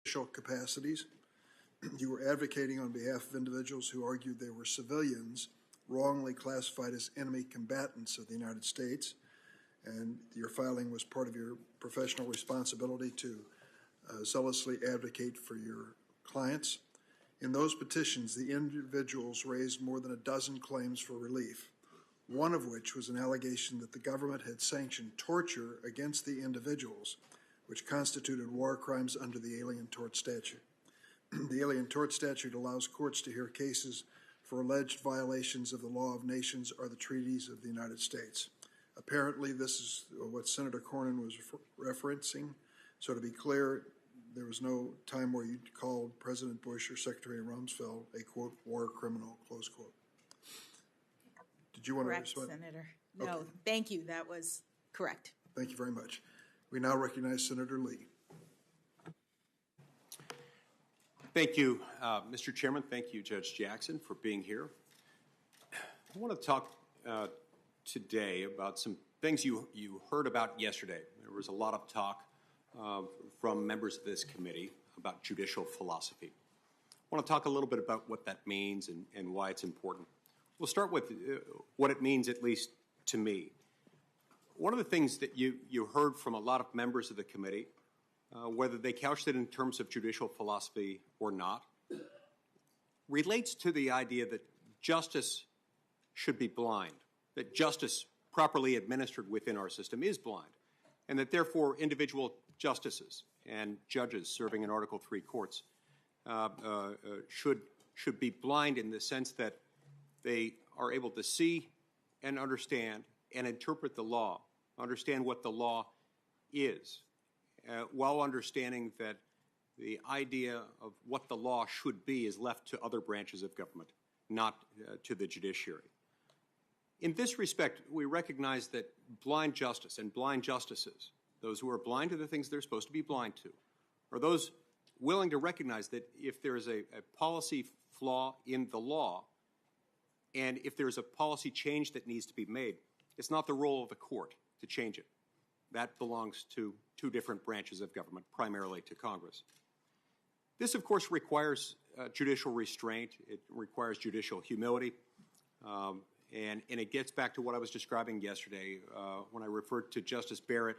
official capacities. You were advocating on behalf of individuals who argued they were civilians wrongly classified as enemy combatants of the United States, and your filing was part of your professional responsibility to zealously advocate for your clients. In those petitions, the individuals raised more than a dozen claims for relief, one of which was an allegation that the government had sanctioned torture against the individuals, which constituted war crimes under the Alien Tort Statute. The Alien Tort Statute allows courts to hear cases for alleged violations of the law of nations or the treaties of the United States. Apparently, this is what Senator Cornyn was referencing. So to be clear, there was no time where you called President Bush or Secretary Rumsfeld a, quote, war criminal, close quote. Did you want to respond? Correct, Senator. No, okay. Thank you. That was correct. Thank you very much. We now recognize Senator Lee. Thank you, Mr. Chairman. Thank you, Judge Jackson, for being here. I want to talk today about some things you heard about yesterday. There was a lot of talk from members of this committee about judicial philosophy. I want to talk a little bit about what that means and why it's important. We'll start with what it means, at least to me. One of the things that you heard from a lot of members of the committee, whether they couched it in terms of judicial philosophy or not, relates to the idea that justice should be blind, that justice properly administered within our system is blind, and that therefore individual justices and judges serving in Article III courts should be blind in the sense that they are able to see and understand and interpret the law, understand what the law is, while understanding that the idea of what the law should be is left to other branches of government, not to the judiciary. In this respect, we recognize that blind justice and blind justices, those who are blind to the things they're supposed to be blind to, are those willing to recognize that if there is a policy flaw in the law, and if there's a policy change that needs to be made, it's not the role of the court to change it. That belongs to two different branches of government, primarily to Congress. This, of course, requires judicial restraint. It requires judicial humility. And it gets back to what I was describing yesterday when I referred to Justice Barrett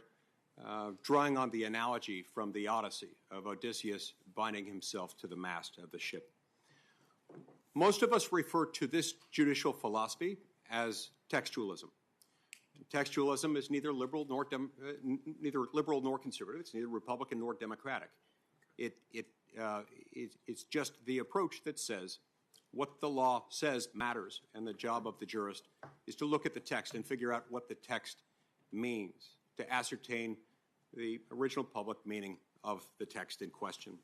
drawing on the analogy from the Odyssey of Odysseus binding himself to the mast of the ship. Most of us refer to this judicial philosophy as textualism. Textualism is neither liberal nor conservative. It's neither Republican nor Democratic. It's just the approach that says what the law says matters, and the job of the jurist is to look at the text and figure out what the text means, to ascertain the original public meaning of the text in question.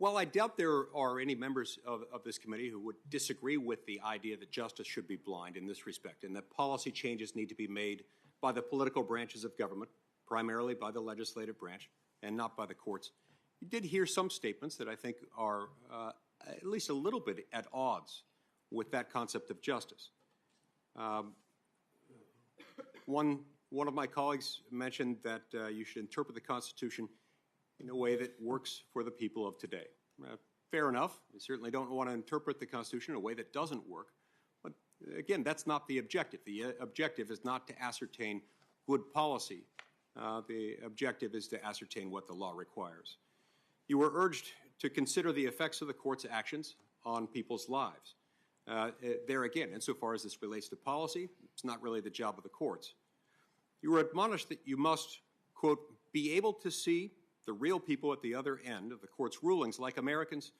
While I doubt there are any members of this committee who would disagree with the idea that justice should be blind in this respect and that policy changes need to be made by the political branches of government, primarily by the legislative branch and not by the courts, you did hear some statements that I think are at least a little bit at odds with that concept of justice. One of my colleagues mentioned that you should interpret the Constitution in a way that works for the people of today. Fair enough. We certainly don't want to interpret the Constitution in a way that doesn't work. But again, that's not the objective. The objective is not to ascertain good policy. The objective is to ascertain what the law requires. You were urged to consider the effects of the court's actions on people's lives. There again, insofar as this relates to policy, it's not really the job of the courts. You were admonished that you must, quote, be able to see the real people at the other end of the court's rulings, like Americans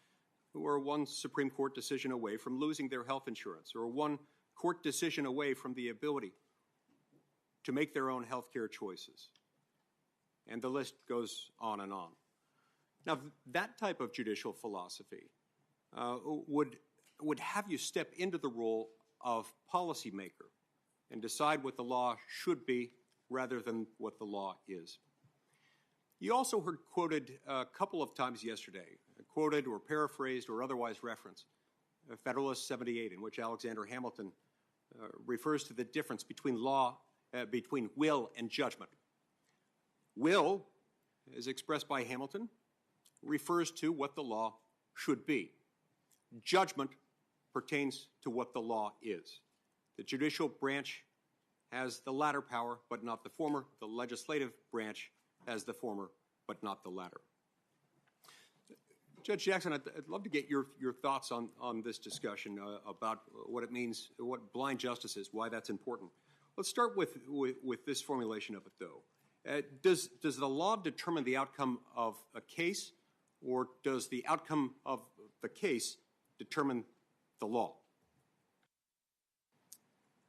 who are one Supreme Court decision away from losing their health insurance, or one court decision away from the ability to make their own health care choices. And the list goes on and on. Now, that type of judicial philosophy would have you step into the role of policymaker and decide what the law should be rather than what the law is. You also heard quoted a couple of times yesterday, quoted or paraphrased or otherwise referenced Federalist 78, in which Alexander Hamilton refers to the difference between will and judgment. Will as expressed by Hamilton, refers to what the law should be. Judgment pertains to what the law is. The judicial branch has the latter power, but not the former. The legislative branch has the former, but not the latter. Judge Jackson, I'd love to get your thoughts on this discussion about what it means, what blind justice is, why that's important. Let's start with this formulation of it, though. Does the law determine the outcome of a case, or does the outcome of the case determine the law?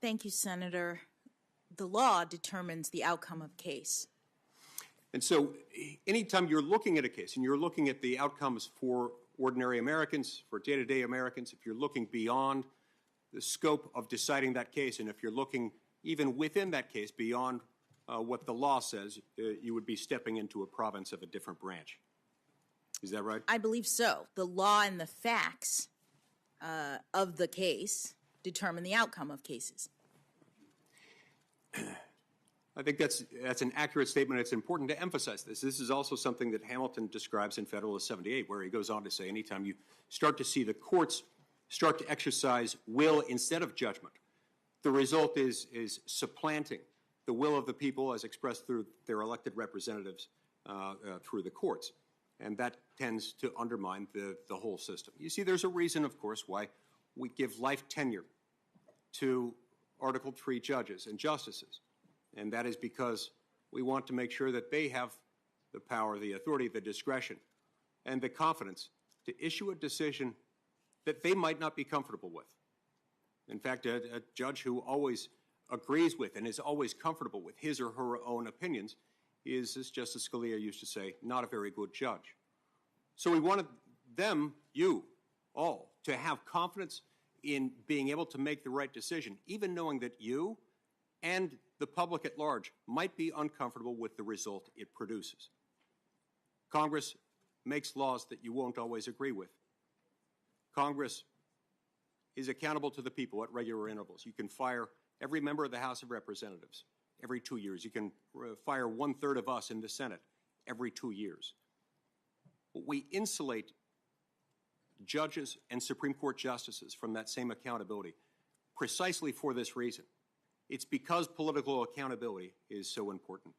Thank you, Senator. The law determines the outcome of case. And so anytime you're looking at a case and you're looking at the outcomes for ordinary Americans, for day-to-day Americans, if you're looking beyond the scope of deciding that case, and if you're looking even within that case beyond what the law says, you would be stepping into a province of a different branch. Is that right? I believe so. The law and the facts of the case determine the outcome of cases. I think that's an accurate statement. It's important to emphasize this. This is also something that Hamilton describes in Federalist 78, where he goes on to say anytime you start to see the courts start to exercise will instead of judgment, the result is supplanting the will of the people as expressed through their elected representatives through the courts. And that tends to undermine the whole system. You see, there's a reason, of course, why we give life tenure to Article III judges and justices. And that is because we want to make sure that they have the power, the authority, the discretion, and the confidence to issue a decision that they might not be comfortable with. In fact, a judge who always agrees with and is always comfortable with his or her own opinions is, as Justice Scalia used to say, not a very good judge. So we wanted them, you, all, to have confidence in being able to make the right decision, even knowing that you and the public at large might be uncomfortable with the result it produces. Congress makes laws that you won't always agree with. Congress is accountable to the people at regular intervals. You can fire every member of the House of Representatives every 2 years. You can fire 1/3 of us in the Senate every 2 years. But we insulate judges and Supreme Court justices from that same accountability precisely for this reason. It's because political accountability is so important.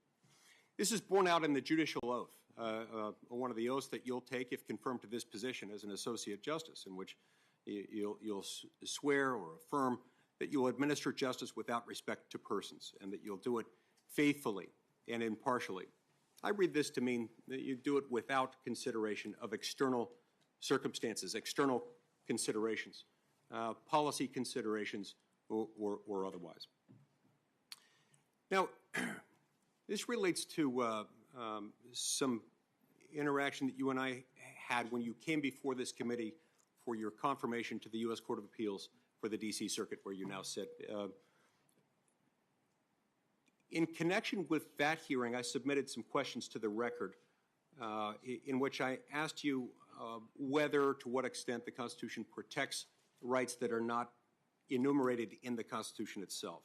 This is borne out in the judicial oath, one of the oaths that you'll take if confirmed to this position as an associate justice, in which you'll swear or affirm that you'll administer justice without respect to persons and that you'll do it faithfully and impartially. I read this to mean that you do it without consideration of external circumstances, external considerations, policy considerations, or otherwise. Now, this relates to some interaction that you and I had when you came before this committee for your confirmation to the U.S. Court of Appeals for the D.C. Circuit, where you now sit. In connection with that hearing, I submitted some questions to the record in which I asked you whether, to what extent, the Constitution protects rights that are not enumerated in the Constitution itself,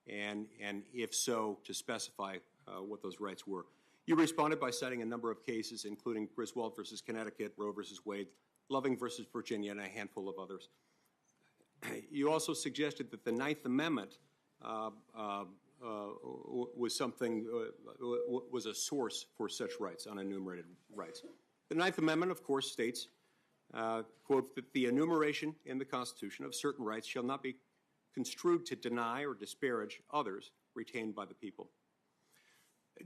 and if so, to specify what those rights were. You responded by citing a number of cases, including Griswold versus Connecticut, Roe versus Wade, Loving versus Virginia, and a handful of others. You also suggested that the Ninth Amendment was a source for such rights, unenumerated rights. The Ninth Amendment, of course, states, quote, that the enumeration in the Constitution of certain rights shall not be construed to deny or disparage others retained by the people.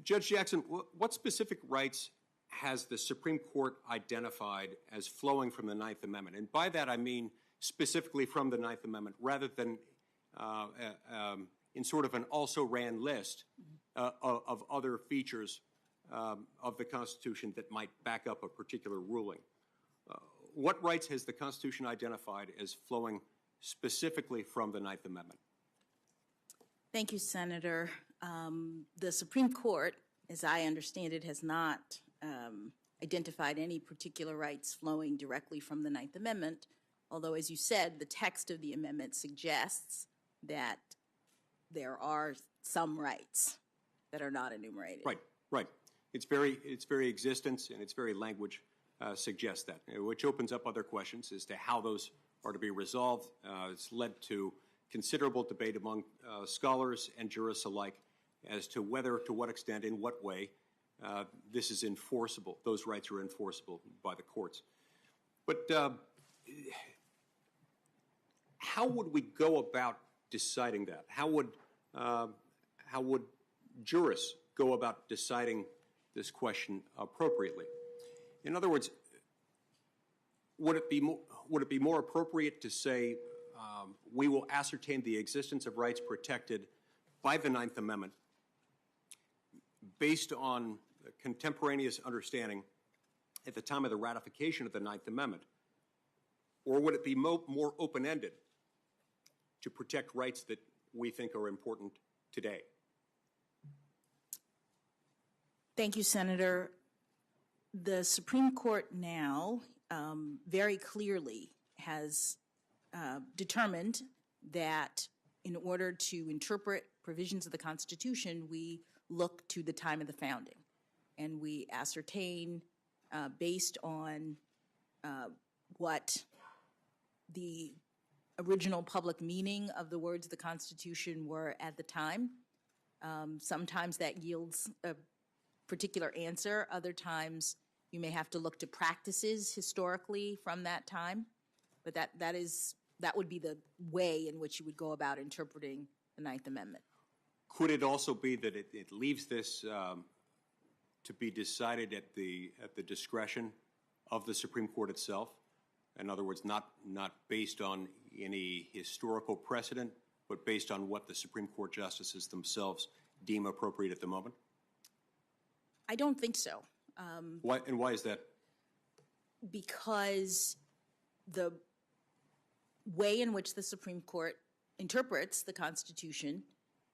Judge Jackson, what specific rights has the Supreme Court identified as flowing from the Ninth Amendment? And by that I mean specifically from the Ninth Amendment, rather than in sort of an also-ran list of other features of the Constitution that might back up a particular ruling. What rights has the Constitution identified as flowing specifically from the Ninth Amendment? Thank you, Senator. The Supreme Court, as I understand it, has not identified any particular rights flowing directly from the Ninth Amendment, although, as you said, the text of the amendment suggests that there are some rights that are not enumerated. Right. its very existence and its very language suggests that, which opens up other questions as to how those are to be resolved. It's led to considerable debate among scholars and jurists alike as to whether, to what extent, in what way this is enforceable. Those rights are enforceable by the courts. But how would we go about deciding that? How would jurists go about deciding this question appropriately? In other words, would it be more appropriate to say we will ascertain the existence of rights protected by the Ninth Amendment based on contemporaneous understanding at the time of the ratification of the Ninth Amendment? Or would it be more open-ended to protect rights that we think are important today? Thank you, Senator. The Supreme Court now very clearly has determined that in order to interpret provisions of the Constitution, we look to the time of the founding. And we ascertain, based on what the original public meaning of the words of the Constitution were at the time. Sometimes that yields a particular answer. Other times you may have to look to practices historically from that time. But that would be the way in which you would go about interpreting the Ninth Amendment. Could it also be that it leaves this to be decided at the discretion of the Supreme Court itself? In other words, not based on any historical precedent, but based on what the Supreme Court justices themselves deem appropriate at the moment? I don't think so. Why is that? Because the way in which the Supreme Court interprets the Constitution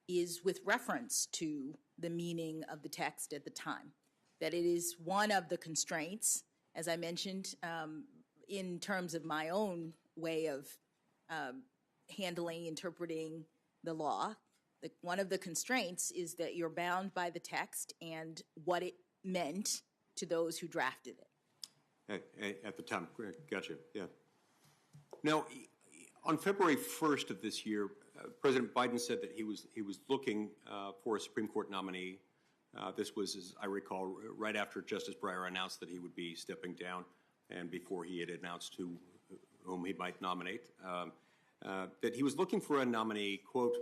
is with reference to the meaning of the text at the time. That it is one of the constraints, as I mentioned, in terms of my own way of interpreting the law. One of the constraints is that you're bound by the text and what it meant to those who drafted it. At the time, gotcha, yeah. Now, on February 1st of this year, President Biden said that he was looking for a Supreme Court nominee. This was, as I recall, right after Justice Breyer announced that he would be stepping down and before he had announced whom he might nominate, that he was looking for a nominee, quote,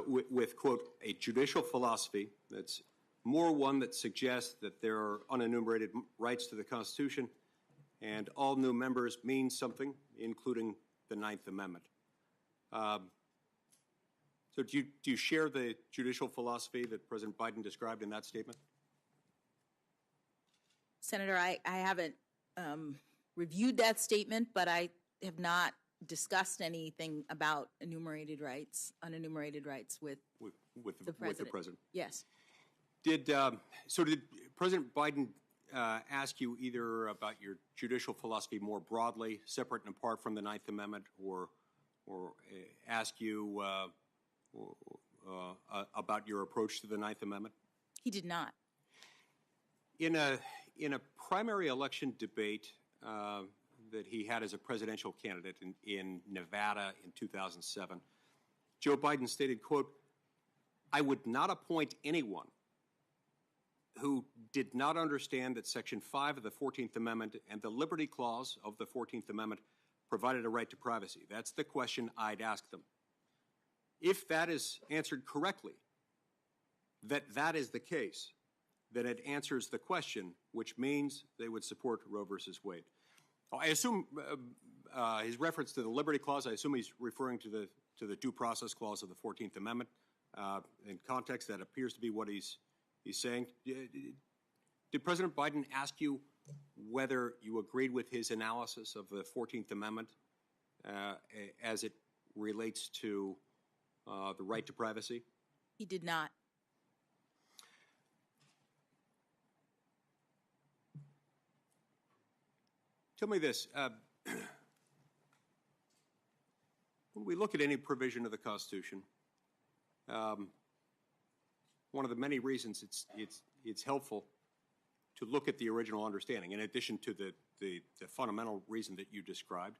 with, quote, a judicial philosophy that's more one that suggests that there are unenumerated rights to the Constitution and all new members mean something, including the Ninth Amendment. So do you share the judicial philosophy that President Biden described in that statement? Senator, I haven't reviewed that statement, but I have not discussed anything about unenumerated rights with the president. Yes. Did President Biden ask you either about your judicial philosophy more broadly, separate and apart from the Ninth Amendment, or ask you about your approach to the Ninth Amendment? He did not. In a primary election debate that he had as a presidential candidate in Nevada in 2007, Joe Biden stated, quote, "I would not appoint anyone who did not understand that Section 5 of the 14th Amendment and the Liberty Clause of the 14th Amendment provided a right to privacy. That's the question I'd ask them. If that is answered correctly, that is the case, then it answers the question, which means they would support Roe versus Wade." I assume his reference to the Liberty Clause, I assume he's referring to the Due Process Clause of the 14th Amendment. In context, that appears to be what he's saying. Did President Biden ask you whether you agreed with his analysis of the 14th Amendment as it relates to the right to privacy? He did not. Tell me this. When we look at any provision of the Constitution, one of the many reasons it's helpful look at the original understanding, in addition to the fundamental reason that you described.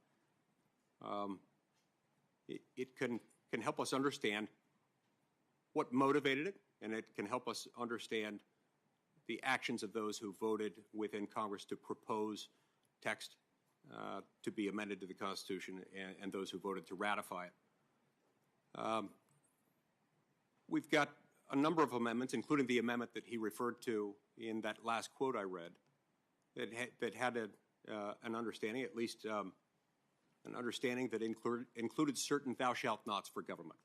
It can help us understand what motivated it, and it can help us understand the actions of those who voted within Congress to propose text to be amended to the Constitution, and those who voted to ratify it. We've got a number of amendments, including the amendment that he referred to in that last quote I read, that had an understanding, at least an understanding that included certain thou shalt nots for government.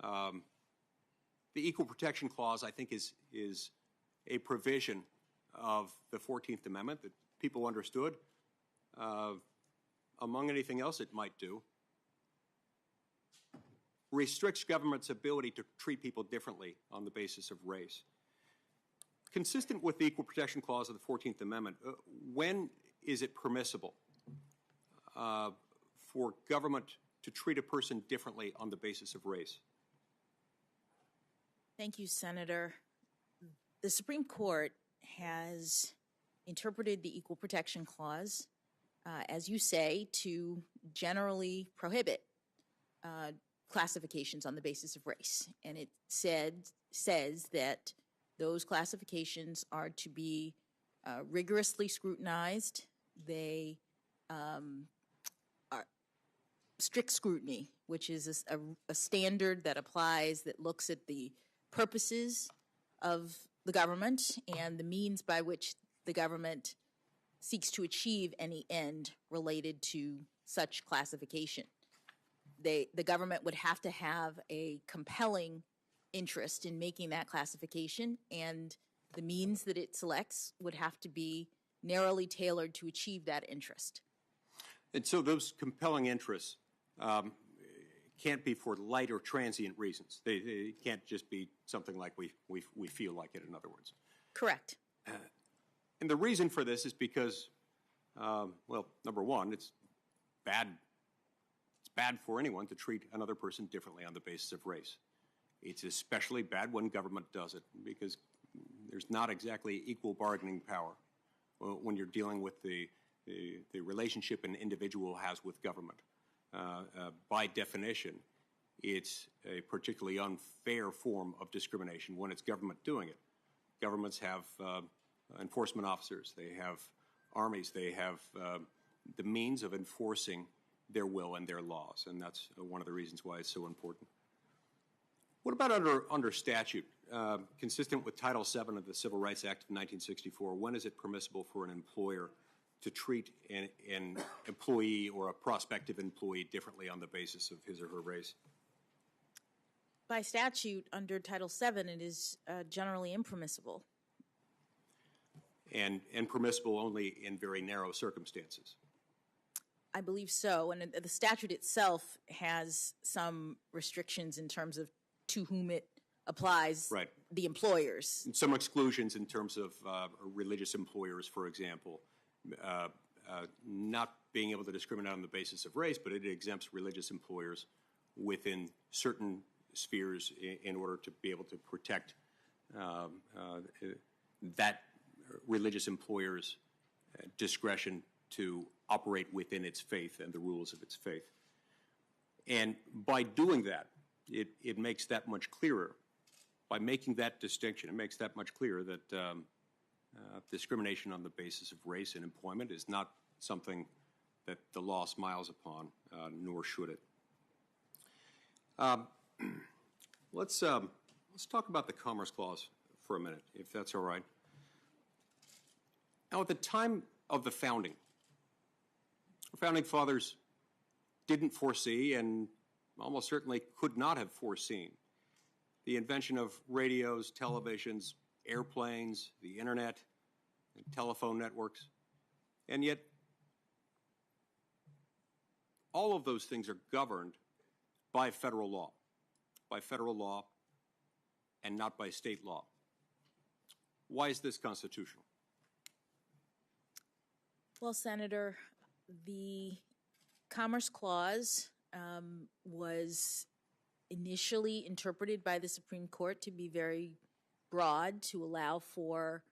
The Equal Protection Clause, I think, is a provision of the 14th Amendment that people understood. Among anything else it might do, restricts government's ability to treat people differently on the basis of race. Consistent with the Equal Protection Clause of the 14th Amendment, when is it permissible for government to treat a person differently on the basis of race? Thank you, Senator. The Supreme Court has interpreted the Equal Protection Clause, as you say, to generally prohibit classifications on the basis of race. And it says that those classifications are to be rigorously scrutinized. They are strict scrutiny, which is a standard that applies, that looks at the purposes of the government and the means by which the government seeks to achieve any end related to such classification. The government would have to have a compelling interest in making that classification, and the means that it selects would have to be narrowly tailored to achieve that interest. And so those compelling interests can't be for light or transient reasons. They can't just be something like we feel like it, in other words. Correct. And the reason for this is because, well, number one, it's bad for anyone to treat another person differently on the basis of race. It's especially bad when government does it, because there's not exactly equal bargaining power when you're dealing with the relationship an individual has with government. By definition, it's a particularly unfair form of discrimination when it's government doing it. Governments have enforcement officers, they have armies, they have the means of enforcing their will and their laws, and that's one of the reasons why it's so important. What about under statute? Consistent with Title VII of the Civil Rights Act of 1964, when is it permissible for an employer to treat an employee or a prospective employee differently on the basis of his or her race? By statute, under Title VII, it is generally impermissible. And permissible only in very narrow circumstances. I believe so, and the statute itself has some restrictions in terms of to whom it applies, right. The employers. And some exclusions in terms of religious employers, for example, not being able to discriminate on the basis of race, but it exempts religious employers within certain spheres in order to be able to protect that religious employer's discretion to operate within its faith and the rules of its faith. And by doing that, it makes that much clearer. By making that distinction, it makes that much clearer that discrimination on the basis of race in employment is not something that the law smiles upon, nor should it. Let's talk about the Commerce Clause for a minute, if that's all right. Now, at the time of the founding, the founding fathers didn't foresee, and almost certainly could not have foreseen, the invention of radios, televisions, airplanes, the internet, and telephone networks. And yet, all of those things are governed by federal law and not by state law. Why is this constitutional? Well, Senator, the Commerce Clause was initially interpreted by the Supreme Court to be very broad, to allow for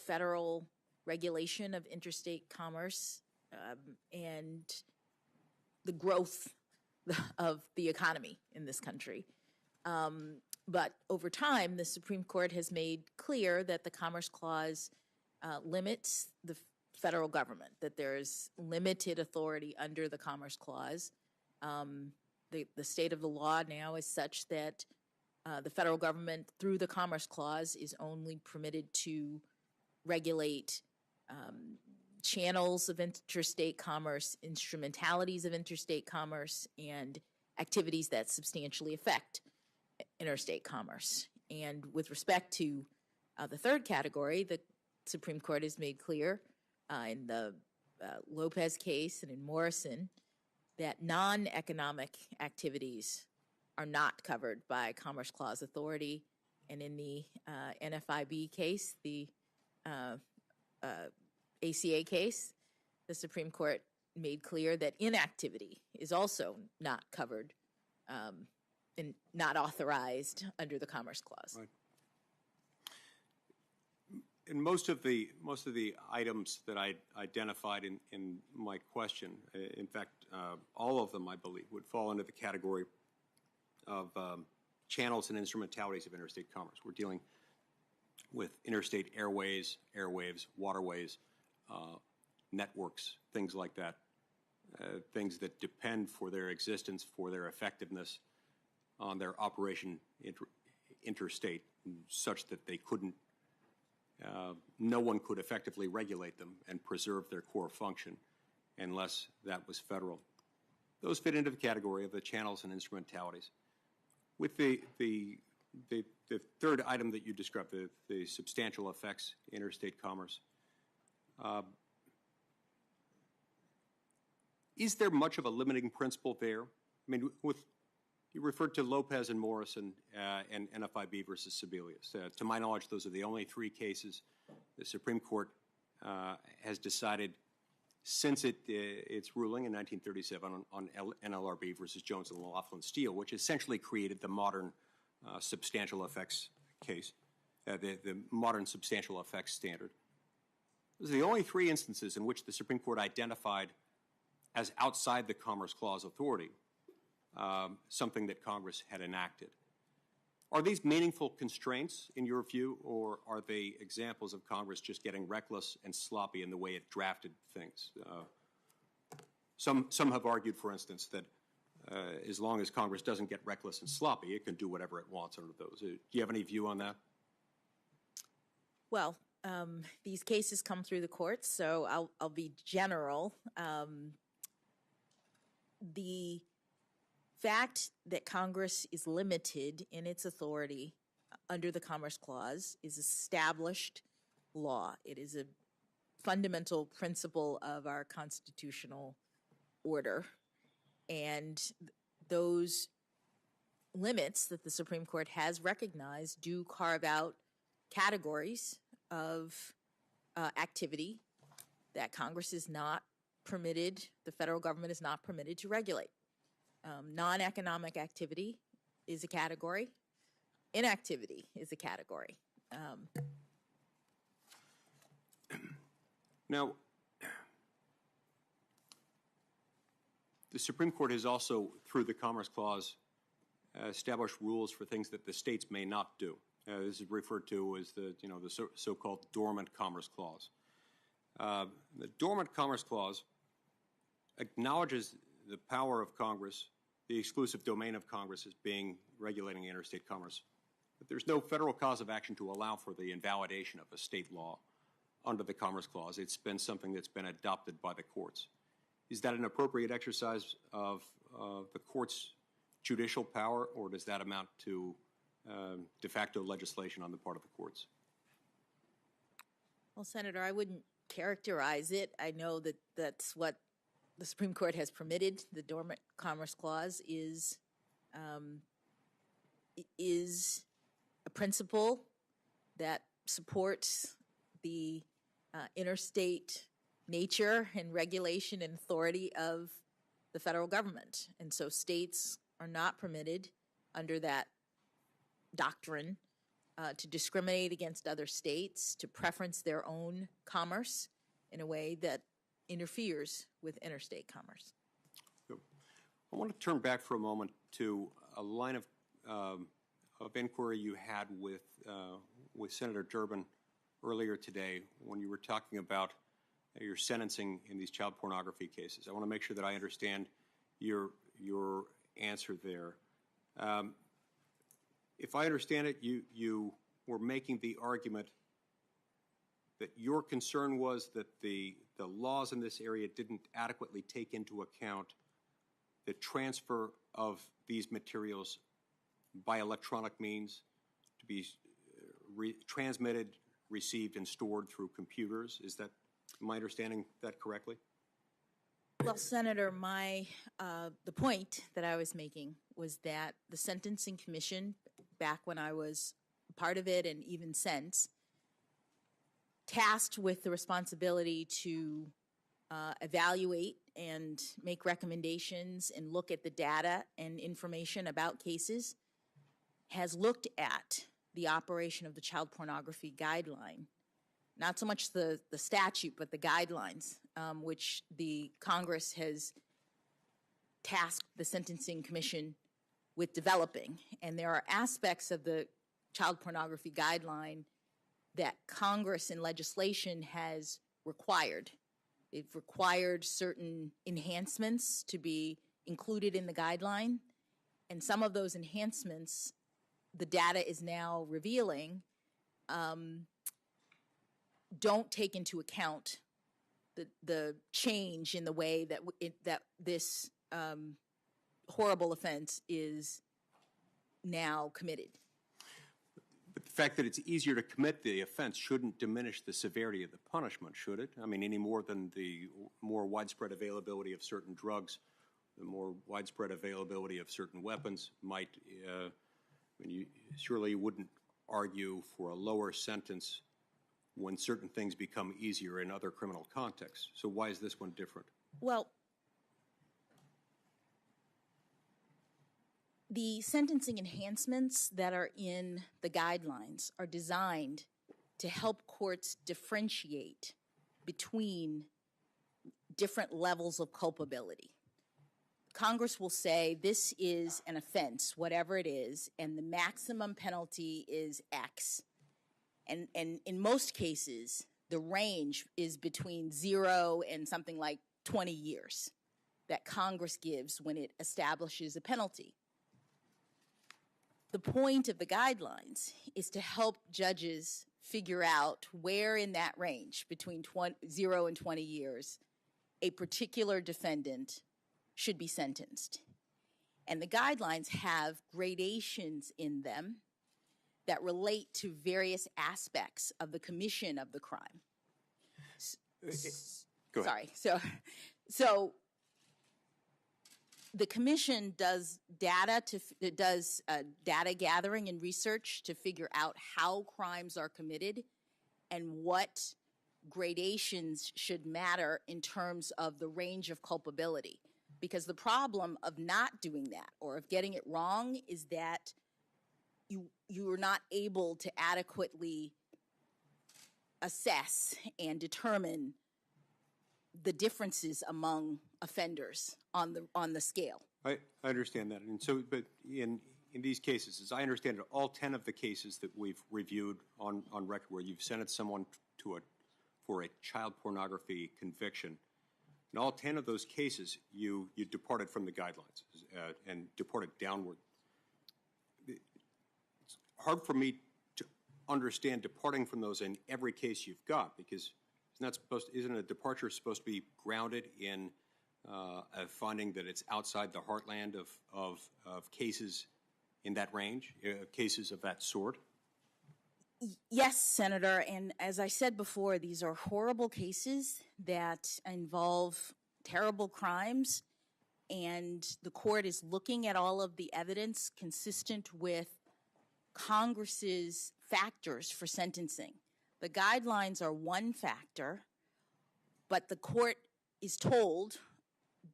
federal regulation of interstate commerce and the growth of the economy in this country. But over time, the Supreme Court has made clear that the Commerce Clause limits the federal government, that there's limited authority under the Commerce Clause. The state of the law now is such that the federal government, through the Commerce Clause, is only permitted to regulate channels of interstate commerce, instrumentalities of interstate commerce, and activities that substantially affect interstate commerce. And with respect to the third category, the Supreme Court has made clear in the Lopez case and in Morrison that non-economic activities are not covered by Commerce Clause authority. And in the NFIB case, the ACA case, the Supreme Court made clear that inactivity is also not covered and not authorized under the Commerce Clause. Right. And most of the items that I identified in my question, in fact, all of them, I believe, would fall into the category of channels and instrumentalities of interstate commerce. We're dealing with interstate airways, waterways, networks, things like that, things that depend for their existence, for their effectiveness on their operation interstate, such that they couldn't, no one could effectively regulate them and preserve their core function unless that was federal. Those fit into the category of the channels and instrumentalities. With the third item that you described, the substantial effects interstate commerce, is there much of a limiting principle there? I mean, you referred to Lopez and Morrison and NFIB versus Sebelius. To my knowledge, those are the only three cases the Supreme Court has decided since its ruling in 1937 on NLRB versus Jones and Laughlin Steel, which essentially created the modern substantial effects case, the modern substantial effects standard. Those are the only three instances in which the Supreme Court identified as outside the Commerce Clause authority something that Congress had enacted. Are these meaningful constraints in your view, or are they examples of Congress just getting reckless and sloppy in the way it drafted things? Some have argued, for instance, that as long as Congress doesn't get reckless and sloppy, it can do whatever it wants under those. Do you have any view on that? Well, these cases come through the courts, so I'll be general. The fact that Congress is limited in its authority under the Commerce Clause is established law. It is a fundamental principle of our constitutional order. And those limits that the Supreme Court has recognized do carve out categories of activity that Congress is not permitted, the federal government is not permitted to regulate. Non-economic activity is a category. Inactivity is a category. Now, the Supreme Court has also, through the Commerce Clause, established rules for things that the states may not do. This is referred to as the so-called Dormant Commerce Clause. The Dormant Commerce Clause acknowledges the power of Congress, the exclusive domain of Congress as being regulating interstate commerce. But there's no federal cause of action to allow for the invalidation of a state law under the Commerce Clause. It's been something that's been adopted by the courts. Is that an appropriate exercise of the court's judicial power, or does that amount to de facto legislation on the part of the courts? Well, Senator, I wouldn't characterize it. I know that that's what the Supreme Court has permitted. The Dormant Commerce Clause is a principle that supports the interstate nature and regulation and authority of the federal government. And so states are not permitted under that doctrine to discriminate against other states, to preference their own commerce in a way that interferes with interstate commerce. I want to turn back for a moment to a line of inquiry you had with Senator Durbin earlier today when you were talking about your sentencing in these child pornography cases. I want to make sure that I understand your answer there. If I understand it, you were making the argument that your concern was that the laws in this area didn't adequately take into account the transfer of these materials by electronic means to be transmitted, received, and stored through computers. Am I understanding that correctly? Well, Senator, the point that I was making was that the Sentencing Commission, back when I was part of it and even since, tasked with the responsibility to evaluate and make recommendations and look at the data and information about cases, has looked at the operation of the child pornography guideline, not so much the statute, but the guidelines, which the Congress has tasked the Sentencing Commission with developing. And there are aspects of the child pornography guideline that Congress in legislation has required. They've required certain enhancements to be included in the guideline, and some of those enhancements, the data is now revealing, don't take into account the change in the way that this horrible offense is now committed. But the fact that it's easier to commit the offense shouldn't diminish the severity of the punishment, should it? I mean, any more than the more widespread availability of certain drugs, the more widespread availability of certain weapons might, surely you wouldn't argue for a lower sentence when certain things become easier in other criminal contexts. So why is this one different? Well, the sentencing enhancements that are in the guidelines are designed to help courts differentiate between different levels of culpability. Congress will say this is an offense, whatever it is, and the maximum penalty is X. And in most cases, the range is between 0 and something like 20 years that Congress gives when it establishes a penalty. The point of the guidelines is to help judges figure out where in that range between 0 and 20 years a particular defendant should be sentenced. And the guidelines have gradations in them that relate to various aspects of the commission of the crime. Go ahead. Sorry. So the commission does data gathering and research to figure out how crimes are committed and what gradations should matter in terms of the range of culpability. Because the problem of not doing that or of getting it wrong is that you are not able to adequately assess and determine the differences among offenders on the scale. I understand that. And so, but in these cases, as I understand it, all 10 of the cases that we've reviewed on record where you've sentenced someone for a child pornography conviction, in all 10 of those cases, you departed from the guidelines and departed downward. It's hard for me to understand departing from those in every case you've got, because isn't a departure supposed to be grounded in a finding that it's outside the heartland of cases in that range, cases of that sort? Yes, Senator, and as I said before, these are horrible cases that involve terrible crimes, and the court is looking at all of the evidence consistent with Congress's factors for sentencing. The guidelines are one factor, but the court is told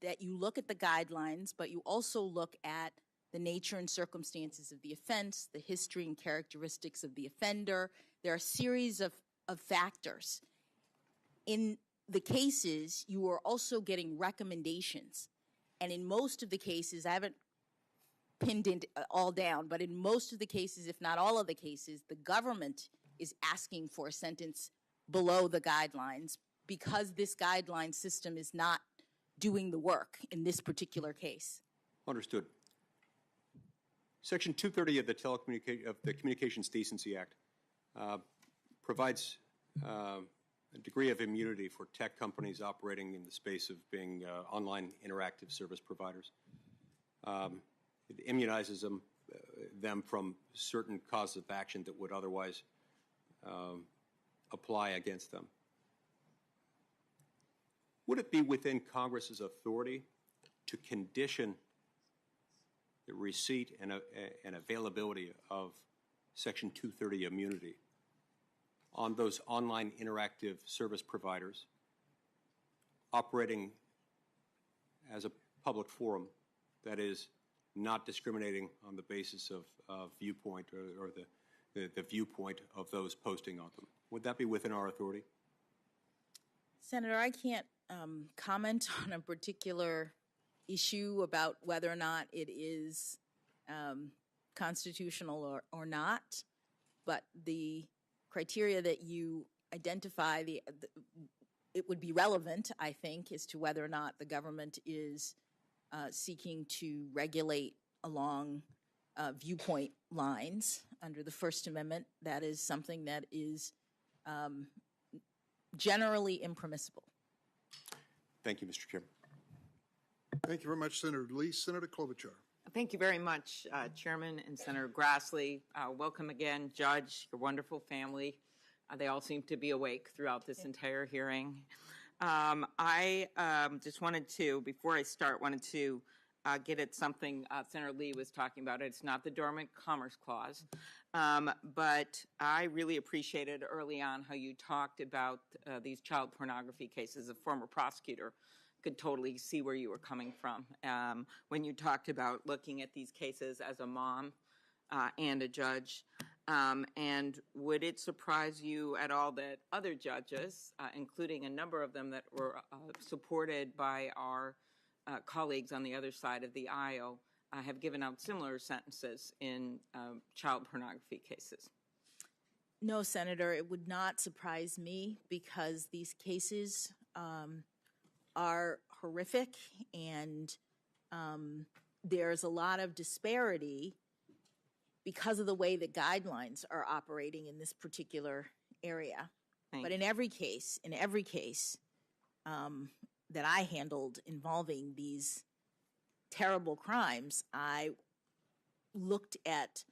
that you look at the guidelines, but you also look at the nature and circumstances of the offense, the history and characteristics of the offender. There are a series of factors. In the cases, you are also getting recommendations. And in most of the cases, I haven't pinned it all down, but in most of the cases, if not all of the cases, the government is asking for a sentence below the guidelines because this guideline system is not doing the work in this particular case. Understood. Section 230 of the Communications Decency Act provides a degree of immunity for tech companies operating in the space of being online interactive service providers. It immunizes them from certain causes of action that would otherwise apply against them. Would it be within Congress's authority to condition the receipt and availability of Section 230 immunity on those online interactive service providers operating as a public forum that is not discriminating on the basis of viewpoint or the viewpoint of those posting on them? Would that be within our authority? Senator, I can't comment on a particular issue about whether or not it is constitutional or not, but the criteria that you identify, it would be relevant, I think, as to whether or not the government is seeking to regulate along viewpoint lines under the First Amendment. That is something that is generally impermissible. Thank you, Mr. Chairman. Thank you very much, Senator Lee. Senator Klobuchar. Thank you very much, Chairman and Senator Grassley. Welcome again, Judge, your wonderful family. They all seem to be awake throughout this entire hearing. I just wanted to, before I start, get at something Senator Lee was talking about. It's not the Dormant Commerce Clause, but I really appreciated early on how you talked about these child pornography cases. A former prosecutor could totally see where you were coming from when you talked about looking at these cases as a mom and a judge. And would it surprise you at all that other judges, including a number of them that were supported by our colleagues on the other side of the aisle, have given out similar sentences in child pornography cases? No, Senator, it would not surprise me because these cases are horrific, and there's a lot of disparity because of the way that guidelines are operating in this particular area. But in every case that I handled involving these terrible crimes, I looked at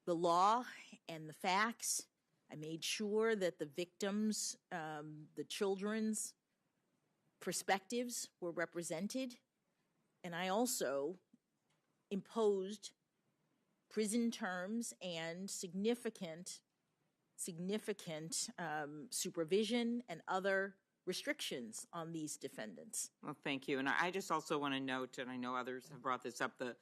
the law and the facts. I made sure that the victims, the children's perspectives were represented, and I also imposed prison terms and significant supervision and other restrictions on these defendants. Well, thank you. And I just also want to note, and I know others have brought this up, the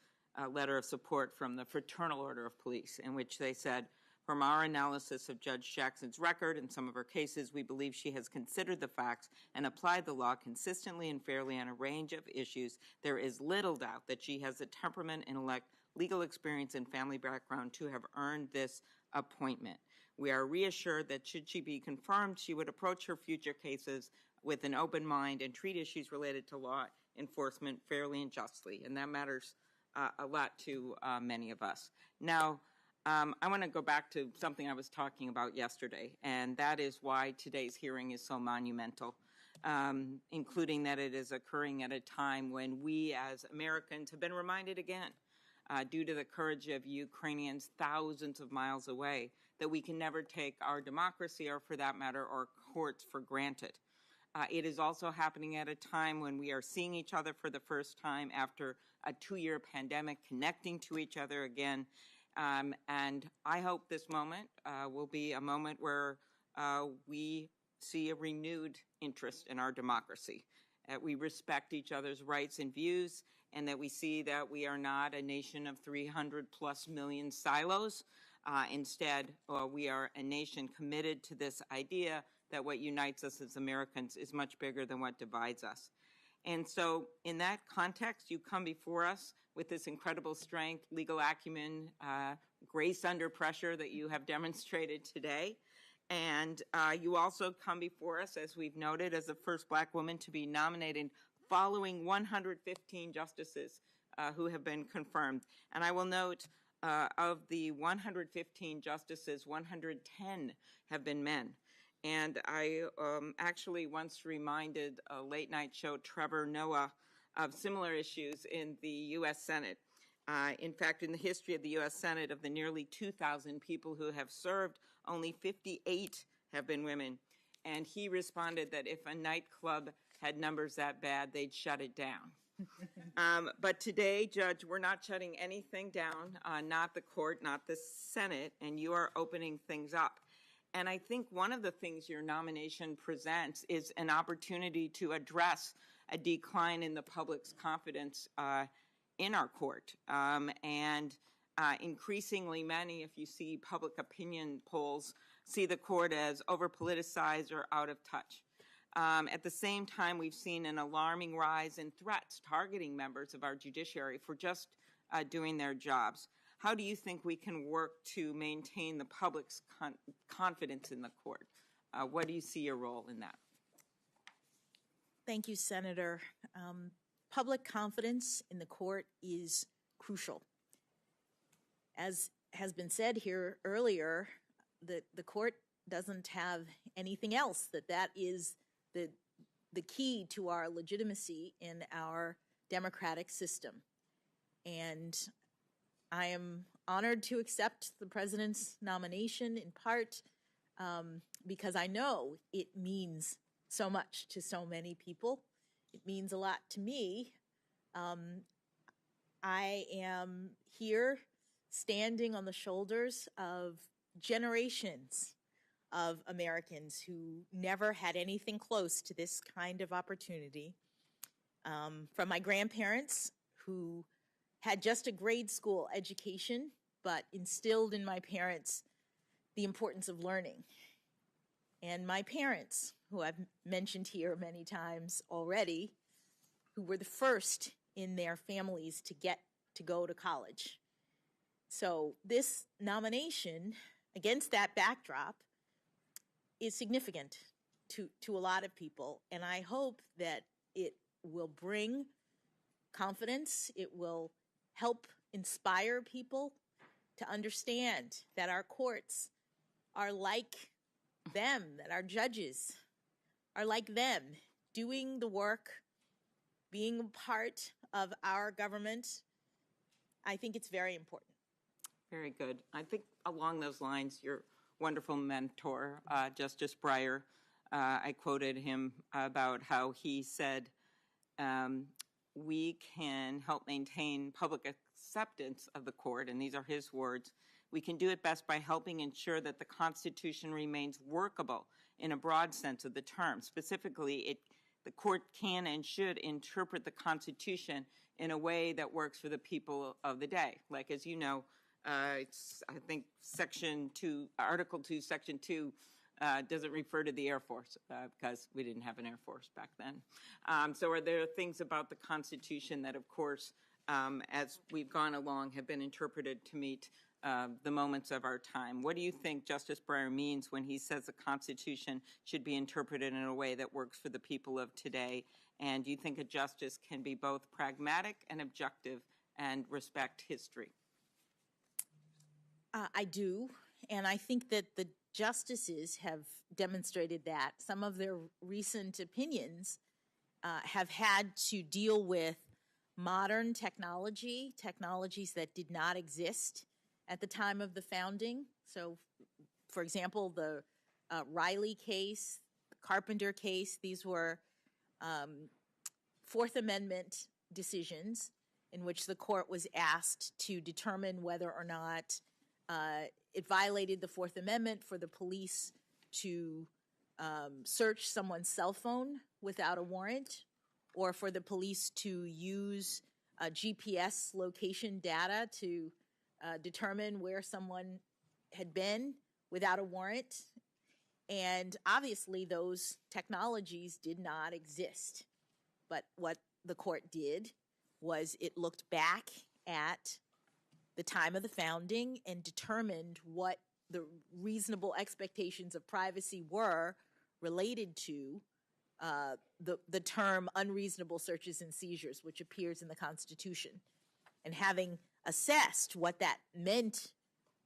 letter of support from the Fraternal Order of Police, in which they said, from our analysis of Judge Jackson's record in some of her cases, we believe she has considered the facts and applied the law consistently and fairly on a range of issues. There is little doubt that she has the temperament, intellect, legal experience, and family background to have earned this appointment. We are reassured that should she be confirmed, she would approach her future cases with an open mind and treat issues related to law enforcement fairly and justly, and that matters a lot to many of us. Now, I want to go back to something I was talking about yesterday, and that is why today's hearing is so monumental, including that it is occurring at a time when we as Americans have been reminded again, due to the courage of Ukrainians thousands of miles away, that we can never take our democracy, or for that matter, our courts for granted. It is also happening at a time when we are seeing each other for the first time after a 2-year pandemic, connecting to each other again. And I hope this moment will be a moment where we see a renewed interest in our democracy. that we respect each other's rights and views, and that we see that we are not a nation of 300+ million silos. Instead, we are a nation committed to this idea that what unites us as Americans is much bigger than what divides us. And so in that context, you come before us with this incredible strength, legal acumen, grace under pressure that you have demonstrated today. And you also come before us, as we've noted, as the first Black woman to be nominated following 115 justices who have been confirmed. And I will note, of the 115 justices, 110 have been men. And I actually once reminded a late-night show, Trevor Noah, of similar issues in the U.S. Senate. In fact, in the history of the U.S. Senate, of the nearly 2,000 people who have served, only 58 have been women. And he responded that if a nightclub had numbers that bad, they'd shut it down. But today, Judge, we're not shutting anything down, not the court, not the Senate, and you are opening things up. And I think one of the things your nomination presents is an opportunity to address a decline in the public's confidence in our court. And increasingly many, if you see public opinion polls, see the court as over-politicized or out of touch. At the same time, we've seen an alarming rise in threats targeting members of our judiciary for just doing their jobs. How do you think we can work to maintain the public's confidence in the court? What do you see your role in that? Thank you, Senator. Public confidence in the court is crucial. As has been said here earlier, the court doesn't have anything else, that is the key to our legitimacy in our democratic system. And I am honored to accept the president's nomination, in part because I know it means so much to so many people. It means a lot to me. I am here standing on the shoulders of generations of Americans who never had anything close to this kind of opportunity. From my grandparents, who had just a grade school education, but instilled in my parents the importance of learning. And my parents, who I've mentioned here many times already, who were the first in their families to get to go to college. So this nomination, against that backdrop, is significant to a lot of people. And I hope that it will bring confidence. It will help inspire people to understand that our courts are like them, that our judges are like them, doing the work, being a part of our government. I think it's very important. Very good. I think along those lines, your wonderful mentor, Justice Breyer, I quoted him about how he said, we can help maintain public acceptance of the court, and these are his words. We can do it best by helping ensure that the Constitution remains workable in a broad sense of the term. Specifically, the court can and should interpret the Constitution in a way that works for the people of the day. Like, as you know, I think Article 2, Section 2 doesn't refer to the Air Force because we didn't have an Air Force back then. So are there things about the Constitution that, of course, as we've gone along, have been interpreted to meet the moments of our time? What do you think Justice Breyer means when he says the Constitution should be interpreted in a way that works for the people of today? And do you think a justice can be both pragmatic and objective and respect history? I do, and I think that the justices have demonstrated that. Some of their recent opinions have had to deal with modern technologies that did not exist at the time of the founding. So, for example, the Riley case, the Carpenter case, these were Fourth Amendment decisions in which the court was asked to determine whether or not it violated the Fourth Amendment for the police to search someone's cell phone without a warrant, or for the police to use GPS location data to determine where someone had been without a warrant. And obviously those technologies did not exist. But what the court did was it looked back at the time of the founding and determined what the reasonable expectations of privacy were related to the term unreasonable searches and seizures, which appears in the Constitution. And having assessed what that meant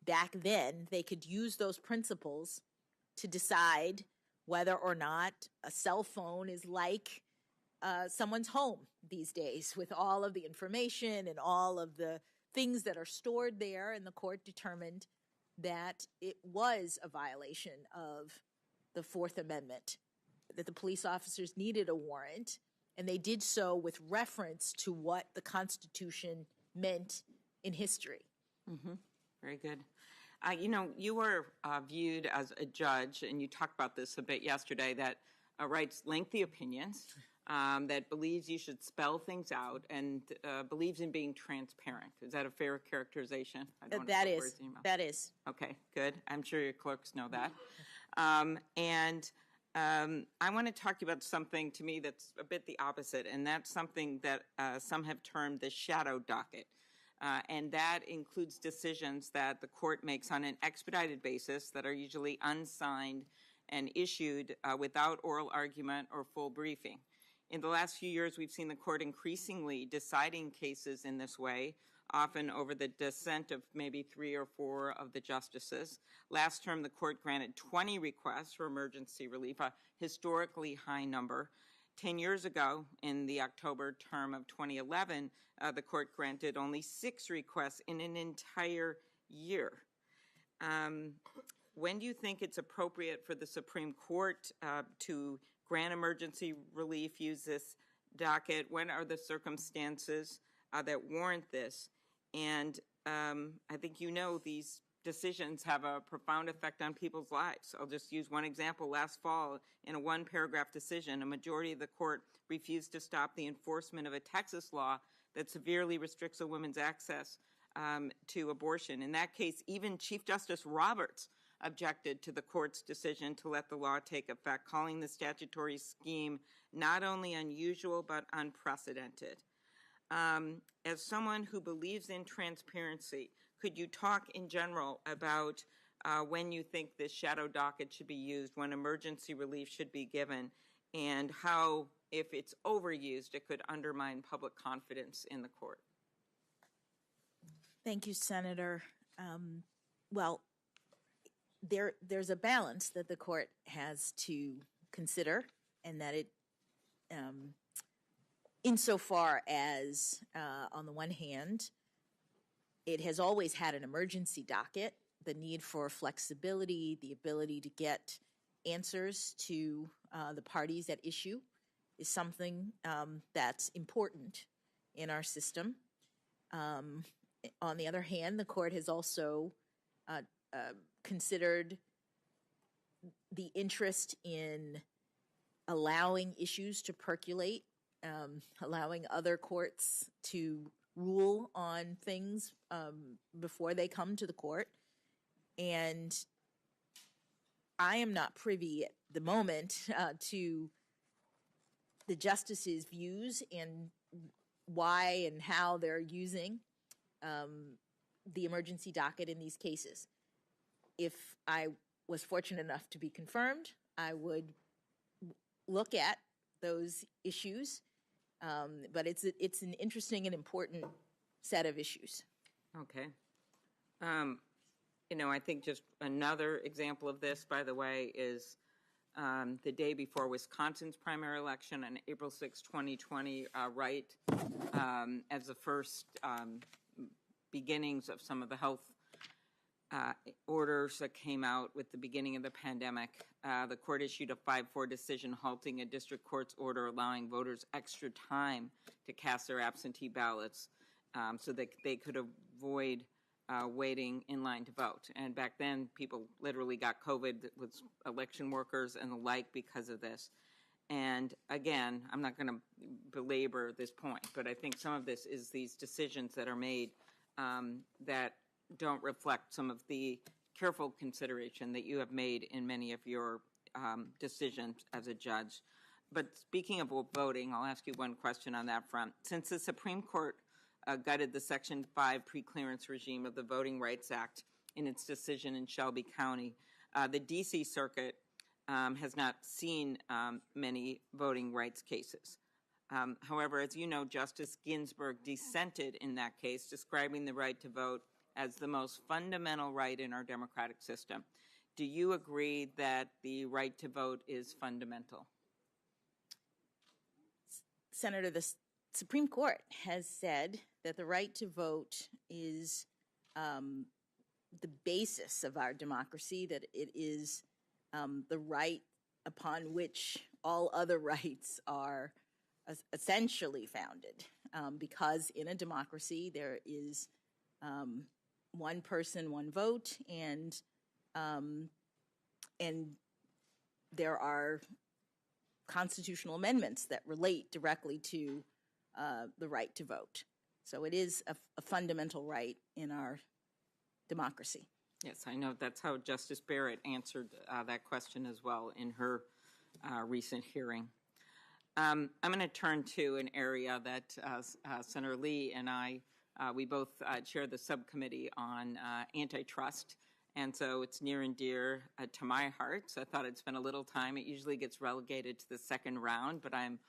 back then, they could use those principles to decide whether or not a cell phone is like someone's home these days, with all of the information and all of the things that are stored there. And the court determined that it was a violation of the Fourth Amendment, that the police officers needed a warrant, and they did so with reference to what the Constitution meant in history. Mm-hmm. Very good. You know, you were viewed as a judge, and you talked about this a bit yesterday, that writes lengthy opinions, that believes you should spell things out, and believes in being transparent. Is that a fair characterization? That is. Okay, good. I'm sure your clerks know that. I want to talk about something to me that's a bit the opposite, and that's something that some have termed the shadow docket. And that includes decisions that the court makes on an expedited basis that are usually unsigned and issued without oral argument or full briefing. In the last few years, we've seen the court increasingly deciding cases in this way, often over the dissent of maybe 3 or 4 of the justices. Last term, the court granted 20 requests for emergency relief, a historically high number. 10 years ago, in the October term of 2011, the court granted only 6 requests in an entire year. When do you think it's appropriate for the Supreme Court to grant emergency relief, use this docket? When are the circumstances that warrant this? And I think you know these decisions have a profound effect on people's lives. I'll just use one example. Last fall, in a 1-paragraph decision, a majority of the court refused to stop the enforcement of a Texas law that severely restricts a woman's access to abortion. In that case, even Chief Justice Roberts objected to the court's decision to let the law take effect, calling the statutory scheme not only unusual but unprecedented. As someone who believes in transparency, could you talk in general about when you think this shadow docket should be used, when emergency relief should be given, and how, if it's overused, it could undermine public confidence in the court? Thank you, Senator. Well, there's a balance that the court has to consider, and that it, insofar as, on the one hand, it has always had an emergency docket, the need for flexibility, the ability to get answers to the parties at issue is something that's important in our system. On the other hand, the court has also considered the interest in allowing issues to percolate, allowing other courts to rule on things before they come to the court. And I am not privy at the moment to the justices' views and why and how they're using the emergency docket in these cases. If I was fortunate enough to be confirmed, I would look at those issues. But it's an interesting and important set of issues. Okay. You know, I think just another example of this, by the way, is the day before Wisconsin's primary election on April 6, 2020, right as the first beginnings of some of the health orders that came out with the beginning of the pandemic. The court issued a 5-4 decision halting a district court's order allowing voters extra time to cast their absentee ballots so that they could avoid waiting in line to vote. And back then, people literally got COVID with election workers and the like because of this. And again, I'm not going to belabor this point, but I think some of this is these decisions that are made that don't reflect some of the careful consideration that you have made in many of your decisions as a judge. But speaking of voting, I'll ask you one question on that front. Since the Supreme Court gutted the Section 5 preclearance regime of the Voting Rights Act in its decision in Shelby County, the D.C. Circuit has not seen many voting rights cases. However, as you know, Justice Ginsburg dissented in that case, describing the right to vote as the most fundamental right in our democratic system. Do you agree that the right to vote is fundamental? Senator, the Supreme Court has said that the right to vote is the basis of our democracy, that it is the right upon which all other rights are essentially founded, because in a democracy there is one person, one vote, and there are constitutional amendments that relate directly to the right to vote. So it is a fundamental right in our democracy. Yes, I know that's how Justice Barrett answered that question as well in her recent hearing. I'm going to turn to an area that Senator Lee and I, we both chair the subcommittee on antitrust, and so it's near and dear to my heart. So I thought I'd spend a little time. It usually gets relegated to the second round, but I'm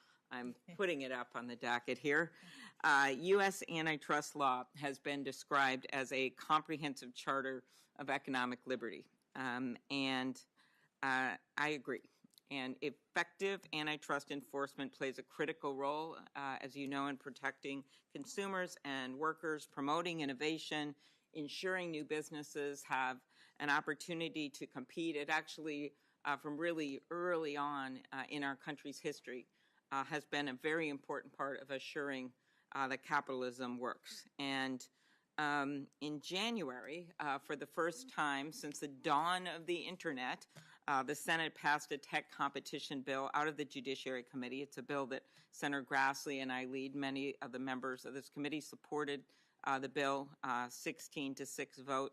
putting it up on the docket here. U.S. antitrust law has been described as a comprehensive charter of economic liberty, and I agree. And effective antitrust enforcement plays a critical role, as you know, in protecting consumers and workers, promoting innovation, ensuring new businesses have an opportunity to compete. It actually, from really early on in our country's history, has been a very important part of assuring that capitalism works. And in January, for the first time since the dawn of the internet, the Senate passed a tech competition bill out of the Judiciary Committee. It's a bill that Senator Grassley and I lead. Many of the members of this committee supported the bill, 16-6 vote.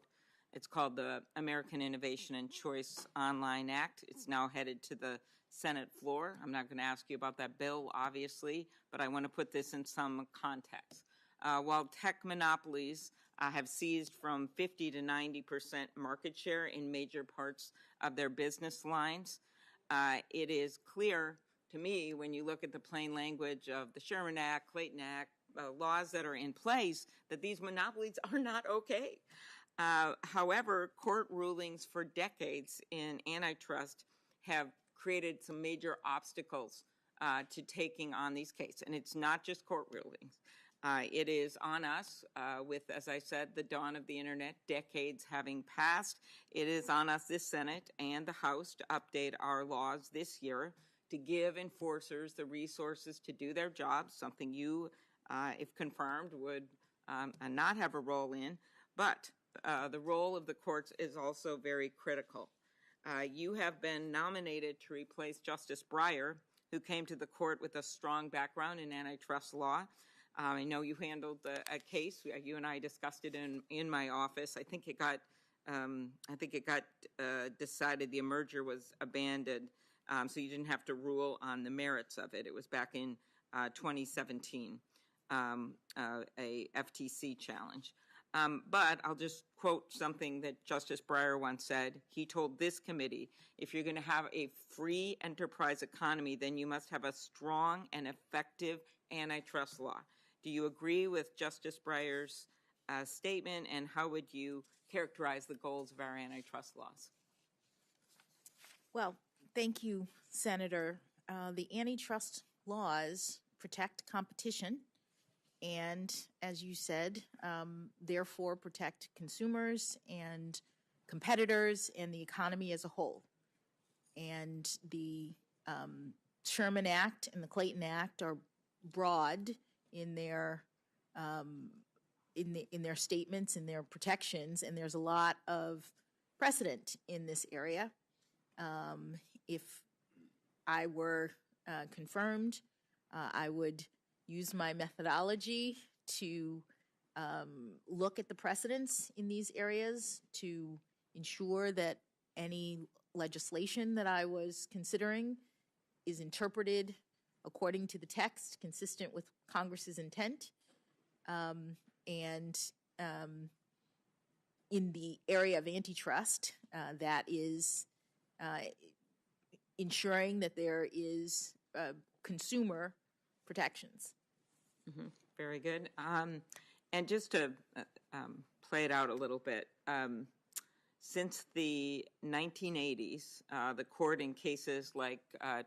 It's called the American Innovation and Choice Online Act. It's now headed to the Senate floor. I'm not going to ask you about that bill, obviously, but I want to put this in some context. While tech monopolies have seized from 50 to 90% market share in major parts of their business lines, it is clear to me when you look at the plain language of the Sherman Act, Clayton Act, laws that are in place, that these monopolies are not okay. However, court rulings for decades in antitrust have created some major obstacles to taking on these cases. And it's not just court rulings. It is on us with, as I said, the dawn of the internet, decades having passed. It is on us, this Senate and the House, to update our laws this year to give enforcers the resources to do their jobs, something you, if confirmed, would not have a role in. But the role of the courts is also very critical. You have been nominated to replace Justice Breyer, who came to the court with a strong background in antitrust law. I know you handled a case. You and I discussed it in my office. I think it got decided the merger was abandoned, so you didn't have to rule on the merits of it. It was back in 2017, a FTC challenge. But I'll just quote something that Justice Breyer once said. He told this committee, if you're going to have a free enterprise economy, then you must have a strong and effective antitrust law. Do you agree with Justice Breyer's statement, and how would you characterize the goals of our antitrust laws? Well, thank you, Senator. The antitrust laws protect competition and, as you said, therefore protect consumers and competitors and the economy as a whole. And the Sherman Act and the Clayton Act are broad in their in their statements, in their protections, and there's a lot of precedent in this area. If I were confirmed. I would use my methodology to look at the precedents in these areas to ensure that any legislation that I was considering is interpreted according to the text, consistent with Congress's intent. And in the area of antitrust, that is ensuring that there is consumer protections. Mm-hmm. Very good. And just to play it out a little bit, since the 1980s, the court in cases like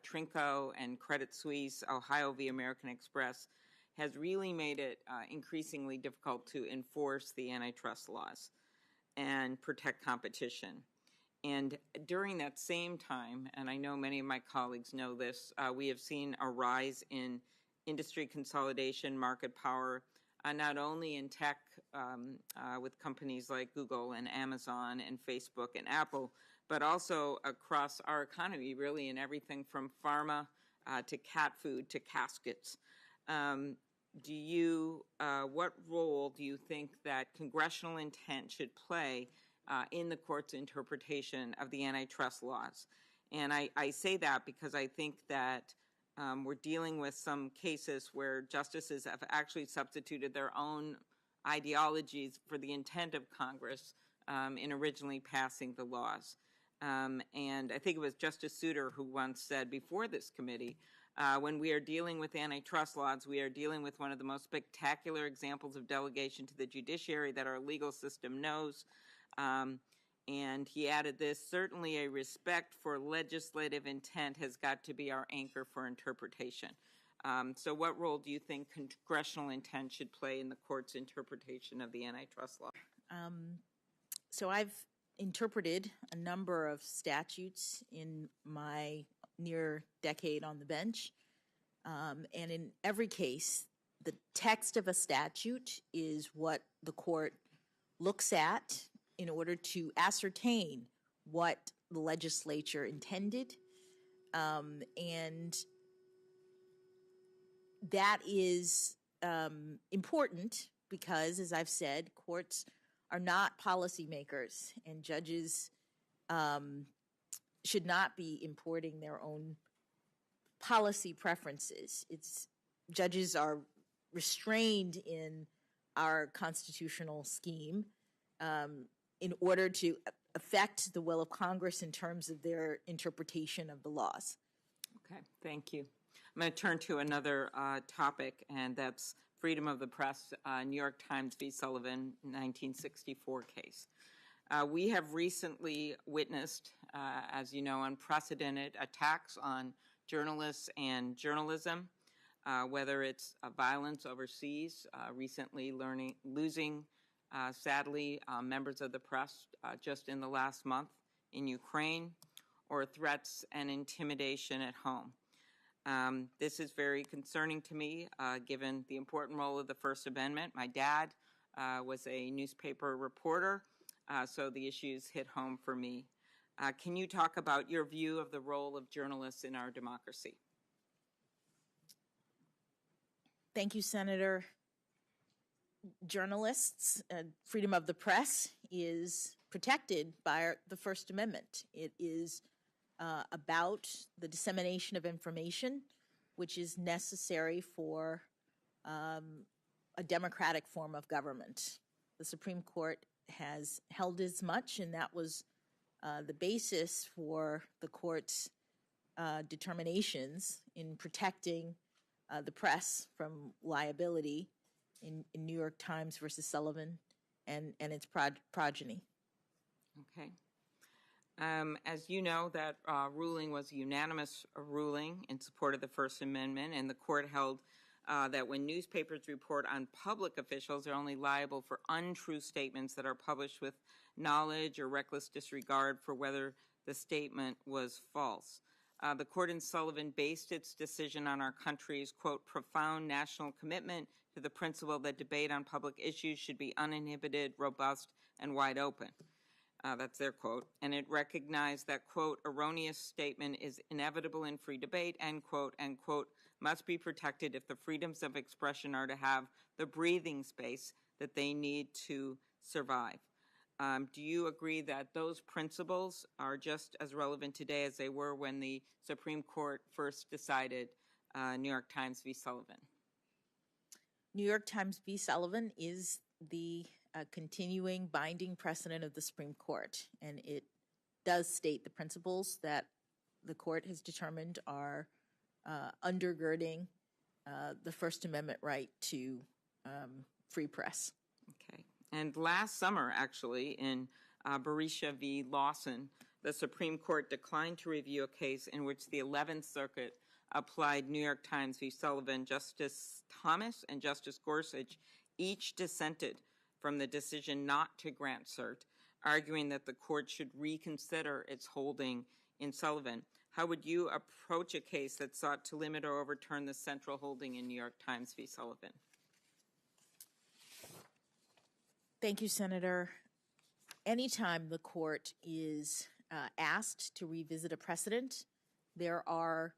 Trinco and Credit Suisse, Ohio v. American Express, has really made it increasingly difficult to enforce the antitrust laws and protect competition. And during that same time, and I know many of my colleagues know this, we have seen a rise in industry consolidation, market power, not only in tech with companies like Google and Amazon and Facebook and Apple, but also across our economy, really in everything from pharma to cat food to caskets. What role do you think that congressional intent should play in the court's interpretation of the antitrust laws? And I say that because I think that we're dealing with some cases where justices have actually substituted their own ideologies for the intent of Congress in originally passing the laws. And I think it was Justice Souter who once said before this committee, when we are dealing with antitrust laws, we are dealing with one of the most spectacular examples of delegation to the judiciary that our legal system knows. And he added this, certainly a respect for legislative intent has got to be our anchor for interpretation. So what role do you think congressional intent should play in the court's interpretation of the antitrust law? So I've interpreted a number of statutes in my near decade on the bench. And in every case, the text of a statute is what the court looks at in order to ascertain what the legislature intended. And that is important because, as I've said, courts are not policymakers, and judges should not be importing their own policy preferences. Judges are restrained in our constitutional scheme in order to affect the will of Congress in terms of their interpretation of the laws. Okay, thank you. I'm going to turn to another topic, and that's freedom of the press, New York Times v. Sullivan, 1964 case. We have recently witnessed, as you know, unprecedented attacks on journalists and journalism, whether it's violence overseas, recently losing, sadly, members of the press just in the last month in Ukraine, or threats and intimidation at home. This is very concerning to me, given the important role of the First Amendment. My dad was a newspaper reporter, so the issues hit home for me. Can you talk about your view of the role of journalists in our democracy? Thank you, Senator. Journalists, freedom of the press is protected by the First Amendment. It is about the dissemination of information, which is necessary for a democratic form of government. The Supreme Court has held as much, and that was the basis for the court's determinations in protecting the press from liability in New York Times versus Sullivan and its progeny. Okay. As you know, that ruling was a unanimous ruling in support of the First Amendment, and the court held that when newspapers report on public officials, they're only liable for untrue statements that are published with knowledge or reckless disregard for whether the statement was false. The court in Sullivan based its decision on our country's, quote, profound national commitment to the principle that debate on public issues should be uninhibited, robust, and wide open. That's their quote. And it recognized that, quote, erroneous statement is inevitable in free debate, end quote, must be protected if the freedoms of expression are to have the breathing space that they need to survive. Do you agree that those principles are just as relevant today as they were when the Supreme Court first decided New York Times v. Sullivan? New York Times v. Sullivan is the continuing binding precedent of the Supreme Court, and it does state the principles that the court has determined are undergirding the First Amendment right to free press. Okay. And last summer, actually, in Berisha v. Lawson, the Supreme Court declined to review a case in which the 11th Circuit applied New York Times v. Sullivan. Justice Thomas and Justice Gorsuch each dissented from the decision not to grant cert, arguing that the court should reconsider its holding in Sullivan. How would you approach a case that sought to limit or overturn the central holding in New York Times v. Sullivan? Thank you, Senator. Anytime the court is asked to revisit a precedent, there are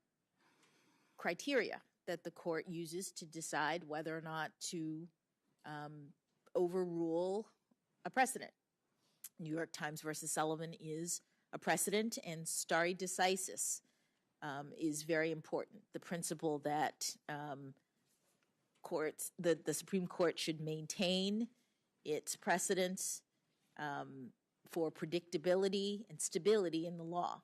criteria that the court uses to decide whether or not to overrule a precedent. New York Times versus Sullivan is a precedent, and stare decisis is very important. The principle that the Supreme Court should maintain its precedents for predictability and stability in the law.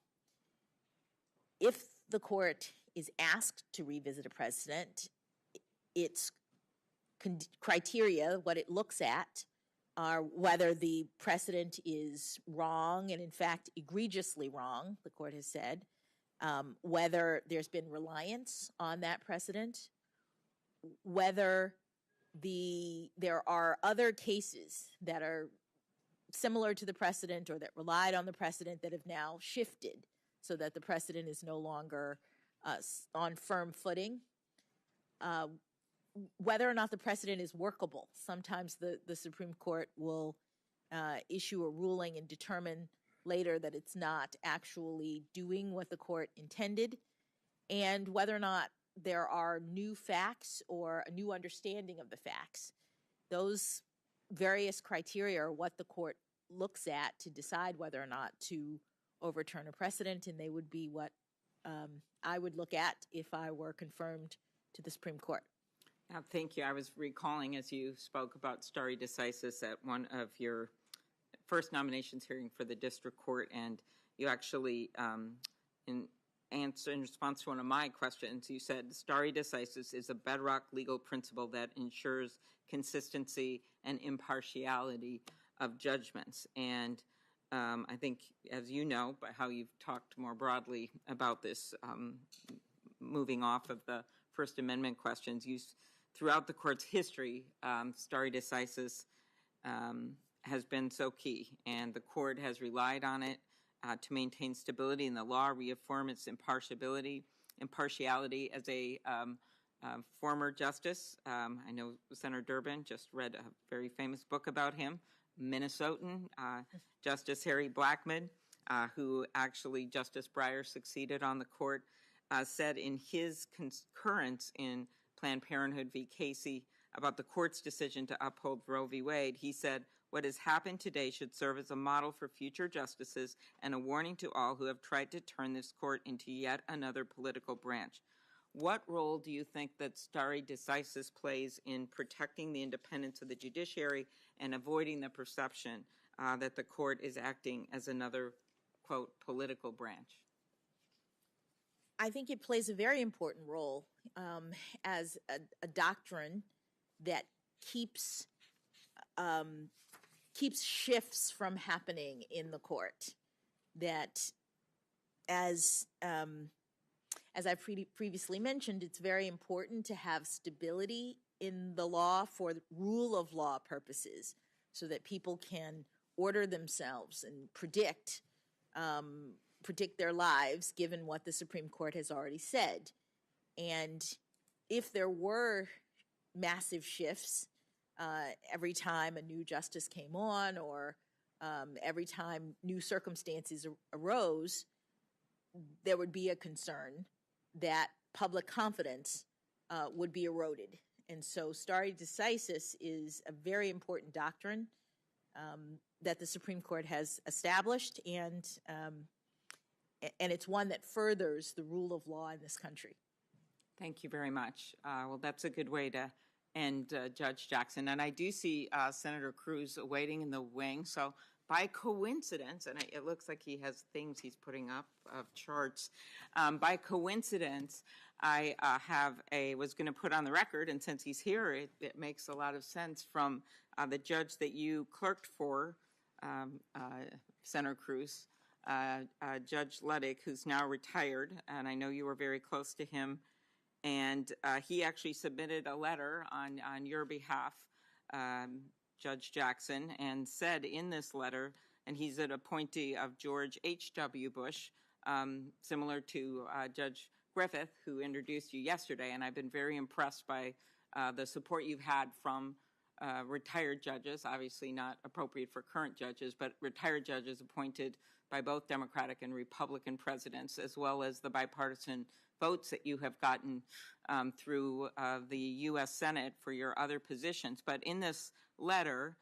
If the court is asked to revisit a precedent, its criteria, what it looks at, are whether the precedent is wrong, and in fact egregiously wrong, the court has said, whether there's been reliance on that precedent, whether there are other cases that are similar to the precedent or that relied on the precedent that have now shifted so that the precedent is no longer on firm footing. Whether or not the precedent is workable. Sometimes the Supreme Court will issue a ruling and determine later that it's not actually doing what the court intended, and whether or not there are new facts or a new understanding of the facts. Those various criteria are what the court looks at to decide whether or not to overturn a precedent, and they would be what I would look at if I were confirmed to the Supreme Court. Thank you. I was recalling as you spoke about stare decisis at one of your first nominations hearing for the district court, and you actually, in response to one of my questions, you said stare decisis is a bedrock legal principle that ensures consistency and impartiality of judgments. And I think, as you know, by how you've talked more broadly about this, moving off of the First Amendment questions, throughout the court's history, stare decisis has been so key, and the court has relied on it to maintain stability in the law, reaffirm its impartiality. As a former justice, I know Senator Durbin just read a very famous book about him, Minnesotan, Justice Harry Blackmun, who actually Justice Breyer succeeded on the court, said in his concurrence in Planned Parenthood v. Casey about the court's decision to uphold Roe v. Wade, he said, "What has happened today should serve as a model for future justices and a warning to all who have tried to turn this court into yet another political branch." What role do you think that stare decisis plays in protecting the independence of the judiciary and avoiding the perception that the court is acting as another, quote, political branch? I think it plays a very important role as a doctrine that keeps shifts from happening in the court. That, as I've previously mentioned, it's very important to have stability in the law for rule of law purposes, so that people can order themselves and predict their lives given what the Supreme Court has already said. And if there were massive shifts every time a new justice came on, or every time new circumstances arose, there would be a concern that public confidence would be eroded. And so stare decisis is a very important doctrine that the Supreme Court has established, and it's one that furthers the rule of law in this country. Thank you very much. Well, that's a good way to end Judge Jackson. And I do see Senator Cruz waiting in the wing. So by coincidence, and it looks like he has things he's putting up of charts. By coincidence, I was going to put on the record, and since he's here, it makes a lot of sense from the judge that you clerked for, Senator Cruz, Judge Ludwig, who's now retired, and I know you were very close to him. And he actually submitted a letter on your behalf, Judge Jackson, and said in this letter, and he's an appointee of George H.W. Bush, similar to Judge Griffith, who introduced you yesterday, and I've been very impressed by the support you've had from retired judges, obviously not appropriate for current judges, but retired judges appointed by both Democratic and Republican presidents, as well as the bipartisan votes that you have gotten through the U.S. Senate for your other positions. But in this letter,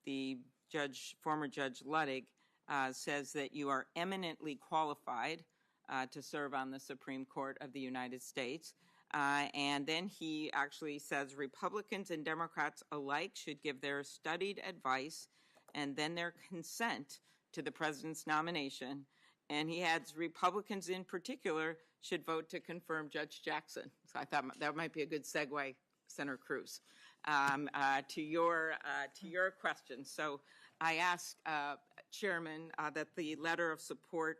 the former Judge Ludwig says that you are eminently qualified to serve on the Supreme Court of the United States. And then he actually says Republicans and Democrats alike should give their studied advice and then their consent to the president's nomination. And he adds Republicans in particular should vote to confirm Judge Jackson. So I thought that might be a good segue, Senator Cruz, to your question. So I ask, Chairman, that the letter of support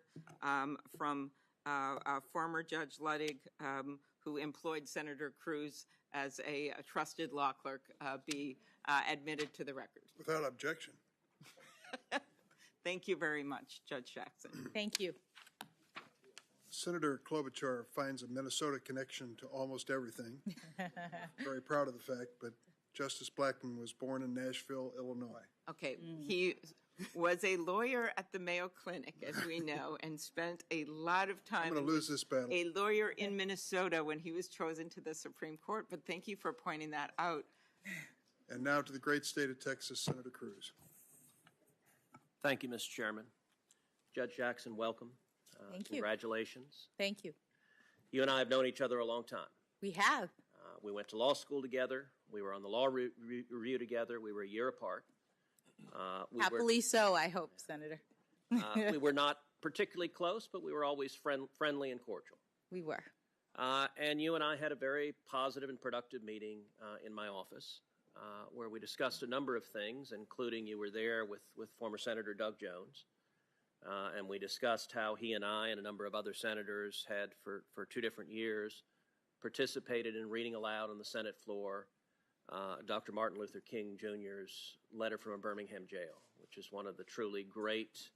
from former Judge Ludwig, who employed Senator Cruz as a trusted law clerk, be admitted to the record. Without objection. Thank you very much, Judge Jackson. Thank you. Senator Klobuchar finds a Minnesota connection to almost everything. Very proud of the fact, but Justice Blackmun was born in Nashville, Illinois. Okay, he was a lawyer at the Mayo Clinic, as we know, and spent a lot of time. I'm going to lose this battle. A lawyer in Minnesota when he was chosen to the Supreme Court, but thank you for pointing that out. And now to the great state of Texas, Senator Cruz. Thank you, Mr. Chairman. Judge Jackson, welcome. Thank you. Congratulations. Thank you. You and I have known each other a long time. We have. We went to law school together. We were on the law review together. We were a year apart. Happily so, I hope, Senator. We were not particularly close, but we were always friendly and cordial. We were. And you and I had a very positive and productive meeting in my office where we discussed a number of things, including you were there with former Senator Doug Jones. And we discussed how he and I and a number of other senators had, for 2 different years, participated in reading aloud on the Senate floor Dr. Martin Luther King Jr.'s letter from a Birmingham jail, which is one of the truly great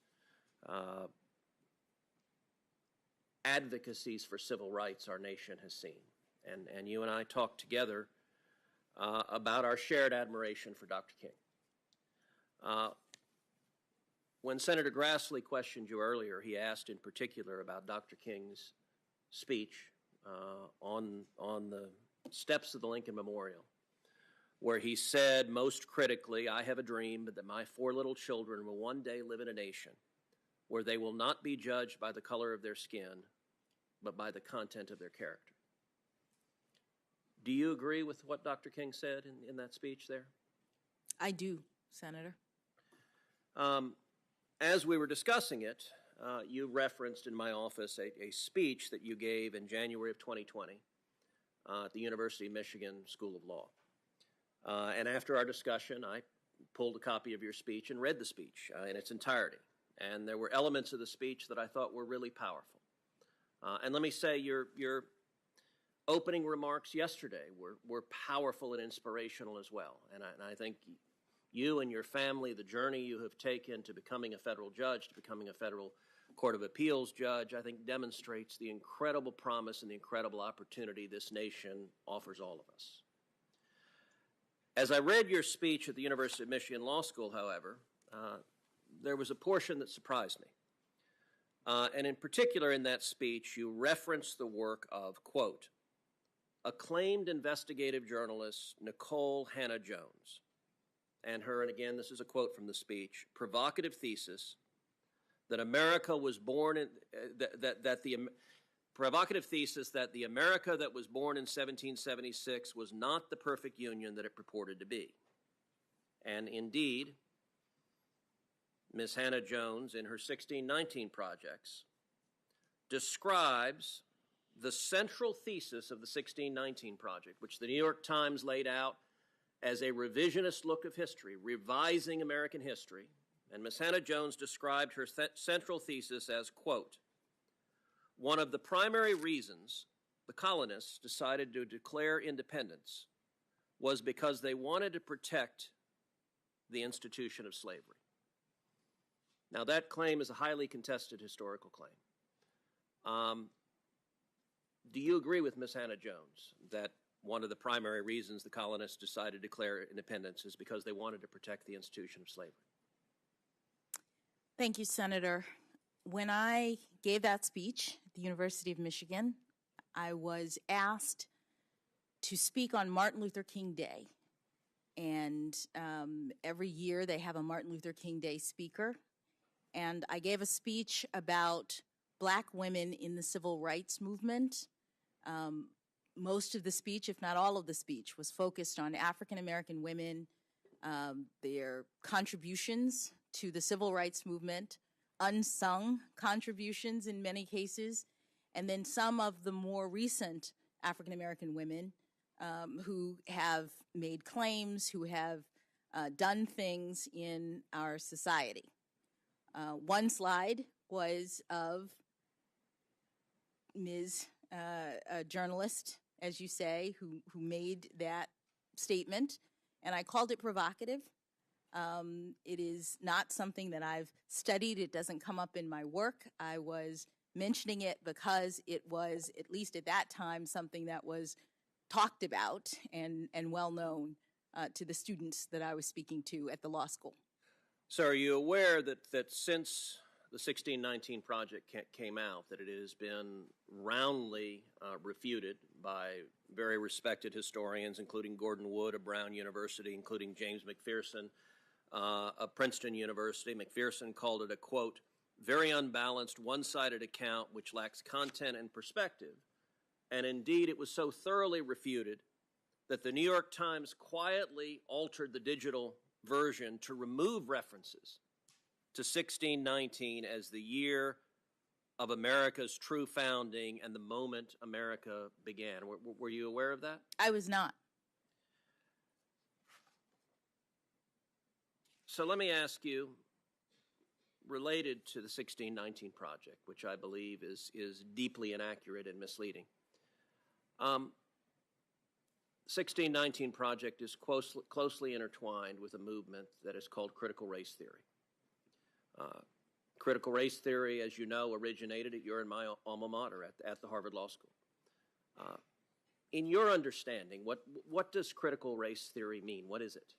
advocacies for civil rights our nation has seen. And you and I talked together about our shared admiration for Dr. King. When Senator Grassley questioned you earlier, he asked in particular about Dr. King's speech on the steps of the Lincoln Memorial, where he said most critically, "I have a dream that my 4 little children will one day live in a nation where they will not be judged by the color of their skin, but by the content of their character." Do you agree with what Dr. King said in that speech there? I do, Senator. As we were discussing it, you referenced in my office a speech that you gave in January of 2020 at the University of Michigan School of Law. And after our discussion, I pulled a copy of your speech and read the speech in its entirety. And there were elements of the speech that I thought were really powerful. And let me say, your opening remarks yesterday were powerful and inspirational as well. And I think you and your family, the journey you have taken to becoming a federal judge, to becoming a federal Court of Appeals judge, I think demonstrates the incredible promise and the incredible opportunity this nation offers all of us. As I read your speech at the University of Michigan Law School, however, there was a portion that surprised me. And in particular, in that speech, you referenced the work of, quote, acclaimed investigative journalist Nicole Hannah-Jones, and her, and again, this is a quote from the speech, provocative thesis that America was born in, provocative thesis that the America that was born in 1776 was not the perfect union that it purported to be. And indeed, Ms. Hannah-Jones, in her 1619 projects, describes the central thesis of the 1619 project, which the New York Times laid out as a revisionist look of history, revising American history. And Ms. Hannah-Jones described her central thesis as, quote, one of the primary reasons the colonists decided to declare independence was because they wanted to protect the institution of slavery. Now, that claim is a highly contested historical claim. Do you agree with Ms. Hannah-Jones that one of the primary reasons the colonists decided to declare independence is because they wanted to protect the institution of slavery? Thank you, Senator. When I gave that speech at the University of Michigan, I was asked to speak on Martin Luther King Day. And every year they have a Martin Luther King Day speaker. And I gave a speech about Black women in the civil rights movement. Most of the speech, if not all of the speech, was focused on African American women, their contributions to the civil rights movement, unsung contributions in many cases, and then some of the more recent African American women who have made claims, who have done things in our society. One slide was of Ms. A journalist, as you say, who made that statement, and I called it provocative. It is not something that I've studied. It doesn't come up in my work. I was mentioning it because it was, at least at that time, something that was talked about and well known to the students that I was speaking to at the law school. So are you aware that since the 1619 project came out, that it has been roundly refuted by very respected historians, including Gordon Wood of Brown University, including James McPherson of Princeton University. McPherson called it a, quote, very unbalanced, one-sided account which lacks content and perspective. And indeed, it was so thoroughly refuted that the New York Times quietly altered the digital version to remove references to 1619 as the year of America's true founding and the moment America began. Were you aware of that? I was not. So let me ask you, related to the 1619 project, which I believe is deeply inaccurate and misleading. 1619 project is closely intertwined with a movement that is called critical race theory. Critical race theory, as you know, originated at your and my alma mater at the Harvard Law School. In your understanding, what does critical race theory mean? What is it?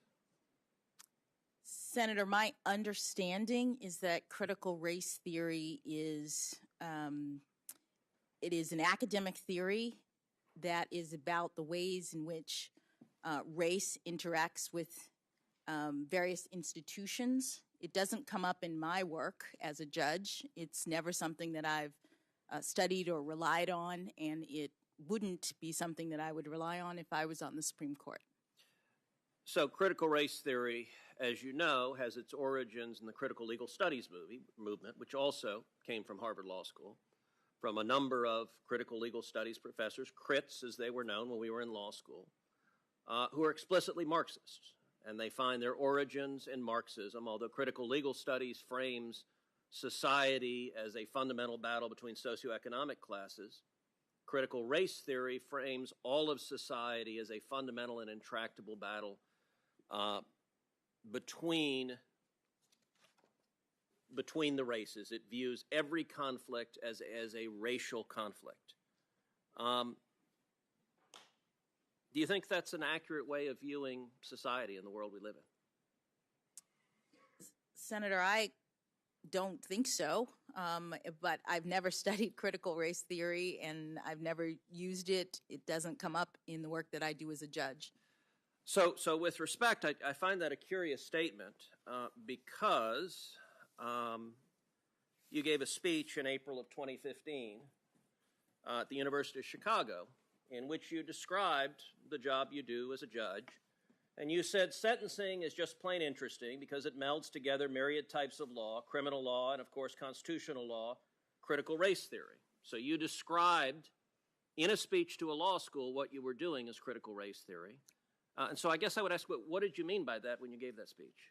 Senator, my understanding is that critical race theory is it is an academic theory that is about the ways in which race interacts with various institutions. It doesn't come up in my work as a judge. It's never something that I've studied or relied on, and it wouldn't be something that I would rely on if I was on the Supreme Court. So critical race theory, as you know, has its origins in the critical legal studies movement, which also came from Harvard Law School, from a number of critical legal studies professors, crits as they were known when we were in law school, who are explicitly Marxists. And they find their origins in Marxism, although critical legal studies frames society as a fundamental battle between socioeconomic classes. Critical race theory frames all of society as a fundamental and intractable battle between the races. It views every conflict as a racial conflict. Do you think that's an accurate way of viewing society in the world we live in? Senator, I don't think so, but I've never studied critical race theory and I've never used it. It doesn't come up in the work that I do as a judge. So with respect, I find that a curious statement because you gave a speech in April of 2015 at the University of Chicago in which you described the job you do as a judge. And you said sentencing is just plain interesting because it melds together myriad types of law, criminal law, and of course constitutional law, critical race theory. So you described in a speech to a law school what you were doing as critical race theory. And so I guess I would ask, what did you mean by that when you gave that speech?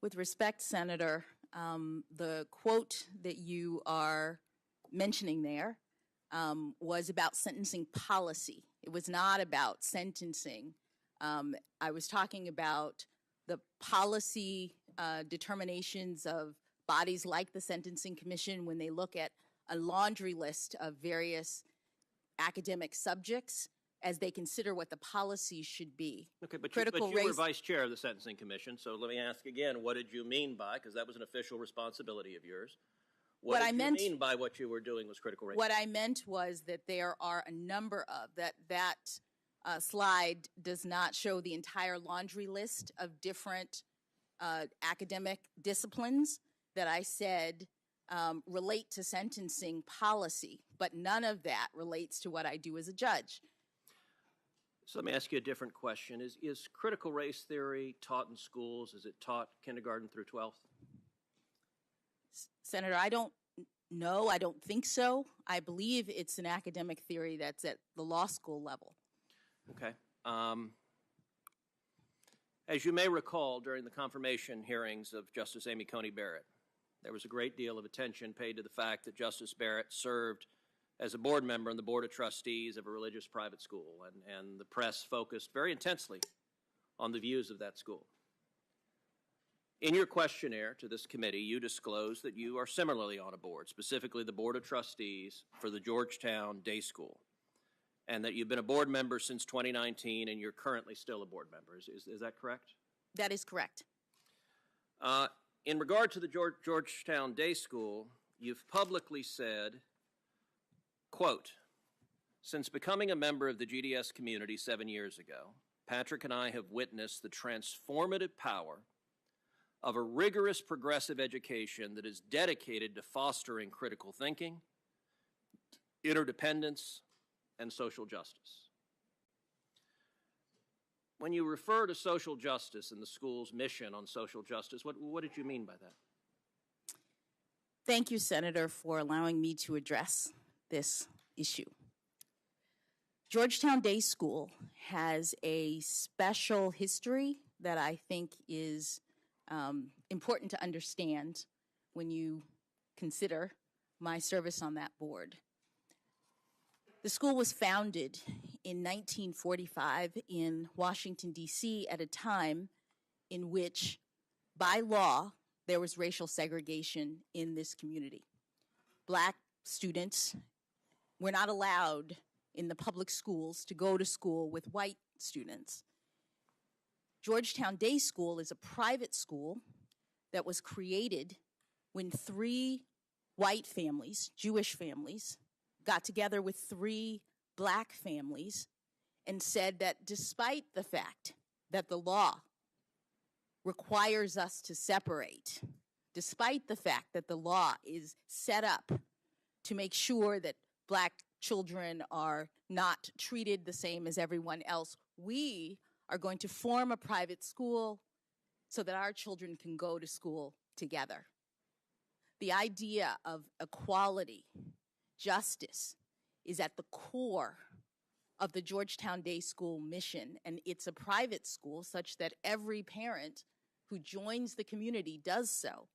With respect, Senator, the quote that you are mentioning there was about sentencing policy. It was not about sentencing. I was talking about the policy determinations of bodies like the Sentencing Commission when they look at a laundry list of various academic subjects as they consider what the policy should be. Okay, but you were vice chair of the Sentencing Commission, so let me ask again, what did you mean by, because that was an official responsibility of yours, what did you mean by what you were doing was critical race theory? What I meant was that there are a number of, that slide does not show the entire laundry list of different academic disciplines that I said relate to sentencing policy, but none of that relates to what I do as a judge. So let me ask you a different question. Is critical race theory taught in schools? Is it taught kindergarten through 12th? Senator, I don't know. I don't think so. I believe it's an academic theory that's at the law school level. Okay. As you may recall, during the confirmation hearings of Justice Amy Coney Barrett, there was a great deal of attention paid to the fact that Justice Barrett served as a board member on the Board of Trustees of a religious private school, and the press focused very intensely on the views of that school. In your questionnaire to this committee, you disclosed that you are similarly on a board, specifically the Board of Trustees for the Georgetown Day School, and that you've been a board member since 2019 and you're currently still a board member. Is that correct? That is correct. In regard to the Georgetown Day School, you've publicly said, quote, "Since becoming a member of the GDS community 7 years ago, Patrick and I have witnessed the transformative power of a rigorous progressive education that is dedicated to fostering critical thinking, interdependence, and social justice." When you refer to social justice and the school's mission on social justice, what did you mean by that? Thank you, Senator, for allowing me to address this issue. Georgetown Day School has a special history that I think is important to understand when you consider my service on that board. The school was founded in 1945 in Washington, D.C. at a time in which, by law, there was racial segregation in this community. Black students were not allowed in the public schools to go to school with white students. Georgetown Day School is a private school that was created when 3 white families, Jewish families, got together with 3 black families and said that despite the fact that the law requires us to separate, despite the fact that the law is set up to make sure that black children are not treated the same as everyone else, we are going to form a private school so that our children can go to school together. The idea of equality, justice, is at the core of the Georgetown Day School mission, and it's a private school such that every parent who joins the community does so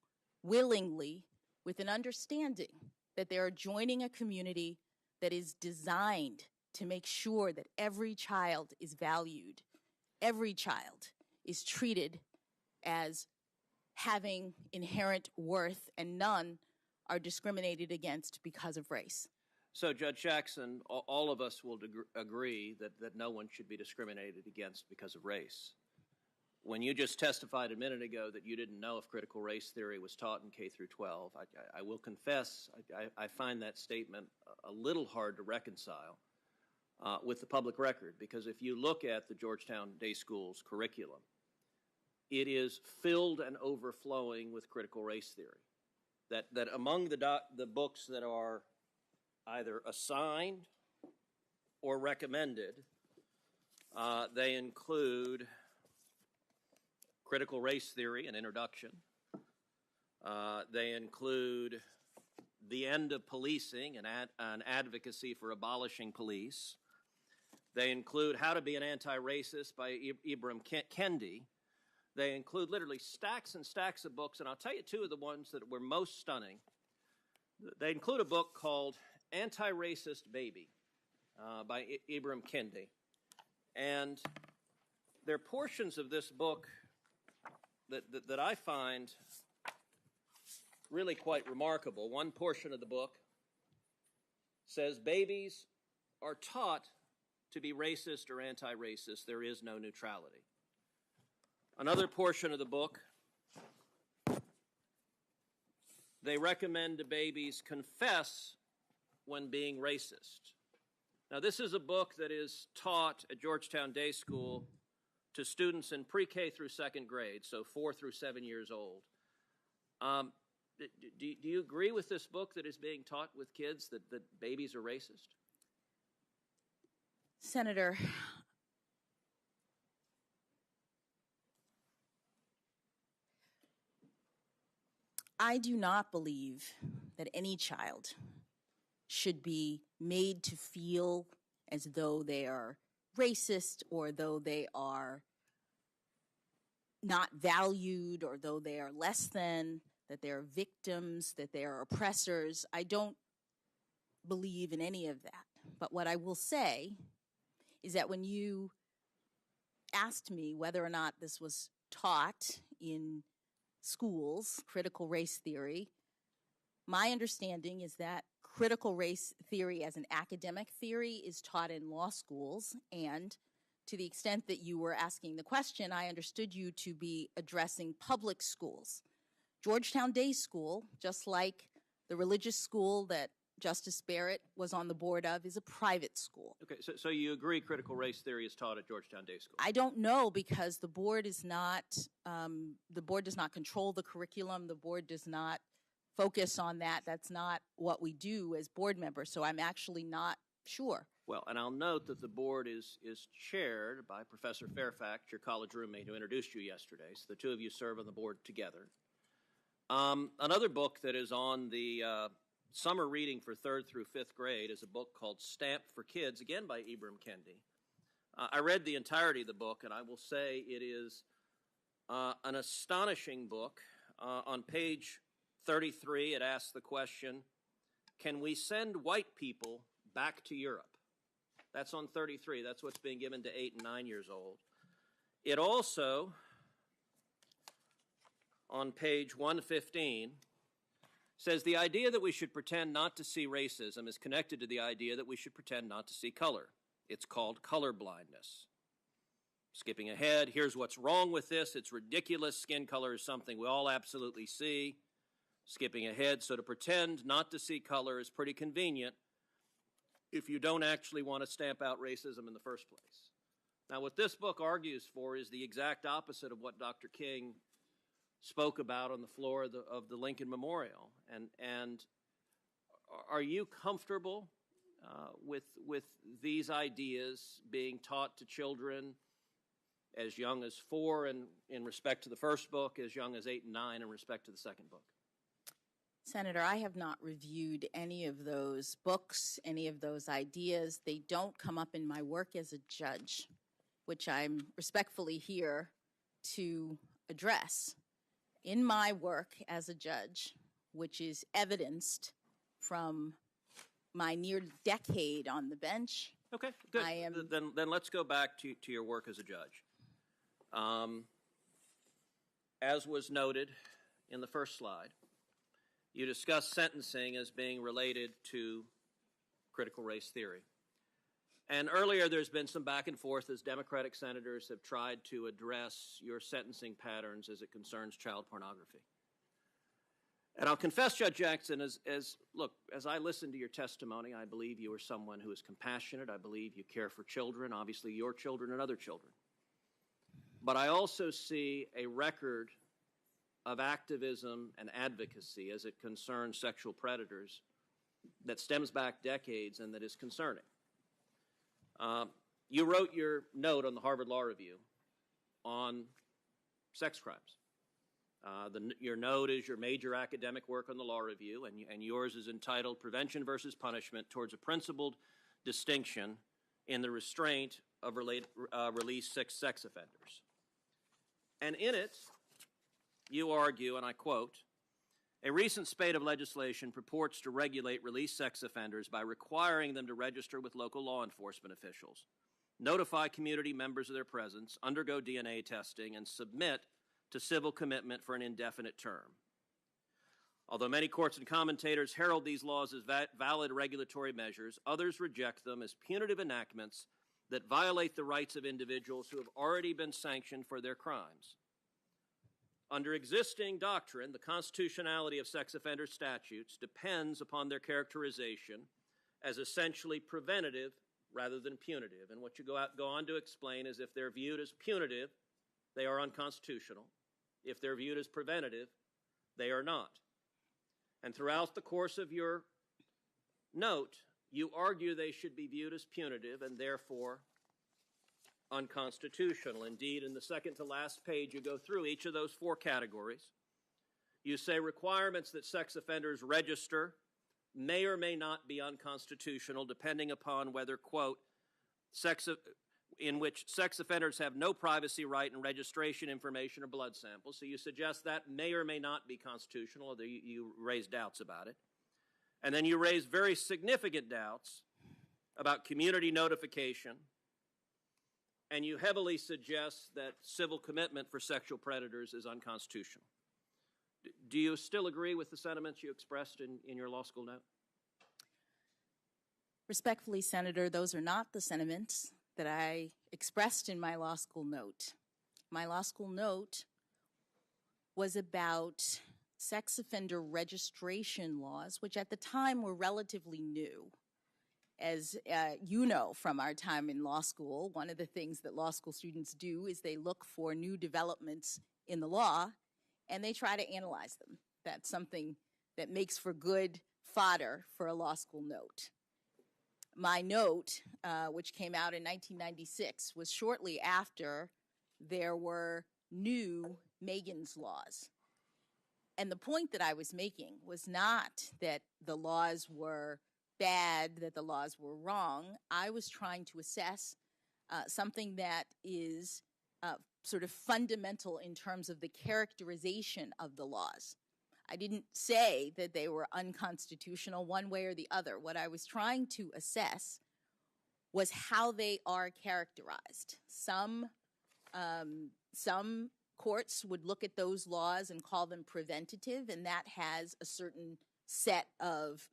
willingly with an understanding that they are joining a community that is designed to make sure that every child is valued, every child is treated as having inherent worth, and none are discriminated against because of race. So, Judge Jackson, all of us will agree that no one should be discriminated against because of race. when you just testified a minute ago that you didn't know if critical race theory was taught in K through 12, I will confess I find that statement a little hard to reconcile with the public record, because if you look at the Georgetown Day School's curriculum, it is filled and overflowing with critical race theory. That among the books that are either assigned or recommended, they include Critical Race Theory, an introduction. They include The End of Policing, an advocacy for abolishing police. They include How to Be an Anti-Racist by Ibram Kendi. They include literally stacks and stacks of books, and I'll tell you two of the ones that were most stunning. They include a book called Anti-Racist Baby by Ibram Kendi. And there are portions of this book that I find really quite remarkable. One portion of the book says babies are taught to be racist or anti-racist. There is no neutrality. Another portion of the book, they recommend to babies confess when being racist. Now, this is a book that is taught at Georgetown Day School to students in pre-K through second grade, so 4 through 7 years old. Do you agree with this book that is being taught with kids that babies are racist? Senator, I do not believe that any child should be made to feel as though they are racist, or though they are not valued, or though they are less than, that they are victims, that they are oppressors. I don't believe in any of that. But what I will say is that when you asked me whether or not this was taught in schools, critical race theory, my understanding is that critical race theory as an academic theory is taught in law schools, and to the extent that you were asking the question, I understood you to be addressing public schools. Georgetown Day School, just like the religious school that Justice Barrett was on the board of, is a private school. Okay, so you agree critical race theory is taught at Georgetown Day School? I don't know, because the board is not, the board does not control the curriculum. The board does not focus on that. That's not what we do as board members, so I'm actually not sure. Well, and I'll note that the board is chaired by Professor Fairfax, your college roommate who introduced you yesterday, so the two of you serve on the board together. Another book that is on the summer reading for 3rd through 5th grade is a book called Stamped for Kids, again by Ibram Kendi. I read the entirety of the book, and I will say it is an astonishing book. On page 33, it asks the question, can we send white people back to Europe? That's on 33. That's what's being given to 8 and 9 years old. It also, on page 115, says the idea that we should pretend not to see racism is connected to the idea that we should pretend not to see color. It's called color blindness. Skipping ahead, here's what's wrong with this. It's ridiculous. Skin color is something we all absolutely see. Skipping ahead, so to pretend not to see color is pretty convenient if you don't actually want to stamp out racism in the first place. Now, what this book argues for is the exact opposite of what Dr. King spoke about on the floor of the Lincoln Memorial. And are you comfortable with these ideas being taught to children as young as 4 in respect to the first book, as young as 8 and 9 in respect to the second book? Senator, I have not reviewed any of those books, any of those ideas. They don't come up in my work as a judge, which I'm respectfully here to address. In my work as a judge, which is evidenced from my near decade on the bench. Okay, good. Then let's go back to your work as a judge. As was noted in the first slide, you discussed sentencing as being related to critical race theory. And earlier there's been some back and forth as Democratic senators have tried to address your sentencing patterns as it concerns child pornography. And I'll confess, Judge Jackson, as I listen to your testimony, I believe you are someone who is compassionate. I believe you care for children, obviously your children and other children. But I also see a record of activism and advocacy as it concerns sexual predators that stems back decades and that is concerning. You wrote your note on the Harvard Law Review on sex crimes. Your note is your major academic work on the Law Review, and yours is entitled Prevention versus Punishment Towards a Principled Distinction in the Restraint of Released Sex Offenders. And in it, you argue, and I quote, a recent spate of legislation purports to regulate released sex offenders by requiring them to register with local law enforcement officials, notify community members of their presence, undergo DNA testing, and submit to civil commitment for an indefinite term. Although many courts and commentators herald these laws as valid regulatory measures, others reject them as punitive enactments that violate the rights of individuals who have already been sanctioned for their crimes. Under existing doctrine, the constitutionality of sex offender statutes depends upon their characterization as essentially preventative rather than punitive. And what you go on to explain is if they're viewed as punitive, they are unconstitutional. If they're viewed as preventative, they are not. And throughout the course of your note, you argue they should be viewed as punitive and therefore unconstitutional. Indeed, in the second to last page, you go through each of those four categories. You say requirements that sex offenders register may or may not be unconstitutional, depending upon whether, quote, in which sex offenders have no privacy right in registration information or blood samples. So you suggest that may or may not be constitutional, although you raise doubts about it. And then you raise very significant doubts about community notification, and you heavily suggest that civil commitment for sexual predators is unconstitutional. Do you still agree with the sentiments you expressed in your law school note? Respectfully, Senator, those are not the sentiments that I expressed in my law school note. My law school note was about sex offender registration laws, which at the time were relatively new. As you know from our time in law school, one of the things that law school students do is they look for new developments in the law and they try to analyze them. That's something that makes for good fodder for a law school note. My note, which came out in 1996, was shortly after there were new Megan's laws. And the point that I was making was not that the laws were bad, that the laws were wrong. I was trying to assess something that is sort of fundamental in terms of the characterization of the laws. I didn't say that they were unconstitutional one way or the other. What I was trying to assess was how they are characterized. Some courts would look at those laws and call them preventative, and that has a certain set of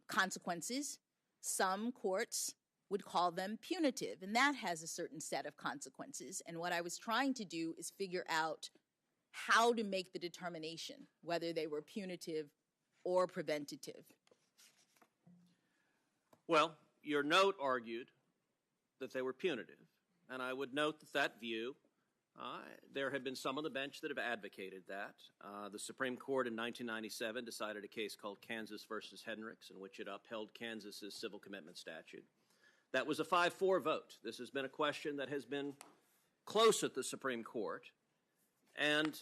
consequences. Some courts would call them punitive, and that has a certain set of consequences. And what I was trying to do is figure out how to make the determination whether they were punitive or preventative. Well, your note argued that they were punitive, and I would note that view, there have been some on the bench that have advocated that. The Supreme Court in 1997 decided a case called Kansas versus Hendricks, in which it upheld Kansas's civil commitment statute. That was a 5-4 vote. This has been a question that has been close at the Supreme Court. And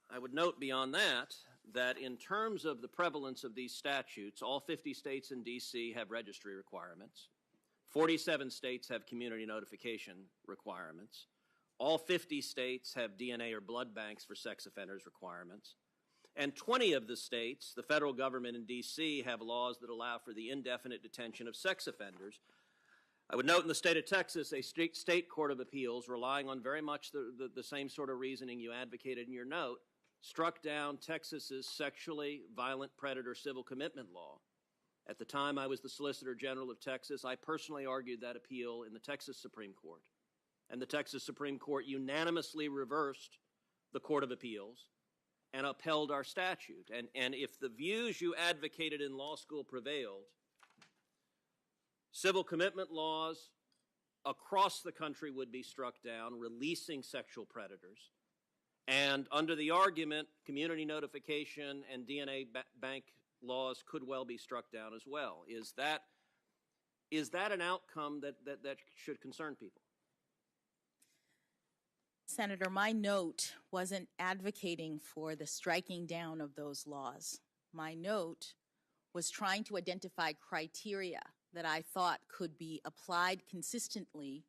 I would note beyond that, that in terms of the prevalence of these statutes, all 50 states and D.C. have registry requirements. 47 states have community notification requirements. All 50 states have DNA or blood banks for sex offenders requirements. And 20 of the states, the federal government in D.C., have laws that allow for the indefinite detention of sex offenders. I would note in the state of Texas, a state court of appeals, relying on very much the same sort of reasoning you advocated in your note, struck down Texas's sexually violent predator civil commitment law At the time I was the Solicitor General of Texas, I personally argued that appeal in the Texas Supreme Court. And the Texas Supreme Court unanimously reversed the Court of Appeals and upheld our statute. And if the views you advocated in law school prevailed, civil commitment laws across the country would be struck down, releasing sexual predators. And under the argument, community notification and DNA bank laws could well be struck down as well. Is that an outcome that should concern people? Senator, my note wasn't advocating for the striking down of those laws. My note was trying to identify criteria that I thought could be applied consistently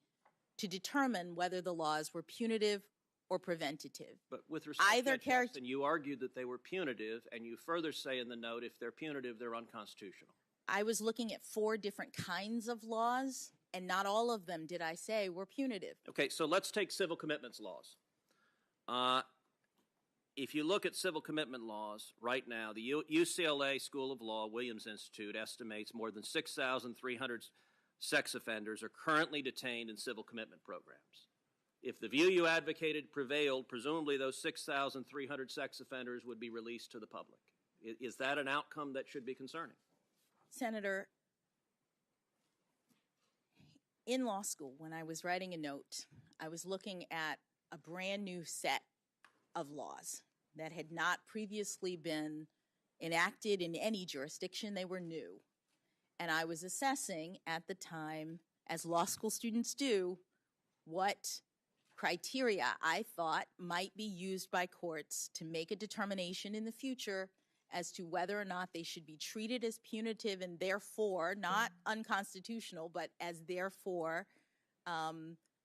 to determine whether the laws were punitive or preventative. But with respect Either to Jackson, you argued that they were punitive, and you further say in the note, if they're punitive, they're unconstitutional. I was looking at 4 different kinds of laws, and not all of them, did I say, were punitive. Okay, so let's take civil commitments laws. If you look at civil commitment laws right now, the UCLA School of Law, Williams Institute, estimates more than 6,300 sex offenders are currently detained in civil commitment programs. If the view you advocated prevailed, presumably those 6,300 sex offenders would be released to the public. Is that an outcome that should be concerning? Senator, in law school, when I was writing a note, I was looking at a brand new set of laws that had not previously been enacted in any jurisdiction. They were new. And I was assessing at the time, as law school students do, what criteria I thought might be used by courts to make a determination in the future as to whether or not they should be treated as punitive and therefore not unconstitutional, but as therefore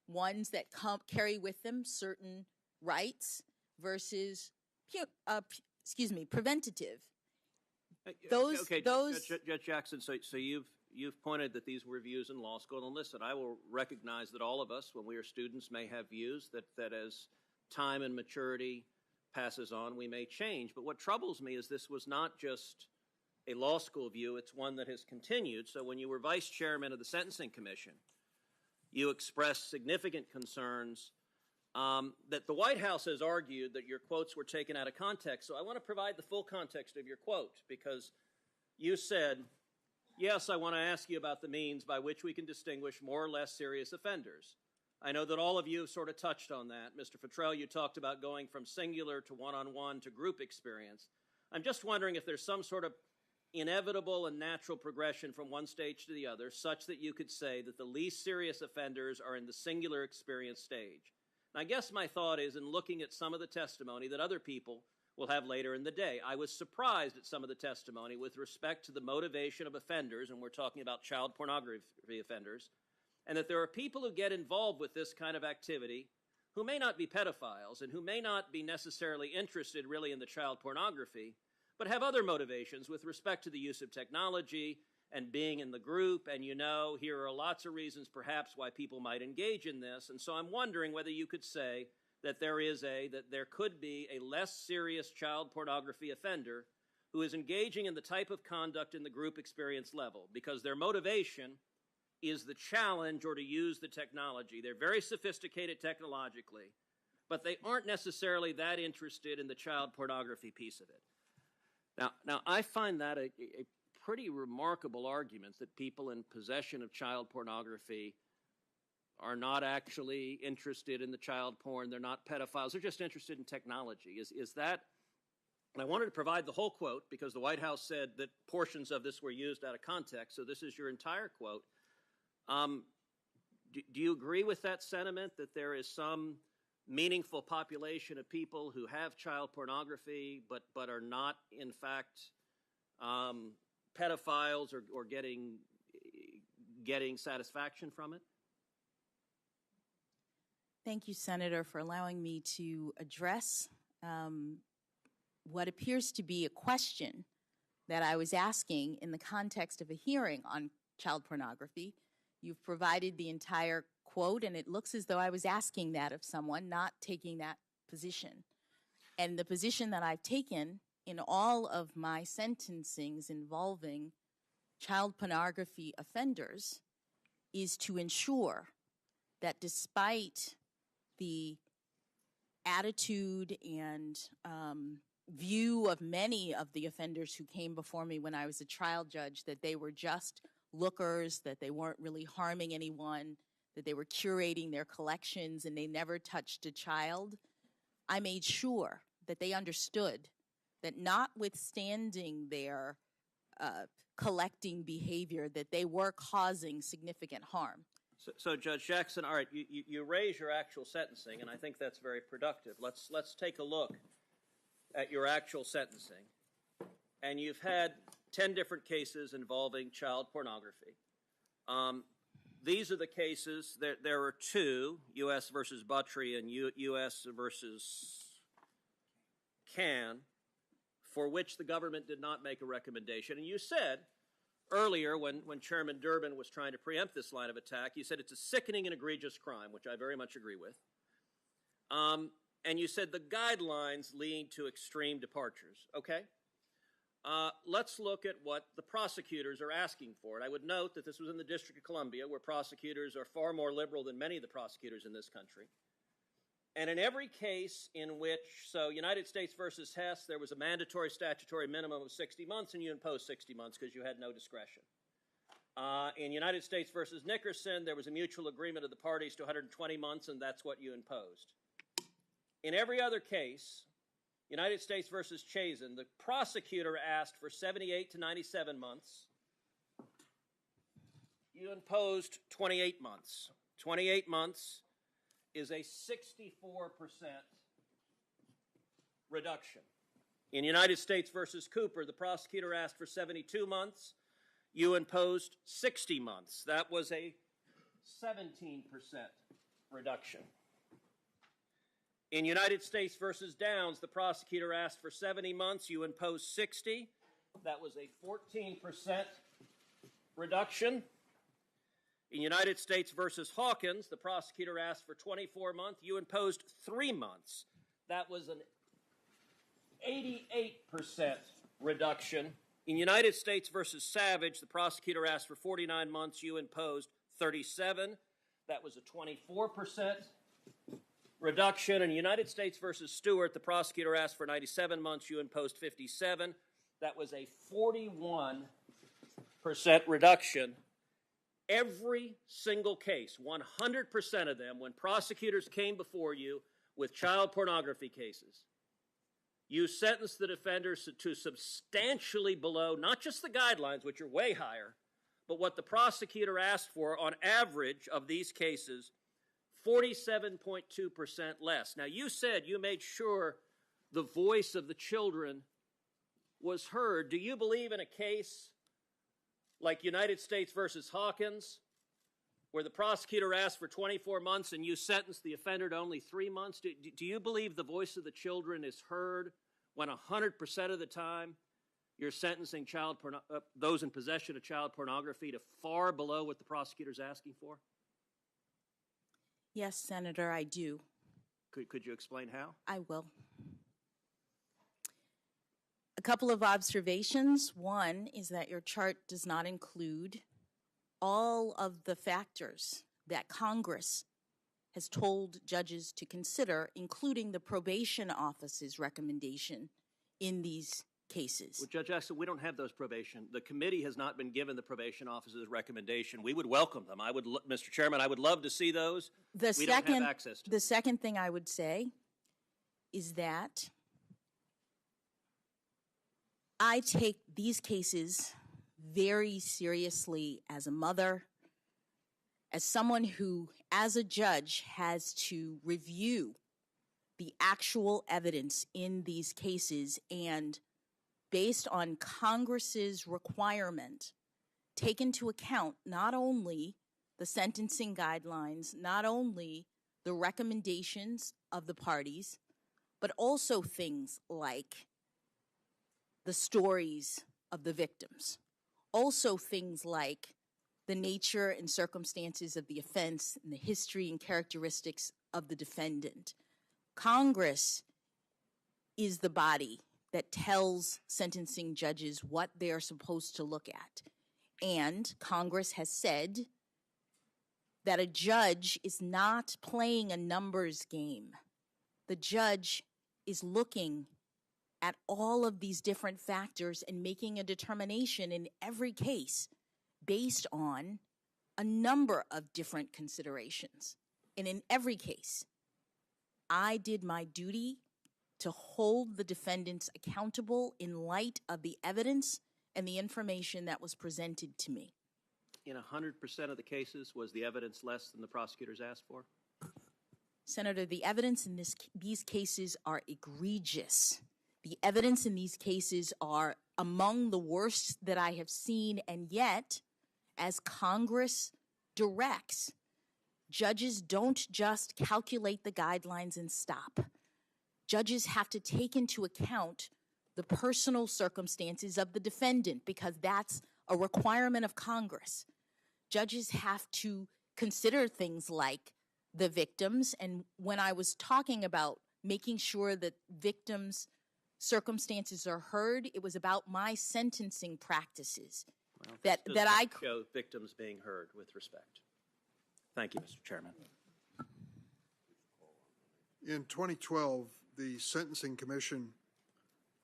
ones that carry with them certain rights versus preventative. Judge Jackson, so you've pointed that these were views in law school, and listen, I will recognize that all of us, when we are students, may have views that as time and maturity passes on, we may change. But what troubles me is this was not just a law school view, it's one that has continued. So when you were vice chairman of the Sentencing Commission, you expressed significant concerns that the White House has argued that your quotes were taken out of context. So I want to provide the full context of your quote, because you said, yes, I want to ask you about the means by which we can distinguish more or less serious offenders. I know that all of you sort of touched on that. Mr. Futrell, you talked about going from singular to one-on-one to group experience. I'm just wondering if there's some sort of inevitable and natural progression from one stage to the other, such that you could say that the least serious offenders are in the singular experience stage. And I guess my thought is, in looking at some of the testimony that other people will have later in the day, I was surprised at some of the testimony with respect to the motivation of offenders, and we're talking about child pornography offenders, and that there are people who get involved with this kind of activity who may not be pedophiles and who may not be necessarily interested really in the child pornography, but have other motivations with respect to the use of technology and being in the group. And here are lots of reasons perhaps why people might engage in this. And so I'm wondering whether you could say that there could be a less serious child pornography offender who is engaging in the type of conduct in the group experience level because their motivation is the challenge or to use the technology. They're very sophisticated technologically, but they aren't necessarily that interested in the child pornography piece of it. Now I find that a pretty remarkable argument, that people in possession of child pornography are not actually interested in the child porn. They're not pedophiles. They're just interested in technology. Is that? And I wanted to provide the whole quote because the White House said that portions of this were used out of context. So this is your entire quote. Do you agree with that sentiment, that there is some meaningful population of people who have child pornography but are not, in fact, pedophiles or getting satisfaction from it? Thank you, Senator, for allowing me to address what appears to be a question that I was asking in the context of a hearing on child pornography. You've provided the entire quote, and it looks as though I was asking that of someone, not taking that position. And the position that I've taken in all of my sentencings involving child pornography offenders is to ensure that despite the attitude and view of many of the offenders who came before me when I was a trial judge, that they were just lookers, that they weren't really harming anyone, that they were curating their collections and they never touched a child, I made sure that they understood that notwithstanding their collecting behavior, that they were causing significant harm. So Judge Jackson, all right, you raise your actual sentencing, and I think that's very productive. Let's take a look at your actual sentencing. And you've had 10 different cases involving child pornography. These are the cases. There are two, U.S. versus Buttrey and U.S. versus Can, for which the government did not make a recommendation. And you said earlier, when Chairman Durbin was trying to preempt this line of attack, you said it's a sickening and egregious crime, which I very much agree with. And you said the guidelines lead to extreme departures. Okay? Let's look at what the prosecutors are asking for. And I would note that this was in the District of Columbia, where prosecutors are far more liberal than many of the prosecutors in this country. And in every case in which, so United States versus Hess, there was a mandatory statutory minimum of 60 months, and you imposed 60 months because you had no discretion. In United States versus Nickerson, there was a mutual agreement of the parties to 120 months, and that's what you imposed. In every other case, United States versus Chazen, the prosecutor asked for 78 to 97 months. You imposed 28 months. 28 months is a 64% reduction. In United States versus Cooper, the prosecutor asked for 72 months. You imposed 60 months. That was a 17% reduction. In United States versus Downs, the prosecutor asked for 70 months. You imposed 60. That was a 14% reduction. In United States versus Hawkins, the prosecutor asked for 24 months. You imposed 3 months. That was an 88% reduction. In United States versus Savage, the prosecutor asked for 49 months. You imposed 37. That was a 24% reduction. In United States versus Stewart, the prosecutor asked for 97 months. You imposed 57. That was a 41% reduction. Every single case, 100% of them, when prosecutors came before you with child pornography cases, you sentenced the defenders to substantially below, not just the guidelines, which are way higher, but what the prosecutor asked for on average of these cases, 47.2% less. Now, you said you made sure the voice of the children was heard. Do you believe in a case like United States versus Hawkins, where the prosecutor asked for 24 months and you sentenced the offender to only 3 months? Do you believe the voice of the children is heard when 100% of the time you're sentencing those in possession of child pornography to far below what the prosecutor's asking for? Yes, Senator, I do. Could you explain how? I will. A couple of observations. One is that your chart does not include all of the factors that Congress has told judges to consider, including the probation office's recommendation in these cases. Well, Judge Jackson, we don't have those probation. The committee has not been given the probation office's recommendation. We would welcome them. Mr. Chairman, I would love to see those. We don't have access to them. The second thing I would say is that I take these cases very seriously as a mother, as someone who, as a judge, has to review the actual evidence in these cases and, based on Congress's requirement, take into account not only the sentencing guidelines, not only the recommendations of the parties, but also things like the stories of the victims, also things like the nature and circumstances of the offense and the history and characteristics of the defendant. Congress is the body that tells sentencing judges what they're supposed to look at. And Congress has said that a judge is not playing a numbers game. The judge is looking at all of these different factors and making a determination in every case based on a number of different considerations. And in every case, I did my duty to hold the defendants accountable in light of the evidence and the information that was presented to me. In 100% of the cases, was the evidence less than the prosecutors asked for? Senator, the evidence in these cases are egregious. The evidence in these cases are among the worst that I have seen, and yet, as Congress directs, judges don't just calculate the guidelines and stop. Judges have to take into account the personal circumstances of the defendant because that's a requirement of Congress. Judges have to consider things like the victims, and when I was talking about making sure that victims' circumstances are heard, it was about my sentencing practices. Well, that I show victims being heard with respect. Thank you, Mr. Chairman. In 2012, the Sentencing Commission,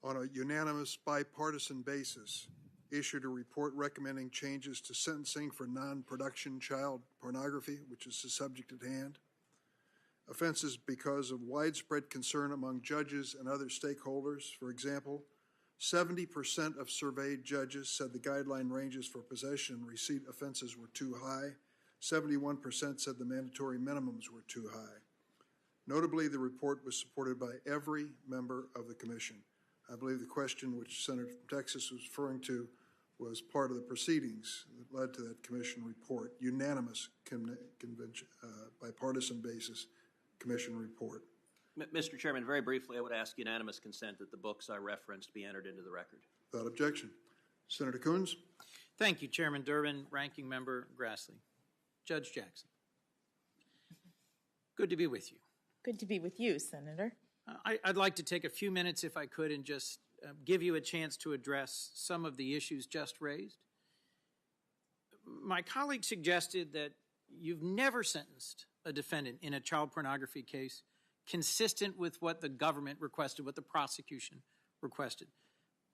on a unanimous bipartisan basis, issued a report recommending changes to sentencing for non-production child pornography, which is the subject at hand. Offenses because of widespread concern among judges and other stakeholders. For example, 70% of surveyed judges said the guideline ranges for possession and receipt offenses were too high. 71% said the mandatory minimums were too high. Notably, the report was supported by every member of the commission. I believe the question which Senator from Texas was referring to was part of the proceedings that led to that commission report, unanimous convention, bipartisan basis commission report. Mr. Chairman, very briefly, I would ask unanimous consent that the books I referenced be entered into the record. Without objection. Senator Coons. Thank you, Chairman Durbin, Ranking Member Grassley. Judge Jackson. Good to be with you. Good to be with you, Senator. I'd like to take a few minutes, if I could, and just give you a chance to address some of the issues just raised. My colleague suggested that you've never sentenced a defendant in a child pornography case consistent with what the government requested, what the prosecution requested.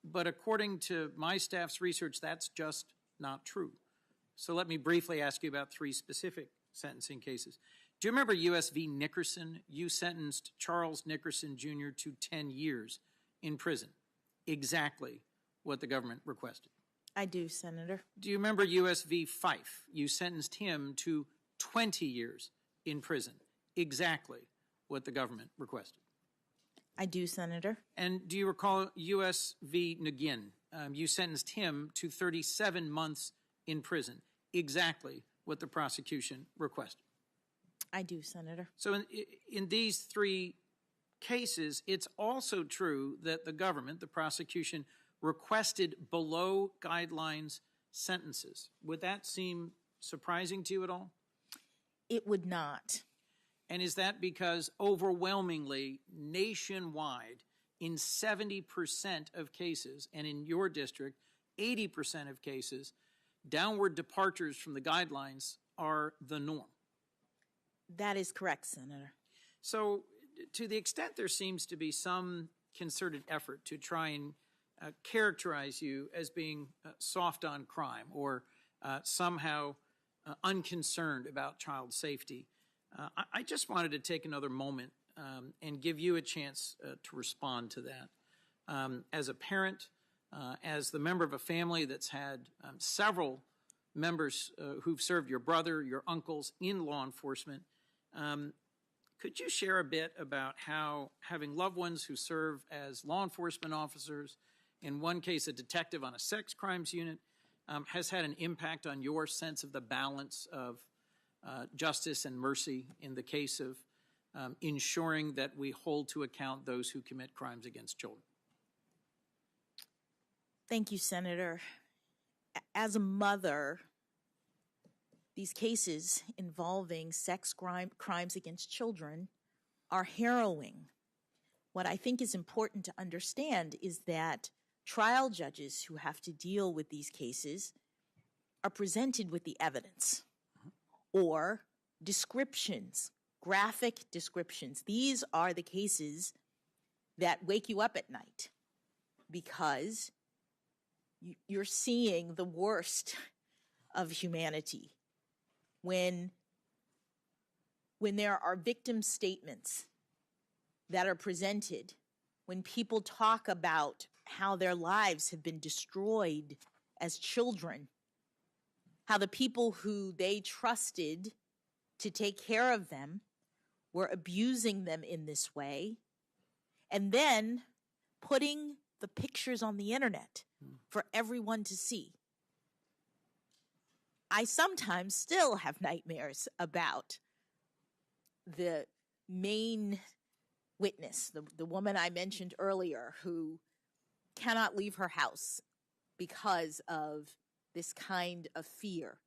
But according to my staff's research, that's just not true. So let me briefly ask you about three specific sentencing cases. Do you remember U.S. v. Nickerson? You sentenced Charles Nickerson Jr. to 10 years in prison, exactly what the government requested. I do, Senator. Do you remember U.S. v. Fife? You sentenced him to 20 years in prison, exactly what the government requested. I do, Senator. And do you recall U.S. v. Nguyen? You sentenced him to 37 months in prison, exactly what the prosecution requested. I do, Senator. So in these three cases, it's also true that the government, the prosecution, requested below guidelines sentences. Would that seem surprising to you at all? It would not. And is that because overwhelmingly, nationwide, in 70% of cases, and in your district, 80% of cases, downward departures from the guidelines are the norm? That is correct, Senator. So to the extent there seems to be some concerted effort to try and characterize you as being soft on crime or somehow unconcerned about child safety, I just wanted to take another moment and give you a chance to respond to that. As a parent, as the member of a family that's had several members who've served your brother, your uncles in law enforcement, could you share a bit about how having loved ones who serve as law enforcement officers, in one case a detective on a sex crimes unit, has had an impact on your sense of the balance of justice and mercy in the case of ensuring that we hold to account those who commit crimes against children? Thank you, Senator. As a mother, these cases involving sex crimes against children are harrowing. What I think is important to understand is that trial judges who have to deal with these cases are presented with the evidence or descriptions, graphic descriptions. These are the cases that wake you up at night because you're seeing the worst of humanity. When there are victim statements that are presented, when people talk about how their lives have been destroyed as children, how the people who they trusted to take care of them were abusing them in this way, and then putting the pictures on the internet for everyone to see. I sometimes still have nightmares about the main witness, the woman I mentioned earlier, who cannot leave her house because of this kind of fear,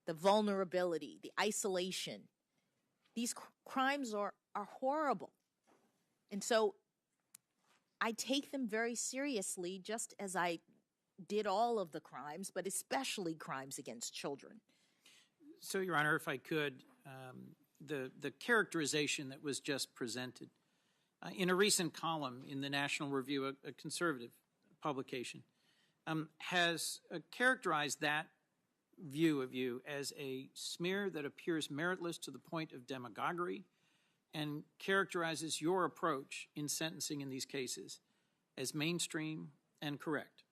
the vulnerability, the isolation. These crimes are horrible. And so I take them very seriously, just as I did all of the crimes, but especially crimes against children. So, Your Honor, if I could, the characterization that was just presented in a recent column in the National Review, a conservative publication, has characterized that view of you as a smear that appears meritless to the point of demagoguery and characterizes your approach in sentencing in these cases as mainstream and correct.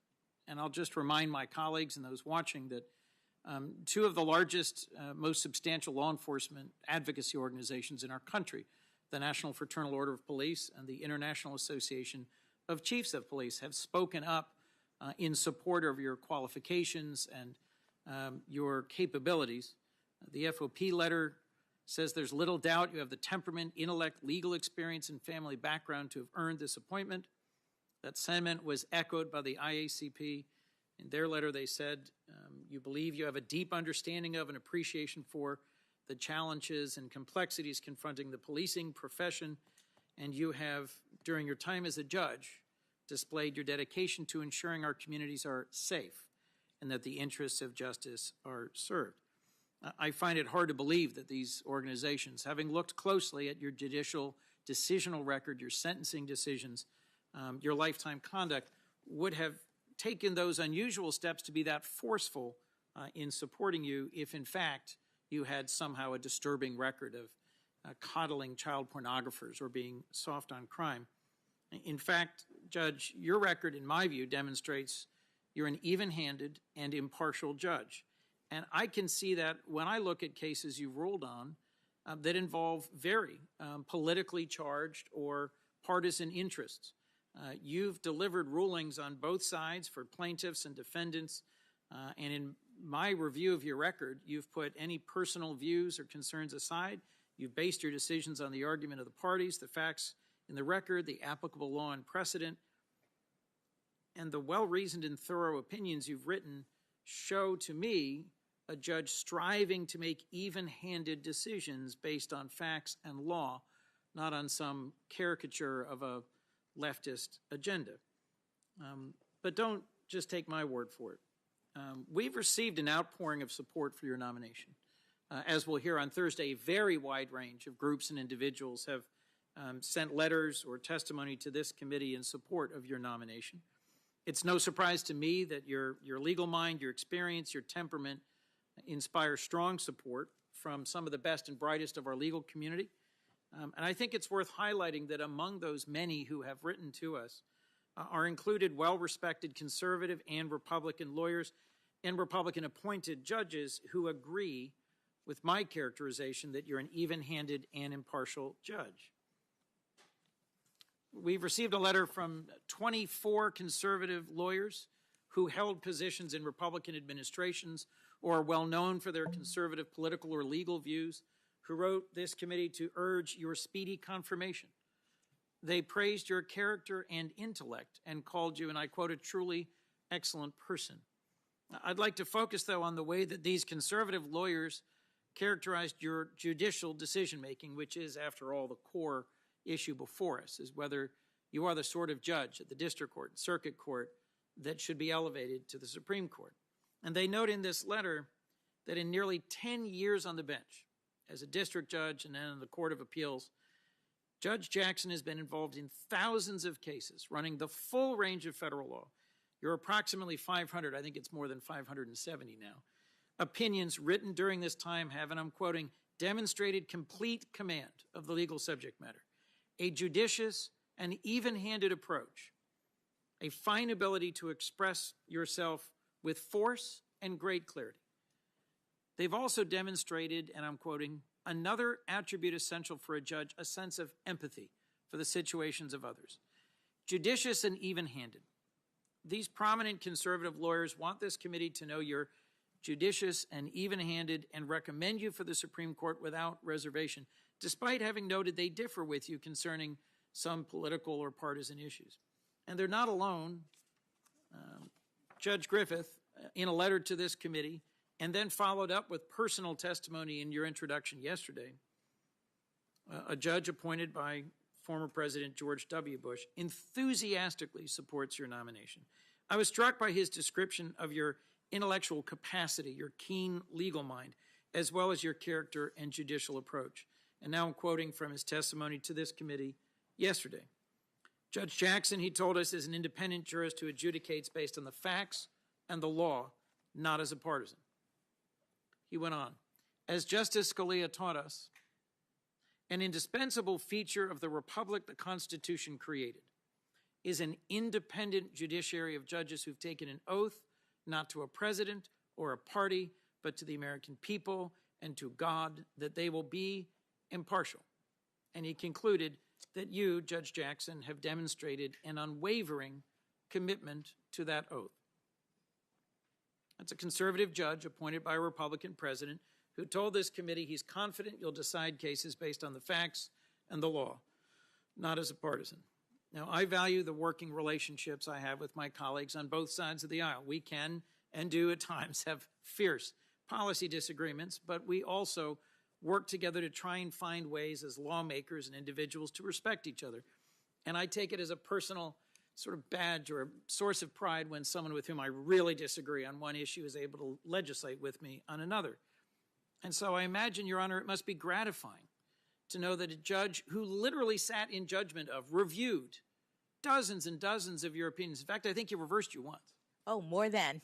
And I'll just remind my colleagues and those watching that two of the largest, most substantial law enforcement advocacy organizations in our country, the National Fraternal Order of Police and the International Association of Chiefs of Police, have spoken up in support of your qualifications and your capabilities. The FOP letter says there's little doubt you have the temperament, intellect, legal experience, and family background to have earned this appointment. That sentiment was echoed by the IACP. In their letter, they said, you believe you have a deep understanding of and appreciation for the challenges and complexities confronting the policing profession, and you have, during your time as a judge, displayed your dedication to ensuring our communities are safe and that the interests of justice are served. I find it hard to believe that these organizations, having looked closely at your judicial decisional record, your sentencing decisions, your lifetime conduct, would have taken those unusual steps to be that forceful in supporting you if, in fact, you had somehow a disturbing record of coddling child pornographers or being soft on crime. In fact, Judge, your record, in my view, demonstrates you're an even-handed and impartial judge. And I can see that when I look at cases you've ruled on that involve very politically charged or partisan interests. You've delivered rulings on both sides for plaintiffs and defendants, and in my review of your record, you've put any personal views or concerns aside. You've based your decisions on the argument of the parties, the facts in the record, the applicable law and precedent, and the well-reasoned and thorough opinions you've written show to me a judge striving to make even-handed decisions based on facts and law, not on some caricature of a leftist agenda. But don't just take my word for it. We've received an outpouring of support for your nomination. As we'll hear on Thursday, a very wide range of groups and individuals have sent letters or testimony to this committee in support of your nomination. It's no surprise to me that your legal mind, your experience, your temperament inspire strong support from some of the best and brightest of our legal community. And I think it's worth highlighting that among those many who have written to us are included well-respected conservative and Republican lawyers and Republican-appointed judges who agree with my characterization that you're an even-handed and impartial judge. We've received a letter from 24 conservative lawyers who held positions in Republican administrations or are well known for their conservative political or legal views, who wrote this committee to urge your speedy confirmation. They praised your character and intellect and called you, and I quote, a truly excellent person. I'd like to focus, though, on the way that these conservative lawyers characterized your judicial decision-making, which is, after all, the core issue before us, is whether you are the sort of judge at the district court and circuit court that should be elevated to the Supreme Court. And they note in this letter that in nearly 10 years on the bench, as a district judge and then in the Court of Appeals, Judge Jackson has been involved in thousands of cases, running the full range of federal law. You're approximately 500, I think it's more than 570 now. Opinions written during this time have, and I'm quoting, demonstrated complete command of the legal subject matter, a judicious and even-handed approach, a fine ability to express yourself with force and great clarity. They've also demonstrated, and I'm quoting, another attribute essential for a judge, a sense of empathy for the situations of others. Judicious and even-handed. These prominent conservative lawyers want this committee to know you're judicious and even-handed and recommend you for the Supreme Court without reservation, despite having noted they differ with you concerning some political or partisan issues. And they're not alone. Judge Griffith, in a letter to this committee, and then followed up with personal testimony in your introduction yesterday, a judge appointed by former President George W. Bush enthusiastically supports your nomination. I was struck by his description of your intellectual capacity, your keen legal mind, as well as your character and judicial approach. And now I'm quoting from his testimony to this committee yesterday. Judge Jackson, he told us, is an independent jurist who adjudicates based on the facts and the law, not as a partisan. He went on, as Justice Scalia taught us, an indispensable feature of the republic the Constitution created is an independent judiciary of judges who've taken an oath not to a president or a party, but to the American people and to God, that they will be impartial. And he concluded that you, Judge Jackson, have demonstrated an unwavering commitment to that oath. That's a conservative judge appointed by a Republican president who told this committee he's confident you'll decide cases based on the facts and the law, not as a partisan. Now, I value the working relationships I have with my colleagues on both sides of the aisle. We can and do at times have fierce policy disagreements, but we also work together to try and find ways as lawmakers and individuals to respect each other. And I take it as a personal sort of badge or a source of pride when someone with whom I really disagree on one issue is able to legislate with me on another. And so I imagine, Your Honor, it must be gratifying to know that a judge who literally sat in judgment of, reviewed dozens and dozens of your opinions. In fact, I think he reversed you once. Oh, more than.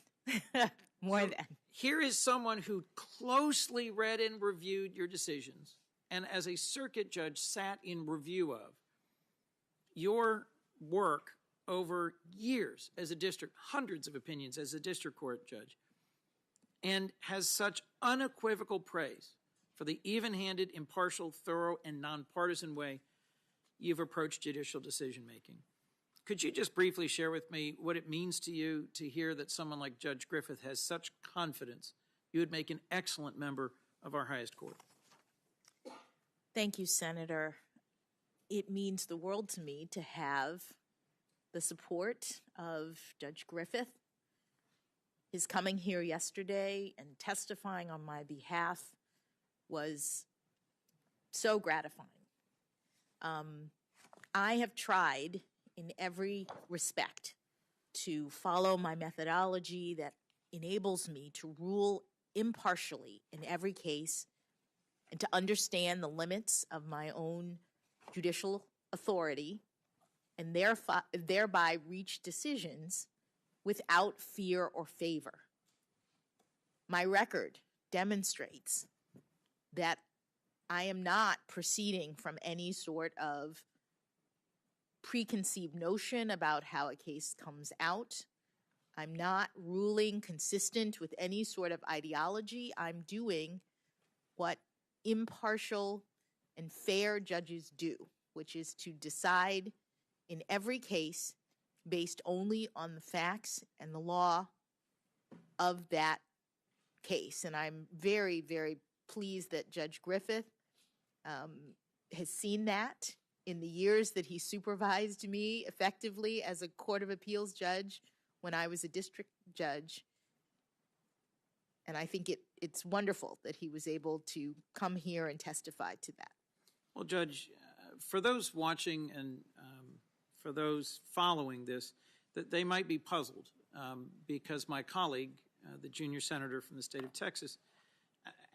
More than. Here is someone who closely read and reviewed your decisions, and as a circuit judge sat in review of your work over years as a district, hundreds of opinions as a district court judge, and has such unequivocal praise for the even-handed, impartial, thorough, and nonpartisan way you've approached judicial decision-making. Could you just briefly share with me what it means to you to hear that someone like Judge Griffith has such confidence you would make an excellent member of our highest court? Thank you, Senator. It means the world to me to have the support of Judge Griffith. His coming here yesterday and testifying on my behalf was so gratifying. I have tried in every respect to follow my methodology that enables me to rule impartially in every case and to understand the limits of my own judicial authority and thereby reach decisions without fear or favor. My record demonstrates that I am not proceeding from any sort of preconceived notion about how a case comes out. I'm not ruling consistent with any sort of ideology. I'm doing what impartial and fair judges do, which is to decide in every case based only on the facts and the law of that case. And I'm very, very pleased that Judge Griffith has seen that in the years that he supervised me effectively as a Court of Appeals judge when I was a district judge. And I think it's wonderful that he was able to come here and testify to that. Well, Judge, for those watching and for those following this, that they might be puzzled because my colleague, the junior senator from the state of Texas,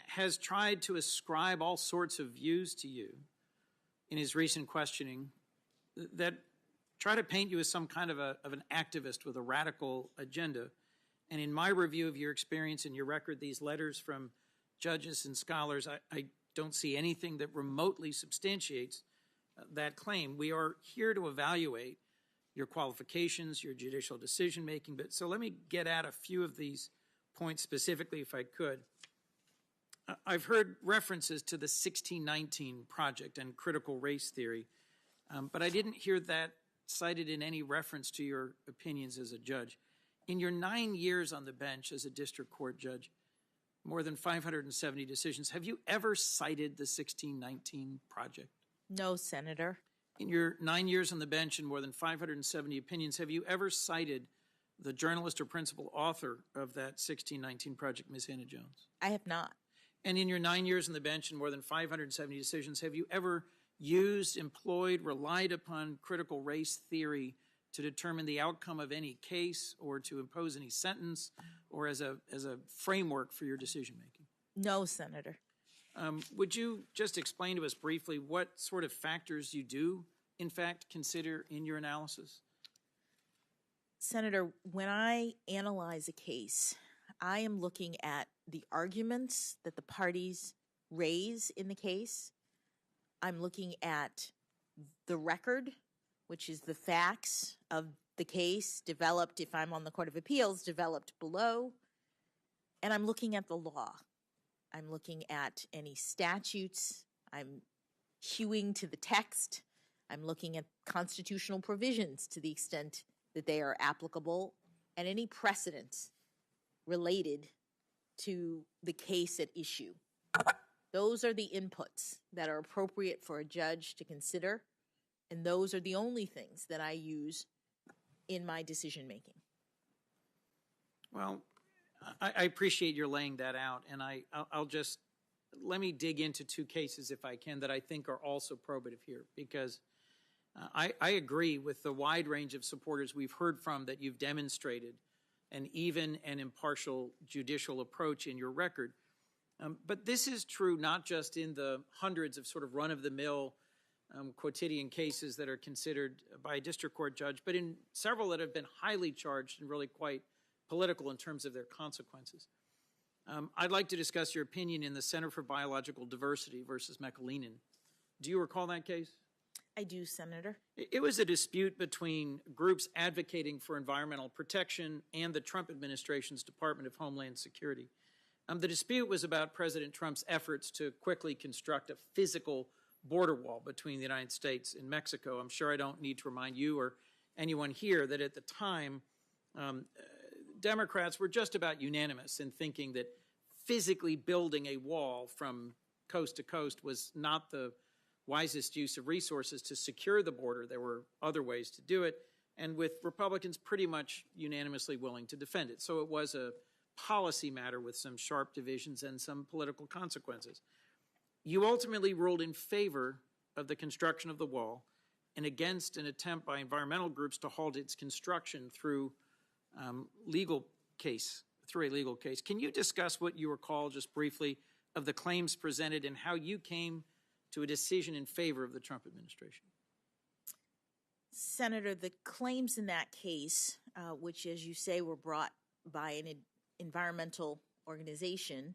has tried to ascribe all sorts of views to you in his recent questioning that try to paint you as some kind of an activist with a radical agenda. And in my review of your experience and your record, these letters from judges and scholars, I don't see anything that remotely substantiates that claim. We are here to evaluate your qualifications, your judicial decision-making. But so let me get at a few of these points specifically, if I could. I've heard references to the 1619 Project and critical race theory, but I didn't hear that cited in any reference to your opinions as a judge. In your 9 years on the bench as a district court judge, more than 570 decisions, have you ever cited the 1619 Project? No, Senator. In your 9 years on the bench and more than 570 opinions, have you ever cited the journalist or principal author of that 1619 Project, Ms. Hannah Jones? I have not. And in your 9 years on the bench and more than 570 decisions, have you ever used, employed, relied upon critical race theory to determine the outcome of any case or to impose any sentence or as a framework for your decision-making? No, Senator. Would you just explain to us briefly what sort of factors you do, in fact, consider in your analysis? Senator, when I analyze a case, I am looking at the arguments that the parties raise in the case. I'm looking at the record, which is the facts of the case developed, if I'm on the Court of Appeals, developed below. And I'm looking at the law. I'm looking at any statutes. I'm hewing to the text. I'm looking at constitutional provisions to the extent that they are applicable, and any precedents related to the case at issue. Those are the inputs that are appropriate for a judge to consider, and those are the only things that I use in my decision-making. Well, I appreciate your laying that out, and I'll just, let me dig into two cases, if I can, that I think are also probative here, because I agree with the wide range of supporters we've heard from that you've demonstrated an even and impartial judicial approach in your record. But this is true not just in the hundreds of sort of run-of-the-mill quotidian cases that are considered by a district court judge, but in several that have been highly charged and really quite political in terms of their consequences. I'd like to discuss your opinion in the Center for Biological Diversity versus McAleenan. Do you recall that case? I do, Senator. It was a dispute between groups advocating for environmental protection and the Trump administration's Department of Homeland Security. The dispute was about President Trump's efforts to quickly construct a physical border wall between the United States and Mexico. I'm sure I don't need to remind you or anyone here that at the time, Democrats were just about unanimous in thinking that physically building a wall from coast to coast was not the wisest use of resources to secure the border. There were other ways to do it, and with Republicans pretty much unanimously willing to defend it. So it was a policy matter with some sharp divisions and some political consequences. You ultimately ruled in favor of the construction of the wall and against an attempt by environmental groups to halt its construction through a legal case. Can you discuss what you recall just briefly of the claims presented and how you came to a decision in favor of the Trump administration? Senator, the claims in that case, which, as you say, were brought by an environmental organization,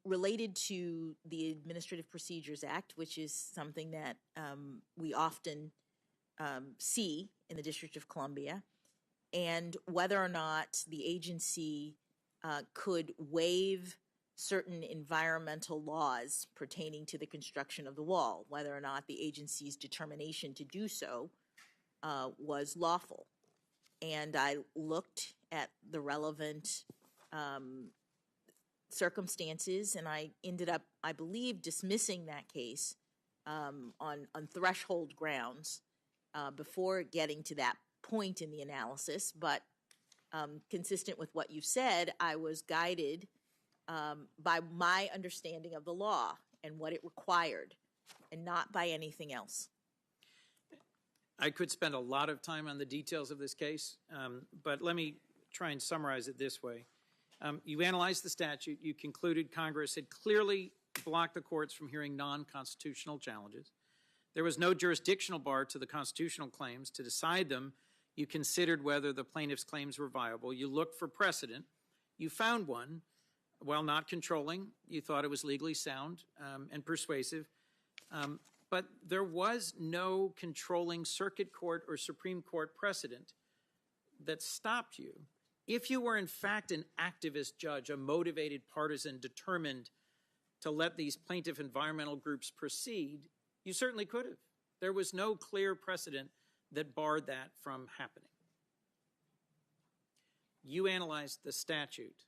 related to the Administrative Procedures Act, which is something that we often see in the District of Columbia, and whether or not the agency could waive certain environmental laws pertaining to the construction of the wall, whether or not the agency's determination to do so was lawful. And I looked at the relevant circumstances, and I ended up, I believe, dismissing that case on threshold grounds before getting to that point in the analysis. But consistent with what you said, I was guided by my understanding of the law and what it required, and not by anything else. I could spend a lot of time on the details of this case, but let me try and summarize it this way. You analyzed the statute. You concluded Congress had clearly blocked the courts from hearing non-constitutional challenges. There was no jurisdictional bar to the constitutional claims. To decide them, you considered whether the plaintiff's claims were viable. You looked for precedent. You found one. While not controlling, you thought it was legally sound and persuasive. But there was no controlling circuit court or Supreme Court precedent that stopped you. If you were in fact an activist judge, a motivated partisan determined to let these plaintiff environmental groups proceed, you certainly could have. There was no clear precedent that barred that from happening. You analyzed the statute.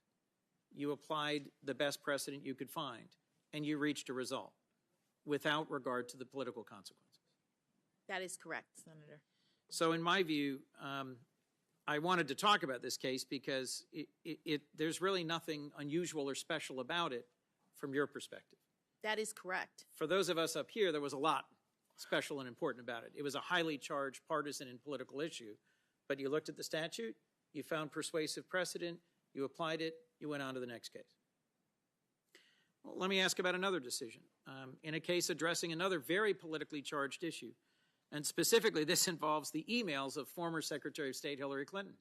You applied the best precedent you could find, and you reached a result without regard to the political consequences. That is correct, Senator. So in my view, I wanted to talk about this case because there's really nothing unusual or special about it from your perspective. That is correct. For those of us up here, there was a lot special and important about it. It was a highly charged partisan and political issue, but you looked at the statute, you found persuasive precedent, you applied it, you went on to the next case. Well, let me ask about another decision. In a case addressing another very politically charged issue, and specifically this involves the emails of former Secretary of State Hillary Clinton.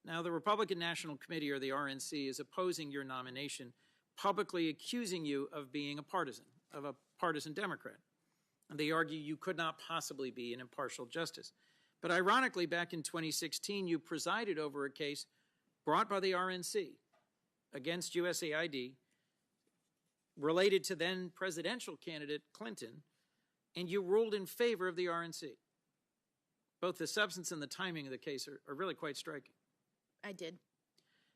Now, the Republican National Committee, or the RNC, is opposing your nomination, publicly accusing you of being a partisan Democrat. And they argue you could not possibly be an impartial justice. But ironically, back in 2016, you presided over a case brought by the RNC against USAID related to then presidential candidate Clinton, and you ruled in favor of the RNC. Both the substance and the timing of the case are really quite striking. I did.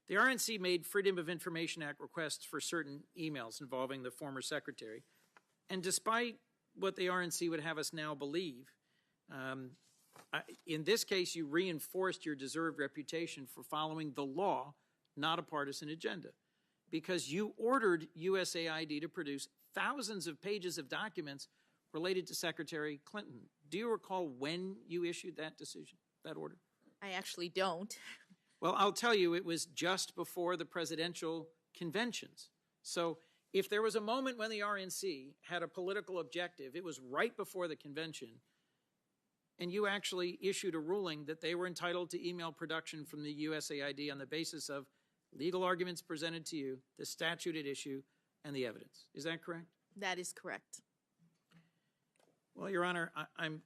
The RNC made Freedom of Information Act requests for certain emails involving the former secretary. And despite what the RNC would have us now believe, in this case, you reinforced your deserved reputation for following the law, not a partisan agenda, because you ordered USAID to produce thousands of pages of documents related to Secretary Clinton. Do you recall when you issued that decision, that order? I actually don't. Well, I'll tell you, it was just before the presidential conventions. So if there was a moment when the RNC had a political objective, it was right before the convention, and you actually issued a ruling that they were entitled to email production from the USAID on the basis of legal arguments presented to you, the statute at issue, and the evidence. Is that correct? That is correct. Well, Your Honor, I'm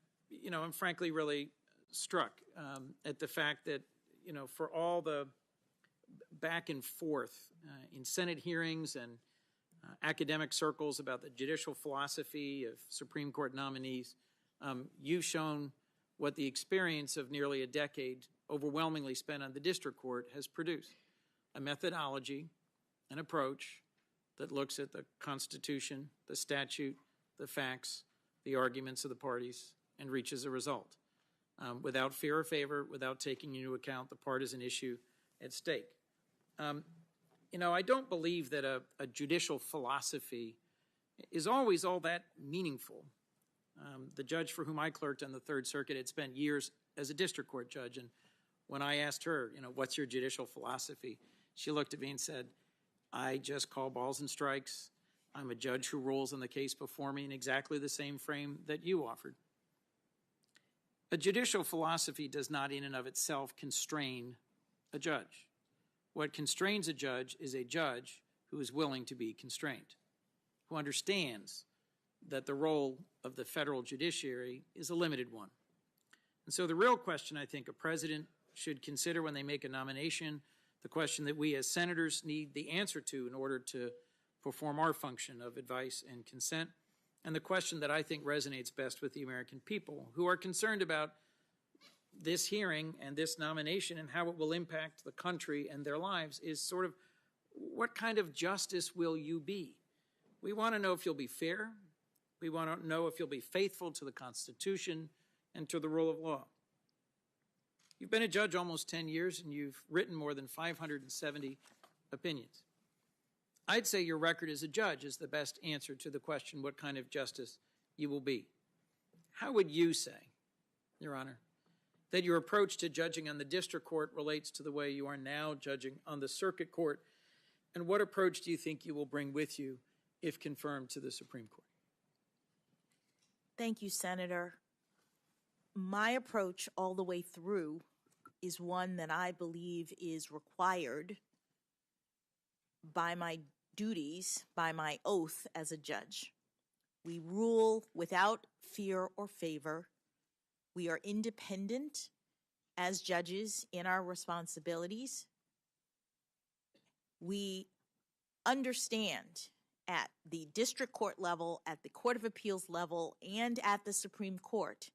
frankly really struck at the fact that, for all the back and forth in Senate hearings and academic circles about the judicial philosophy of Supreme Court nominees, you've shown what the experience of nearly a decade overwhelmingly spent on the district court has produced: a methodology, an approach that looks at the Constitution, the statute, the facts, the arguments of the parties, and reaches a result without fear or favor, without taking into account the partisan issue at stake. I don't believe that a judicial philosophy is always all that meaningful. The judge for whom I clerked on the Third Circuit had spent years as a district court judge, and when I asked her, what's your judicial philosophy, she looked at me and said, I just call balls and strikes. I'm a judge who rules on the case before me in exactly the same frame that you offered. A judicial philosophy does not in and of itself constrain a judge. What constrains a judge is a judge who is willing to be constrained, who understands that the role of the federal judiciary is a limited one. And so the real question I think a president should consider when they make a nomination, the question that we as senators need the answer to in order to perform our function of advice and consent, and the question that I think resonates best with the American people who are concerned about this hearing and this nomination and how it will impact the country and their lives is sort of, what kind of justice will you be? We want to know if you'll be fair. We want to know if you'll be faithful to the Constitution and to the rule of law. You've been a judge almost 10 years, and you've written more than 570 opinions. I'd say your record as a judge is the best answer to the question what kind of justice you will be. How would you say, Your Honor, that your approach to judging on the district court relates to the way you are now judging on the circuit court, and what approach do you think you will bring with you if confirmed to the Supreme Court? Thank you, Senator. My approach all the way through is one that I believe is required by my duties, by my oath as a judge. We rule without fear or favor. We are independent as judges in our responsibilities. We understand at the district court level, at the Court of Appeals level, and at the Supreme Court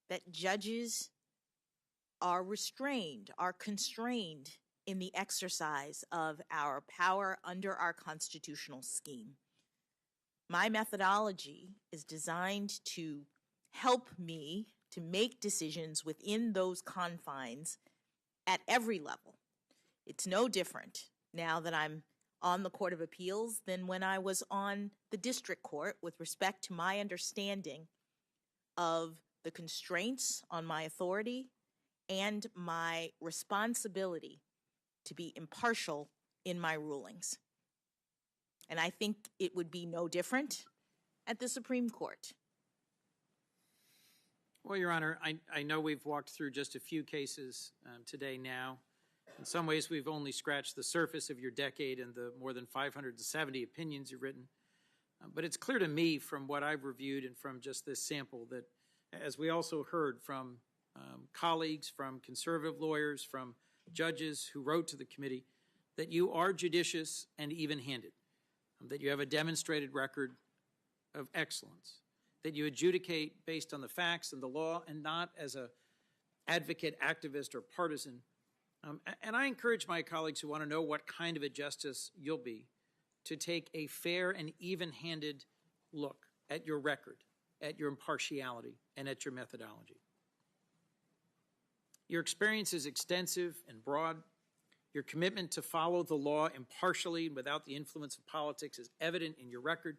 that judges are restrained, are constrained in the exercise of our power under our constitutional scheme. My methodology is designed to help me to make decisions within those confines at every level. It's no different now that I'm on the Court of Appeals than when I was on the district court with respect to my understanding of the constraints on my authority and my responsibility to be impartial in my rulings. And I think it would be no different at the Supreme Court. Well, Your Honor, I know we've walked through just a few cases today now. In some ways, we've only scratched the surface of your decade and the more than 570 opinions you've written. But it's clear to me from what I've reviewed and from just this sample that, as we also heard from colleagues, from conservative lawyers, from judges who wrote to the committee, that you are judicious and even-handed, that you have a demonstrated record of excellence, that you adjudicate based on the facts and the law and not as an advocate, activist, or partisan. And I encourage my colleagues who want to know what kind of a justice you'll be to take a fair and even-handed look at your record, at your impartiality, and at your methodology. Your experience is extensive and broad. Your commitment to follow the law impartially and without the influence of politics is evident in your record.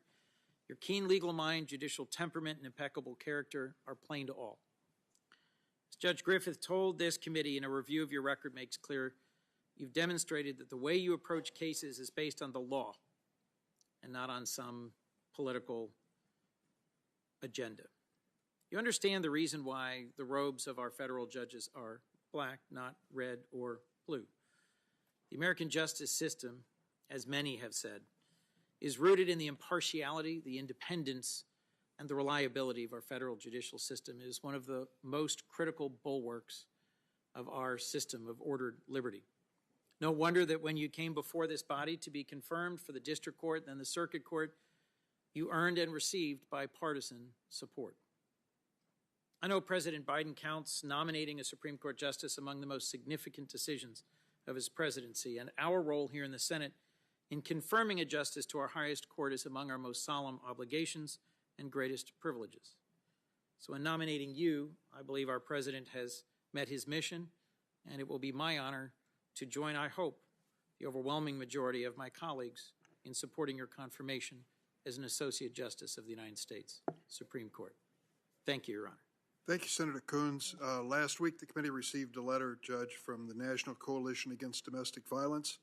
Your keen legal mind, judicial temperament, and impeccable character are plain to all. As Judge Griffith told this committee in a review of your record makes clear, you've demonstrated that the way you approach cases is based on the law and not on some political agenda. You understand the reason why the robes of our federal judges are black, not red or blue. The American justice system, as many have said, is rooted in the impartiality, the independence, and the reliability of our federal judicial system. It is one of the most critical bulwarks of our system of ordered liberty. No wonder that when you came before this body to be confirmed for the district court and then the circuit court, you earned and received bipartisan support. I know President Biden counts nominating a Supreme Court justice among the most significant decisions of his presidency, and our role here in the Senate in confirming a justice to our highest court is among our most solemn obligations and greatest privileges. So in nominating you, I believe our president has met his mission, and it will be my honor to join, I hope, the overwhelming majority of my colleagues in supporting your confirmation as an Associate Justice of the United States Supreme Court. Thank you, Your Honor. Thank you, Senator Coons. Last week, the committee received a letter, Judge, from the National Coalition Against Domestic Violence,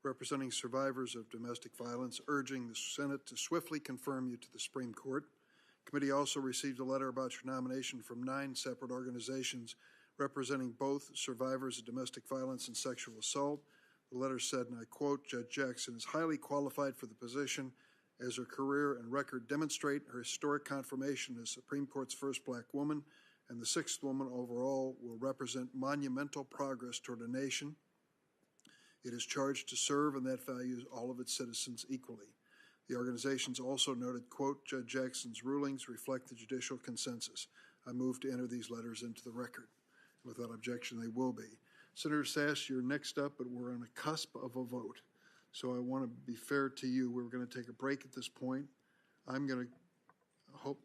representing survivors of domestic violence, urging the Senate to swiftly confirm you to the Supreme Court. The committee also received a letter about your nomination from 9 separate organizations representing both survivors of domestic violence and sexual assault. The letter said, and I quote, Judge Jackson is highly qualified for the position as her career and record demonstrate. Her historic confirmation as Supreme Court's first black woman and the 6th woman overall will represent monumental progress toward a nation. It is charged to serve, and that values all of its citizens equally. The organizations also noted, quote, Judge Jackson's rulings reflect the judicial consensus. I move to enter these letters into the record. Without objection, they will be. Senator Sass, you're next up, but we're on the cusp of a vote. So I want to be fair to you. We're going to take a break at this point. I'm going to hope.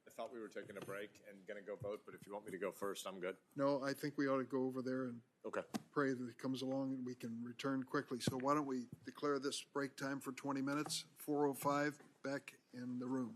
I thought we were taking a break and going to go vote, but if you want me to go first, I'm good. No, I think we ought to go over there and pray that it comes along and we can return quickly. So why don't we declare this break time for 20 minutes, 4:05, back in the room.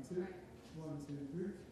2. 1, 2, 3.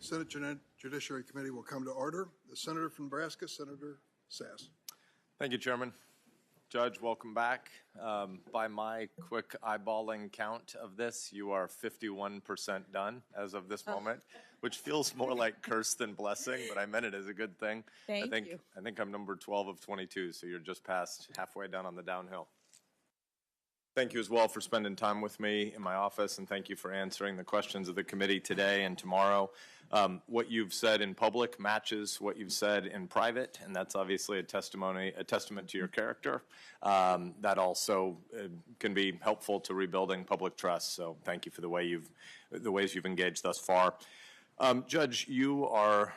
Senate Judiciary Committee will come to order. The Senator from Nebraska, Senator Sass. Thank you, Chairman. Judge, welcome back. By my quick eyeballing count of this, you are 51% done as of this moment, which feels more like curse than blessing, but I meant it as a good thing. Thank you. I think I'm number 12 of 22, so you're just past halfway down on the downhill. Thank you as well for spending time with me in my office, and thank you for answering the questions of the committee today and tomorrow. What you've said in public matches what you've said in private, and that's obviously a testament to your character. That also can be helpful to rebuilding public trust. So thank you for the ways you've engaged thus far. Judge, you are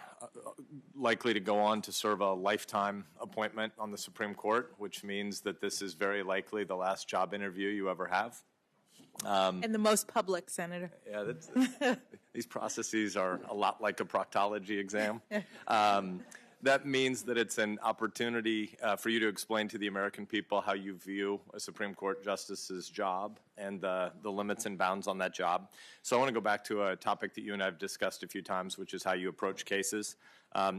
likely to go on to serve a lifetime appointment on the Supreme Court, which means that this is very likely the last job interview you ever have. And the most public, Senator. Yeah, these processes are a lot like a proctology exam. That means that it's an opportunity for you to explain to the American people how you view a Supreme Court justice's job and the limits and bounds on that job. So I want to go back to a topic that you and I have discussed a few times, which is how you approach cases.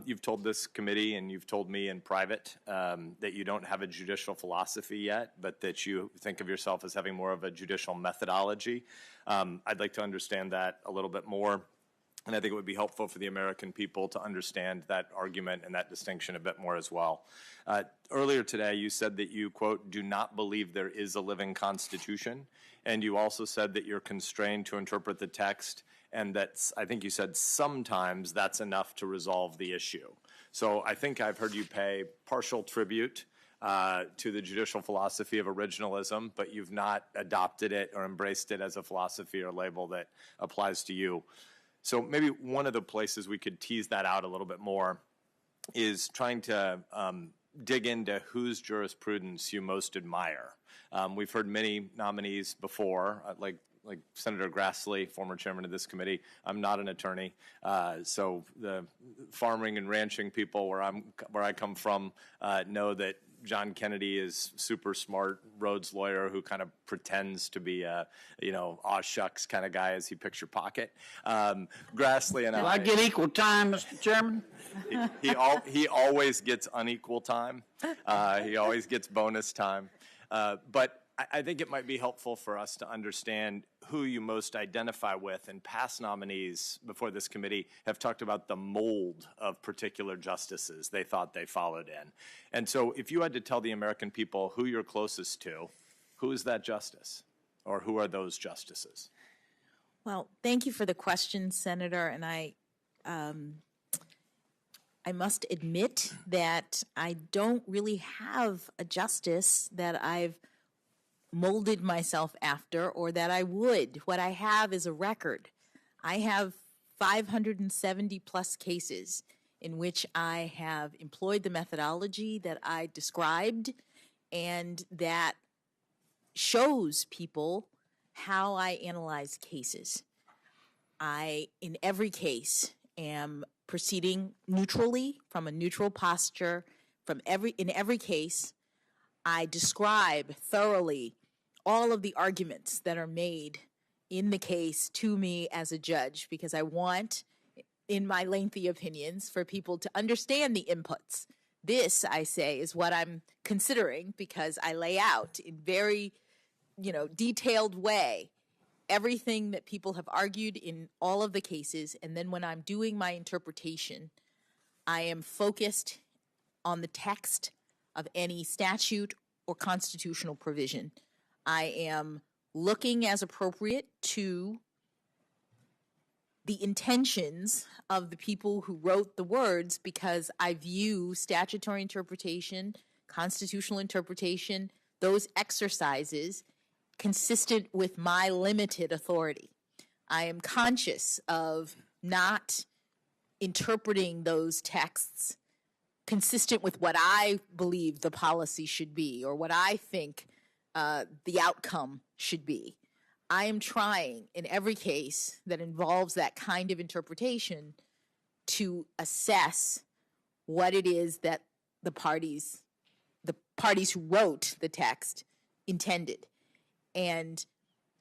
You've told this committee and you've told me in private that you don't have a judicial philosophy yet, but that you think of yourself as having more of a judicial methodology. I'd like to understand that a little bit more. And I think it would be helpful for the American people to understand that argument and that distinction a bit more as well. Earlier today, you said that you, quote, do not believe there is a living constitution. And you also said that you're constrained to interpret the text, and that's, I think you said sometimes that's enough to resolve the issue. So I think I've heard you pay partial tribute to the judicial philosophy of originalism, but you've not adopted it or embraced it as a philosophy or label that applies to you. So maybe one of the places we could tease that out a little bit more is trying to dig into whose jurisprudence you most admire. We've heard many nominees before, like Senator Grassley, former chairman of this committee. I'm not an attorney, so the farming and ranching people where I come from know that John Kennedy is super smart Rhodes lawyer who kind of pretends to be a, aw shucks kind of guy as he picks your pocket. Grassley and I get equal time, Mr. Chairman? He always gets unequal time. He always gets bonus time. But I think it might be helpful for us to understand who you most identify with, and past nominees before this committee have talked about the mold of particular justices they thought they followed in. And so if you had to tell the American people who you're closest to, who is that justice, or who are those justices? Well, thank you for the question, Senator, and I must admit that I don't really have a justice that I've molded myself after or that I would. What I have is a record. I have 570 plus cases in which I have employed the methodology that I described and that shows people how I analyze cases. I, in every case, am proceeding neutrally, from a neutral posture. In every case, I describe thoroughly all of the arguments that are made in the case to me as a judge, because I want, in my lengthy opinions, for people to understand the inputs. This, I say, is what I'm considering, because I lay out in very, detailed way everything that people have argued in all of the cases, and then when I'm doing my interpretation, I am focused on the text of any statute or constitutional provision. I am looking as appropriate to the intentions of the people who wrote the words, because I view statutory interpretation, constitutional interpretation, those exercises consistent with my limited authority. I am conscious of not interpreting those texts consistent with what I believe the policy should be or what I think the outcome should be. I am trying in every case that involves that kind of interpretation to assess what it is that the parties who wrote the text intended. And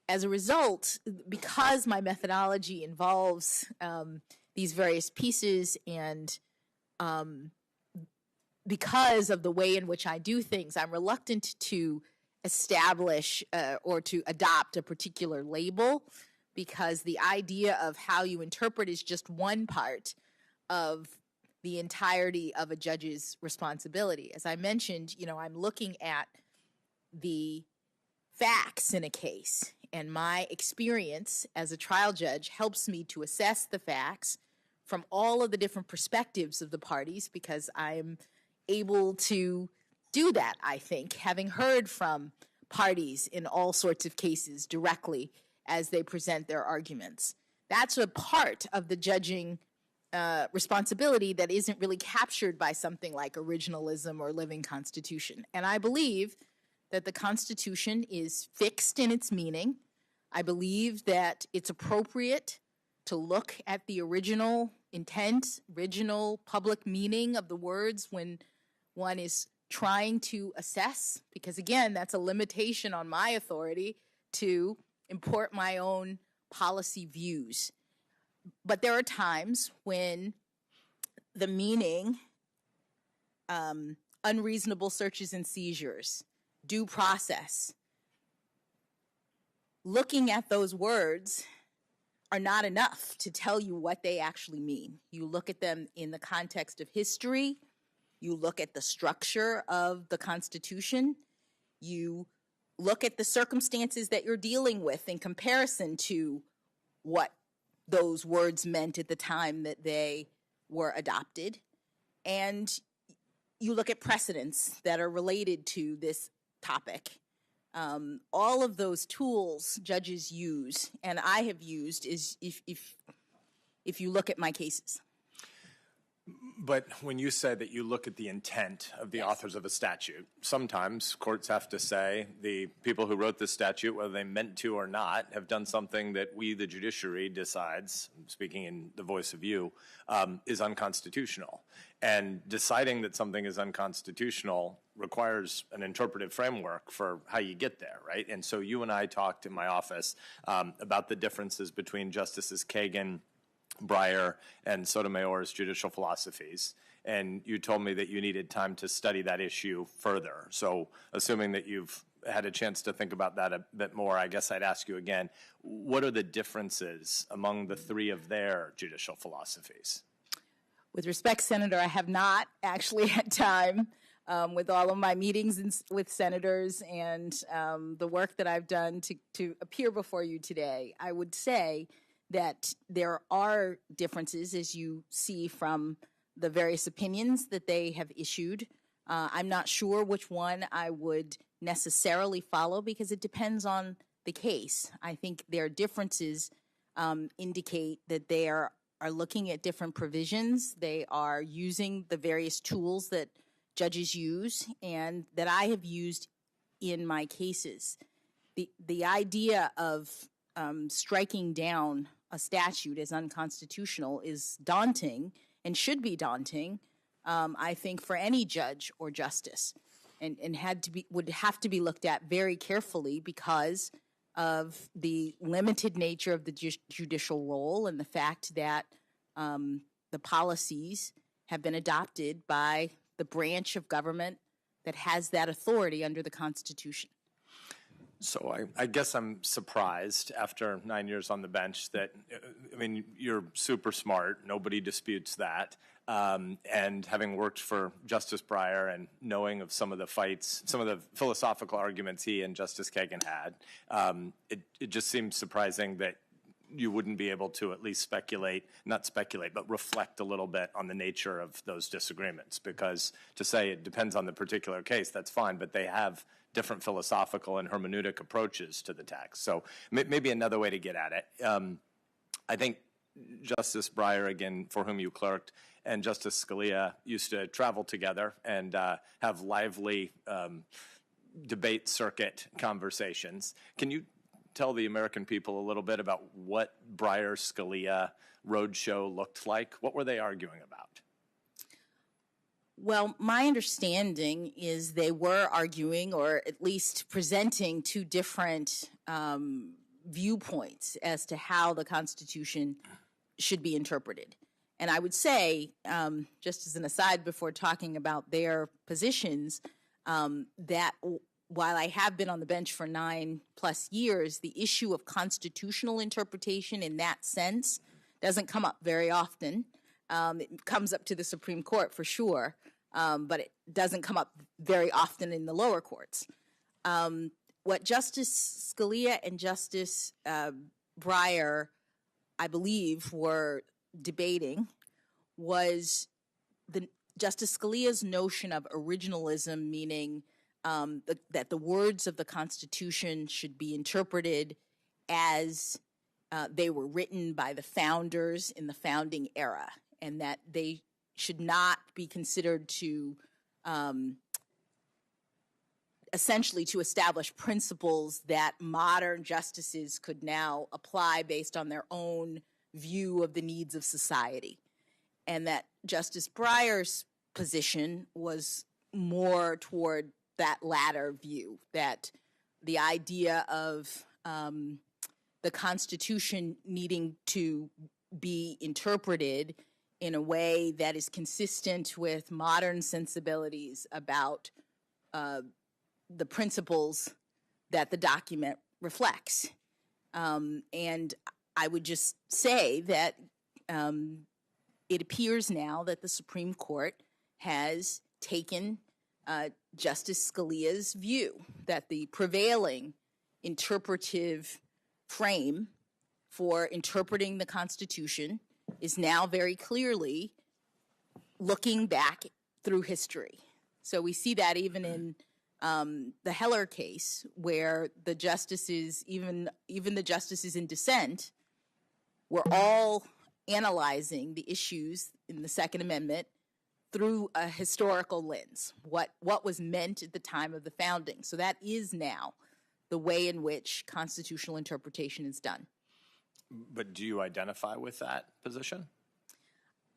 as a result, because my methodology involves these various pieces, and because of the way in which I do things, I'm reluctant to establish or to adopt a particular label, because the idea of how you interpret is just one part of the entirety of a judge's responsibility. As I mentioned, I'm looking at the facts in a case, and my experience as a trial judge helps me to assess the facts from all of the different perspectives of the parties, because I'm able to do that, I think, having heard from parties in all sorts of cases directly as they present their arguments. That's a part of the judging responsibility that isn't really captured by something like originalism or living Constitution. And I believe that the Constitution is fixed in its meaning. I believe that it's appropriate to look at the original intent, original public meaning of the words when one is trying to assess, because again, that's a limitation on my authority to import my own policy views. But there are times when the meaning, unreasonable searches and seizures, due process, looking at those words are not enough to tell you what they actually mean. You look at them in the context of history, you look at the structure of the Constitution, you look at the circumstances that you're dealing with in comparison to what those words meant at the time that they were adopted, and you look at precedents that are related to this topic. All of those tools judges use, and I have used, is if you look at my cases. But when you say that you look at the intent of the authors of a statute, sometimes courts have to say the people who wrote this statute, whether they meant to or not, have done something that we, the judiciary, decides, speaking in the voice of you, is unconstitutional. And deciding that something is unconstitutional requires an interpretive framework for how you get there, right? And so you and I talked in my office about the differences between Justices Kagan, Breyer, and Sotomayor's judicial philosophies, and you told me that you needed time to study that issue further. So assuming that you've had a chance to think about that a bit more, I guess I'd ask you again, what are the differences among the three of their judicial philosophies? With respect, Senator, I have not actually had time with all of my meetings with senators and the work that I've done to appear before you today. I would say that there are differences, as you see from the various opinions that they have issued. I'm not sure which one I would necessarily follow, because it depends on the case. I think their differences indicate that they are looking at different provisions. They are using the various tools that judges use and that I have used in my cases. The idea of striking down a statute as unconstitutional is daunting and should be daunting, I think, for any judge or justice, and would have to be looked at very carefully because of the limited nature of the judicial role and the fact that the policies have been adopted by the branch of government that has that authority under the Constitution. So I guess I'm surprised after 9 years on the bench that, I mean, you're super smart. Nobody disputes that. And having worked for Justice Breyer and knowing of some of the fights, some of the philosophical arguments he and Justice Kagan had, it just seems surprising that you wouldn't be able to at least not speculate, but reflect a little bit on the nature of those disagreements. Because to say it depends on the particular case, that's fine, but they have different philosophical and hermeneutic approaches to the text. So maybe another way to get at it. I think Justice Breyer, again, for whom you clerked, and Justice Scalia used to travel together and have lively debate circuit conversations. Can you tell the American people a little bit about what Breyer-Scalia roadshow looked like? What were they arguing about? Well, my understanding is they were arguing, or at least presenting, two different viewpoints as to how the Constitution should be interpreted. And I would say, just as an aside before talking about their positions, that while I have been on the bench for 9+ years, the issue of constitutional interpretation in that sense doesn't come up very often. It comes up to the Supreme Court for sure, but it doesn't come up very often in the lower courts. What Justice Scalia and Justice Breyer, I believe, were debating was Justice Scalia's notion of originalism, meaning that the words of the Constitution should be interpreted as they were written by the founders in the founding era, and that they should not be considered to essentially to establish principles that modern justices could now apply based on their own view of the needs of society. And that Justice Breyer's position was more toward that latter view, that the idea of the Constitution needing to be interpreted in a way that is consistent with modern sensibilities about the principles that the document reflects. And I would just say that it appears now that the Supreme Court has taken Justice Scalia's view that the prevailing interpretive frame for interpreting the Constitution is now very clearly looking back through history. So we see that even in the Heller case, where the justices, even the justices in dissent, were all analyzing the issues in the Second Amendment through a historical lens, what was meant at the time of the founding. So that is now the way in which constitutional interpretation is done. But do you identify with that position?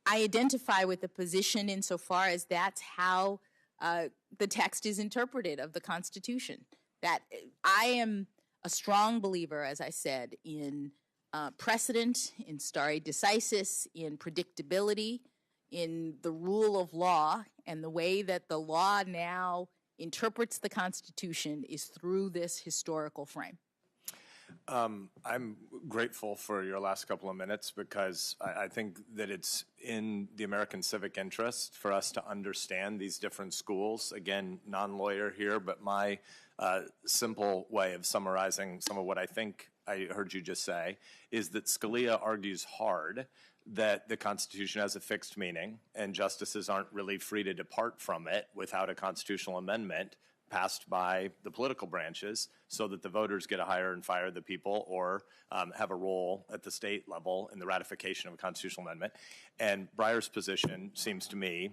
I identify with the position insofar as that's how the text is interpreted of the Constitution. That I am a strong believer, as I said, in precedent, in stare decisis, in predictability, in the rule of law, and the way that the law now interprets the Constitution is through this historical frame. I'm grateful for your last couple of minutes because I think that it's in the American civic interest for us to understand these different schools. Again, non-lawyer here, but my simple way of summarizing some of what I think I heard you just say is that Scalia argues hard that the Constitution has a fixed meaning and justices aren't really free to depart from it without a constitutional amendment passed by the political branches so that the voters get to hire and fire the people or have a role at the state level in the ratification of a constitutional amendment. And Breyer's position seems to me,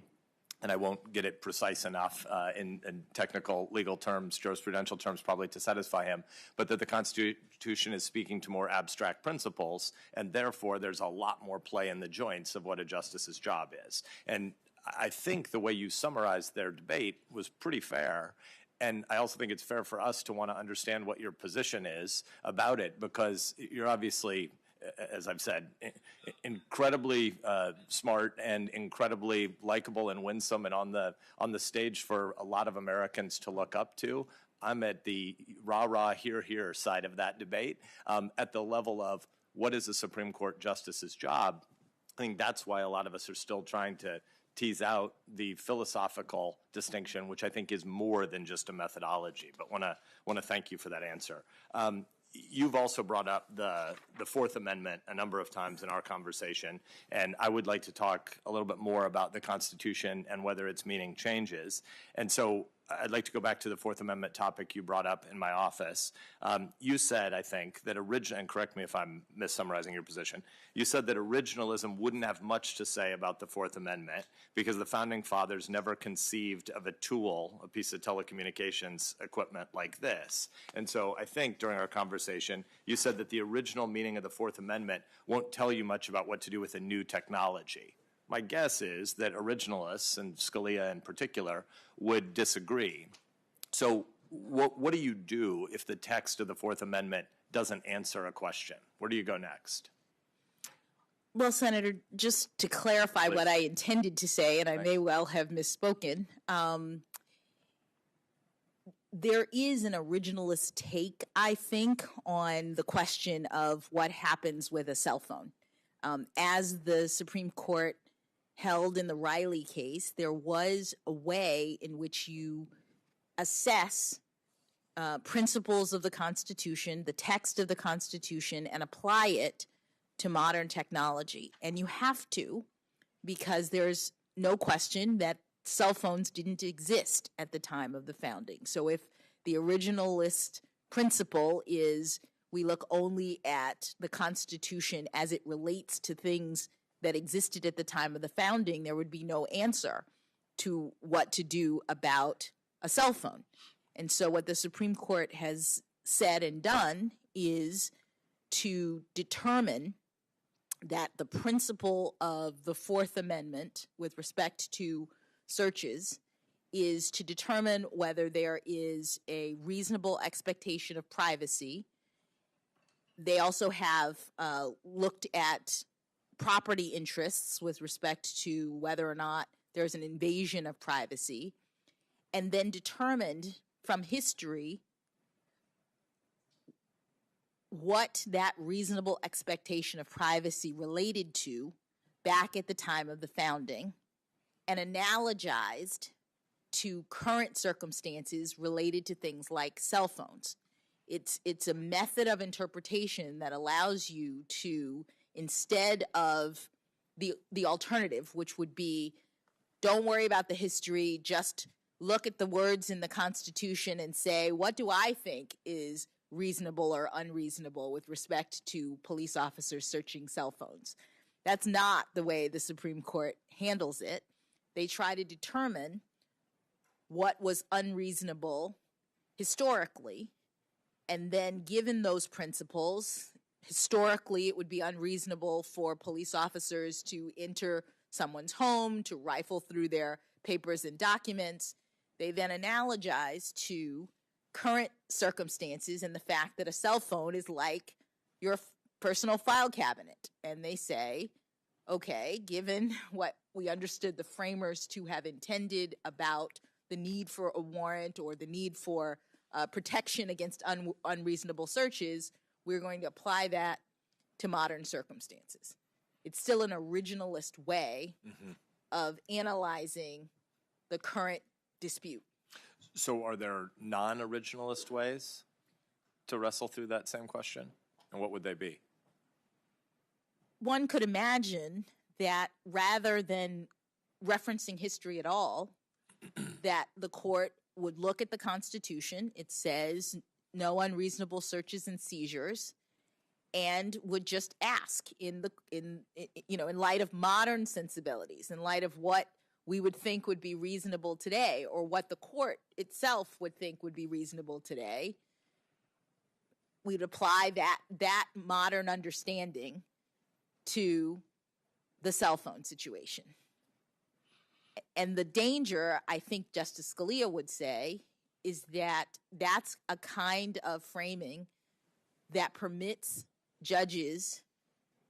and I won't get it precise enough in technical legal terms, jurisprudential terms probably to satisfy him, but that the Constitution is speaking to more abstract principles, and therefore there's a lot more play in the joints of what a justice's job is. And I think the way you summarized their debate was pretty fair. And I also think it's fair for us to want to understand what your position is about it, because you're obviously, as I've said, incredibly smart and incredibly likable and winsome and on the stage for a lot of Americans to look up to. I'm at the rah-rah, hear side of that debate. At the level of what is a Supreme Court justice's job, I think that's why a lot of us are still trying to tease out the philosophical distinction, which I think is more than just a methodology, but want to thank you for that answer. You've also brought up the Fourth Amendment a number of times in our conversation, and I would like to talk a little bit more about the Constitution and whether its meaning changes. And so I'd like to go back to the Fourth Amendment topic you brought up in my office. You said, I think, that and correct me if I'm missummarizing your position, you said that originalism wouldn't have much to say about the Fourth Amendment because the Founding Fathers never conceived of a tool, a piece of telecommunications equipment like this. And so I think during our conversation, you said that the original meaning of the Fourth Amendment won't tell you much about what to do with a new technology. My guess is that originalists, and Scalia in particular, would disagree. So what do you do if the text of the Fourth Amendment doesn't answer a question? Where do you go next? Well, Senator, just to clarify what I intended to say, and I may well have misspoken, there is an originalist take, I think, on the question of what happens with a cell phone. As the Supreme Court held in the Riley case, there was a way in which you assess principles of the Constitution, the text of the Constitution, and apply it to modern technology. And you have to, because there's no question that cell phones didn't exist at the time of the founding. So if the originalist principle is we look only at the Constitution as it relates to things that existed at the time of the founding, there would be no answer to what to do about a cell phone. And so what the Supreme Court has said and done is to determine that the principle of the Fourth Amendment with respect to searches is to determine whether there is a reasonable expectation of privacy. They also have looked at property interests with respect to whether or not there's an invasion of privacy, and then determined from history what that reasonable expectation of privacy related to back at the time of the founding, and analogized to current circumstances related to things like cell phones. It's a method of interpretation that allows you to, instead of the alternative, which would be don't worry about the history, just look at the words in the Constitution and say, what do I think is reasonable or unreasonable with respect to police officers searching cell phones? That's not the way the Supreme Court handles it. They try to determine what was unreasonable historically, and then given those principles, historically it would be unreasonable for police officers to enter someone's home, to rifle through their papers and documents. They then analogize to current circumstances and the fact that a cell phone is like your personal file cabinet. And they say, okay, given what we understood the framers to have intended about the need for a warrant or the need for protection against unreasonable searches, we're going to apply that to modern circumstances. It's still an originalist way of analyzing the current dispute. So are there non-originalist ways to wrestle through that same question? And what would they be? One could imagine that rather than referencing history at all, that the court would look at the Constitution. It says no unreasonable searches and seizures, and would just ask in light of modern sensibilities, in light of what we would think would be reasonable today, or what the court itself would think would be reasonable today, we'd apply that modern understanding to the cell phone situation. And the danger, I think Justice Scalia would say, is that that's a kind of framing that permits judges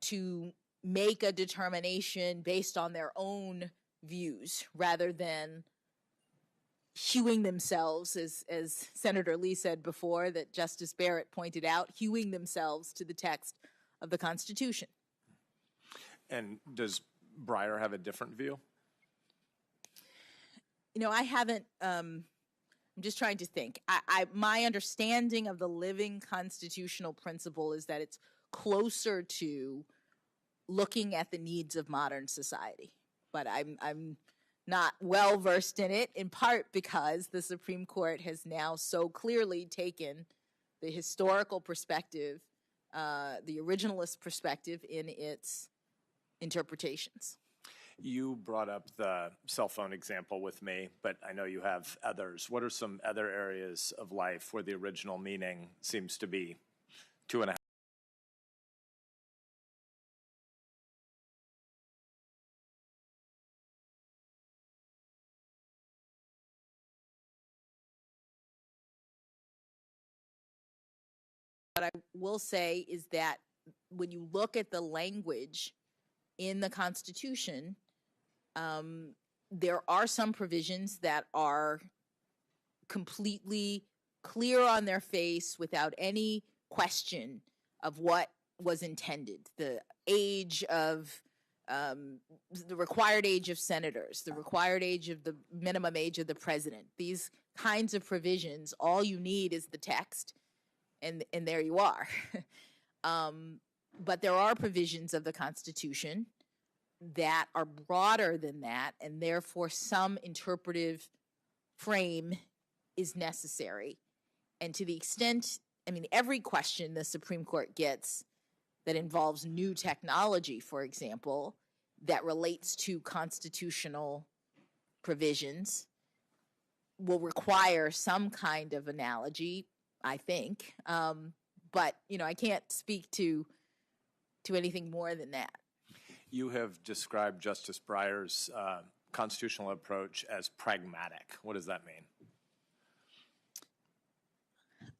to make a determination based on their own views rather than hewing themselves, as Senator Lee said before, that Justice Barrett pointed out, hewing themselves to the text of the Constitution. And does Breyer have a different view? I haven't, I'm just trying to think. My understanding of the living constitutional principle is that it's closer to looking at the needs of modern society. But I'm not well versed in it, in part because the Supreme Court has now so clearly taken the historical perspective, the originalist perspective in its interpretations. You brought up the cell phone example with me, but I know you have others. What are some other areas of life where the original meaning seems to be 2.5? What I will say is that when you look at the language in the Constitution, there are some provisions that are completely clear on their face without any question of what was intended. The age of the required age of senators, the required age of the minimum age of the president. These kinds of provisions, all you need is the text, and there you are. But there are provisions of the Constitution that are broader than that, and therefore some interpretive frame is necessary. And to the extent, I mean, every question the Supreme Court gets that involves new technology, for example, that relates to constitutional provisions will require some kind of analogy, I think. But, you know, I can't speak to anything more than that. You have described Justice Breyer's constitutional approach as pragmatic. What does that mean?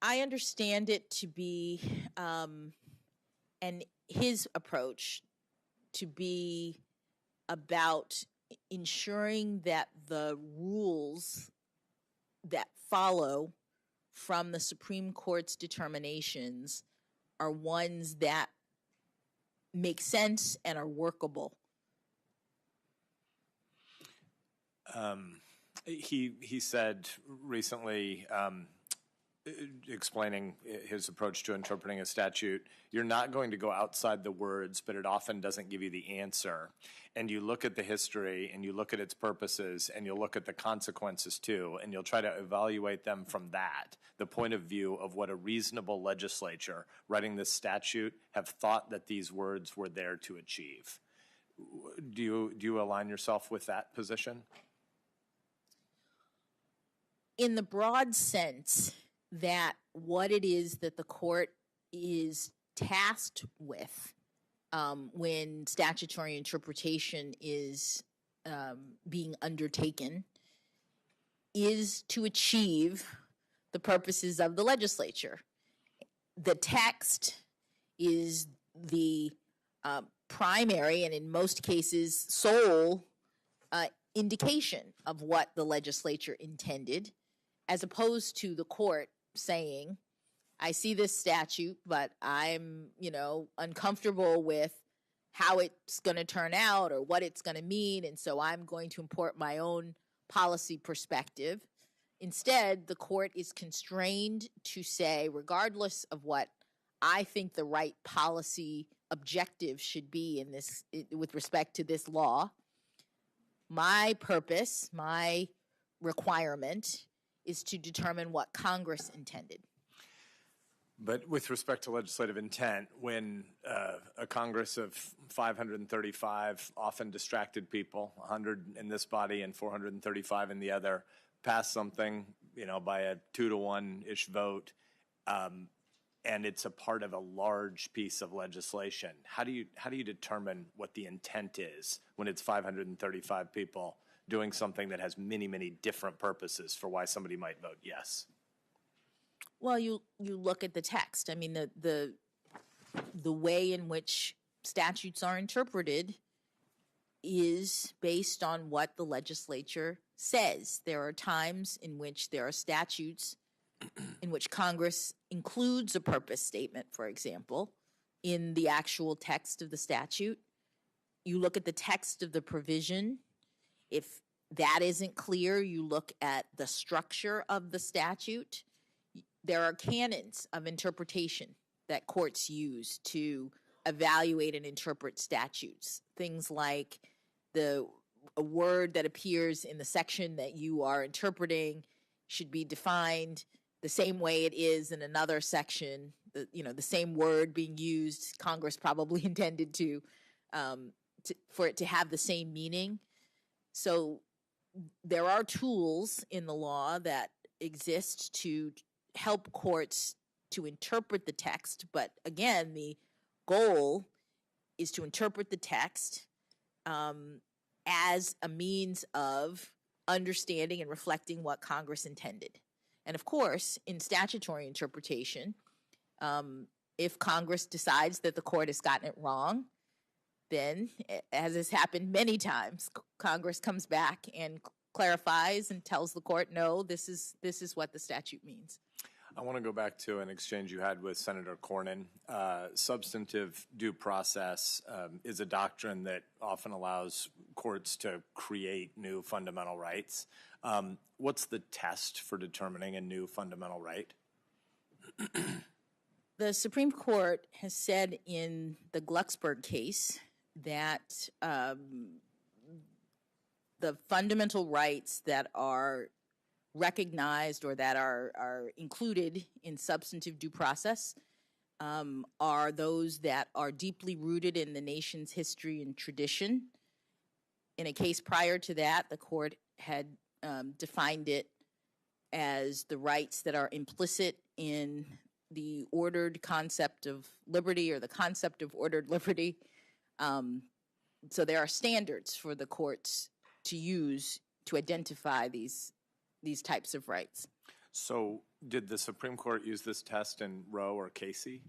I understand it to be, and his approach to be about ensuring that the rules that follow from the Supreme Court's determinations are ones that make sense and are workable. He said recently, explaining his approach to interpreting a statute, you're not going to go outside the words, but it often doesn't give you the answer. And you look at the history, and you look at its purposes, and you'll look at the consequences too, and you'll try to evaluate them from that, the point of view of what a reasonable legislature writing this statute have thought that these words were there to achieve. Do you align yourself with that position? In the broad sense that what it is that the court is tasked with when statutory interpretation is being undertaken is to achieve the purposes of the legislature. The text is the primary and in most cases sole indication of what the legislature intended, as opposed to the court saying, I see this statute, but I'm, uncomfortable with how it's going to turn out or what it's going to mean, and so I'm going to import my own policy perspective. Instead, the court is constrained to say, regardless of what I think the right policy objective should be in this, with respect to this law, my purpose, my requirement is to determine what Congress intended. But with respect to legislative intent, when a Congress of 535 often distracted people, 100 in this body and 435 in the other, pass something, by a 2-to-1-ish vote, and it's a part of a large piece of legislation, how do you determine what the intent is when it's 535 people doing something that has many, many different purposes for why somebody might vote yes? Well, you look at the text. I mean, the way in which statutes are interpreted is based on what the legislature says. There are times in which there are statutes in which Congress includes a purpose statement, for example, in the actual text of the statute. You look at the text of the provision. If that isn't clear, you look at the structure of the statute. There are canons of interpretation that courts use to evaluate and interpret statutes. Things like a word that appears in the section that you are interpreting should be defined the same way it is in another section. The same word being used, Congress probably intended for it to have the same meaning. So there are tools in the law that exist to help courts to interpret the text, but again, the goal is to interpret the text as a means of understanding and reflecting what Congress intended. And of course, in statutory interpretation, if Congress decides that the court has gotten it wrong, then, as has happened many times, Congress comes back and clarifies and tells the court, no, this is what the statute means. I want to go back to an exchange you had with Senator Cornyn. Substantive due process is a doctrine that often allows courts to create new fundamental rights. What's the test for determining a new fundamental right? The Supreme Court has said in the Glucksberg case that the fundamental rights that are recognized or that are included in substantive due process are those that are deeply rooted in the nation's history and tradition. In a case prior to that, the court had defined it as the rights that are implicit in the ordered concept of liberty or the concept of ordered liberty. So there are standards for the courts to use to identify these types of rights. So did the Supreme Court use this test in Roe or Casey?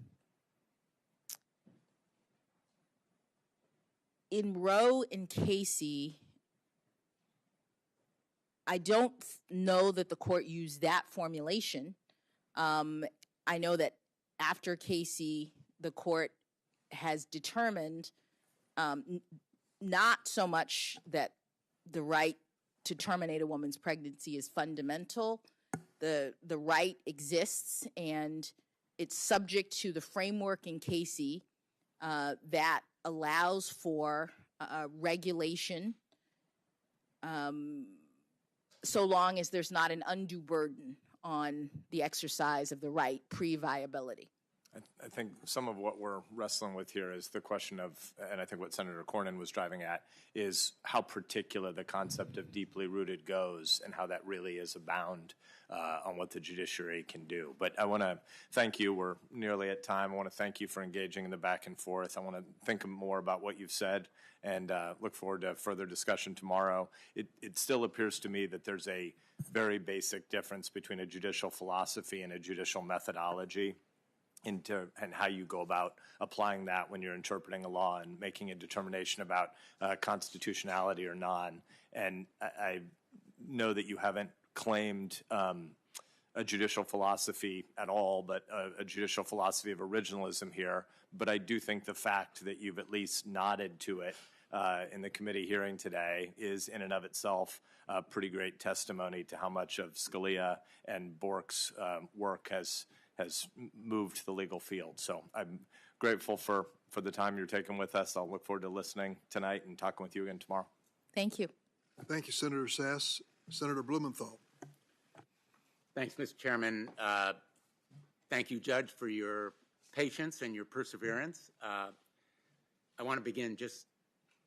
In Roe and Casey, I don't know that the court used that formulation. I know that after Casey, the court has determined not so much that the right to terminate a woman's pregnancy is fundamental. The right exists, and it's subject to the framework in Casey that allows for regulation so long as there's not an undue burden on the exercise of the right pre-viability. I think some of what we're wrestling with here is the question of, and I think what Senator Cornyn was driving at, is how particular the concept of deeply rooted goes and how that really is a bound on what the judiciary can do. But I want to thank you. We're nearly at time. I want to thank you for engaging in the back and forth. I want to think more about what you've said and look forward to further discussion tomorrow. It still appears to me that there's a very basic difference between a judicial philosophy and a judicial methodology and how you go about applying that when you're interpreting a law and making a determination about constitutionality or non. And I know that you haven't claimed a judicial philosophy at all, but a judicial philosophy of originalism here. But I do think the fact that you've at least nodded to it in the committee hearing today is in and of itself a pretty great testimony to how much of Scalia and Bork's work has moved the legal field. So I'm grateful for the time you're taking with us. I'll look forward to listening tonight and talking with you again tomorrow. Thank you. Thank you, Senator Sass. Senator Blumenthal. Thanks, Mr. Chairman. Thank you, Judge, for your patience and your perseverance. I want to begin just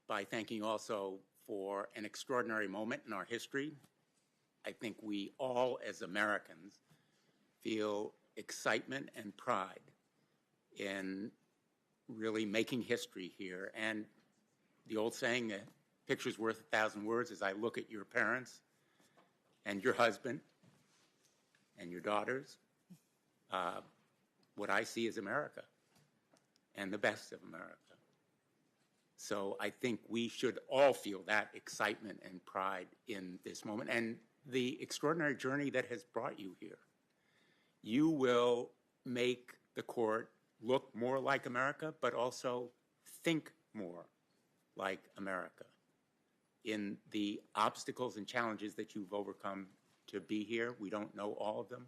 by thanking also for an extraordinary moment in our history. I think we all, as Americans, feel excitement and pride in really making history here. And the old saying, a picture's worth 1,000 words, as I look at your parents and your husband and your daughters, what I see is America and the best of America. So I think we should all feel that excitement and pride in this moment and the extraordinary journey that has brought you here. You will make the court look more like America, but also think more like America in the obstacles and challenges that you've overcome to be here. We don't know all of them,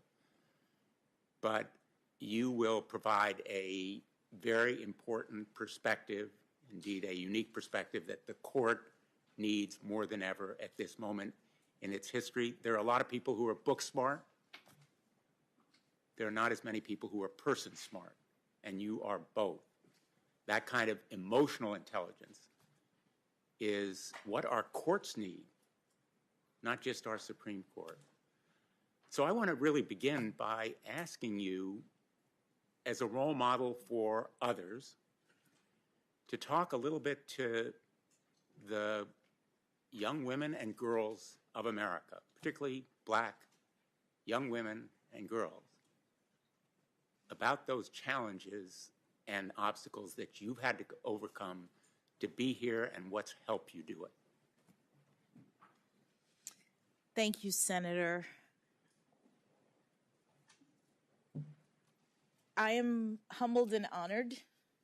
but you will provide a very important perspective, indeed a unique perspective that the court needs more than ever at this moment in its history. There are a lot of people who are book smart. There are not as many people who are person smart, and you are both. That kind of emotional intelligence is what our courts need, not just our Supreme Court. So I want to really begin by asking you, as a role model for others, to talk a little bit to the young women and girls of America, particularly black young women and girls, about those challenges and obstacles that you've had to overcome to be here and what's helped you do it? Thank you, Senator. I am humbled and honored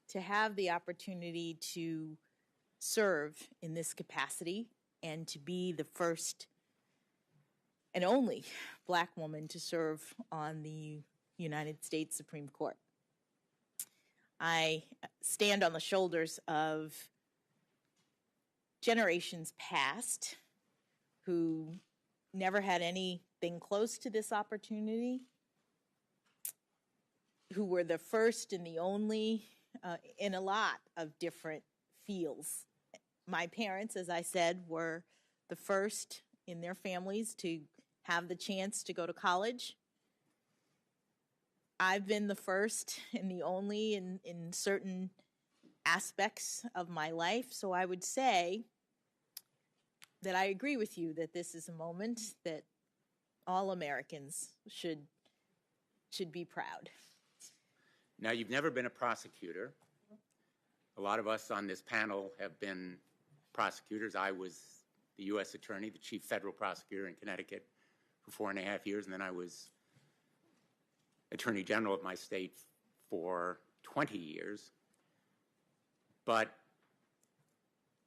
to have the opportunity to serve in this capacity and to be the first and only Black woman to serve on the United States Supreme Court. I stand on the shoulders of generations past who never had anything close to this opportunity, who were the first and the only in a lot of different fields. My parents, as I said, were the first in their families to have the chance to go to college. I've been the first and the only in certain aspects of my life, so I would say that I agree with you that this is a moment that all Americans should be proud. Now, you've never been a prosecutor. A lot of us on this panel have been prosecutors. I was the U.S. Attorney, the Chief Federal Prosecutor in Connecticut for 4.5 years, and then I was Attorney General of my state for 20 years. But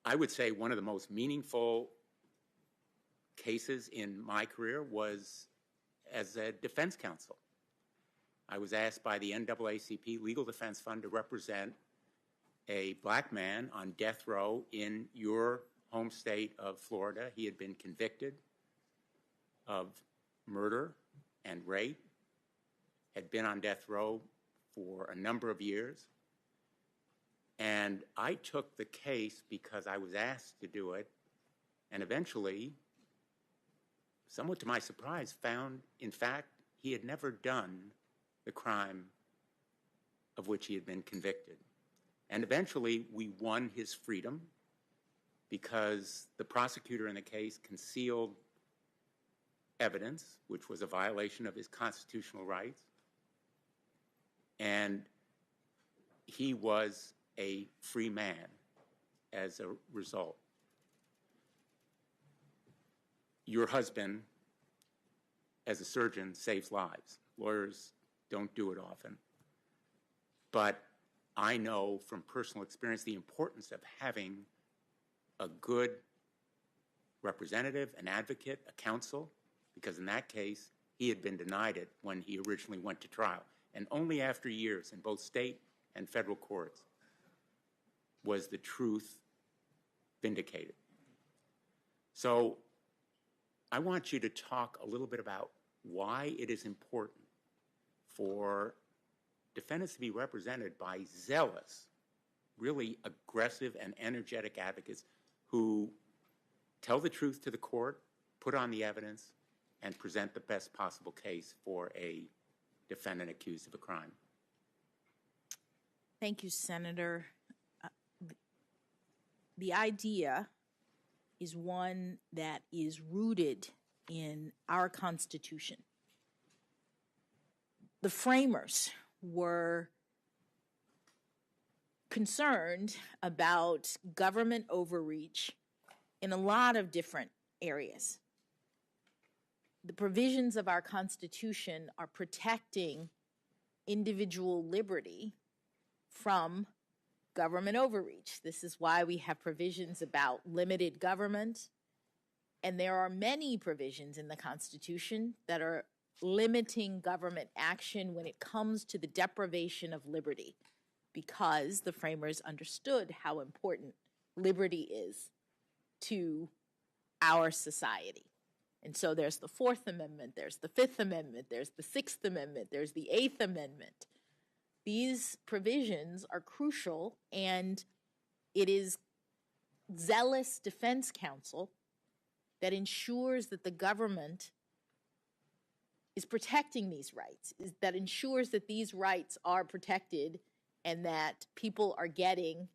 I would say one of the most meaningful cases in my career was as a defense counsel. I was asked by the NAACP Legal Defense Fund to represent a Black man on death row in your home state of Florida. He had been convicted of murder and rape, had been on death row for a number of years. And I took the case because I was asked to do it, and eventually, somewhat to my surprise, found, in fact, he had never done the crime of which he had been convicted. And eventually, we won his freedom because the prosecutor in the case concealed evidence, which was a violation of his constitutional rights. And he was a free man as a result. Your husband, as a surgeon, saves lives. Lawyers don't do it often. But I know from personal experience the importance of having a good representative, an advocate, a counsel, because in that case, he had been denied it when he originally went to trial. And only after years in both state and federal courts was the truth vindicated. So I want you to talk a little bit about why it is important for defendants to be represented by zealous, really aggressive and energetic advocates who tell the truth to the court, put on the evidence, and present the best possible case for a defendant accused of a crime. Thank you, Senator. The idea is one that is rooted in our Constitution. The framers were concerned about government overreach in a lot of different areas. The provisions of our Constitution are protecting individual liberty from government overreach. This is why we have provisions about limited government, and there are many provisions in the Constitution that are limiting government action when it comes to the deprivation of liberty, because the framers understood how important liberty is to our society. And so there's the Fourth Amendment, there's the Fifth Amendment, there's the Sixth Amendment, there's the Eighth Amendment. These provisions are crucial, and it is zealous defense counsel that ensures that the government is protecting these rights, that ensures that these rights are protected and that people are getting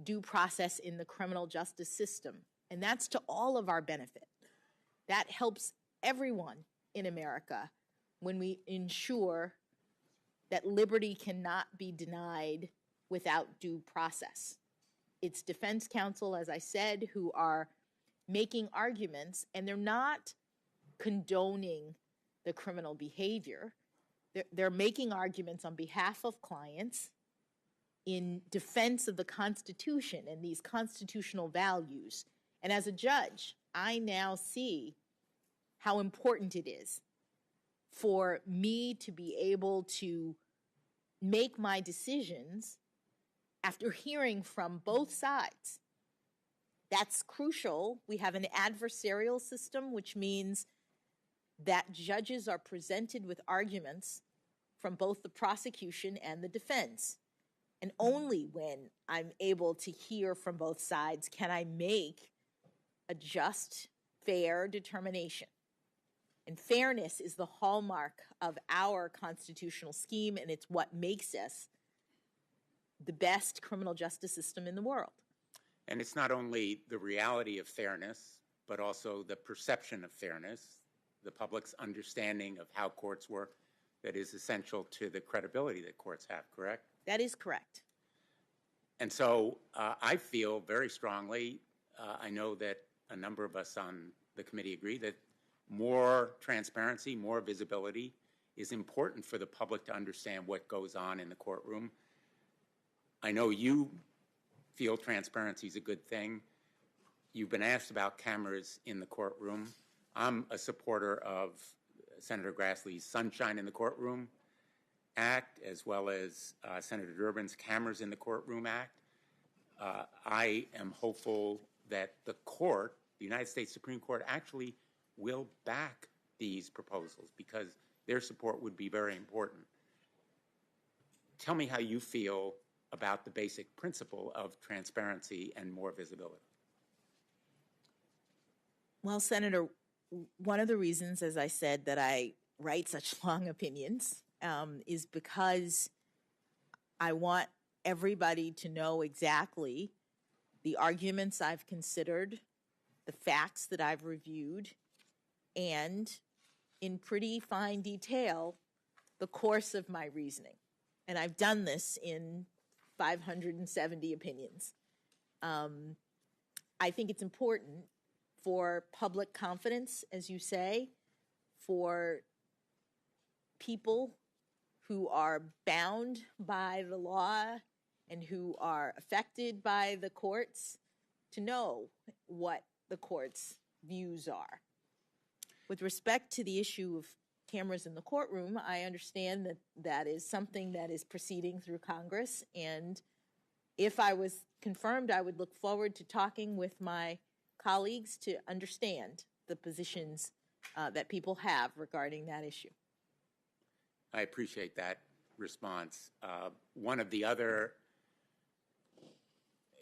due process in the criminal justice system. And that's to all of our benefit. That helps everyone in America when we ensure that liberty cannot be denied without due process. it's defense counsel, as I said, who are making arguments, and they're not condoning the criminal behavior. They're making arguments on behalf of clients in defense of the Constitution and these constitutional values. And as a judge, I now see how important it is for me to be able to make my decisions after hearing from both sides. That's crucial. We have an adversarial system, which means that judges are presented with arguments from both the prosecution and the defense. And only when I'm able to hear from both sides can I make a just, fair determination. And fairness is the hallmark of our constitutional scheme, and it's what makes us the best criminal justice system in the world. And it's not only the reality of fairness, but also the perception of fairness, the public's understanding of how courts work, that is essential to the credibility that courts have, correct? That is correct. And so I feel very strongly, I know that a number of us on the committee agree, that more transparency, more visibility is important for the public to understand what goes on in the courtroom. I know you feel transparency is a good thing. You've been asked about cameras in the courtroom. I'm a supporter of Senator Grassley's Sunshine in the Courtroom Act, as well as Senator Durbin's Cameras in the Courtroom Act. I am hopeful that the court, the United States Supreme Court, actually will back these proposals because their support would be very important. Tell me how you feel about the basic principle of transparency and more visibility. Well, Senator, one of the reasons, as I said, that I write such long opinions is because I want everybody to know exactly the arguments I've considered, the facts that I've reviewed, and in pretty fine detail, the course of my reasoning. And I've done this in 570 opinions. I think it's important for public confidence, as you say, for people who are bound by the law and who are affected by the courts to know what the court's views are. With respect to the issue of cameras in the courtroom, I understand that that is something that is proceeding through Congress, and if I was confirmed, I would look forward to talking with my colleagues to understand the positions that people have regarding that issue. I appreciate that response. One of the other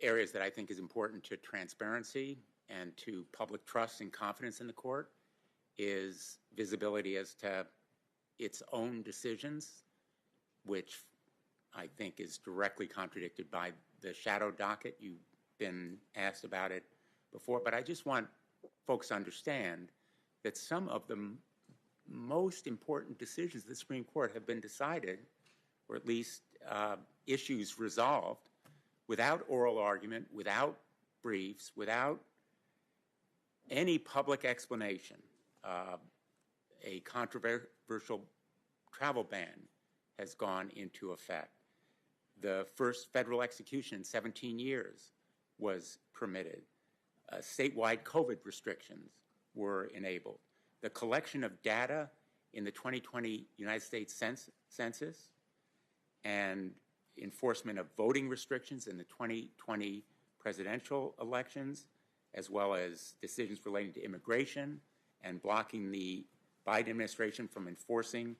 areas that I think is important to transparency and to public trust and confidence in the court is visibility as to its own decisions, which I think is directly contradicted by the shadow docket. You've been asked about it before, but I just want folks to understand that some of the most important decisions of the Supreme Court have been decided, or at least issues resolved, without oral argument, without briefs, without any public explanation. A controversial travel ban has gone into effect. The first federal execution in 17 years was permitted. Statewide COVID restrictions were enabled. The collection of data in the 2020 United States Census and enforcement of voting restrictions in the 2020 presidential elections, as well as decisions relating to immigration and blocking the Biden administration from enforcing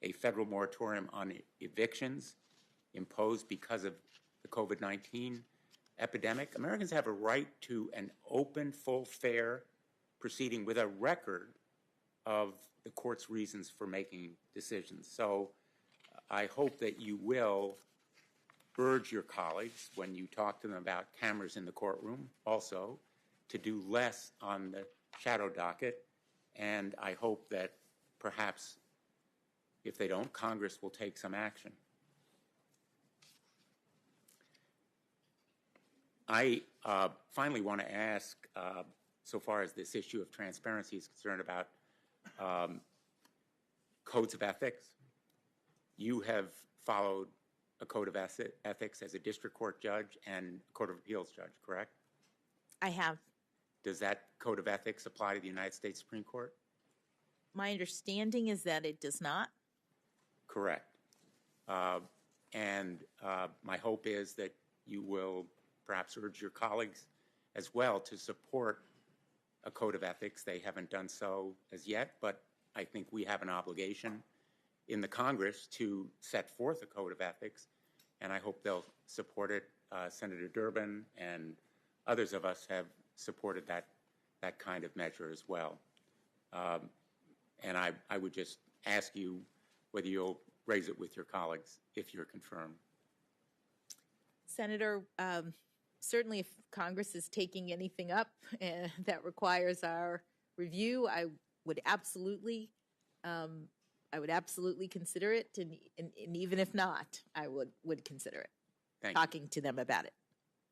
a federal moratorium on evictions imposed because of the COVID-19 epidemic. Americans have a right to an open, full, fair proceeding with a record of the court's reasons for making decisions. So I hope that you will urge your colleagues, when you talk to them about cameras in the courtroom, also to do less on the shadow docket. And I hope that perhaps, if they don't, Congress will take some action. I finally want to ask, so far as this issue of transparency is concerned, about codes of ethics. You have followed a code of ethics as a district court judge and court of appeals judge, correct? I have. Does that code of ethics apply to the United States Supreme Court? My understanding is that it does not. Correct. And my hope is that you will perhaps urge your colleagues as well to support a code of ethics. They haven't done so as yet, but I think we have an obligation in the Congress to set forth a code of ethics, and I hope they'll support it. Senator Durbin and others of us have supported that kind of measure as well. And I would just ask you whether you'll raise it with your colleagues if you're confirmed. Senator, certainly if Congress is taking anything up that requires our review, I would absolutely consider it, and even if not, I would consider it. Thank talking to them about it.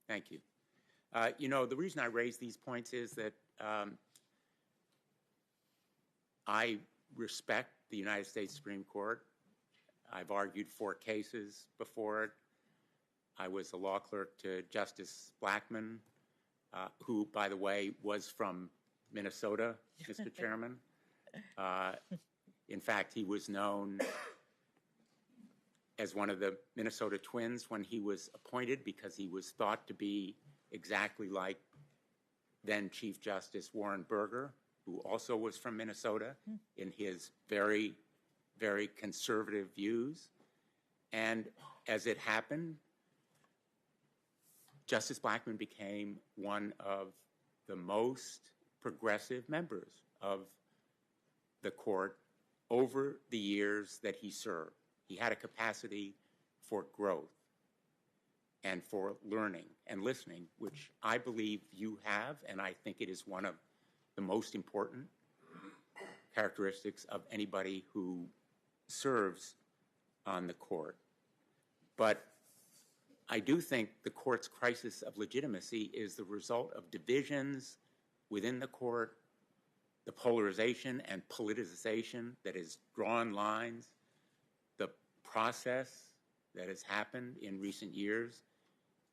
Thank you. You know, the reason I raise these points is that I respect the United States Supreme Court. I've argued 4 cases before it. I was a law clerk to Justice Blackmun, who, by the way, was from Minnesota, Mr. Chairman. In fact, he was known as one of the Minnesota twins when he was appointed because he was thought to be exactly like then Chief Justice Warren Burger, who also was from Minnesota, in his very, very conservative views. And as it happened, Justice Blackmun became one of the most progressive members of the court over the years that he served. He had a capacity for growth and for learning and listening, which I believe you have, and I think it is one of the most important characteristics of anybody who serves on the court. But I do think the court's crisis of legitimacy is the result of divisions within the court, the polarization and politicization that has drawn lines, the process that has happened in recent years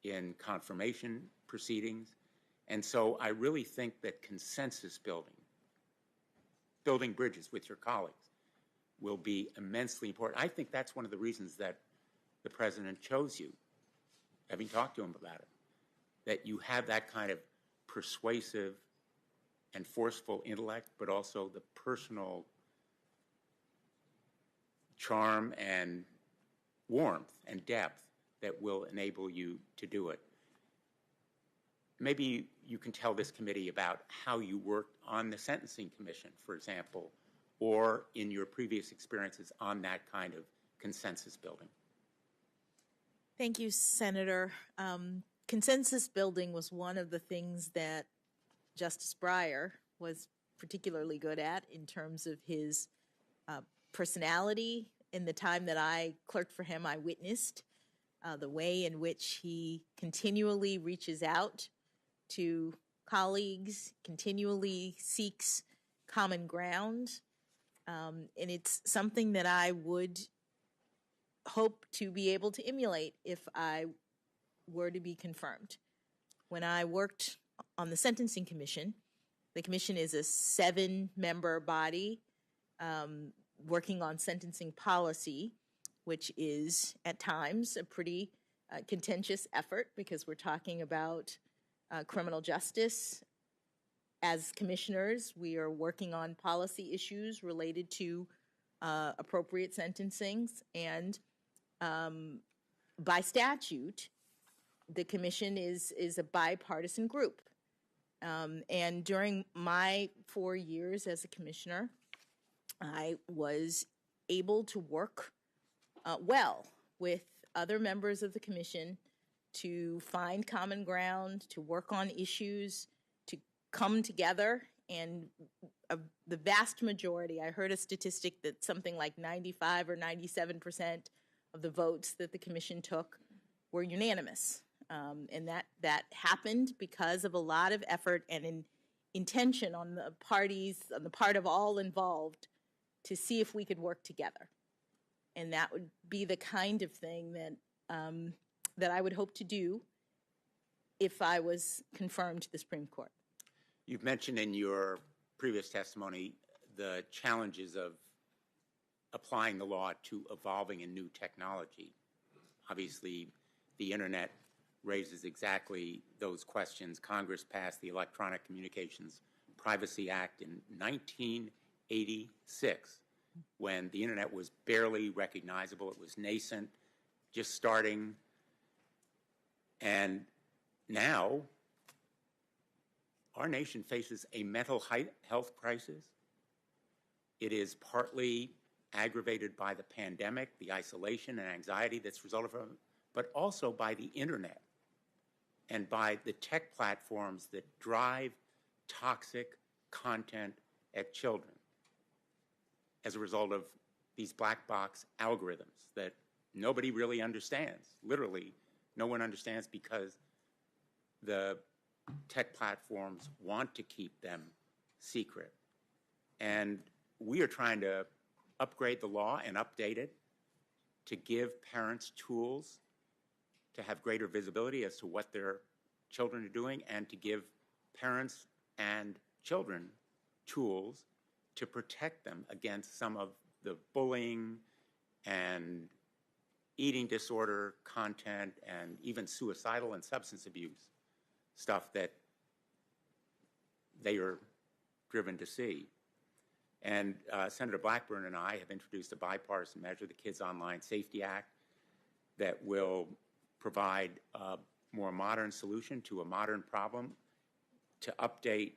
in confirmation proceedings. And so I really think that consensus building bridges with your colleagues, will be immensely important. I think that's one of the reasons that the president chose you, having talked to him about it, that you have that kind of persuasive and forceful intellect, but also the personal charm and warmth and depth that will enable you to do it. Maybe you can tell this committee about how you worked on the Sentencing Commission, for example, or in your previous experiences on that kind of consensus building. Thank you, Senator. Consensus building was one of the things that Justice Breyer was particularly good at in terms of his personality. In the time that I clerked for him, I witnessed the way in which he continually reaches out to colleagues, continually seeks common ground. And it's something that I would hope to be able to emulate if I were to be confirmed. When I worked on the Sentencing Commission, the commission is a 7-member body working on sentencing policy, which is at times a pretty contentious effort because we're talking about criminal justice. As commissioners, we are working on policy issues related to appropriate sentencings, and by statute, the commission is a bipartisan group. And during my 4 years as a commissioner, I was able to work well with other members of the commission to find common ground, to work on issues, to come together. And the vast majority, I heard a statistic that something like 95 or 97% of the votes that the commission took were unanimous. And that happened because of a lot of effort and intention on the part of all involved to see if we could work together. And that would be the kind of thing that I would hope to do if I was confirmed to the Supreme Court. You've mentioned in your previous testimony the challenges of applying the law to evolving and new technology. Obviously, the internet raises exactly those questions. Congress passed the Electronic Communications Privacy Act in 1986 when the internet was barely recognizable. It was nascent, just starting. And now, our nation faces a mental health crisis. It is partly aggravated by the pandemic, the isolation and anxiety that's resulted from it, but also by the internet and by the tech platforms that drive toxic content at children as a result of these black box algorithms that nobody really understands. Literally, no one understands because the tech platforms want to keep them secret. And we are trying to upgrade the law and update it to give parents tools to have greater visibility as to what their children are doing and to give parents and children tools to protect them against some of the bullying and eating disorder content and even suicidal and substance abuse stuff that they are driven to see. And Senator Blackburn and I have introduced a bipartisan measure, the Kids Online Safety Act, that will provide a more modern solution to a modern problem, to update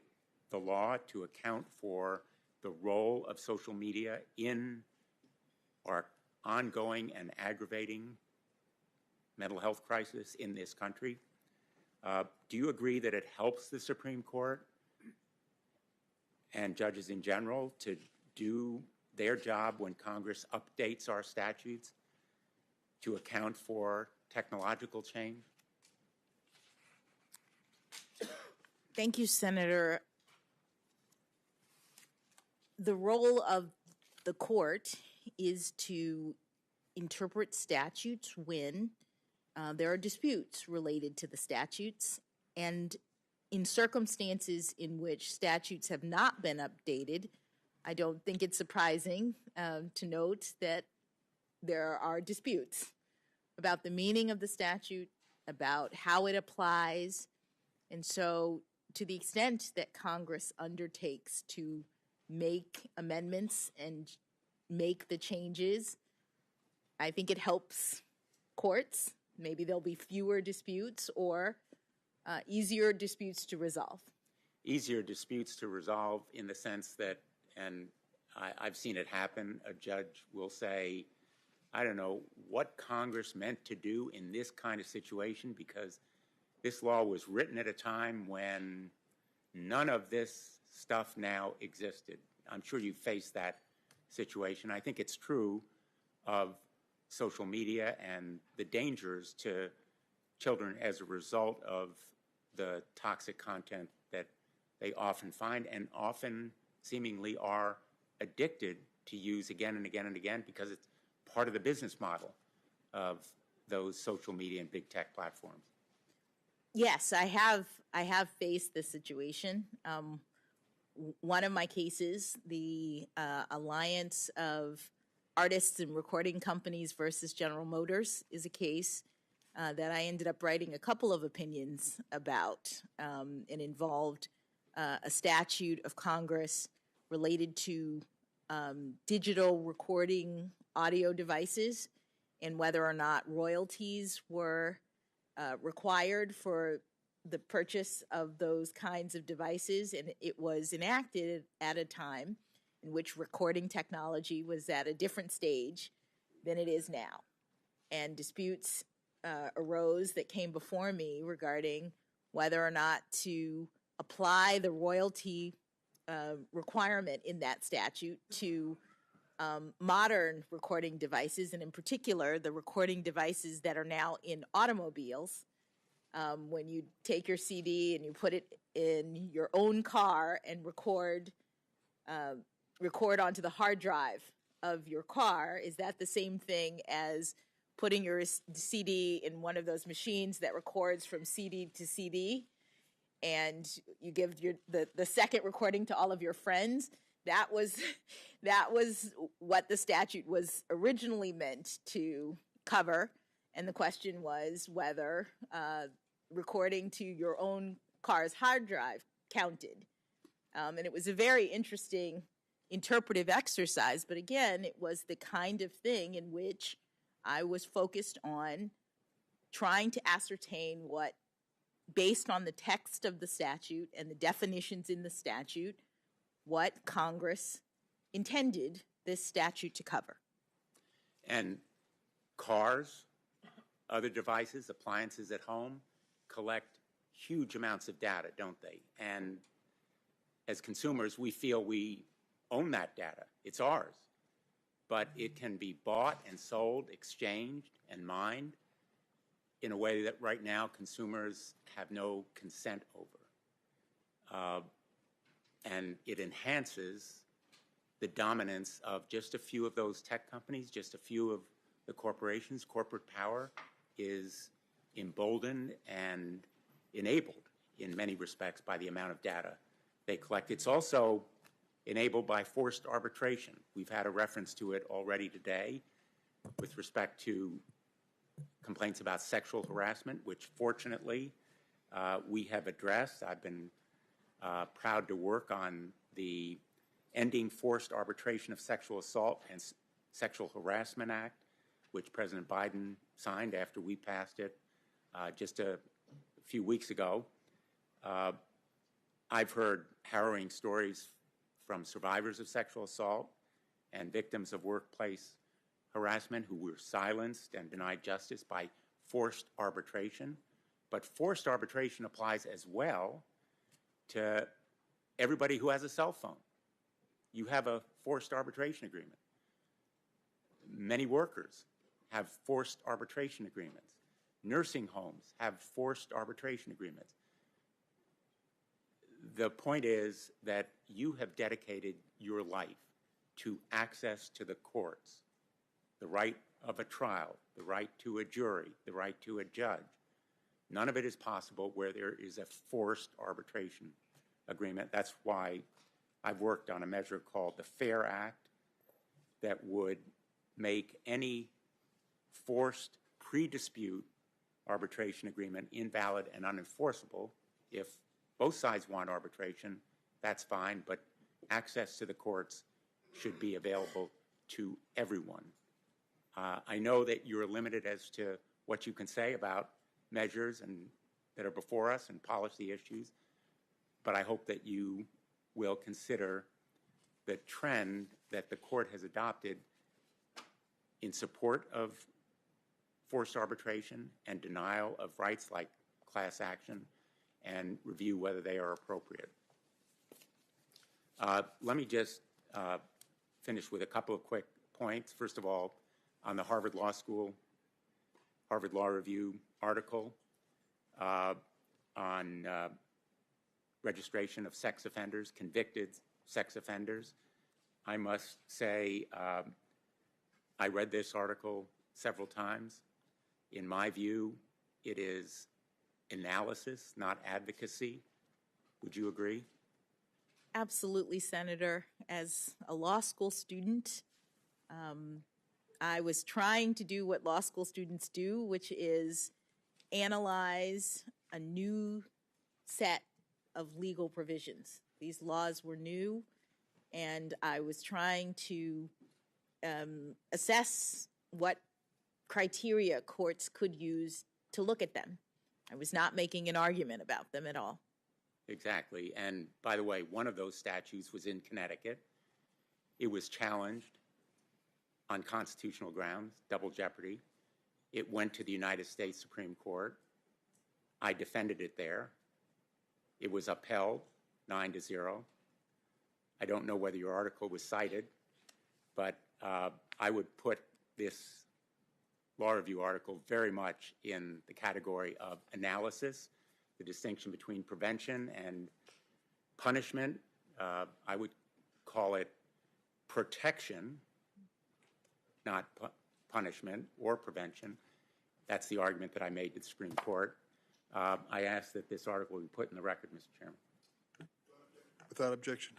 the law to account for the role of social media in our ongoing and aggravating mental health crisis in this country. Do you agree that it helps the Supreme Court and judges in general to do their job when Congress updates our statutes to account for technological change? Thank you, Senator. The role of the court is to interpret statutes when there are disputes related to the statutes, and in circumstances in which statutes have not been updated, I don't think it's surprising to note that there are disputes about the meaning of the statute, about how it applies. And so to the extent that Congress undertakes to make amendments and make the changes, I think it helps courts. Maybe there'll be fewer disputes or easier disputes to resolve. Easier disputes to resolve in the sense that, and I've seen it happen, a judge will say, I don't know what Congress meant to do in this kind of situation because this law was written at a time when none of this stuff now existed. I'm sure you faced that situation. I think it's true of social media and the dangers to children as a result of the toxic content that they often find and often seemingly are addicted to use again and again and again because it's part of the business model of those social media and big tech platforms. Yes, I have faced this situation. One of my cases, the Alliance of Artists and Recording Companies versus General Motors, is a case that I ended up writing a couple of opinions about. It involved a statute of Congress related to digital recording audio devices and whether or not royalties were required for the purchase of those kinds of devices. And it was enacted at a time in which recording technology was at a different stage than it is now. And disputes arose that came before me regarding whether or not to apply the royalty requirement in that statute to modern recording devices, and in particular, the recording devices that are now in automobiles, when you take your CD and you put it in your own car and record onto the hard drive of your car, is that the same thing as putting your CD in one of those machines that records from CD to CD, and you give the second recording to all of your friends? That was what the statute was originally meant to cover, and the question was whether recording to your own car's hard drive counted. And it was a very interesting interpretive exercise, but again, it was the kind of thing in which I was focused on trying to ascertain what, based on the text of the statute and the definitions in the statute, what Congress intended this statute to cover. And cars, other devices, appliances at home collect huge amounts of data, don't they? And as consumers, we feel we own that data. It's ours. But it can be bought and sold, exchanged, and mined in a way that right now consumers have no consent over. And it enhances the dominance of just a few of those tech companies, just a few of the corporations. Corporate power is emboldened and enabled in many respects by the amount of data they collect. It's also enabled by forced arbitration. We've had a reference to it already today with respect to complaints about sexual harassment, which fortunately we have addressed. I've been proud to work on the Ending Forced Arbitration of Sexual Assault and Sexual Harassment Act, which President Biden signed after we passed it just a few weeks ago. I've heard harrowing stories from survivors of sexual assault and victims of workplace harassment who were silenced and denied justice by forced arbitration. But forced arbitration applies as well to everybody who has a cell phone. You have a forced arbitration agreement. Many workers have forced arbitration agreements. Nursing homes have forced arbitration agreements. The point is that you have dedicated your life to access to the courts, the right of a trial, the right to a jury, the right to a judge. None of it is possible where there is a forced arbitration agreement. That's why I've worked on a measure called the FAIR Act that would make any forced pre-dispute arbitration agreement invalid and unenforceable. If both sides want arbitration, that's fine, but access to the courts should be available to everyone. I know that you're limited as to what you can say about measures that are before us and policy issues, but I hope that you will consider the trend that the court has adopted in support of forced arbitration and denial of rights like class action, and review whether they are appropriate. Let me just finish with a couple of quick points. First of all, on the Harvard Law School, Harvard Law Review article on registration of sex offenders, convicted sex offenders. I must say, I read this article several times. In my view, it is analysis, not advocacy. Would you agree? Absolutely, Senator. As a law school student, I was trying to do what law school students do, which is analyze a new set of legal provisions. These laws were new, and I was trying to assess what criteria courts could use to look at them. I was not making an argument about them at all. Exactly. And by the way, one of those statutes was in Connecticut. It was challenged on constitutional grounds, double jeopardy. It went to the United States Supreme Court. I defended it there. It was upheld 9-0. I don't know whether your article was cited, but I would put this Law Review article very much in the category of analysis, the distinction between prevention and punishment. I would call it protection, not punishment or prevention. That's the argument that I made to the Supreme Court. I ask that this article be put in the record, Mr. Chairman. Without objection.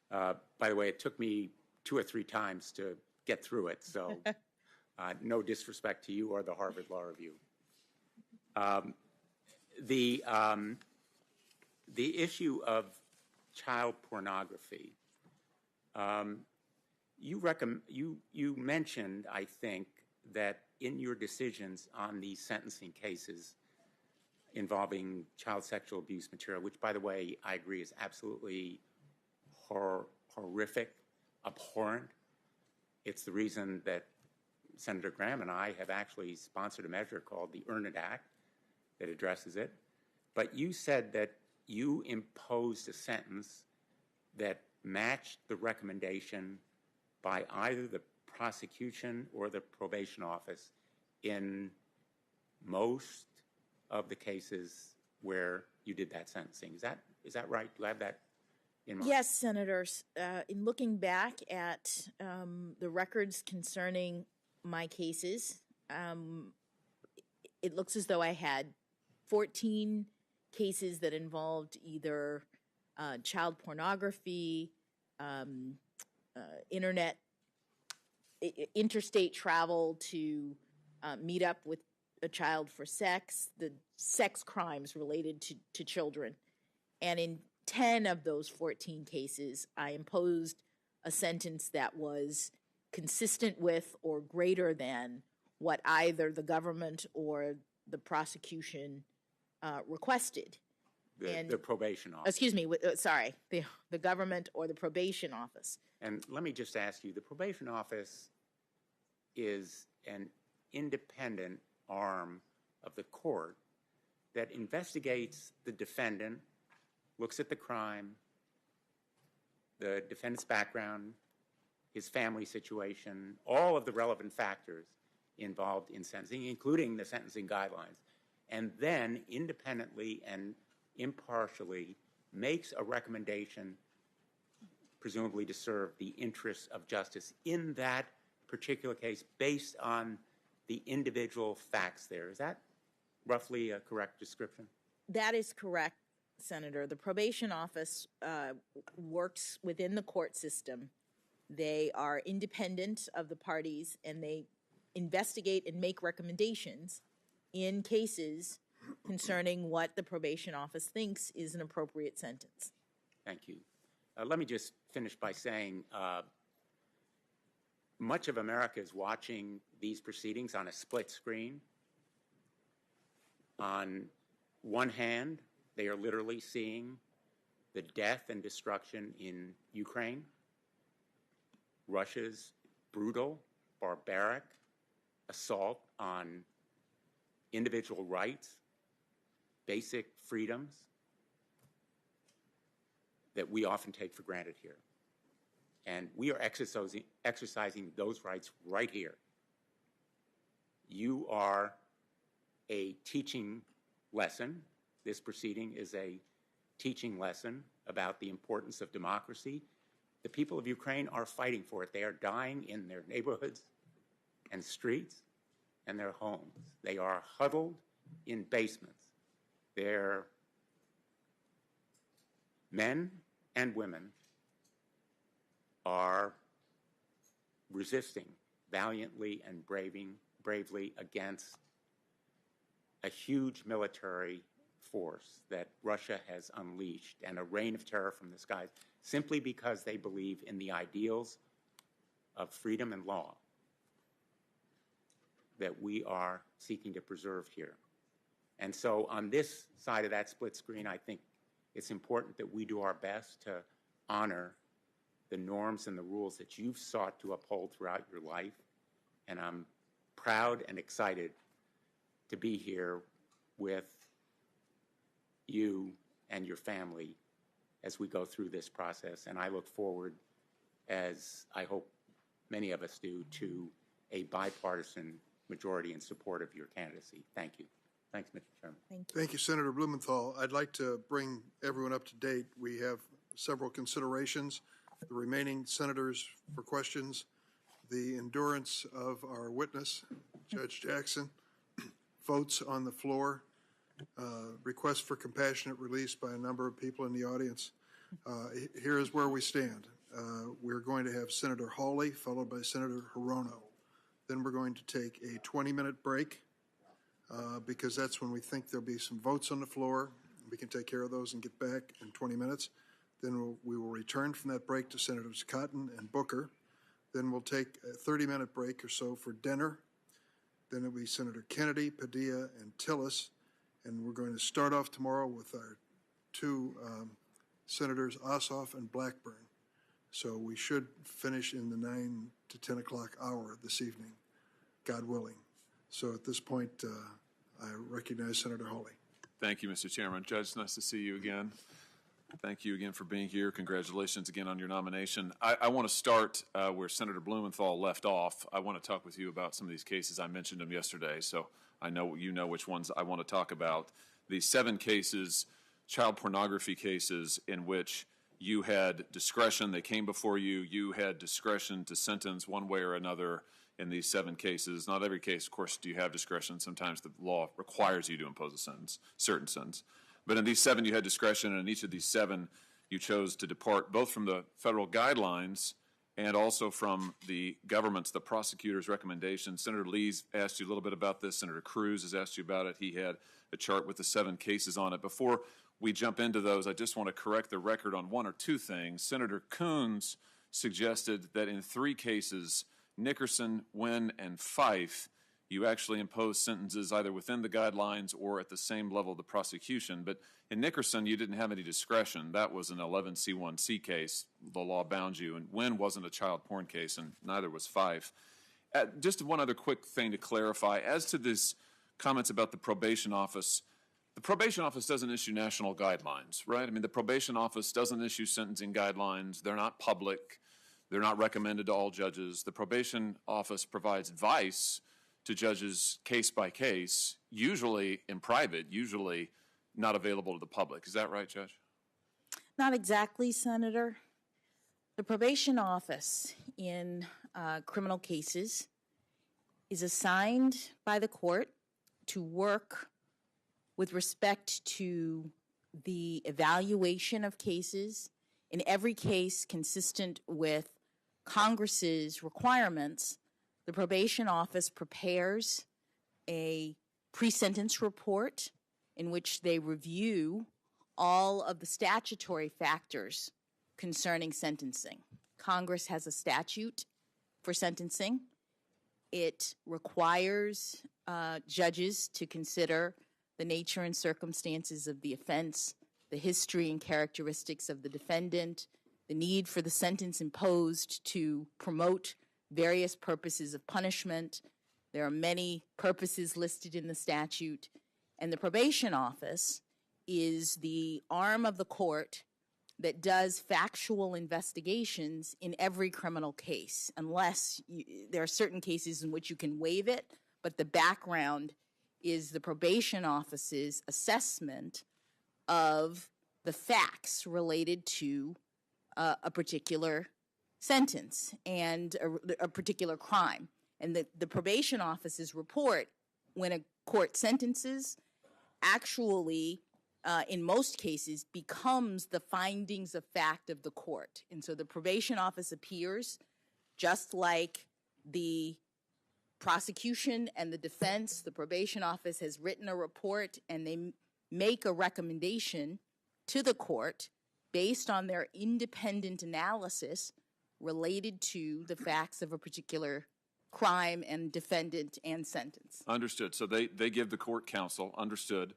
By the way, it took me 2 or 3 times to get through it, so no disrespect to you or the Harvard Law Review. The issue of child pornography, you mentioned, I think, that in your decisions on these sentencing cases involving child sexual abuse material, which, by the way, I agree is absolutely horrific, abhorrent. It's the reason that Senator Graham and I have actually sponsored a measure called the Earn It Act that addresses it. But you said that you imposed a sentence that matched the recommendation by either the prosecution or the probation office in most of the cases where you did that sentencing. Is that right? Do I have that in mind? Yes, Senators. In looking back at the records concerning my cases, it looks as though I had 14 cases that involved either child pornography, interstate travel to meet up with a child for sex, the sex crimes related to children. And in 10 of those 14 cases, I imposed a sentence that was consistent with or greater than what either the government or the prosecution requested. The probation office. Excuse me, sorry, the government or the probation office. And let me just ask you, the probation office is an independent arm of the court that investigates the defendant, looks at the crime, the defendant's background, his family situation, all of the relevant factors involved in sentencing, including the sentencing guidelines, and then independently and impartially makes a recommendation, presumably to serve the interests of justice in that particular case based on the individual facts there. Is that roughly a correct description? That is correct, Senator. The probation office works within the court system. They are independent of the parties, and they investigate and make recommendations in cases concerning what the probation office thinks is an appropriate sentence. Thank you. Let me just finish by saying much of America is watching these proceedings on a split screen. On one hand, they are literally seeing the death and destruction in Ukraine, Russia's brutal, barbaric assault on individual rights, basic freedoms that we often take for granted here. And we are exercising those rights right here. You are a teaching lesson. This proceeding is a teaching lesson about the importance of democracy. The people of Ukraine are fighting for it. They are dying in their neighborhoods and streets and their homes. They are huddled in basements. Their men and women are resisting valiantly and bravely against a huge military force that Russia has unleashed and a reign of terror from the skies simply because they believe in the ideals of freedom and law that we are seeking to preserve here. And so on this side of that split screen, I think it's important that we do our best to honor the norms and the rules that you've sought to uphold throughout your life. And I'm proud and excited to be here with you and your family as we go through this process. And I look forward, as I hope many of us do, to a bipartisan majority in support of your candidacy. Thank you. Thanks, Mr. Chairman. Thank you, Senator Blumenthal. I'd like to bring everyone up to date. We have several considerations. The remaining senators for questions, the endurance of our witness, Judge Jackson, votes on the floor, requests for compassionate release by a number of people in the audience. Here is where we stand. We're going to have Senator Hawley, followed by Senator Hirono. Then we're going to take a 20-minute break because that's when we think there'll be some votes on the floor. We can take care of those and get back in 20 minutes. Then we will return from that break to Senators Cotton and Booker. Then we'll take a 30-minute break or so for dinner. Then it'll be Senator Kennedy, Padilla, and Tillis. And we're going to start off tomorrow with our two Senators Ossoff and Blackburn. So we should finish in the 9 to 10 o'clock hour this evening, God willing. So at this point, I recognize Senator Hawley. Thank you, Mr. Chairman. Judge, nice to see you again. Thank you again for being here. Congratulations again on your nomination. I want to start where Senator Blumenthal left off. I want to talk with you about some of these cases. I mentioned them yesterday, so I know you know which ones I want to talk about. The 7 cases, child pornography cases, in which you had discretion. They came before you. You had discretion to sentence one way or another in these 7 cases. Not every case, of course, do you have discretion. Sometimes the law requires you to impose a sentence, certain sentence. But in these 7, you had discretion, and in each of these 7, you chose to depart both from the federal guidelines and also from the government's, the prosecutor's recommendations. Senator Lee's asked you a little bit about this. Senator Cruz has asked you about it. He had a chart with the 7 cases on it. Before we jump into those, I just want to correct the record on 1 or 2 things. Senator Coons suggested that in 3 cases, Nickerson, Wynn, and Fife, you actually imposed sentences either within the guidelines or at the same level of the prosecution. But in Nickerson, you didn't have any discretion. That was an 11C1C case. The law bound you. And Wynn wasn't a child porn case, and neither was Fife. Just one other quick thing to clarify. As to these comments about the probation office doesn't issue national guidelines, right? I mean, the probation office doesn't issue sentencing guidelines. They're not public. They're not recommended to all judges. The probation office provides advice to judges case by case, usually in private, usually not available to the public. Is that right, Judge? Not exactly, Senator. The probation office in criminal cases is assigned by the court to work with respect to the evaluation of cases, in every case consistent with Congress's requirements. The probation office prepares a pre-sentence report in which they review all of the statutory factors concerning sentencing. Congress has a statute for sentencing. It requires judges to consider the nature and circumstances of the offense, the history and characteristics of the defendant, the need for the sentence imposed to promote various purposes of punishment. There are many purposes listed in the statute, and the probation office is the arm of the court that does factual investigations in every criminal case, unless there are certain cases in which you can waive it, but the background is the probation office's assessment of the facts related to a particular sentence and a particular crime. And the probation office's report, when a court sentences, actually, in most cases, becomes the findings of fact of the court. And so the probation office appears just like the prosecution and the defense. The probation office has written a report, and they make a recommendation to the court based on their independent analysis related to the facts of a particular crime and defendant and sentence. Understood. So they give the court counsel. Understood.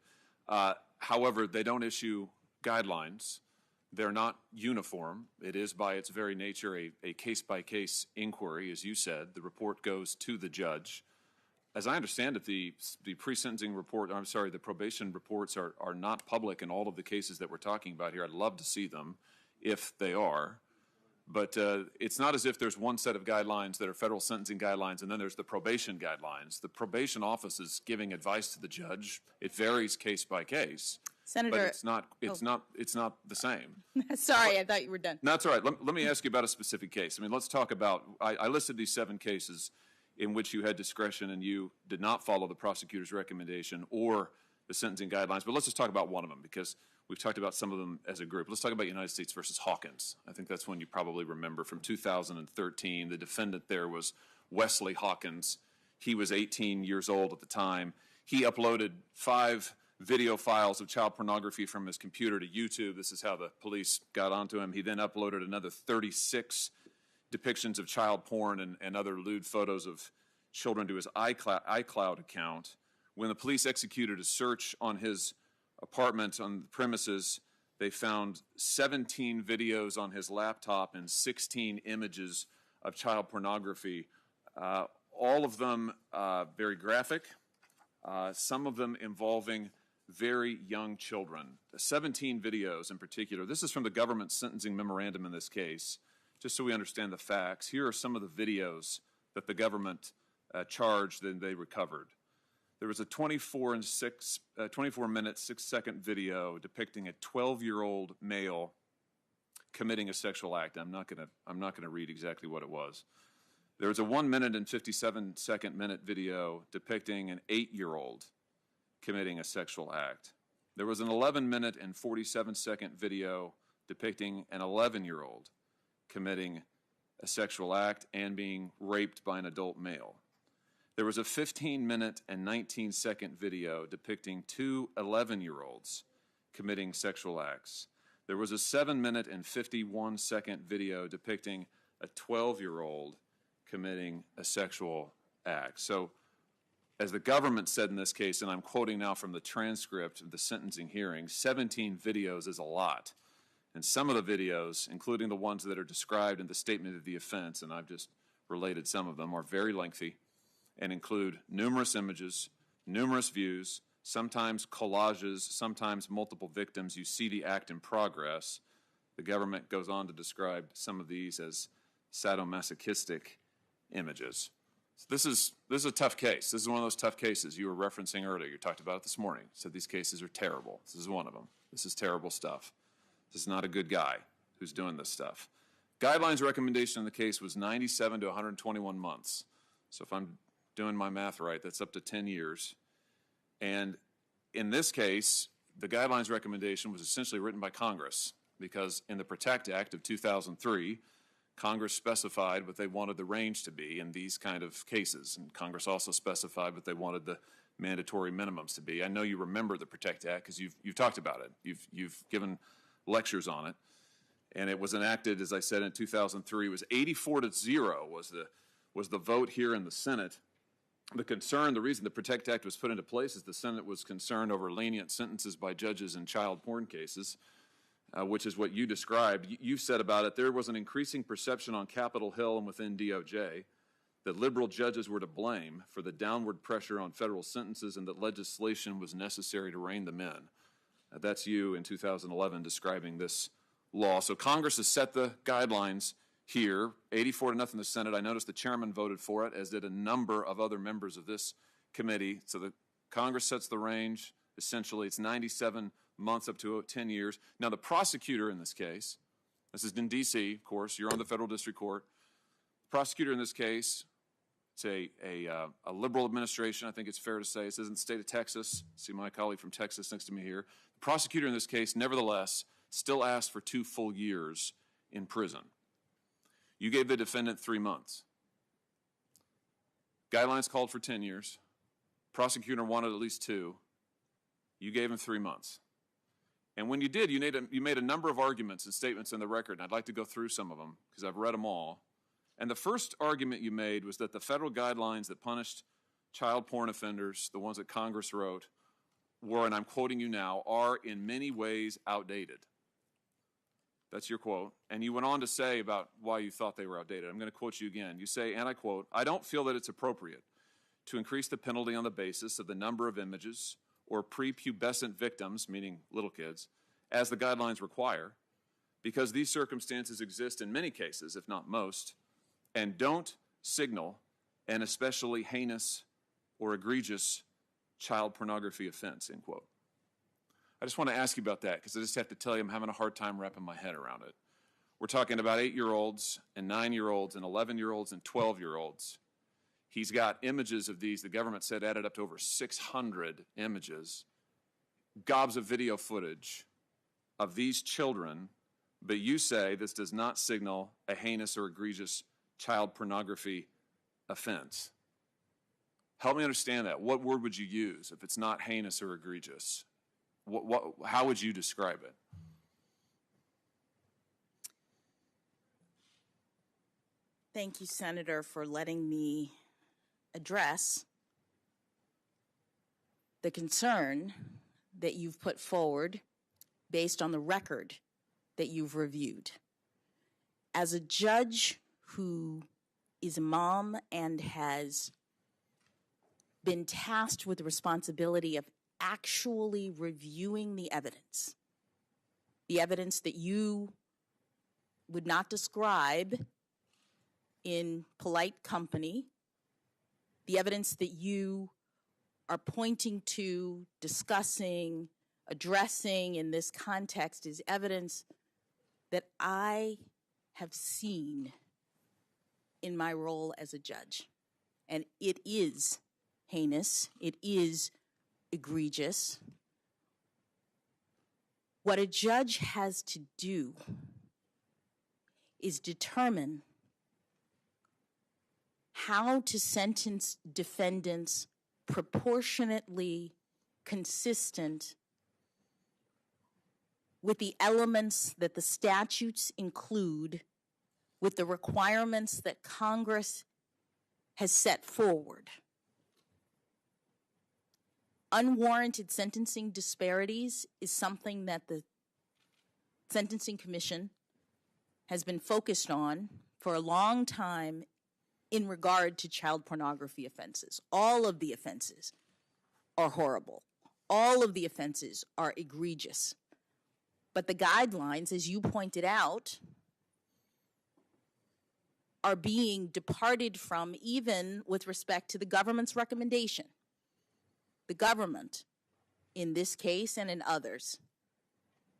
However, they don't issue guidelines. They're not uniform. It is by its very nature a case-by-case inquiry, as you said. The report goes to the judge. As I understand it, the pre-sentencing report, I'm sorry, the probation reports are not public in all of the cases that we're talking about here. I'd love to see them if they are. But it's not as if there's one set of guidelines that are federal sentencing guidelines, and then there's the probation guidelines. The probation office is giving advice to the judge. It varies case by case. Senator, but it's not the same. Sorry, I thought you were done. No, that's all right. Let me ask you about a specific case. I mean, let's talk about, I listed these 7 cases in which you had discretion and you did not follow the prosecutor's recommendation or the sentencing guidelines, but let's just talk about one of them because we've talked about some of them as a group. Let's talk about United States versus Hawkins. I think that's one you probably remember from 2013. The defendant there was Wesley Hawkins. He was 18 years old at the time. He uploaded 5 video files of child pornography from his computer to YouTube. This is how the police got onto him. He then uploaded another 36 depictions of child porn and other lewd photos of children to his iCloud account. When the police executed a search on his apartment on the premises, they found 17 videos on his laptop and 16 images of child pornography, all of them very graphic, some of them involving very young children. The 17 videos in particular, this is from the government sentencing memorandum in this case, just so we understand the facts. Here are some of the videos that the government charged and they recovered. There was a 24-minute, 6-second video depicting a 12-year-old male committing a sexual act. I'm not gonna read exactly what it was. There was a 1-minute and 57-second video depicting an 8-year-old committing a sexual act. There was an 11-minute and 47-second video depicting an 11-year-old committing a sexual act and being raped by an adult male. There was a 15-minute and 19-second video depicting 2 11-year-olds committing sexual acts. There was a 7-minute and 51-second video depicting a 12-year-old committing a sexual act. So, as the government said in this case, and I'm quoting now from the transcript of the sentencing hearing, 17 videos is a lot. And some of the videos, including the ones that are described in the statement of the offense, and I've just related some of them, are very lengthy and include numerous images, numerous views, sometimes collages, sometimes multiple victims. You see the act in progress. The government goes on to describe some of these as sadomasochistic images. So this is a tough case. This is one of those tough cases you were referencing earlier. You talked about it this morning. Said these cases are terrible. This is one of them. This is terrible stuff. This is not a good guy who's doing this stuff. Guidelines recommendation in the case was 97 to 121 months. So if I'm doing my math right, that's up to 10 years. And in this case, the guidelines recommendation was essentially written by Congress because in the PROTECT Act of 2003, Congress specified what they wanted the range to be in these kind of cases. And Congress also specified what they wanted the mandatory minimums to be. I know you remember the PROTECT Act because you've talked about it. You've given lectures on it. And it was enacted, as I said, in 2003. It was 84-0 was the vote here in the Senate. The reason the PROTECT Act was put into place is the Senate was concerned over lenient sentences by judges in child porn cases, which is what you described. You said about it, there was an increasing perception on Capitol Hill and within DOJ that liberal judges were to blame for the downward pressure on federal sentences and that legislation was necessary to rein them in. That's you in 2011 describing this law. So Congress has set the guidelines here, 84-0 in the Senate. I noticed the chairman voted for it, as did a number of other members of this committee. So the Congress sets the range. Essentially, it's 97 months up to 10 years. Now, the prosecutor in this case, this is in D.C., of course. You're on the federal district court. The prosecutor in this case, it's a liberal administration, I think it's fair to say. This isn't the state of Texas. See my colleague from Texas next to me here. The prosecutor in this case, nevertheless, still asked for 2 full years in prison. You gave the defendant 3 months. Guidelines called for 10 years. Prosecutor wanted at least 2. You gave him 3 months. And when you did, you made a number of arguments and statements in the record, and I'd like to go through some of them because I've read them all. And the first argument you made was that the federal guidelines that punished child porn offenders, the ones that Congress wrote, were, and I'm quoting you now, are in many ways outdated. That's your quote. And you went on to say about why you thought they were outdated. I'm going to quote you again. You say, and I quote, "I don't feel that it's appropriate to increase the penalty on the basis of the number of images or prepubescent victims," meaning little kids, "as the guidelines require. because these circumstances exist in many cases, if not most, and don't signal an especially heinous or egregious child pornography offense, end quote. I just want to ask you about that because I just have to tell you I'm having a hard time wrapping my head around it. We're talking about 8-year-olds and 9-year-olds and 11-year-olds and 12-year-olds. He's got images of these, the government said added up to over 600 images, gobs of video footage of these children, but you say this does not signal a heinous or egregious child pornography offense. Help me understand that. What word would you use if it's not heinous or egregious? How would you describe it? Thank you, Senator, for letting me address the concern that you've put forward based on the record that you've reviewed. As a judge who is a mom and has been tasked with the responsibility of actually reviewing the evidence that you would not describe in polite company, the evidence that you are pointing to, discussing, addressing in this context is evidence that I have seen in my role as a judge. And it is heinous, it is egregious. What a judge has to do is determine how to sentence defendants proportionately consistent with the elements that the statutes include, with the requirements that Congress has set forward. Unwarranted sentencing disparities is something that the Sentencing Commission has been focused on for a long time in regard to child pornography offenses. All of the offenses are horrible. All of the offenses are egregious. But the guidelines, as you pointed out, are being departed from even with respect to the government's recommendation. The government, in this case and in others,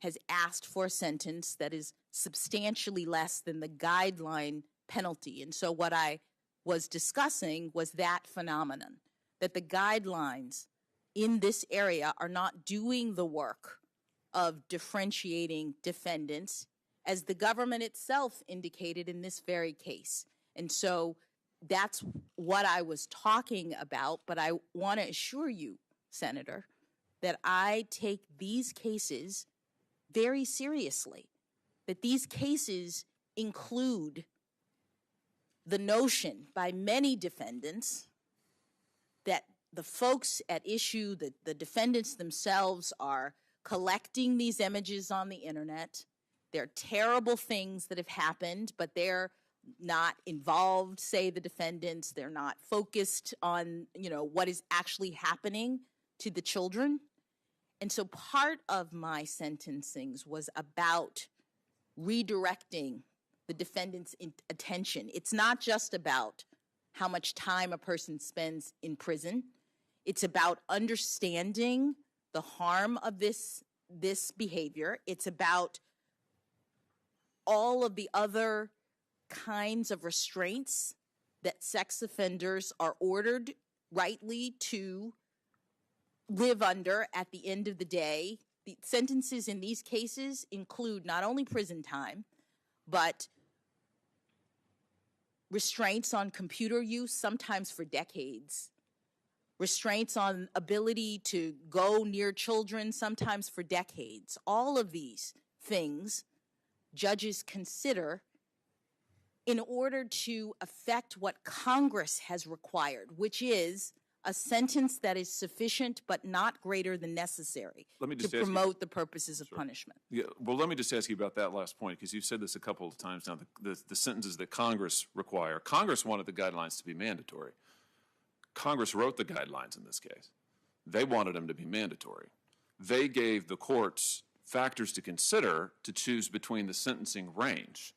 has asked for a sentence that is substantially less than the guideline penalty. And so what I was discussing was that phenomenon, that the guidelines in this area are not doing the work of differentiating defendants, as the government itself indicated in this very case. And so that's what I was talking about, but I want to assure you, Senator, that I take these cases very seriously, that these cases include the notion by many defendants that the folks at issue, the defendants themselves, are collecting these images on the internet. They're terrible things that have happened, but they're not involved, say the defendants. They're not focused on, what is actually happening to the children. And so part of my sentencings was about redirecting the defendant's attention. It's not just about how much time a person spends in prison. It's about understanding the harm of this behavior. It's about all of the other kinds of restraints that sex offenders are ordered rightly to live under at the end of the day. The sentences in these cases include not only prison time, but restraints on computer use, sometimes for decades, restraints on ability to go near children, sometimes for decades. All of these things judges consider in order to affect what Congress has required, which is a sentence that is sufficient but not greater than necessary to promote the purposes of punishment. Yeah, well, let me just ask you about that last point, because you've said this a couple of times now, the sentences that Congress require. Congress wanted the guidelines to be mandatory. Congress wrote the guidelines in this case. They wanted them to be mandatory. They gave the courts factors to consider to choose between the sentencing range.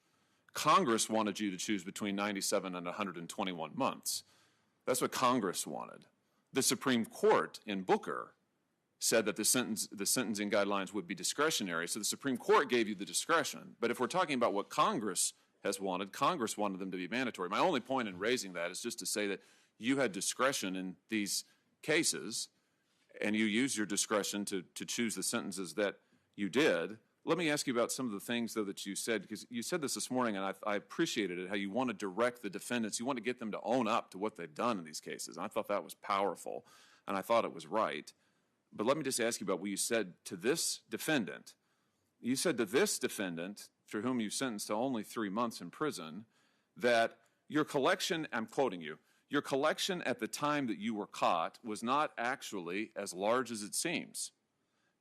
Congress wanted you to choose between 97 and 121 months. That's what Congress wanted. The Supreme Court in Booker said that the sentencing guidelines would be discretionary, so the Supreme Court gave you the discretion. But if we're talking about what Congress has wanted, Congress wanted them to be mandatory. My only point in raising that is just to say that you had discretion in these cases, and you used your discretion to choose the sentences that you did. Let me ask you about some of the things, though, that you said, because you said this morning, and I appreciated it, how you want to direct the defendants. You want to get them to own up to what they've done in these cases. And I thought that was powerful, and I thought it was right. But let me just ask you about what you said to this defendant. You said to this defendant, for whom you sentenced to only 3 months in prison, that your collection, I'm quoting you, your collection at the time that you were caught was not actually as large as it seems.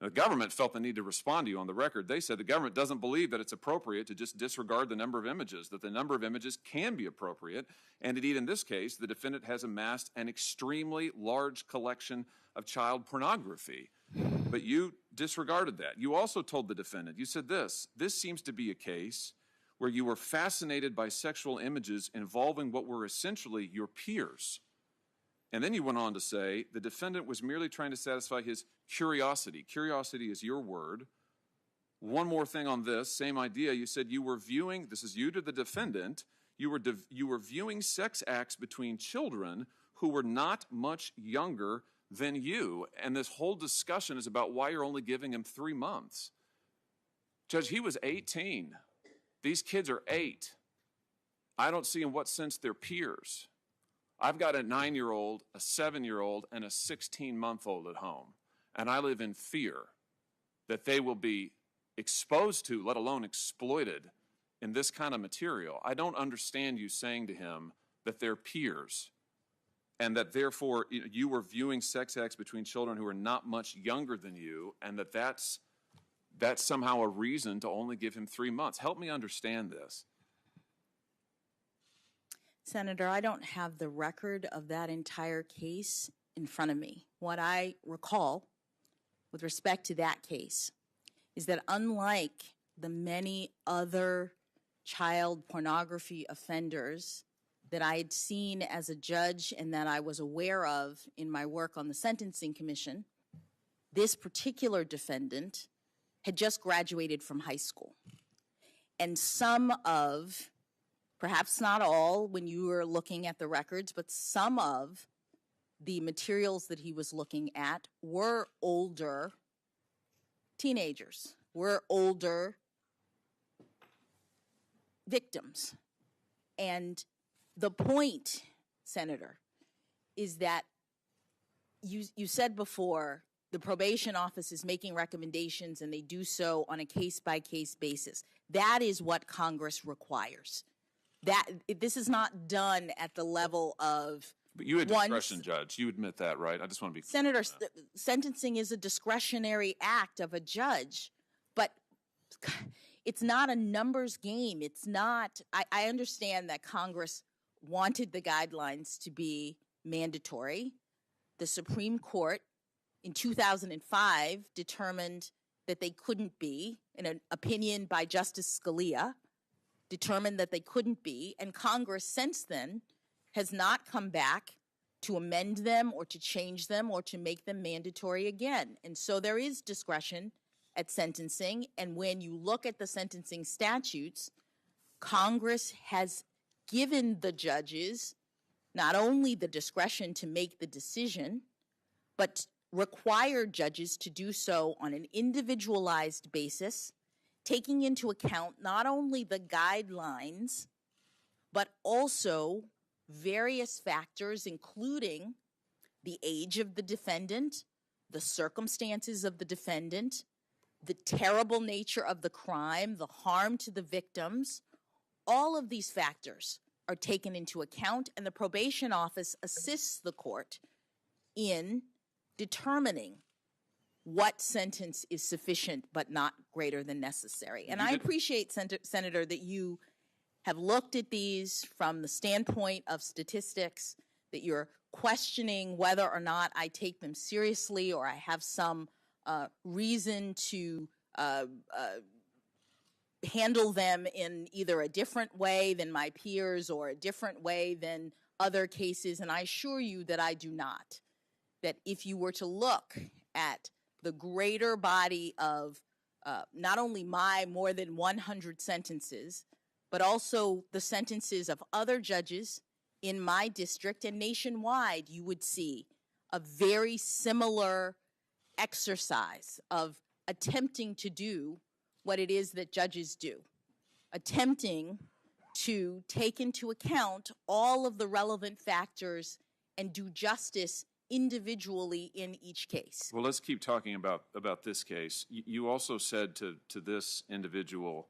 Now, the government felt the need to respond to you on the record. They said the government doesn't believe that it's appropriate to just disregard the number of images, that the number of images can be appropriate. And indeed, in this case, the defendant has amassed an extremely large collection of child pornography. But you disregarded that. You also told the defendant, you said this seems to be a case where you were fascinated by sexual images involving what were essentially your peers. And then you went on to say the defendant was merely trying to satisfy his curiosity. Curiosity is your word. One more thing on this, same idea. You said you were viewing, this is you to the defendant, you were viewing sex acts between children who were not much younger than you. And this whole discussion is about why you're only giving him 3 months. Judge, he was 18. These kids are 8. I don't see in what sense they're peers. I've got a 9-year-old, a 7-year-old, and a 16-month-old at home. And I live in fear that they will be exposed to, let alone exploited, in this kind of material. I don't understand you saying to him that they're peers and that therefore you were viewing sex acts between children who are not much younger than you, and that's somehow a reason to only give him 3 months. Help me understand this. Senator, I don't have the record of that entire case in front of me. What I recall with respect to that case is that unlike the many other child pornography offenders that I had seen as a judge and that I was aware of in my work on the Sentencing Commission, this particular defendant had just graduated from high school. And some of, perhaps not all when you were looking at the records, but some of the materials that he was looking at were older teenagers, were older victims. And the point, Senator, is that you said before the probation office is making recommendations and they do so on a case-by-case basis. That is what Congress requires. This is not done at the level of. But you had discretion, Judge. You admit that, right? I just want to be clear. Senator, sentencing is a discretionary act of a judge, but it's not a numbers game. It's not. I understand that Congress wanted the guidelines to be mandatory. The Supreme Court in 2005 determined that they couldn't be, in an opinion by Justice Scalia, determined that they couldn't be, and Congress since then has not come back to amend them or to change them or to make them mandatory again. And so there is discretion at sentencing, and when you look at the sentencing statutes, Congress has given the judges not only the discretion to make the decision, but required judges to do so on an individualized basis, taking into account not only the guidelines, but also various factors, including the age of the defendant, the circumstances of the defendant, the terrible nature of the crime, the harm to the victims. All of these factors are taken into account, and the probation office assists the court in determining what sentence is sufficient but not greater than necessary. And I appreciate, Senator, that you have looked at these from the standpoint of statistics, that you're questioning whether or not I take them seriously or I have some reason to handle them in either a different way than my peers or a different way than other cases, and I assure you that I do not. That if you were to look at the greater body of not only my more than 100 sentences, but also the sentences of other judges in my district and nationwide, you would see a very similar exercise of attempting to do what it is that judges do, attempting to take into account all of the relevant factors and do justice individually in each case. Well, let's keep talking about this case. You also said to this individual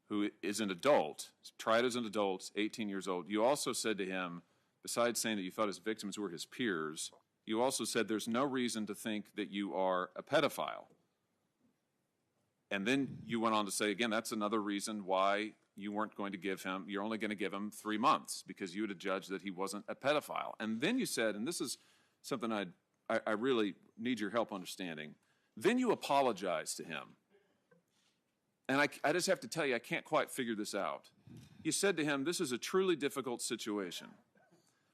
who is an adult, tried as an adult, 18 years old, you also said to him, besides saying that you thought his victims were his peers, you also said there's no reason to think that you are a pedophile. And then you went on to say, again, that's another reason why you weren't going to give him, you're only going to give him 3 months because you would have judged that he wasn't a pedophile. And then you said, and this is something I really need your help understanding, then you apologized to him. And I just have to tell you, I can't quite figure this out. You said to him, this is a truly difficult situation.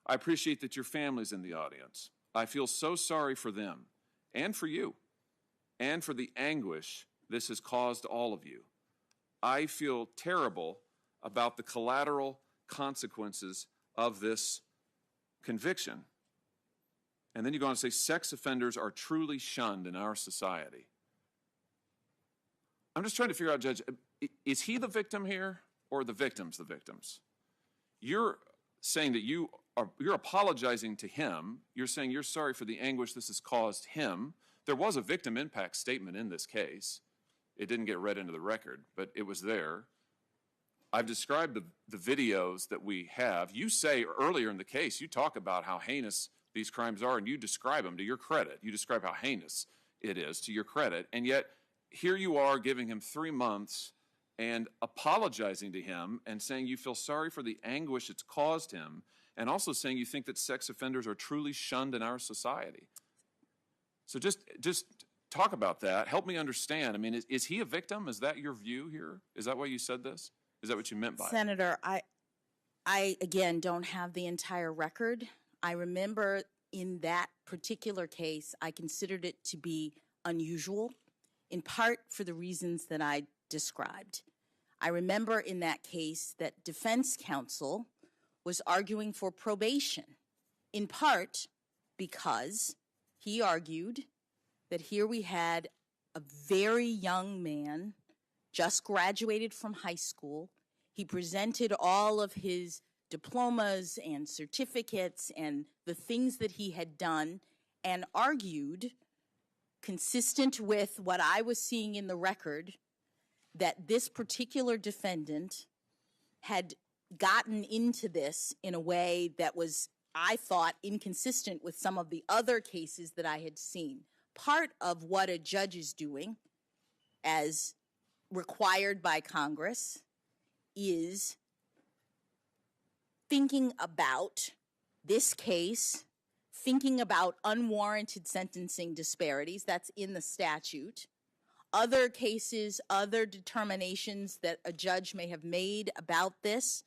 I appreciate that your family's in the audience. I feel so sorry for them and for you and for the anguish this has caused all of you. I feel terrible about the collateral consequences of this conviction. And then you go on to say, sex offenders are truly shunned in our society. I'm just trying to figure out, Judge, is he the victim here or the victims the victims? You're saying that you're apologizing to him. You're saying you're sorry for the anguish this has caused him. There was a victim impact statement in this case. It didn't get read into the record, but it was there. I've described the videos that we have. You say earlier in the case, you talk about how heinous these crimes are, and you describe them to your credit. You describe how heinous it is to your credit, and yet here you are giving him 3 months and apologizing to him and saying you feel sorry for the anguish it's caused him, and also saying you think that sex offenders are truly shunned in our society. So just talk about that. Help me understand. I mean, is he a victim? Is that your view here? Is that why you said this? Is that what you meant by it? Senator, I again don't have the entire record. I remember in that particular case, I considered it to be unusual, in part for the reasons that I described. I remember in that case that defense counsel was arguing for probation, in part because he argued that here we had a very young man, just graduated from high school. He presented all of his diplomas and certificates and the things that he had done, and argued, consistent with what I was seeing in the record, that this particular defendant had gotten into this in a way that was, I thought, inconsistent with some of the other cases that I had seen. Part of what a judge is doing, as required by Congress, is thinking about this case, thinking about unwarranted sentencing disparities, that's in the statute, other cases, other determinations that a judge may have made about this.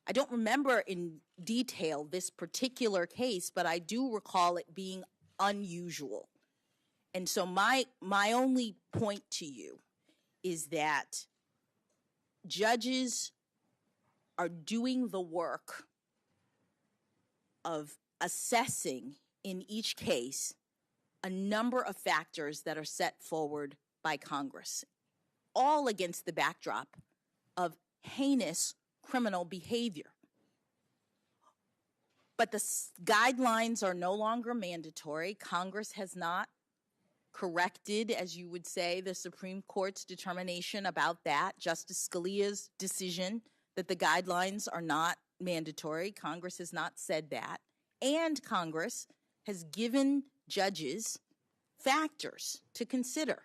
I don't remember in detail this particular case, but I do recall it being unusual. And so my only point to you is that judges are doing the work of assessing in each case a number of factors that are set forward by Congress, all against the backdrop of heinous criminal behavior. But the guidelines are no longer mandatory. Congress has not corrected, as you would say, the Supreme Court's determination about that. Justice Scalia's decision that the guidelines are not mandatory. Congress has not said that. And Congress has given judges factors to consider.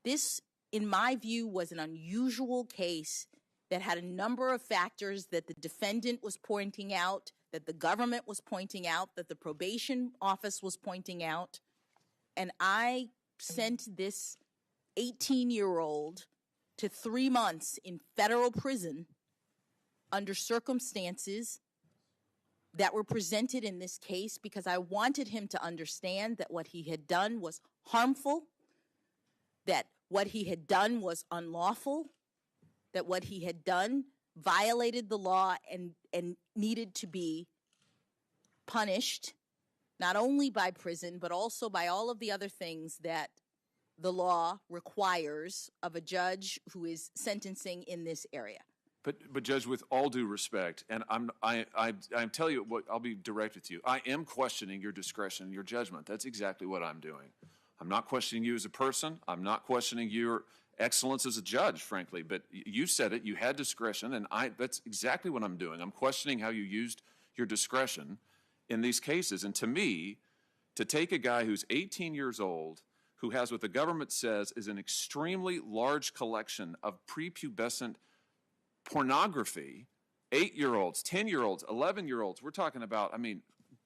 This, in my view, was an unusual case that had a number of factors that the defendant was pointing out, that the government was pointing out, that the probation office was pointing out. And I sent this 18-year-old to 3 months in federal prison under circumstances that were presented in this case, because I wanted him to understand that what he had done was harmful, that what he had done was unlawful, that what he had done violated the law and needed to be punished, not only by prison, but also by all of the other things that the law requires of a judge who is sentencing in this area. But Judge, with all due respect, and I'm telling you what, I'll be direct with you. I am questioning your discretion and your judgment. That's exactly what I'm doing. I'm not questioning you as a person. I'm not questioning your excellence as a judge, frankly. But you said it. You had discretion, and that's exactly what I'm doing. I'm questioning how you used your discretion in these cases. And to me, to take a guy who's 18 years old, who has what the government says is an extremely large collection of prepubescent pornography, 8-year-olds, 10-year-olds, 11-year-olds, we're talking about, I mean,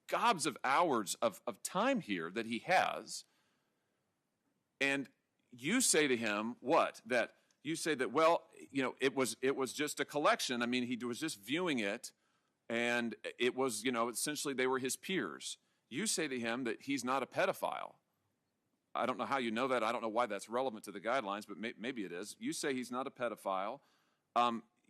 gobs of hours of time here that he has. And you say to him, what? That you say that, well, you know, it was just a collection. I mean, he was just viewing it, and it was, you know, essentially they were his peers. You say to him that he's not a pedophile. I don't know how you know that. I don't know why that's relevant to the guidelines, but maybe it is. You say he's not a pedophile.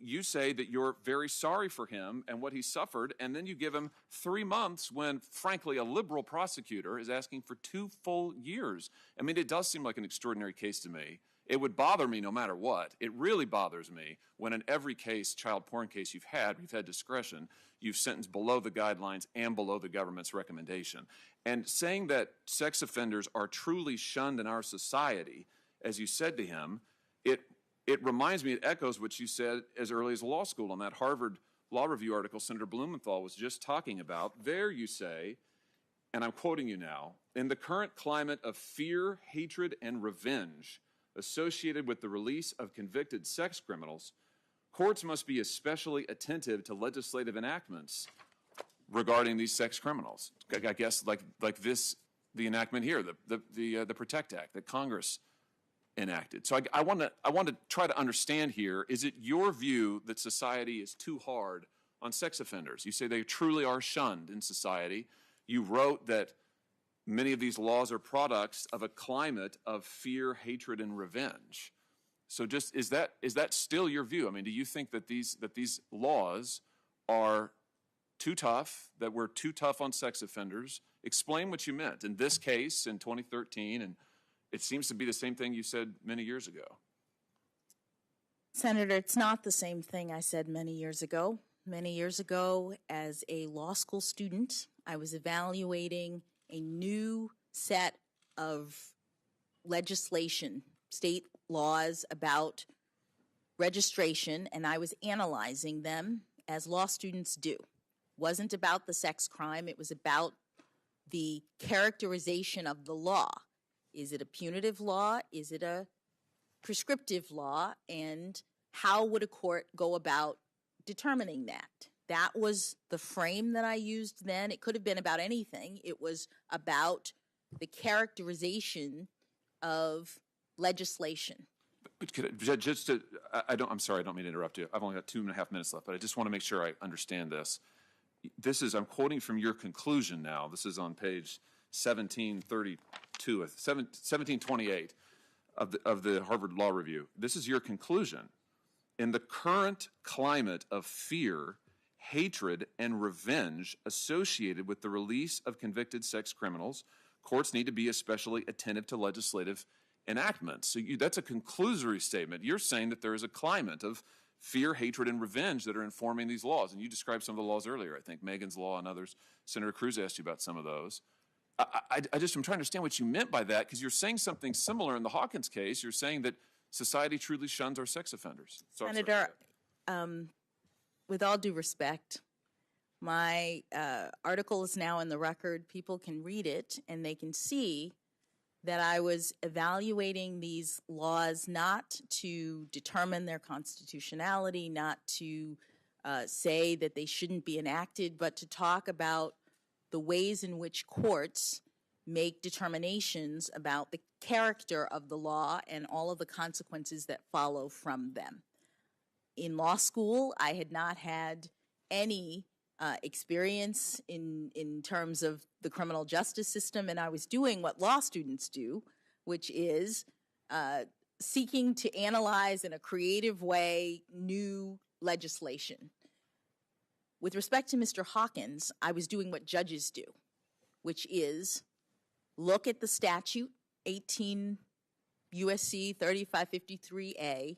You say that you're very sorry for him and what he suffered, and then you give him 3 months when, frankly, a liberal prosecutor is asking for 2 full years. I mean, it does seem like an extraordinary case to me. It would bother me no matter what. It really bothers me when in every case, child porn case you've had discretion, you've sentenced below the guidelines and below the government's recommendation. And saying that sex offenders are truly shunned in our society, as you said to him, it reminds me, it echoes what you said as early as law school on that Harvard Law Review article Senator Blumenthal was just talking about. There you say, and I'm quoting you now, in the current climate of fear, hatred, and revenge associated with the release of convicted sex criminals, courts must be especially attentive to legislative enactments regarding these sex criminals. I guess like this, the enactment here, the Protect Act that Congress enacted. So I want to try to understand here, is it your view that society is too hard on sex offenders? You say they truly are shunned in society. You wrote that many of these laws are products of a climate of fear, hatred, and revenge. So just is that still your view? I mean, do you think that these laws are too tough, that we're too tough on sex offenders? Explain what you meant in this case in 2013, and it seems to be the same thing you said many years ago. Senator, it's not the same thing I said many years ago. Many years ago, as a law school student, I was evaluating a new set of legislation, state laws about registration, and I was analyzing them as law students do. It wasn't about the sex crime, it was about the characterization of the law. Is it a punitive law? Is it a prescriptive law? And how would a court go about determining that? That was the frame that I used then. It could have been about anything. It was about the characterization of legislation. I'm sorry, I don't mean to interrupt you. I've only got 2.5 minutes left, but I just want to make sure I understand this. I'm quoting from your conclusion now. This is on page 1728 of the Harvard Law Review. This is your conclusion. In the current climate of fear, hatred, and revenge associated with the release of convicted sex criminals, courts need to be especially attentive to legislative enactments. So that's a conclusory statement. You're saying that there is a climate of fear, hatred, and revenge that are informing these laws. And you described some of the laws earlier, I think, Megan's Law and others. Senator Cruz asked you about some of those. I'm trying to understand what you meant by that, because you're saying something similar in the Hawkins case. You're saying that society truly shuns our sex offenders. Senator, with all due respect, my article is now in the record. People can read it, and they can see that I was evaluating these laws not to determine their constitutionality, not to say that they shouldn't be enacted, but to talk about the ways in which courts make determinations about the character of the law and all of the consequences that follow from them. In law school, I had not had any experience in terms of the criminal justice system, and I was doing what law students do, which is seeking to analyze in a creative way new legislation. With respect to Mr. Hawkins, I was doing what judges do, which is look at the statute, 18 U.S.C. 3553A,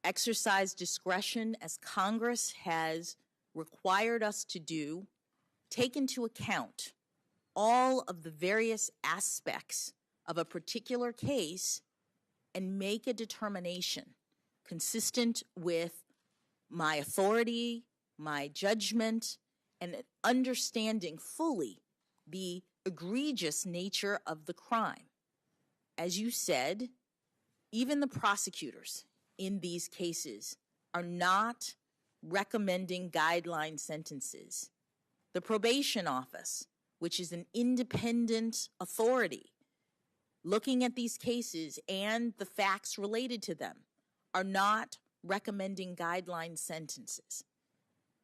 exercise discretion as Congress has required us to do, take into account all of the various aspects of a particular case, and make a determination consistent with my authority, my judgment, and understanding fully the egregious nature of the crime. As you said, even the prosecutors in these cases are not recommending guideline sentences. The probation office, which is an independent authority looking at these cases and the facts related to them, are not recommending guideline sentences.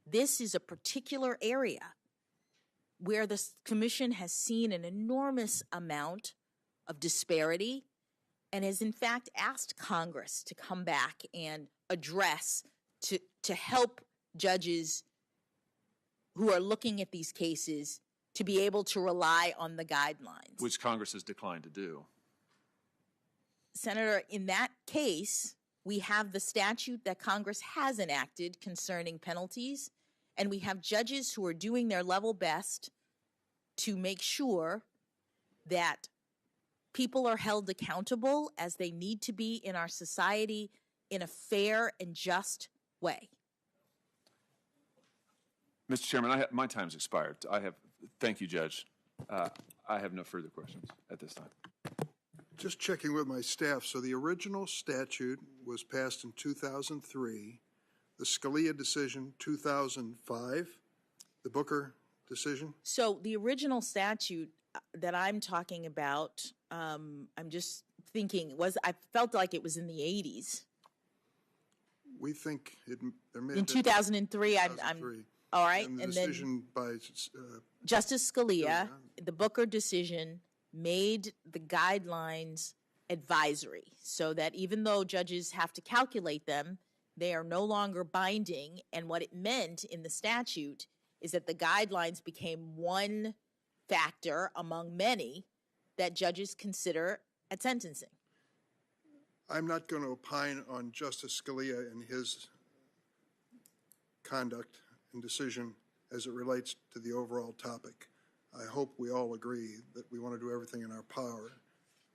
This is a particular area where the Commission has seen an enormous amount of disparity and has in fact asked Congress to come back and address, to help judges who are looking at these cases to be able to rely on the guidelines. Which Congress has declined to do. Senator, in that case, we have the statute that Congress has enacted concerning penalties, and we have judges who are doing their level best to make sure that people are held accountable as they need to be in our society in a fair and just way. Mr. Chairman, my time's expired. Thank you, Judge. I have no further questions at this time. Just checking with my staff. So the original statute was passed in 2003, the Scalia decision 2005, the Booker decision? So the original statute that I'm talking about, I'm just thinking, I felt like it was in the 80s. We think there may In have been 2003, 2003. All right. And the And decision by Justice Scalia, the Booker decision, made the guidelines advisory so that even though judges have to calculate them, they are no longer binding. And what it meant in the statute is that the guidelines became one factor among many that judges consider at sentencing. I'm not going to opine on Justice Scalia and his conduct and decision as it relates to the overall topic. I hope we all agree that we want to do everything in our power,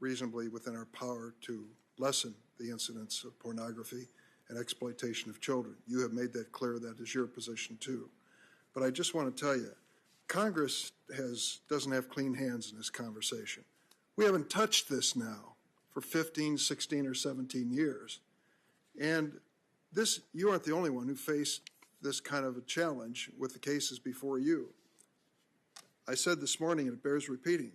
reasonably within our power, to lessen the incidence of pornography and exploitation of children. You have made that clear. That is your position too. But I just want to tell you, Congress doesn't have clean hands in this conversation. We haven't touched this now for 15, 16, or 17 years. And you aren't the only one who faced this kind of a challenge with the cases before you. I said this morning, and it bears repeating,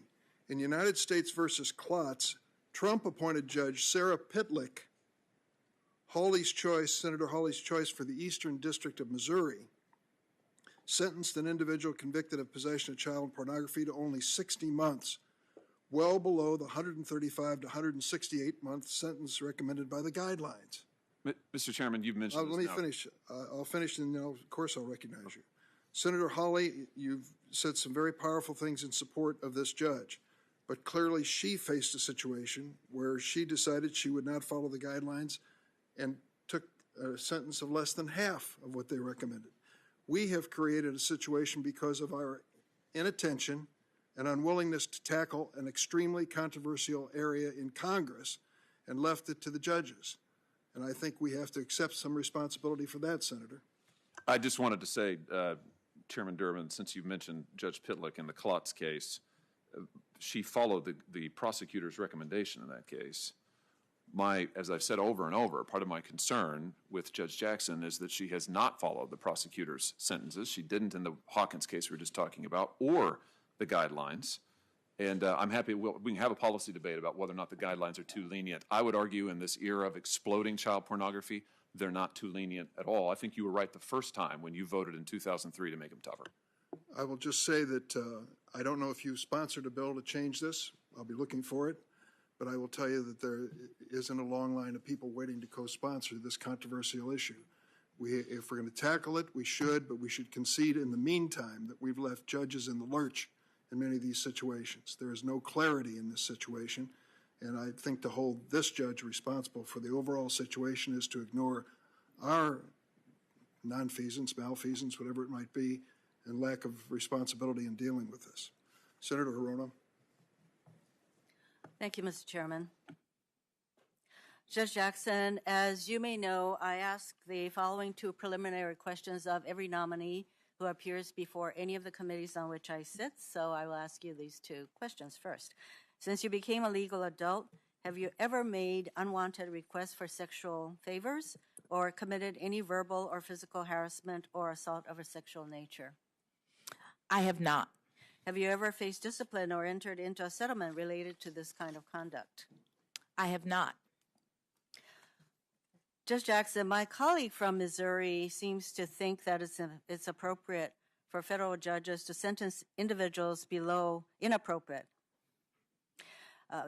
in United States versus Klotz, Trump appointed Judge Sarah Pitlick, Senator Hawley's choice for the Eastern District of Missouri, sentenced an individual convicted of possession of child pornography to only 60 months, well below the 135 to 168-month sentence recommended by the guidelines. Mr. Chairman, you've mentioned Let me finish. I'll finish, and then, of course, I'll recognize you. Senator Hawley, you've said some very powerful things in support of this judge, but clearly she faced a situation where she decided she would not follow the guidelines and took a sentence of less than half of what they recommended. We have created a situation because of our inattention and unwillingness to tackle an extremely controversial area in Congress and left it to the judges. And I think we have to accept some responsibility for that, Senator. I just wanted to say, Chairman Durbin, since you mentioned Judge Pitlick in the Klotz case, she followed the prosecutor's recommendation in that case. As I've said over and over, part of my concern with Judge Jackson is that she has not followed the prosecutor's sentences. She didn't in the Hawkins case we were just talking about, or the guidelines. And I'm happy we can have a policy debate about whether or not the guidelines are too lenient. I would argue in this era of exploding child pornography, they're not too lenient at all. I think you were right the first time when you voted in 2003 to make them tougher. I will just say that I don't know if you sponsored a bill to change this. I'll be looking for it. But I will tell you that there isn't a long line of people waiting to co-sponsor this controversial issue. If we're going to tackle it, we should, but we should concede in the meantime that we've left judges in the lurch in many of these situations. There is no clarity in this situation, and I think to hold this judge responsible for the overall situation is to ignore our nonfeasance, malfeasance, whatever it might be, and lack of responsibility in dealing with this. Senator Hirono. Thank you, Mr. Chairman. Judge Jackson, as you may know, I ask the following two preliminary questions of every nominee who appears before any of the committees on which I sit, so I will ask you these two questions first. Since you became a legal adult, have you ever made unwanted requests for sexual favors or committed any verbal or physical harassment or assault of a sexual nature? I have not. Have you ever faced discipline or entered into a settlement related to this kind of conduct? I have not. Judge Jackson, my colleague from Missouri seems to think that it's appropriate for federal judges to sentence individuals below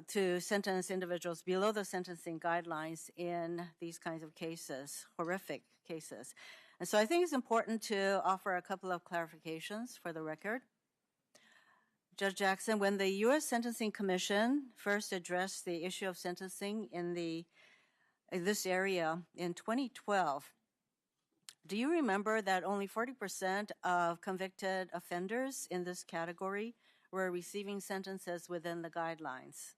to sentence individuals below the sentencing guidelines in these kinds of cases, horrific cases. And so I think it's important to offer a couple of clarifications for the record. Judge Jackson, when the U.S. Sentencing Commission first addressed the issue of sentencing in this area in 2012, do you remember that only 40% of convicted offenders in this category were receiving sentences within the guidelines?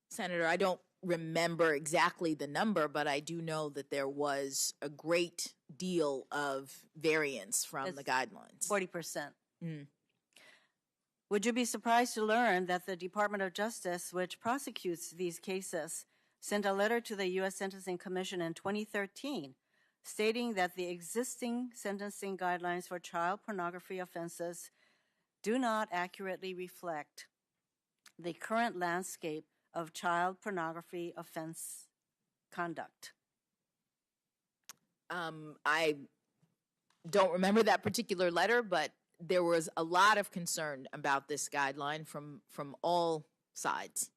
Senator, I don't remember exactly the number, but I do know that there was a great deal of variance from the guidelines. 40%. Would you be surprised to learn that the Department of Justice, which prosecutes these cases, sent a letter to the U.S. Sentencing Commission in 2013 stating that the existing sentencing guidelines for child pornography offenses do not accurately reflect the current landscape of child pornography offense conduct? I don't remember that particular letter, but there was a lot of concern about this guideline from all sides.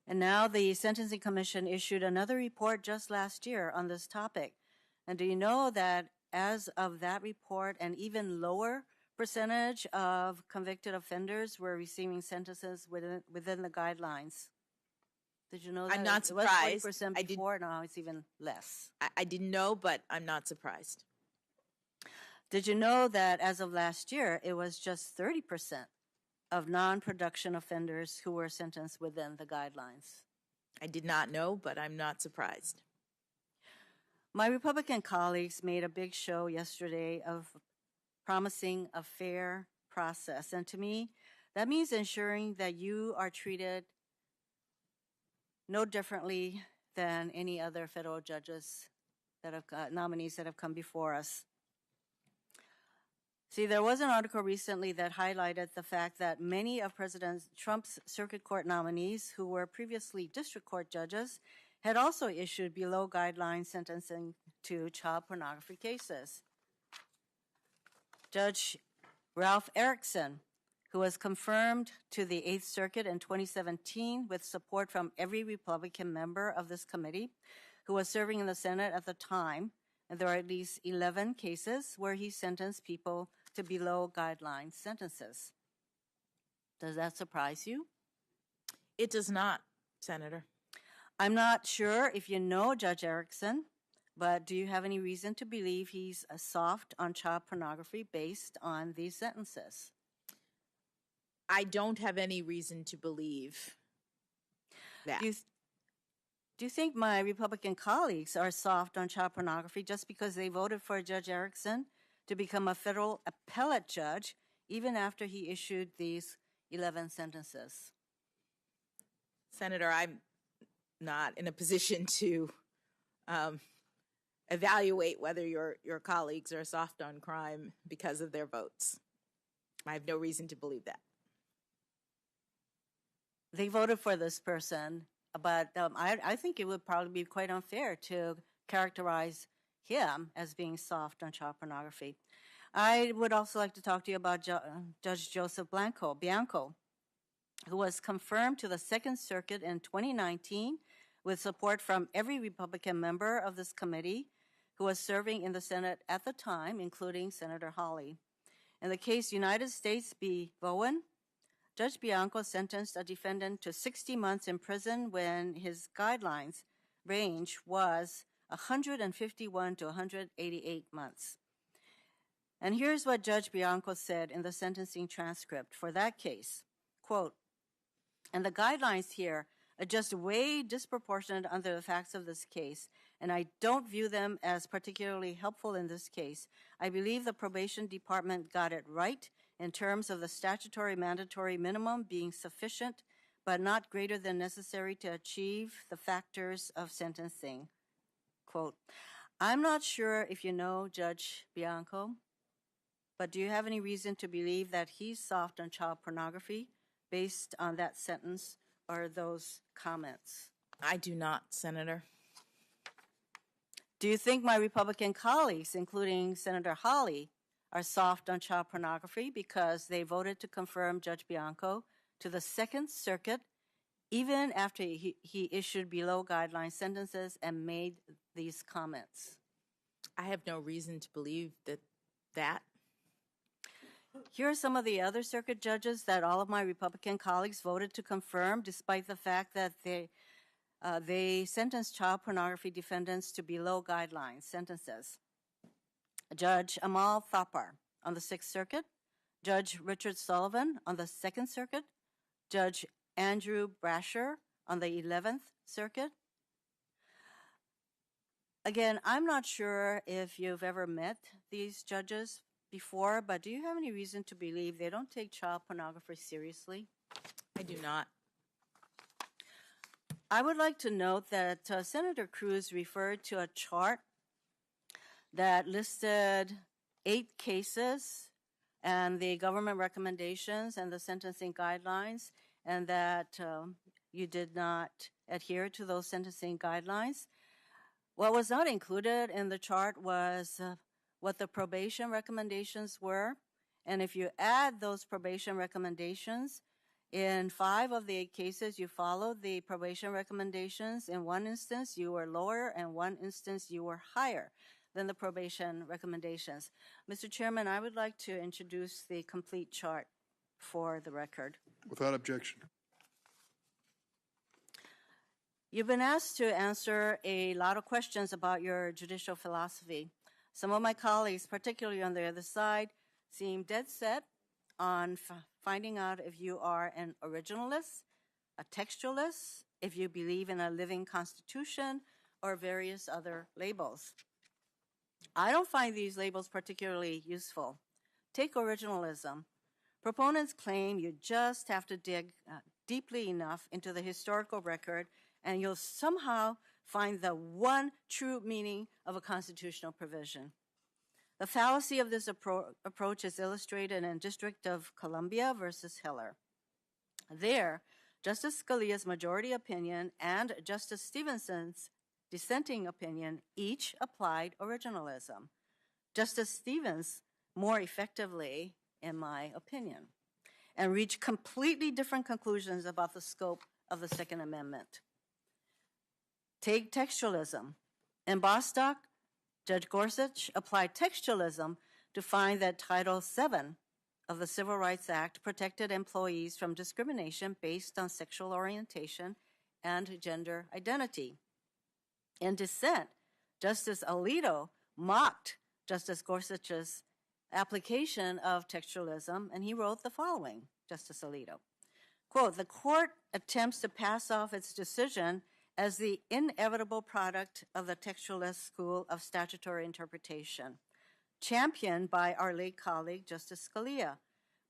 And now the Sentencing Commission issued another report just last year on this topic. And do you know that as of that report, an even lower percentage of convicted offenders were receiving sentences within the guidelines? Did you know that? I'm not surprised. It was 40% before, now it's even less. I didn't know, but I'm not surprised. Did you know that as of last year, it was just 30% of non-production offenders who were sentenced within the guidelines? I did not know, but I'm not surprised. My Republican colleagues made a big show yesterday of promising a fair process. And to me, that means ensuring that you are treated no differently than any other federal judges that have nominees that have come before us. See, there was an article recently that highlighted the fact that many of President Trump's circuit court nominees who were previously district court judges had also issued below guideline sentencing to child pornography cases. Judge Ralph Erickson, who was confirmed to the Eighth Circuit in 2017 with support from every Republican member of this committee, who was serving in the Senate at the time, and there are at least 11 cases where he sentenced people to below guideline sentences. Does that surprise you? It does not, Senator. I'm not sure if you know Judge Erickson, but do you have any reason to believe he's soft on child pornography based on these sentences? I don't have any reason to believe that. Do you think my Republican colleagues are soft on child pornography just because they voted for Judge Erickson to become a federal appellate judge even after he issued these 11 sentences? Senator, I'm not in a position to evaluate whether your colleagues are soft on crime because of their votes. I have no reason to believe that. they voted for this person, but I think it would probably be quite unfair to characterize him as being soft on child pornography. I would also like to talk to you about Judge Joseph Bianco, who was confirmed to the Second Circuit in 2019 with support from every Republican member of this committee who was serving in the Senate at the time, including Senator Hawley. In the case United States v. Bowen, Judge Bianco sentenced a defendant to 60 months in prison when his guidelines range was 151 to 188 months. And here's what Judge Bianco said in the sentencing transcript for that case. Quote, "And the guidelines here are just way disproportionate under the facts of this case, and I don't view them as particularly helpful in this case. I believe the probation department got it right in terms of the statutory mandatory minimum being sufficient, but not greater than necessary to achieve the factors of sentencing." Quote, I'm not sure if you know Judge Bianco, but do you have any reason to believe that he's soft on child pornography based on that sentence or those comments? I do not, Senator. Do you think my Republican colleagues, including Senator Hawley, are soft on child pornography because they voted to confirm Judge Bianco to the Second Circuit even after he issued below guideline sentences and made these comments? I have no reason to believe that. Here are some of the other circuit judges that all of my Republican colleagues voted to confirm, despite the fact that they sentenced child pornography defendants to below guideline sentences. Judge Amal Thapar on the Sixth Circuit, Judge Richard Sullivan on the Second Circuit, Judge Andrew Brasher on the 11th Circuit. Again, I'm not sure if you've ever met these judges before, but do you have any reason to believe they don't take child pornography seriously? I do not. I would like to note that Senator Cruz referred to a chart that listed 8 cases and the government recommendations and the sentencing guidelines, and that you did not adhere to those sentencing guidelines. What was not included in the chart was what the probation recommendations were. And if you add those probation recommendations, in 5 of the 8 cases, you followed the probation recommendations. In 1 instance, you were lower, and 1 instance, you were higher than the probation recommendations. Mr. Chairman, I would like to introduce the complete chart for the record. Without objection. You've been asked to answer a lot of questions about your judicial philosophy. Some of my colleagues, particularly on the other side, seem dead set on finding out if you are an originalist, a textualist, if you believe in a living constitution, or various other labels. I don't find these labels particularly useful. Take originalism. Proponents claim you just have to dig deeply enough into the historical record and you'll somehow find the one true meaning of a constitutional provision. The fallacy of this approach is illustrated in District of Columbia versus Heller. There, Justice Scalia's majority opinion and Justice Stevenson's dissenting opinion each applied originalism. Justice Stevens more effectively, in my opinion, and reached completely different conclusions about the scope of the Second Amendment. Take textualism. In Bostock, Judge Gorsuch applied textualism to find that Title VII of the Civil Rights Act protected employees from discrimination based on sexual orientation and gender identity. In dissent, Justice Alito mocked Justice Gorsuch's application of textualism, and he wrote the following, Justice Alito. Quote, "The court attempts to pass off its decision as the inevitable product of the textualist school of statutory interpretation, championed by our late colleague, Justice Scalia.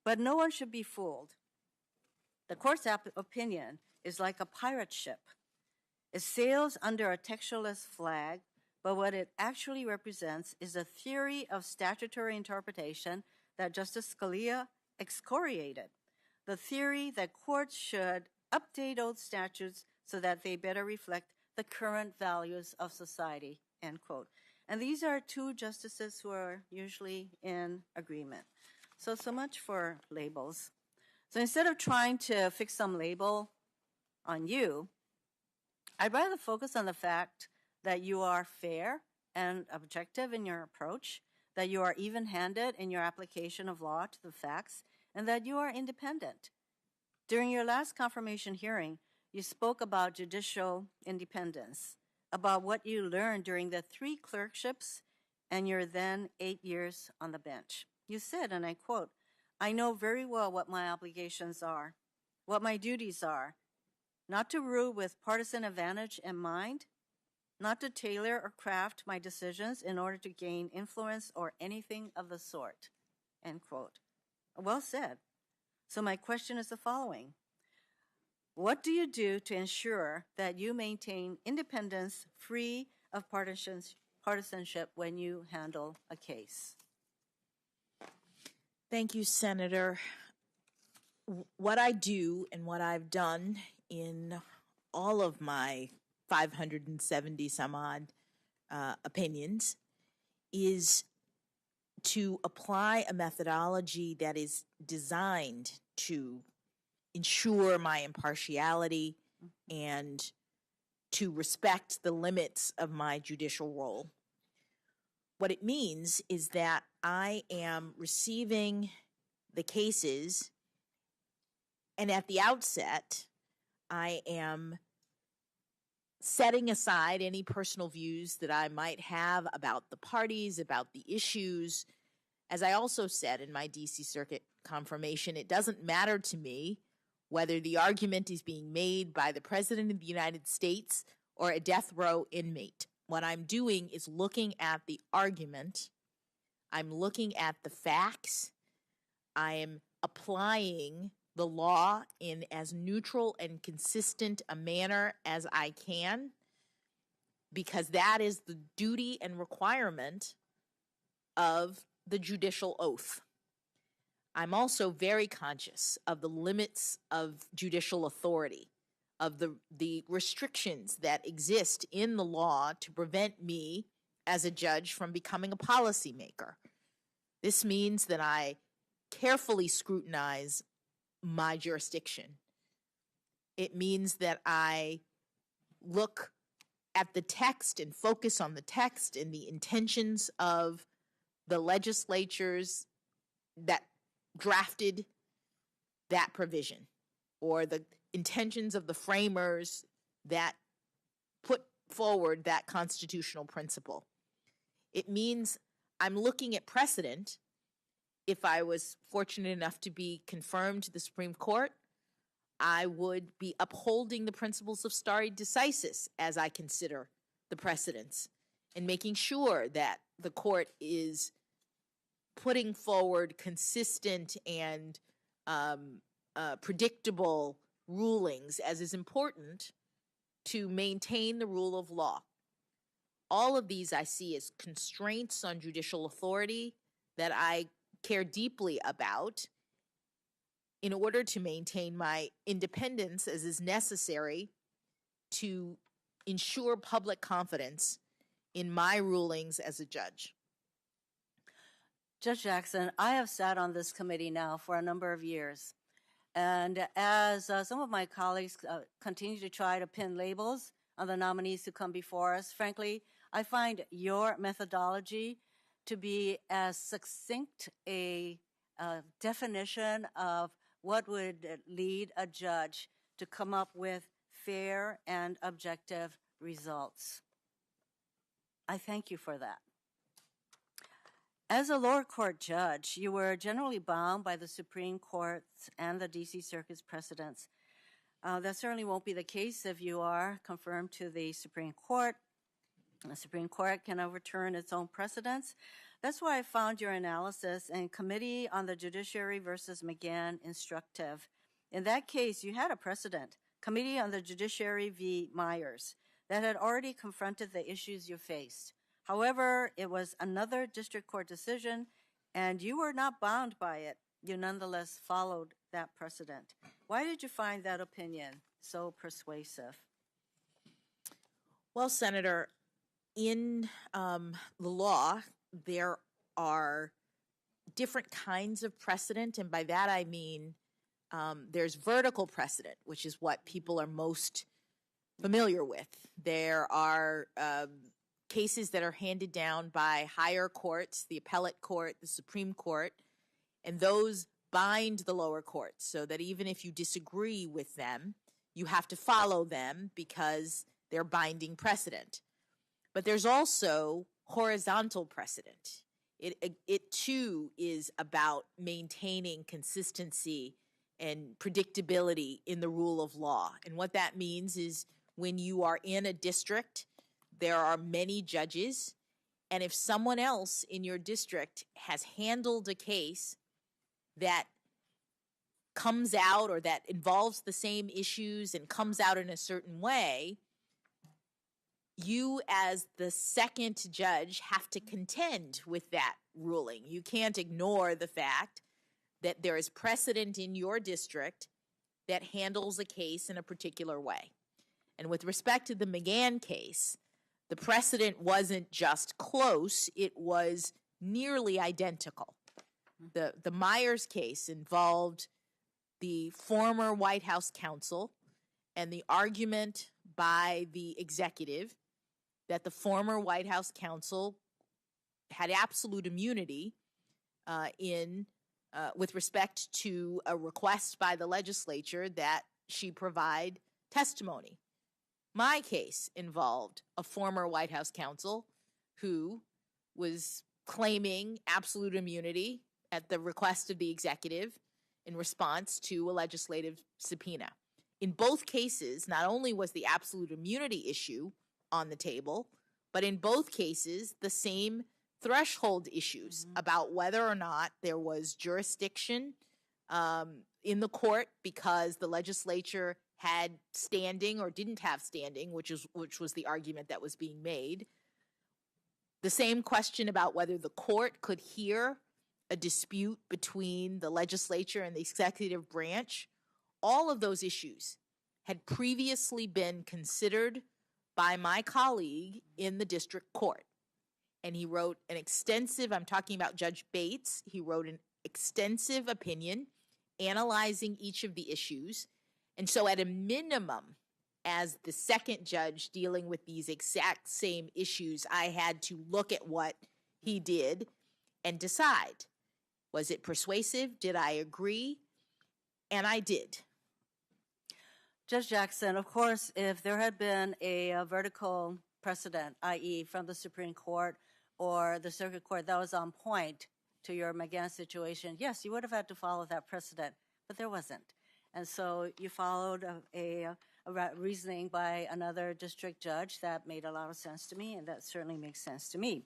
But no one should be fooled. The court's opinion is like a pirate ship. It sails under a textualist flag, but what it actually represents is a theory of statutory interpretation that Justice Scalia excoriated. The theory that courts should update old statutes so that they better reflect the current values of society, end quote. And these are two justices who are usually in agreement. So much for labels. So instead of trying to fix some label on you, I'd rather focus on the fact that you are fair and objective in your approach, that you are even-handed in your application of law to the facts, and that you are independent. During your last confirmation hearing, you spoke about judicial independence, about what you learned during the 3 clerkships and your then 8 years on the bench. You said, and I quote, "I know very well what my obligations are, what my duties are, not to rule with partisan advantage in mind, not to tailor or craft my decisions in order to gain influence or anything of the sort," end quote. Well said. So my question is the following. What do you do to ensure that you maintain independence free of partisanship when you handle a case? Thank you, Senator. What I do and what I've done in all of my 570 some odd opinions is to apply a methodology that is designed to ensure my impartiality and to respect the limits of my judicial role. What it means is that I am receiving the cases, and at the outset, I am setting aside any personal views that I might have about the parties, about the issues. As I also said in my DC Circuit confirmation, it doesn't matter to me whether the argument is being made by the President of the United States or a death row inmate. What I'm doing is looking at the argument, I'm looking at the facts, I am applying the law in as neutral and consistent a manner as I can, because that is the duty and requirement of the judicial oath. I'm also very conscious of the limits of judicial authority, of the restrictions that exist in the law to prevent me as a judge from becoming a policymaker. This means that I carefully scrutinize my jurisdiction. It means that I look at the text and focus on the text and the intentions of the legislatures that drafted that provision, or the intentions of the framers that put forward that constitutional principle. It means I'm looking at precedent. If I was fortunate enough to be confirmed to the Supreme Court, I would be upholding the principles of stare decisis as I consider the precedents and making sure that the court is putting forward consistent and predictable rulings, as is important to maintain the rule of law. All of these I see as constraints on judicial authority that I care deeply about in order to maintain my independence as is necessary to ensure public confidence in my rulings as a judge. Judge Jackson, I have sat on this committee now for a number of years. And as some of my colleagues continue to try to pin labels on the nominees who come before us, frankly, I find your methodology to be as succinct a definition of what would lead a judge to come up with fair and objective results. I thank you for that. As a lower court judge, you were generally bound by the Supreme Court's and the DC Circuit's precedents. That certainly won't be the case if you are confirmed to the Supreme Court. The Supreme Court can overturn its own precedents. That's why I found your analysis in Committee on the Judiciary versus McGahn instructive. In that case, you had a precedent, Committee on the Judiciary v. Myers, that had already confronted the issues you faced. However, it was another district court decision, and you were not bound by it. You nonetheless followed that precedent. Why did you find that opinion so persuasive? Well, Senator, in the law, there are different kinds of precedent, and by that I mean there's vertical precedent, which is what people are most familiar with. There are cases that are handed down by higher courts, the appellate court, the Supreme Court, and those bind the lower courts so that even if you disagree with them, you have to follow them because they're binding precedent. But there's also horizontal precedent. It too is about maintaining consistency and predictability in the rule of law. And what that means is when you are in a district, there are many judges, and if someone else in your district has handled a case that comes out or that involves the same issues and comes out in a certain way, you as the second judge have to contend with that ruling. You can't ignore the fact that there is precedent in your district that handles a case in a particular way. And with respect to the McGahn case, the precedent wasn't just close, it was nearly identical. The Myers case involved the former White House counsel and the argument by the executive that the former White House counsel had absolute immunity with respect to a request by the legislature that she provide testimony. My case involved a former White House counsel who was claiming absolute immunity at the request of the executive in response to a legislative subpoena. In both cases, not only was the absolute immunity issue on the table, but in both cases, the same threshold issues about whether or not there was jurisdiction in the court because the legislature had standing or didn't have standing, which was the argument that was being made. The same question about whether the court could hear a dispute between the legislature and the executive branch. All of those issues had previously been considered by my colleague in the district court. And he wrote an extensive, I'm talking about Judge Bates, he wrote an extensive opinion analyzing each of the issues. And so at a minimum, as the second judge dealing with these exact same issues, I had to look at what he did and decide. Was it persuasive? Did I agree? And I did. Judge Jackson, of course, if there had been a vertical precedent, i.e. from the Supreme Court or the Circuit Court that was on point to your McGahn situation, yes, you would have had to follow that precedent, but there wasn't. And so you followed a reasoning by another district judge that made a lot of sense to me, and that certainly makes sense to me.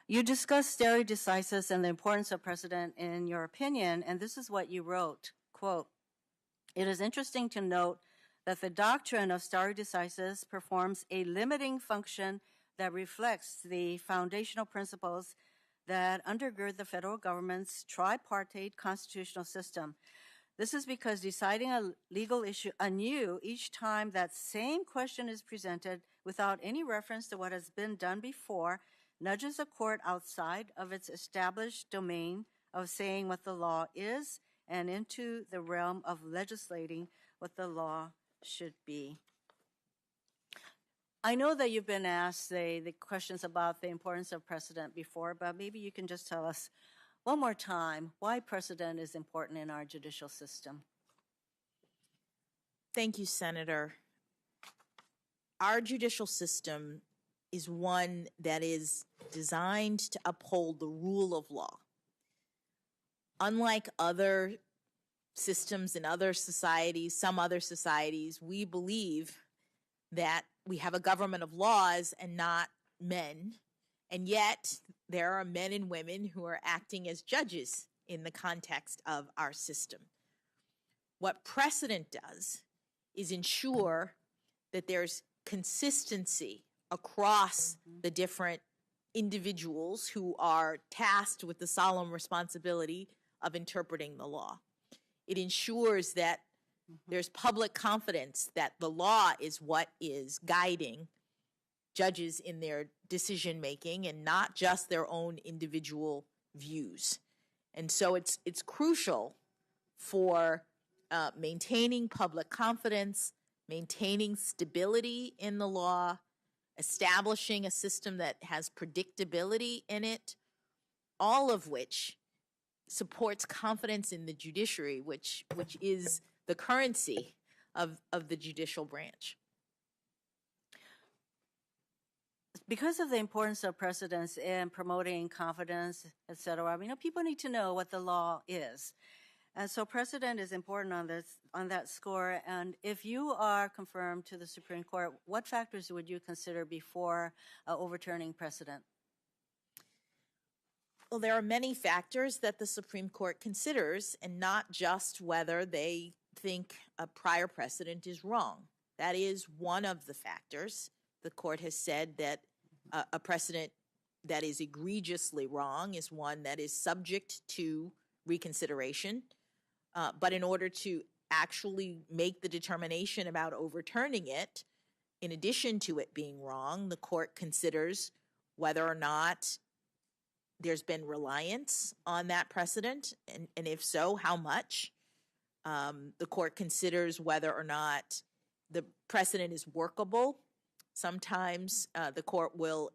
You discussed stare decisis and the importance of precedent in your opinion, and this is what you wrote, quote, "It is interesting to note that the doctrine of stare decisis performs a limiting function that reflects the foundational principles that undergird the federal government's tripartite constitutional system. This is because deciding a legal issue anew each time that same question is presented without any reference to what has been done before nudges a court outside of its established domain of saying what the law is and into the realm of legislating what the law should be." I know that you've been asked the questions about the importance of precedent before, but maybe you can just tell us one more time why precedent is important in our judicial system. Thank you, Senator. Our judicial system is one that is designed to uphold the rule of law. Unlike other systems in other societies, some other societies, we believe that we have a government of laws and not men, and yet there are men and women who are acting as judges in the context of our system. What precedent does is ensure that there's consistency across the different individuals who are tasked with the solemn responsibility of interpreting the law. It ensures that There's public confidence that the law is what is guiding judges in their decision making and not just their own individual views. And so it's crucial for maintaining public confidence, maintaining stability in the law, establishing a system that has predictability in it, all of which supports confidence in the judiciary, which is the currency of the judicial branch. Because of the importance of precedents in promoting confidence, et cetera, people need to know what the law is. And so precedent is important on that score. And if you are confirmed to the Supreme Court, what factors would you consider before overturning precedent? Well, there are many factors that the Supreme Court considers, and not just whether they think a prior precedent is wrong. That is one of the factors. The court has said that a precedent that is egregiously wrong is one that is subject to reconsideration. But in order to actually make the determination about overturning it, in addition to it being wrong, the court considers whether or not there's been reliance on that precedent, and if so, how much. The court considers whether or not the precedent is workable. Sometimes the court will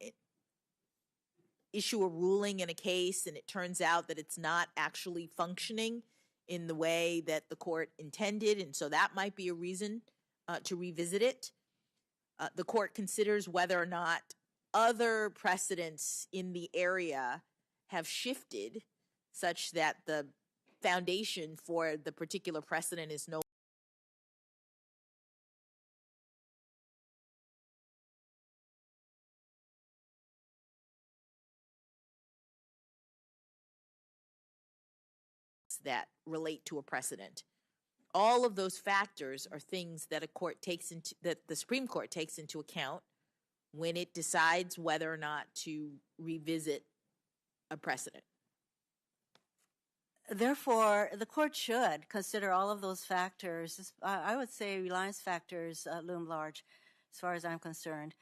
issue a ruling in a case, and it turns out that it's not actually functioning in the way that the court intended, and so that might be a reason to revisit it. The court considers whether or not other precedents in the area have shifted such that the foundation for the particular precedent is no that relate to a precedent. All of those factors are things that that the Supreme Court takes into account when it decides whether or not to revisit a precedent. Therefore, the court should consider all of those factors. I would say reliance factors loom large, as far as I'm concerned,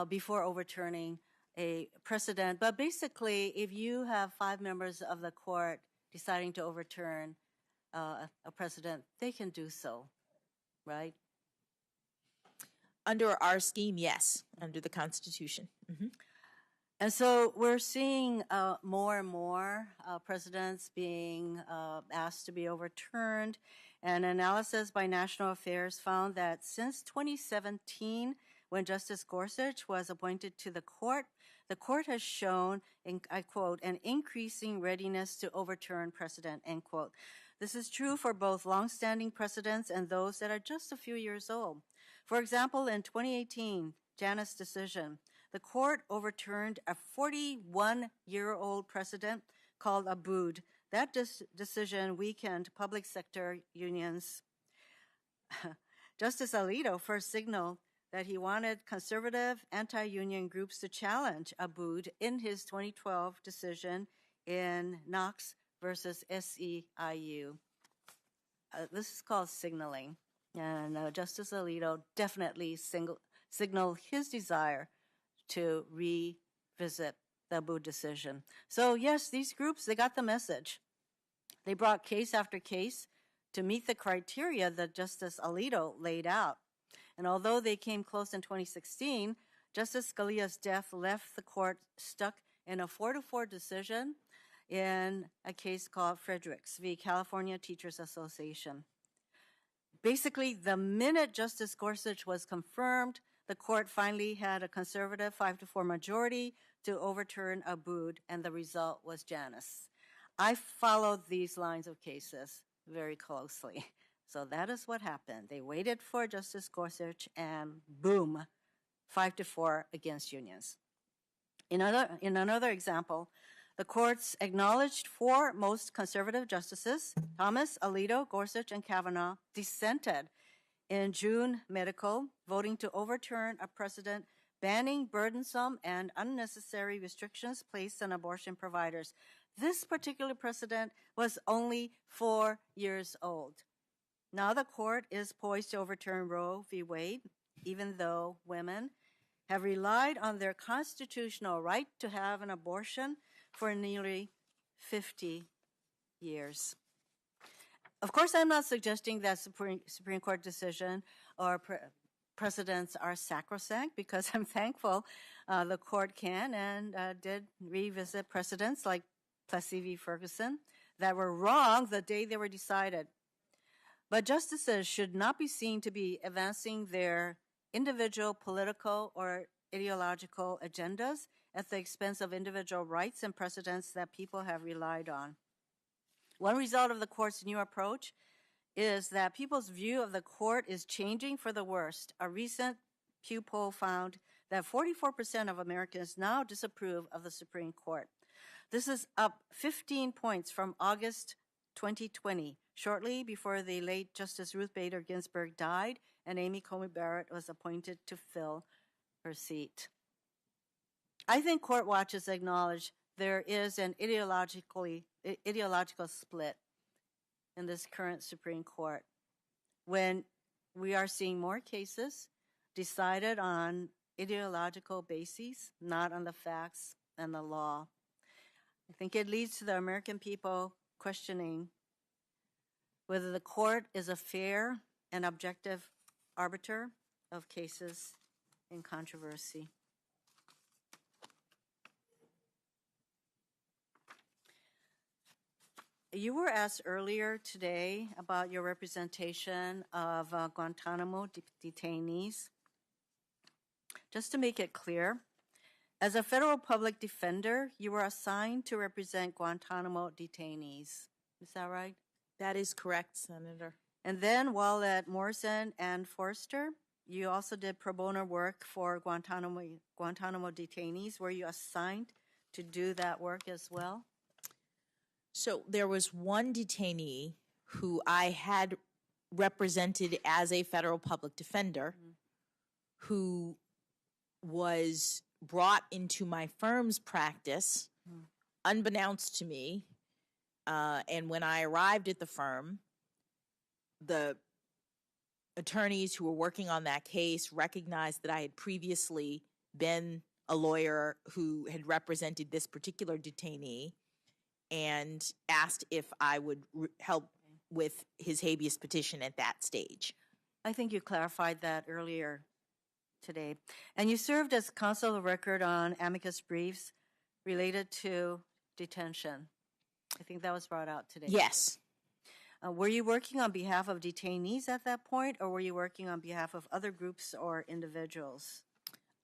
before overturning a precedent. But basically, if you have 5 members of the court deciding to overturn a precedent, they can do so, right? Under our scheme, yes, under the Constitution. Mm-hmm. And so we're seeing more and more precedents being asked to be overturned. An analysis by National Affairs found that since 2017, when Justice Gorsuch was appointed to the court has shown, and I quote, an increasing readiness to overturn precedent, end quote. This is true for both longstanding precedents and those that are just a few years old. For example, in 2018, Janus decision, the court overturned a 41-year-old precedent called Abood. That decision weakened public sector unions. Justice Alito first signaled that he wanted conservative anti-union groups to challenge Abood in his 2012 decision in Knox versus SEIU. This is called signaling, and Justice Alito definitely signaled his desire to revisit the Abood decision. So yes, these groups, they got the message. They brought case after case to meet the criteria that Justice Alito laid out. And although they came close in 2016, Justice Scalia's death left the court stuck in a 4-4 decision in a case called Fredericks v. California Teachers Association. Basically, the minute Justice Gorsuch was confirmed, the court finally had a conservative 5-4 majority to overturn Abood, and the result was Janus. I followed these lines of cases very closely. So that is what happened. They waited for Justice Gorsuch, and boom, 5-4 against unions. In another example, the courts acknowledged 4 most conservative justices, Thomas, Alito, Gorsuch, and Kavanaugh, dissented in June Medical, voting to overturn a precedent banning burdensome and unnecessary restrictions placed on abortion providers. This particular precedent was only 4 years old. Now the court is poised to overturn Roe v. Wade, even though women have relied on their constitutional right to have an abortion for nearly 50 years. Of course, I'm not suggesting that Supreme Court decision or precedents are sacrosanct, because I'm thankful the court can and did revisit precedents like Plessy v. Ferguson that were wrong the day they were decided. But justices should not be seen to be advancing their individual political or ideological agendas at the expense of individual rights and precedents that people have relied on. One result of the court's new approach is that people's view of the court is changing for the worst. A recent Pew poll found that 44% of Americans now disapprove of the Supreme Court. This is up 15 points from August 2020, shortly before the late Justice Ruth Bader Ginsburg died and Amy Coney Barrett was appointed to fill her seat. I think court watchers acknowledge there is an ideological split in this current Supreme Court when we are seeing more cases decided on ideological bases, not on the facts and the law. I think it leads to the American people questioning whether the court is a fair and objective arbiter of cases in controversy. You were asked earlier today about your representation of Guantanamo detainees. Just to make it clear, as a federal public defender, you were assigned to represent Guantanamo detainees. Is that right? That is correct, Senator. And then while at Morrison and Forster, you also did pro bono work for Guantanamo detainees. Were you assigned to do that work as well? So there was one detainee who I had represented as a federal public defender who was brought into my firm's practice unbeknownst to me. And when I arrived at the firm, the attorneys who were working on that case recognized that I had previously been a lawyer who had represented this particular detainee and asked if I would help with his habeas petition at that stage. I think you clarified that earlier today. And you served as counsel of record on amicus briefs related to detention. I think that was brought out today. Yes. Were you working on behalf of detainees at that point, or were you working on behalf of other groups or individuals?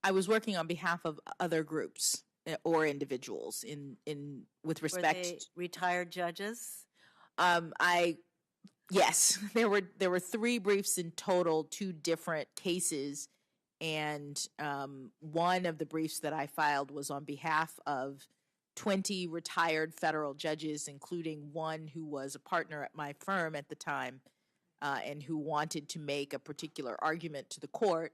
I was working on behalf of other groups or individuals with respect. Were they retired judges? Yes, there were 3 briefs in total, 2 different cases, and one of the briefs that I filed was on behalf of 20 retired federal judges, including one who was a partner at my firm at the time and who wanted to make a particular argument to the court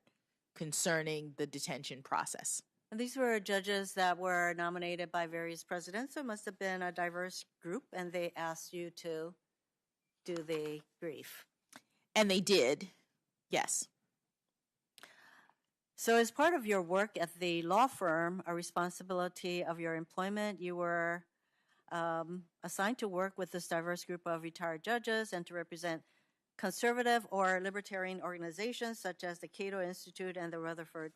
concerning the detention process. And these were judges that were nominated by various presidents, so it must have been a diverse group, and they asked you to do the brief. And they did, yes. So as part of your work at the law firm, a responsibility of your employment, you were assigned to work with this diverse group of retired judges and to represent conservative or libertarian organizations such as the Cato Institute and the Rutherford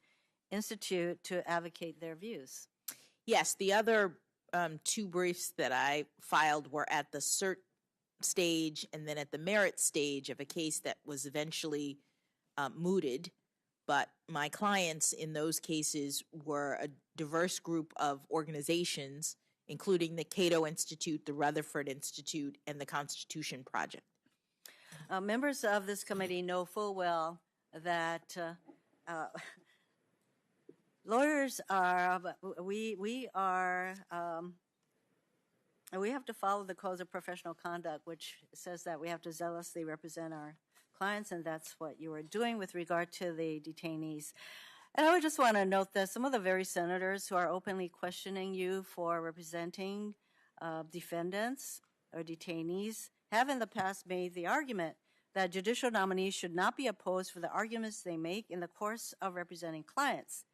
Institute to advocate their views. Yes, the other 2 briefs that I filed were at the cert stage and then at the merit stage of a case that was eventually mooted. But my clients in those cases were a diverse group of organizations, including the Cato Institute, the Rutherford Institute, and the Constitution Project. Members of this committee know full well that lawyers are, we have to follow the codes of professional conduct, which says that we have to zealously represent our clients, and that's what you were doing with regard to the detainees. And I would just want to note that some of the very senators who are openly questioning you for representing defendants or detainees have in the past made the argument that judicial nominees should not be opposed for the arguments they make in the course of representing clients.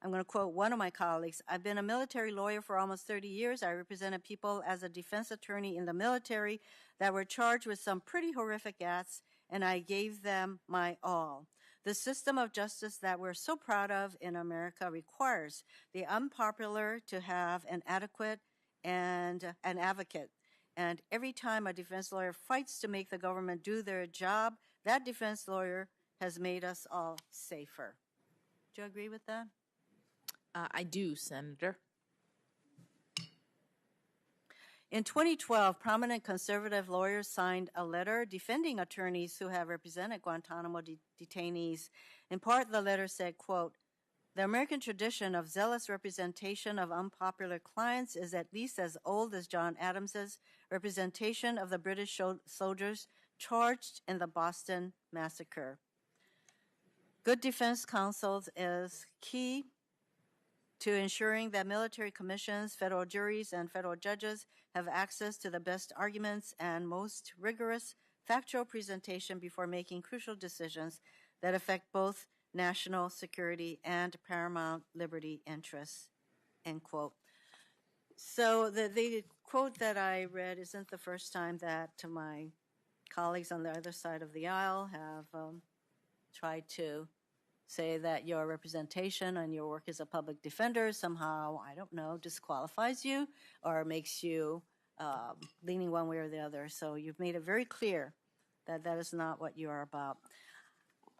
I'm going to quote one of my colleagues. I've been a military lawyer for almost 30 years. I represented people as a defense attorney in the military that were charged with some pretty horrific acts, and I gave them my all. The system of justice that we're so proud of in America requires the unpopular to have an adequate and an advocate. And every time a defense lawyer fights to make the government do their job, that defense lawyer has made us all safer. Do you agree with that? I do, Senator. In 2012, prominent conservative lawyers signed a letter defending attorneys who have represented Guantanamo detainees. In part, the letter said, quote, "The American tradition of zealous representation of unpopular clients is at least as old as John Adams's representation of the British soldiers charged in the Boston Massacre." Good defense counsel is key to ensuring that military commissions, federal juries, and federal judges have access to the best arguments and most rigorous factual presentation before making crucial decisions that affect both national security and paramount liberty interests, end quote. So the quote that I read isn't the first time that my colleagues on the other side of the aisle have tried to say that your representation and your work as a public defender somehow, I don't know, disqualifies you or makes you leaning one way or the other. So you've made it very clear that that is not what you are about.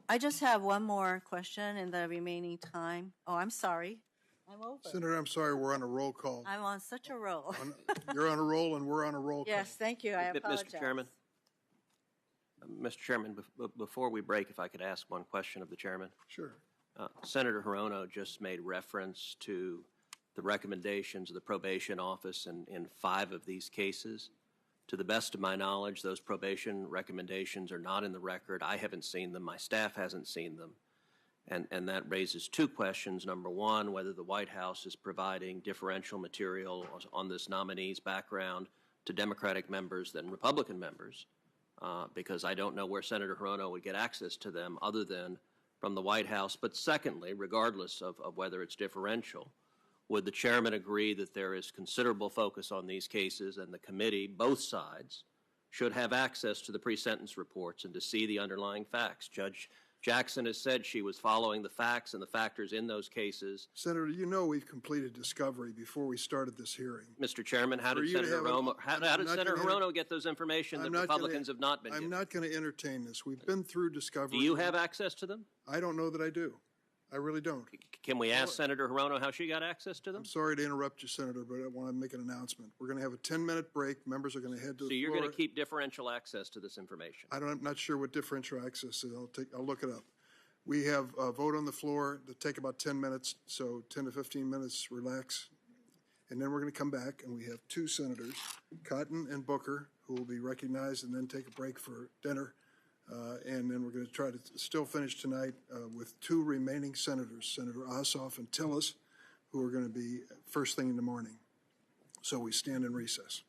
I just have one more question in the remaining time. Oh, I'm sorry. I'm over. Senator, I'm sorry, we're on a roll call. I'm on such a roll. You're on a roll and we're on a roll call. Yes, thank you. I apologize. Mr. Chairman, before we break, if I could ask one question of the chairman. Sure. Senator Hirono just made reference to the recommendations of the probation office in 5 of these cases. To the best of my knowledge, those probation recommendations are not in the record. I haven't seen them. My staff hasn't seen them. And that raises 2 questions. Number one, whether the White House is providing differential material on this nominee's background to Democratic members than Republican members, because I don't know where Senator Hirono would get access to them other than from the White House. But secondly, regardless of whether it's differential, would the chairman agree that there is considerable focus on these cases and the committee, both sides, should have access to the pre-sentence reports and to see the underlying facts? Judge Jackson has said she was following the facts and the factors in those cases. Senator, you know we've completed discovery before we started this hearing. Mr. Chairman, how did Senator Hirono get those information that Republicans have not been given? I'm not going to entertain this. We've been through discovery. Do you have access to them? I don't know that I do. I really don't. Can we ask Senator Hirono how she got access to them? I'm sorry to interrupt you, Senator, but I want to make an announcement. We're going to have a 10-minute break. Members are going to head to the floor. So you're going to keep differential access to this information? I'm not sure what differential access is. I'll look it up. We have a vote on the floor to take about 10 minutes, so 10 to 15 minutes, relax. And then we're going to come back, and we have 2 senators, Cotton and Booker, who will be recognized and then take a break for dinner. And then we're going to try to still finish tonight with 2 remaining senators, Senator Ossoff and Tillis, who are going to be first thing in the morning. So we stand in recess.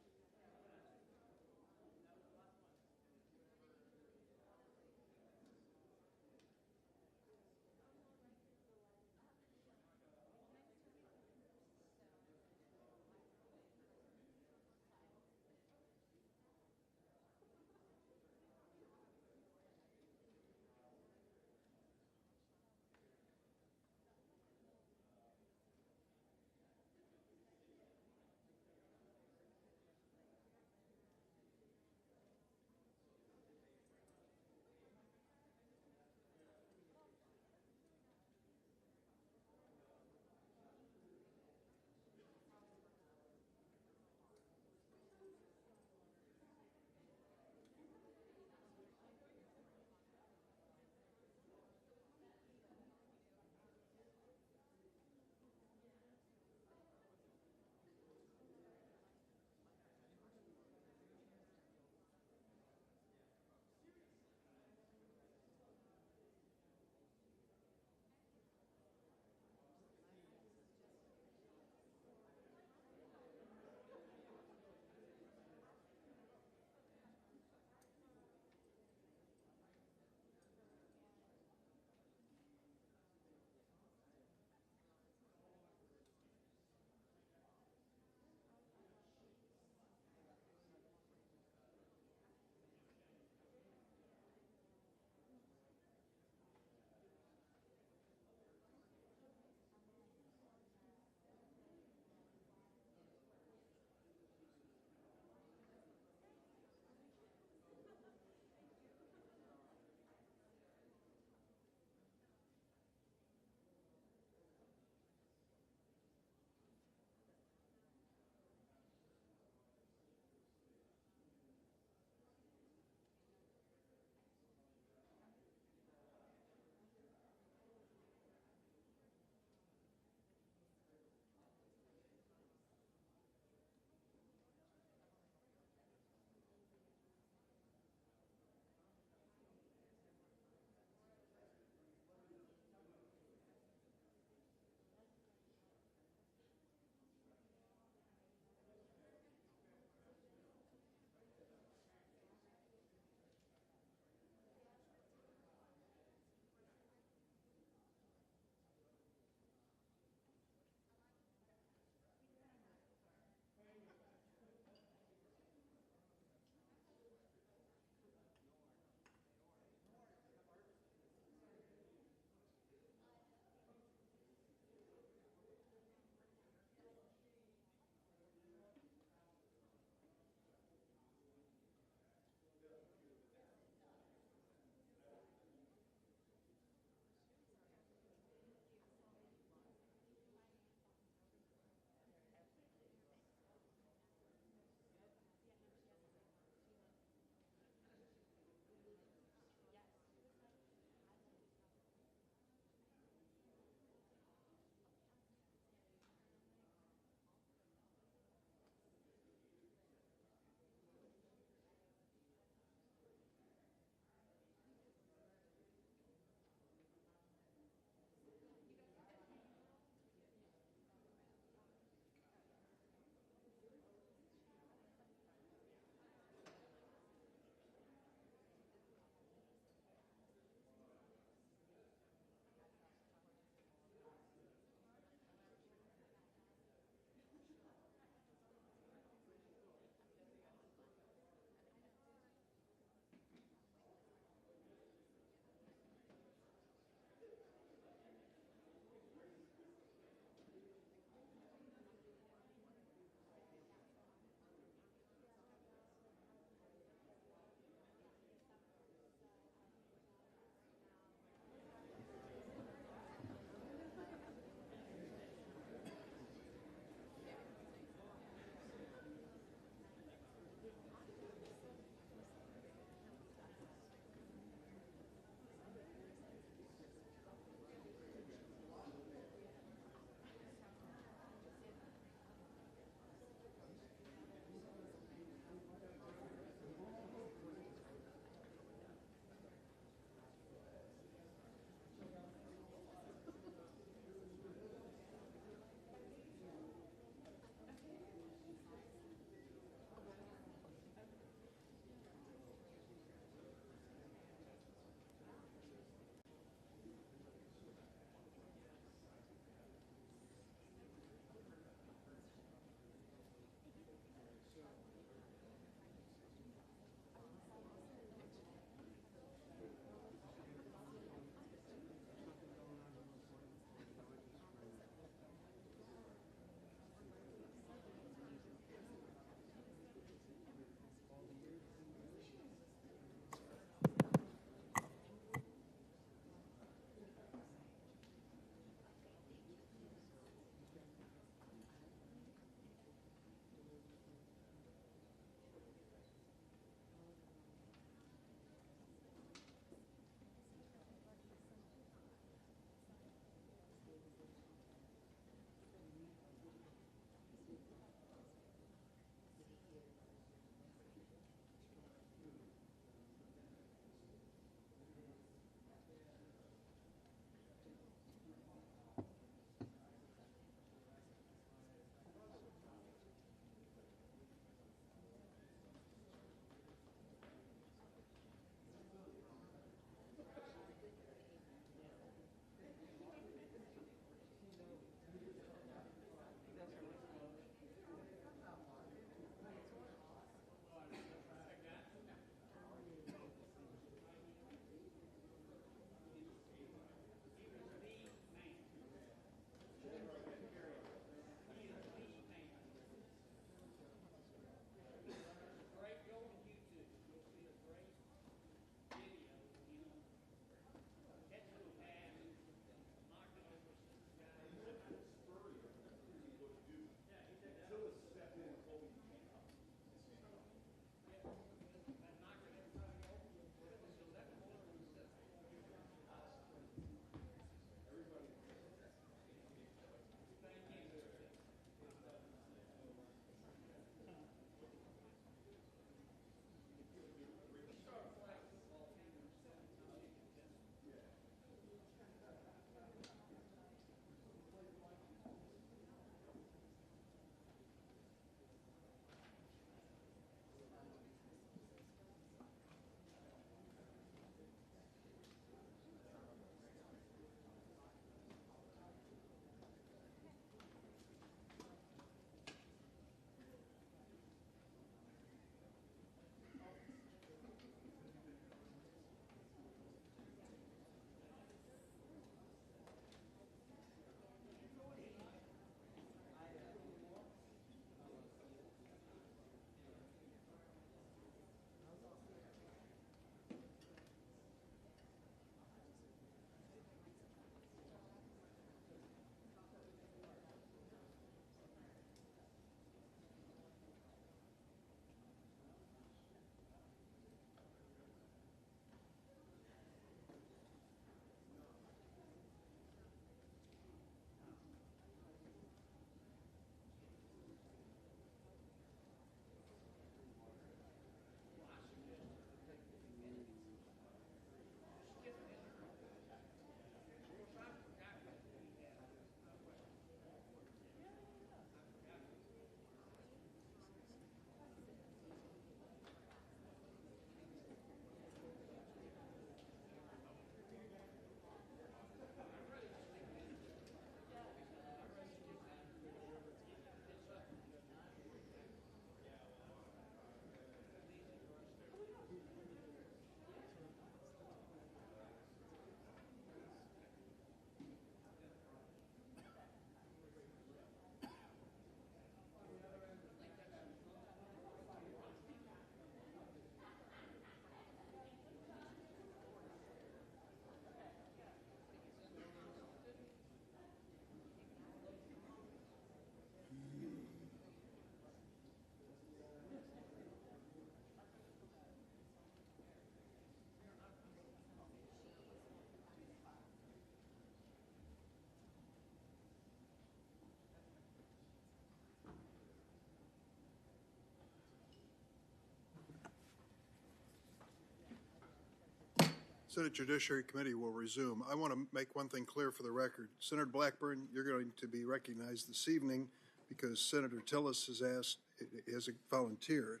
Senate Judiciary Committee will resume. I want to make one thing clear for the record. Senator Blackburn, you're going to be recognized this evening because Senator Tillis has volunteered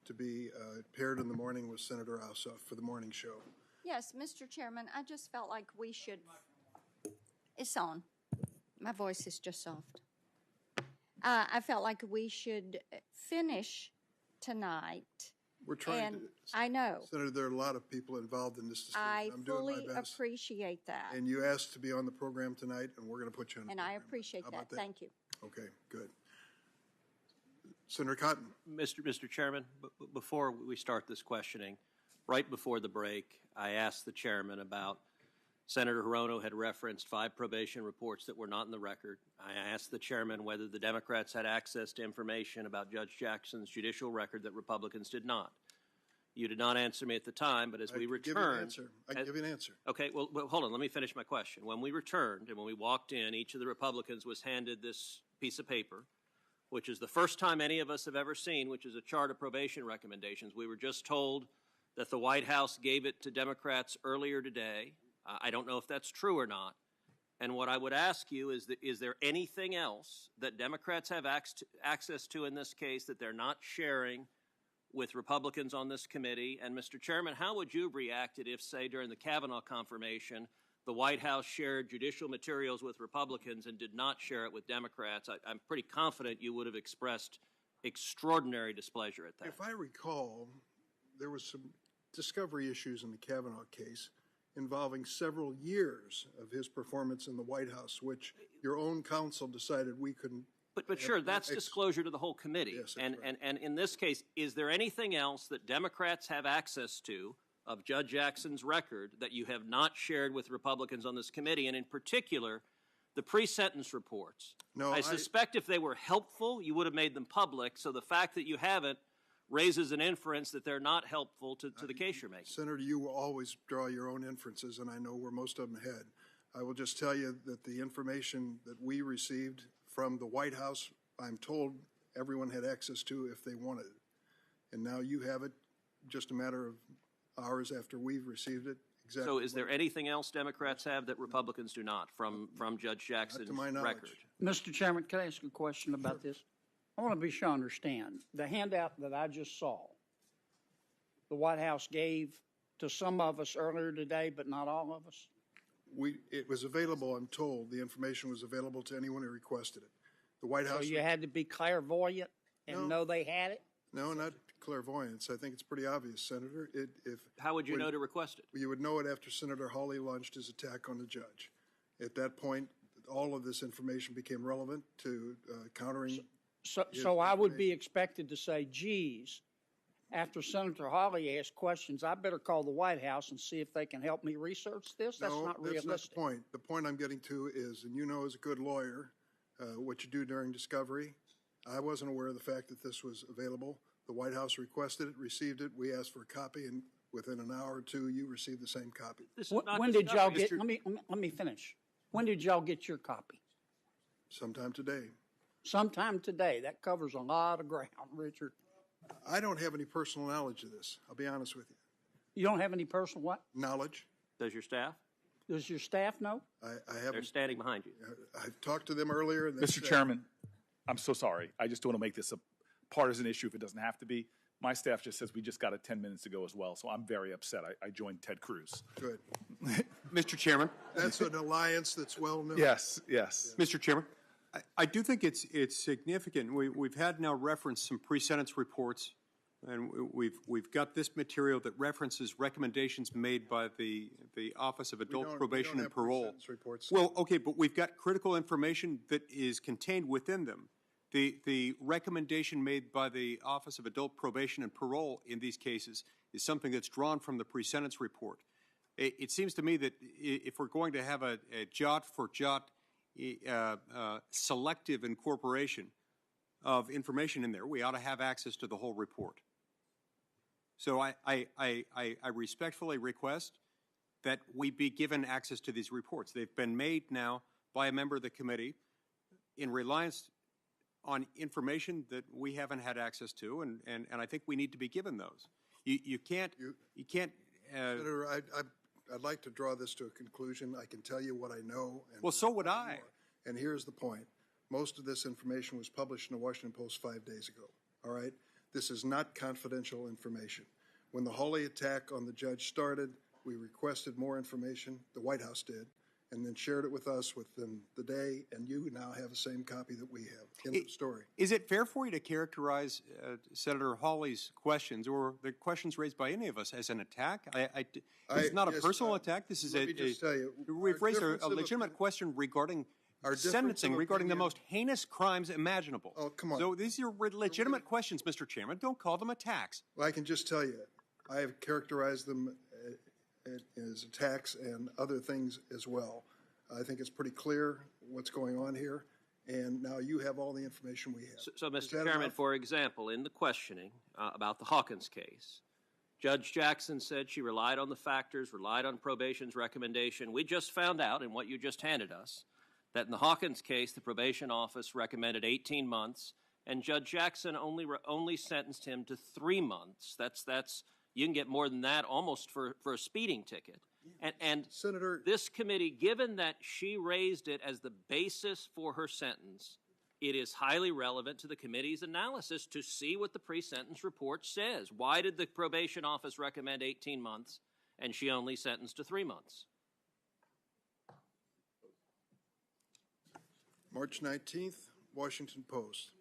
to be paired in the morning with Senator Ossoff for the morning show. Yes, Mr. Chairman, I just felt like we should. It's on. My voice is just soft. I felt like we should finish tonight. We're trying to. I know. Senator, there are a lot of people involved in this discussion. I'm fully doing my best. appreciate that. And you asked to be on the program tonight, and we're going to put you on the And program. I appreciate How that. about Thank you. Okay, good. Senator Cotton. Mr. Chairman, before we start this questioning, right before the break, I asked the chairman about Senator Hirono had referenced 5 probation reports that were not in the record. I asked the chairman whether the Democrats had access to information about Judge Jackson's judicial record that Republicans did not. You did not answer me at the time, but as we returned... I can give you an answer. Okay, well, hold on. Let me finish my question. When we returned and when we walked in, each of the Republicans was handed this piece of paper, which is the first time any of us have ever seen, which is a chart of probation recommendations. We were just told that the White House gave it to Democrats earlier today. I don't know if that's true or not. And what I would ask you is there anything else that Democrats have access to in this case that they're not sharing with Republicans on this committee? And Mr. Chairman, how would you have reacted if, say, during the Kavanaugh confirmation, the White House shared judicial materials with Republicans and did not share it with Democrats? I'm pretty confident you would have expressed extraordinary displeasure at that. If I recall, there was some discovery issues in the Kavanaugh case involving several years of his performance in the White House, which your own counsel decided we couldn't. But sure, that's disclosure to the whole committee. Yes, and in this case, is there anything else that Democrats have access to of Judge Jackson's record that you have not shared with Republicans on this committee? And in particular, the pre-sentence reports. No, I suspect if they were helpful, you would have made them public. So the fact that you haven't raises an inference that they're not helpful to the case you're making. Senator, you will always draw your own inferences, and I know where most of them head. I will just tell you that the information that we received from the White House, I'm told everyone had access to if they wanted it. And now you have it just a matter of hours after we've received it. Exactly. So is there anything else Democrats have that Republicans do not from Judge Jackson's record? Mr. Chairman, can I ask a question about this? I want to be sure I understand. The handout that I just saw, the White House gave to some of us earlier today, but not all of us? It was available, I'm told. The information was available to anyone who requested it. The White House... So you had to be clairvoyant and know they had it? No, not clairvoyance. I think it's pretty obvious, Senator. How would you know to request it? You would know it after Senator Hawley launched his attack on the judge. At that point, all of this information became relevant to countering... So I would be expected to say, geez, after Senator Hawley asked questions, I better call the White House and see if they can help me research this? That's not realistic. No, that's not the point. The point I'm getting to is, and you know as a good lawyer, what you do during discovery. I wasn't aware of the fact that this was available. The White House requested it, received it. We asked for a copy, and within an hour or two, you received the same copy. When did y'all get, let me finish. When did y'all get your copy? Sometime today. Sometime today. That covers a lot of ground, Richard. I don't have any personal knowledge of this. I'll be honest with you. You don't have any personal what? Knowledge. Does your staff? Does your staff know? I haven't. They're standing behind you. I've talked to them earlier. And Mr. Chairman, I'm so sorry. I just don't want to make this a partisan issue if it doesn't have to be. My staff just says we just got it 10 minutes ago as well, so I'm very upset. I joined Ted Cruz. Good. Mr. Chairman. That's an alliance that's well known. Yes, yes. Mr. Chairman, I do think it's significant. We've had now referenced some pre-sentence reports, and we've got this material that references recommendations made by the Office of Adult Probation and Parole. Reports. Well, okay, but we've got critical information that is contained within them. The recommendation made by the Office of Adult Probation and Parole in these cases is something that's drawn from the pre-sentence report. It seems to me that if we're going to have a jot-for-jot selective incorporation of information in there, we ought to have access to the whole report. So I respectfully request that we be given access to these reports. They've been made now by a member of the committee in reliance on information that we haven't had access to, and I think we need to be given those. You can't. Senator, I'd like to draw this to a conclusion. I can tell you what I know. And well, so would I. And here's the point. Most of this information was published in the Washington Post 5 days ago, all right? This is not confidential information. When the Hawley attack on the judge started, we requested more information, the White House did, and then shared it with us within the day, and you now have the same copy that we have. End of story. Is it fair for you to characterize Senator Hawley's questions or the questions raised by any of us as an attack? It's not a personal attack. This is we've raised a legitimate question regarding sentencing, regarding the most heinous crimes imaginable. Oh, come on. So these are legitimate questions, Mr. Chairman. Don't call them attacks. Well, I can just tell you, I have characterized them as attacks and other things as well. I think it's pretty clear what's going on here, and now you have all the information we have. So Mr. Chairman, for example, in the questioning about the Hawkins case, Judge Jackson said she relied on the factors, relied on probation's recommendation. We just found out in what you just handed us that in the Hawkins case, the probation office recommended 18 months, and Judge Jackson only sentenced him to 3 months. That's you can get more than that almost for a speeding ticket. And Senator, this committee, given that she raised it as the basis for her sentence, it is highly relevant to the committee's analysis to see what the pre-sentence report says. Why did the probation office recommend 18 months and she only sentenced to 3 months? March 19th, Washington Post.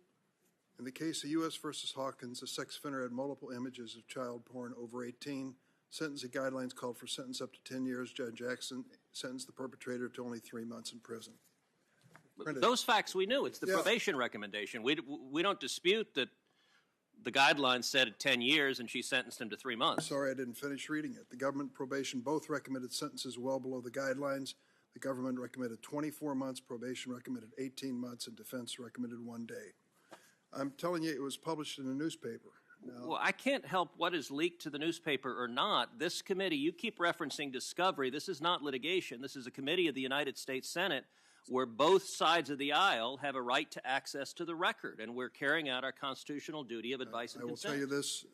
In the case of U.S. versus Hawkins, a sex offender had multiple images of child porn over 18. Sentencing guidelines called for sentence up to 10 years. Judge Jackson sentenced the perpetrator to only 3 months in prison. Those facts we knew. It's the probation recommendation. We don't dispute that the guidelines said 10 years and she sentenced him to 3 months. Sorry, I didn't finish reading it. The government and probation both recommended sentences well below the guidelines. The government recommended 24 months, probation recommended 18 months, and defense recommended 1 day. I'm telling you, it was published in a newspaper. Now, well, I can't help what is leaked to the newspaper or not. This committee, you keep referencing discovery. This is not litigation. This is a committee of the United States Senate where both sides of the aisle have a right to access to the record, and we're carrying out our constitutional duty of advice and consent. I will tell you this,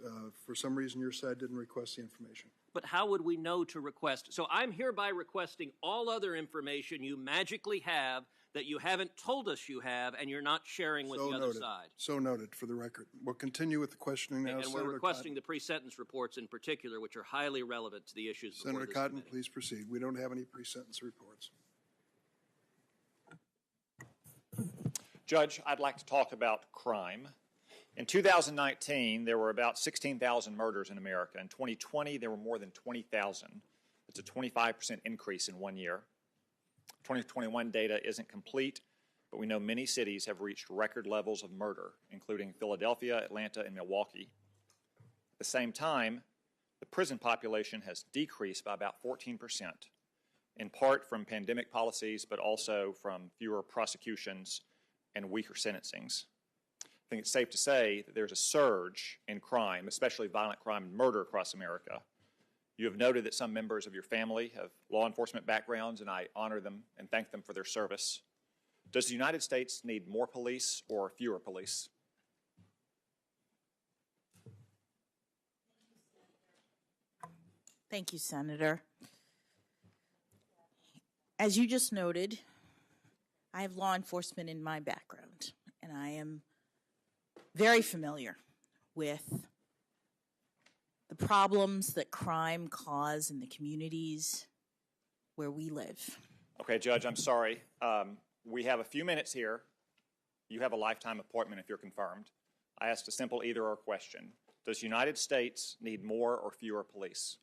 for some reason your side didn't request the information. But how would we know to request? So I'm hereby requesting all other information you magically have that you haven't told us you have and you're not sharing with the other side. So noted, for the record. We'll continue with the questioning now. And we're requesting the pre-sentence reports in particular, which are highly relevant to the issues before Senator this Cotton, committee. please proceed. We don't have any pre-sentence reports. Judge, I'd like to talk about crime. In 2019, there were about 16,000 murders in America. In 2020, there were more than 20,000. It's a 25% increase in 1 year. 2021 data isn't complete, but we know many cities have reached record levels of murder, including Philadelphia, Atlanta, and Milwaukee. At the same time, the prison population has decreased by about 14%, in part from pandemic policies, but also from fewer prosecutions and weaker sentencings. I think it's safe to say that there's a surge in crime, especially violent crime and murder across America. You have noted that some members of your family have law enforcement backgrounds, and I honor them and thank them for their service. Does the United States need more police or fewer police? Thank you, Senator. As you just noted, I have law enforcement in my background, and I am very familiar with the problems that crime cause in the communities where we live. Okay, Judge, I'm sorry. We have a few minutes here. You have a lifetime appointment if you're confirmed. I asked a simple either-or question. Does the United States need more or fewer police?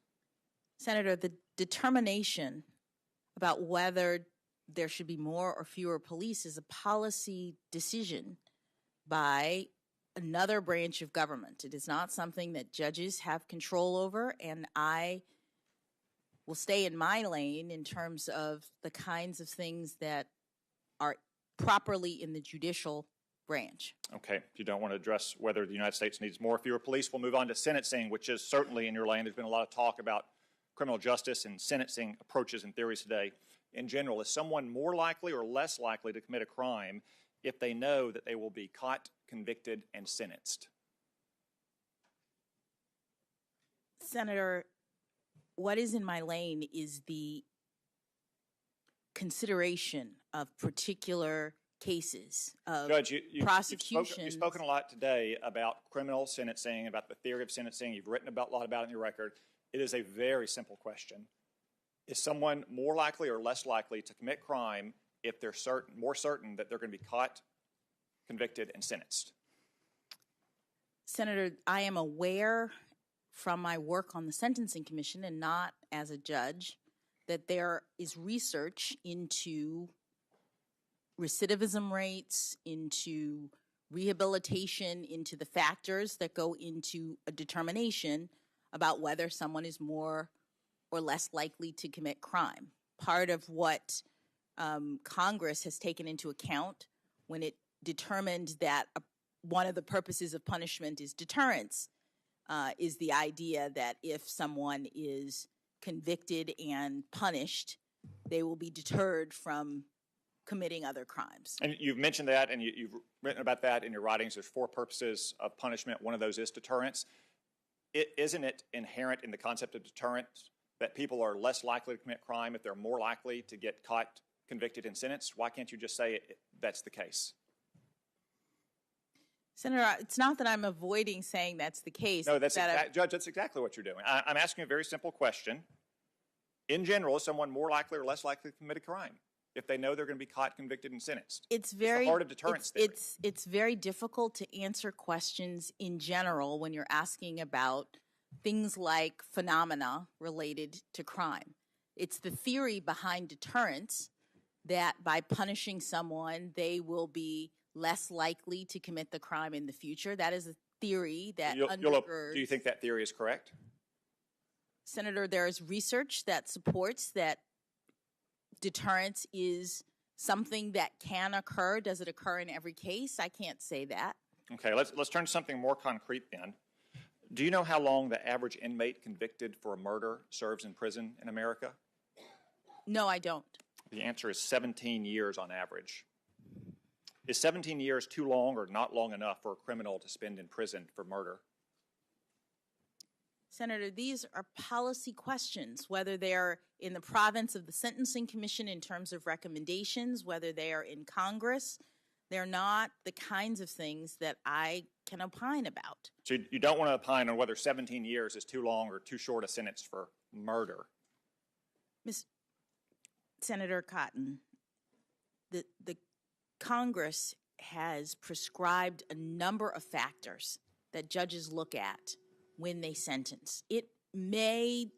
Senator, the determination about whether there should be more or fewer police is a policy decision by another branch of government. It is not something that judges have control over, and I will stay in my lane in terms of the kinds of things that are properly in the judicial branch. Okay, if you don't want to address whether the United States needs more or fewer police, we'll move on to sentencing, which is certainly in your lane. There's been a lot of talk about criminal justice and sentencing approaches and theories today. In general, is someone more likely or less likely to commit a crime if they know that they will be caught, convicted, and sentenced? Senator, what is in my lane is the consideration of particular cases of Judge, prosecutions. You've spoken a lot today about criminal sentencing, about the theory of sentencing. You've written a lot about it in your record. It is a very simple question. Is someone more likely or less likely to commit crime if they're more certain that they're going to be caught, convicted, and sentenced? Senator, I am aware from my work on the Sentencing Commission and not as a judge that there is research into recidivism rates, into rehabilitation, into the factors that go into a determination about whether someone is more or less likely to commit crime. Part of what Congress has taken into account when it determined that one of the purposes of punishment is deterrence is the idea that if someone is convicted and punished, they will be deterred from committing other crimes. And you've mentioned that, and you've written about that in your writings. There's 4 purposes of punishment. One of those is deterrence. Isn't it inherent in the concept of deterrence that people are less likely to commit crime if they're more likely to get caught, convicted, and sentenced? Why can't you just say that's the case? Senator, it's not that I'm avoiding saying that's the case. No, Judge, that's exactly what you're doing. I'm asking a very simple question. In general, is someone more likely or less likely to commit a crime if they know they're going to be caught, convicted, and sentenced? It's the heart of deterrence theory. It's very difficult to answer questions in general when you're asking about things like phenomena related to crime. It's the theory behind deterrence that by punishing someone, they will be less likely to commit the crime in the future. That is a theory that undergirds. Do you think that theory is correct? Senator, there is research that supports that deterrence is something that can occur. Does it occur in every case? I can't say that. Okay, let's turn to something more concrete then. Do you know how long the average inmate convicted for a murder serves in prison in America? No, I don't. The answer is 17 years on average. Is 17 years too long or not long enough for a criminal to spend in prison for murder? Senator, these are policy questions, whether they're in the province of the Sentencing Commission in terms of recommendations, whether they are in Congress. They're not the kinds of things that I can opine about. So you don't want to opine on whether 17 years is too long or too short a sentence for murder? Senator Cotton, the Congress has prescribed a number of factors that judges look at when they sentence. It may,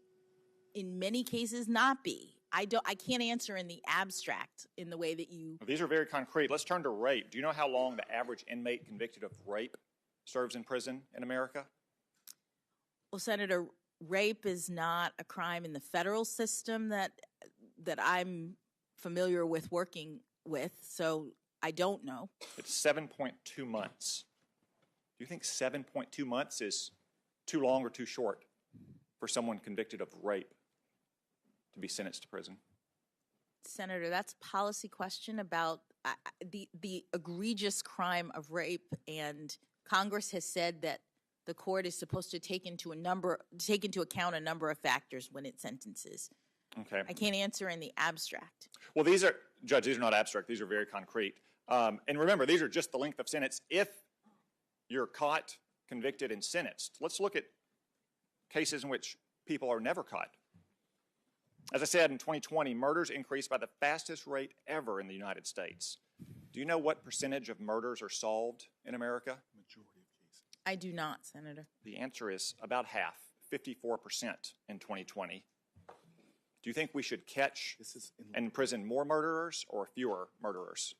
in many cases, not be. I can't answer in the abstract in the way that you. These are very concrete. Let's turn to rape. Do you know how long the average inmate convicted of rape serves in prison in America? Well, Senator, rape is not a crime in the federal system that I'm familiar with working with, so I don't know. It's 7.2 months. Do you think 7.2 months is too long or too short for someone convicted of rape to be sentenced to prison? Senator, that's a policy question about the egregious crime of rape, and Congress has said that the court is supposed to take into account a number of factors when it sentences. Okay. I can't answer in the abstract. Well, Judge, these are not abstract. These are very concrete. And remember, these are just the length of sentence if you're caught, convicted, and sentenced. Let's look at cases in which people are never caught. As I said, in 2020, murders increased by the fastest rate ever in the United States. Do you know what percentage of murders are solved in America? Majority of cases. I do not, Senator. The answer is about half, 54% in 2020. Do you think we should catch and imprison more murderers or fewer murderers?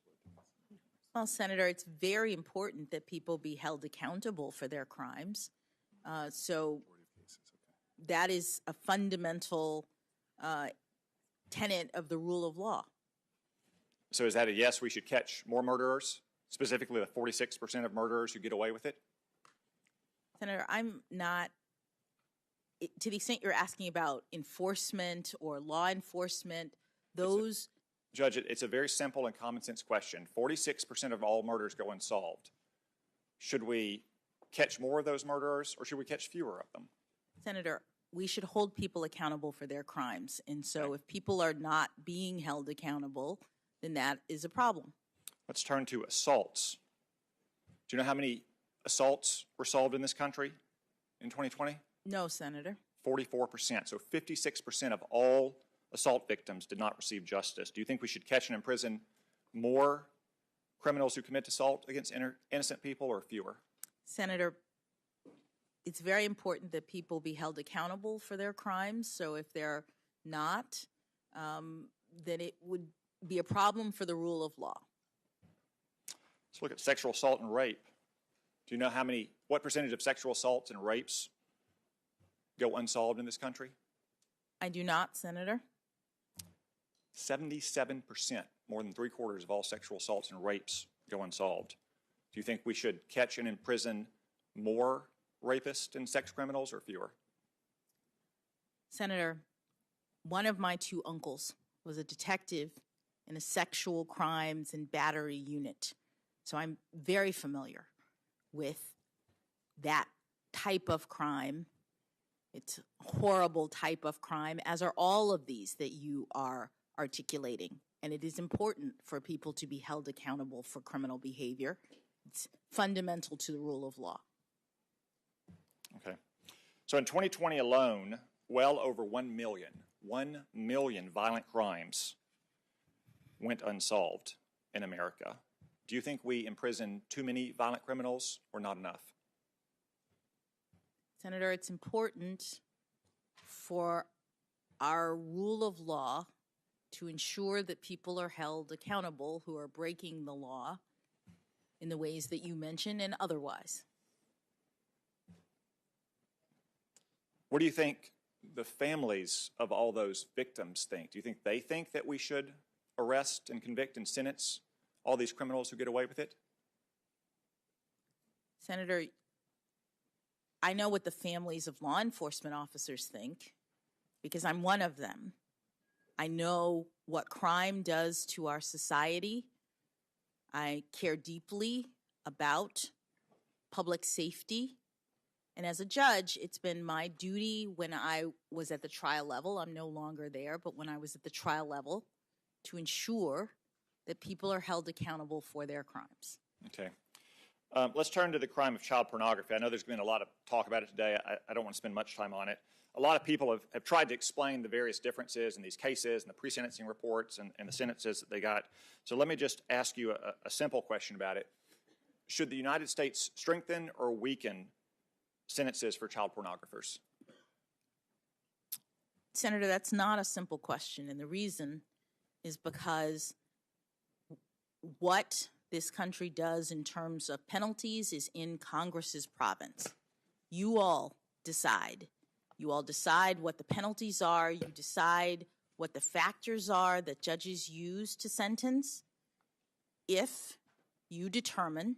Well, Senator, it's very important that people be held accountable for their crimes. So that is a fundamental tenet of the rule of law. So is that a yes, we should catch more murderers, specifically the 46% of murderers who get away with it? Senator, I'm not, to the extent you're asking about enforcement or law enforcement, those... Judge, it's a very simple and common sense question. 46% of all murders go unsolved. Should we catch more of those murderers or should we catch fewer of them? Senator, we should hold people accountable for their crimes. And so if people are not being held accountable, then that is a problem. Let's turn to assaults. Do you know how many assaults were solved in this country in 2020? No, Senator. 44%. So 56% of all assault victims did not receive justice. Do you think we should catch and imprison more criminals who commit assault against innocent people or fewer? Senator, it's very important that people be held accountable for their crimes. So if they're not, then it would be a problem for the rule of law. Let's look at sexual assault and rape. Do you know what percentage of sexual assaults and rapes go unsolved in this country? I do not, Senator. 77%, more than 3/4 of all sexual assaults and rapes go unsolved. Do you think we should catch and imprison more rapists and sex criminals or fewer? Senator, one of my two uncles was a detective in a sexual crimes and battery unit. So I'm very familiar with that type of crime. It's a horrible type of crime, as are all of these that you are articulating. And it is important for people to be held accountable for criminal behavior. It's fundamental to the rule of law. Okay. So in 2020 alone, well over 1 million violent crimes went unsolved in America. Do you think we imprison too many violent criminals or not enough? Senator, it's important for our rule of law to ensure that people are held accountable who are breaking the law in the ways that you mentioned and otherwise. What do you think the families of all those victims think? Do you think they think that we should arrest and convict and sentence all these criminals who get away with it? Senator, I know what the families of law enforcement officers think because I'm one of them. I know what crime does to our society. I care deeply about public safety. And as a judge, it's been my duty when I was at the trial level, I'm no longer there, but when I was at the trial level, to ensure that people are held accountable for their crimes. Okay. Let's turn to the crime of child pornography. I know there's been a lot of talk about it today. I don't want to spend much time on it. A lot of people have tried to explain the various differences in these cases and the pre-sentencing reports and the sentences that they got. So let me just ask you a simple question about it. Should the United States strengthen or weaken sentences for child pornographers? Senator, that's not a simple question, and the reason is because what this country does in terms of penalties is in Congress's province. You all decide. You all decide what the penalties are. You decide what the factors are that judges use to sentence. If you determine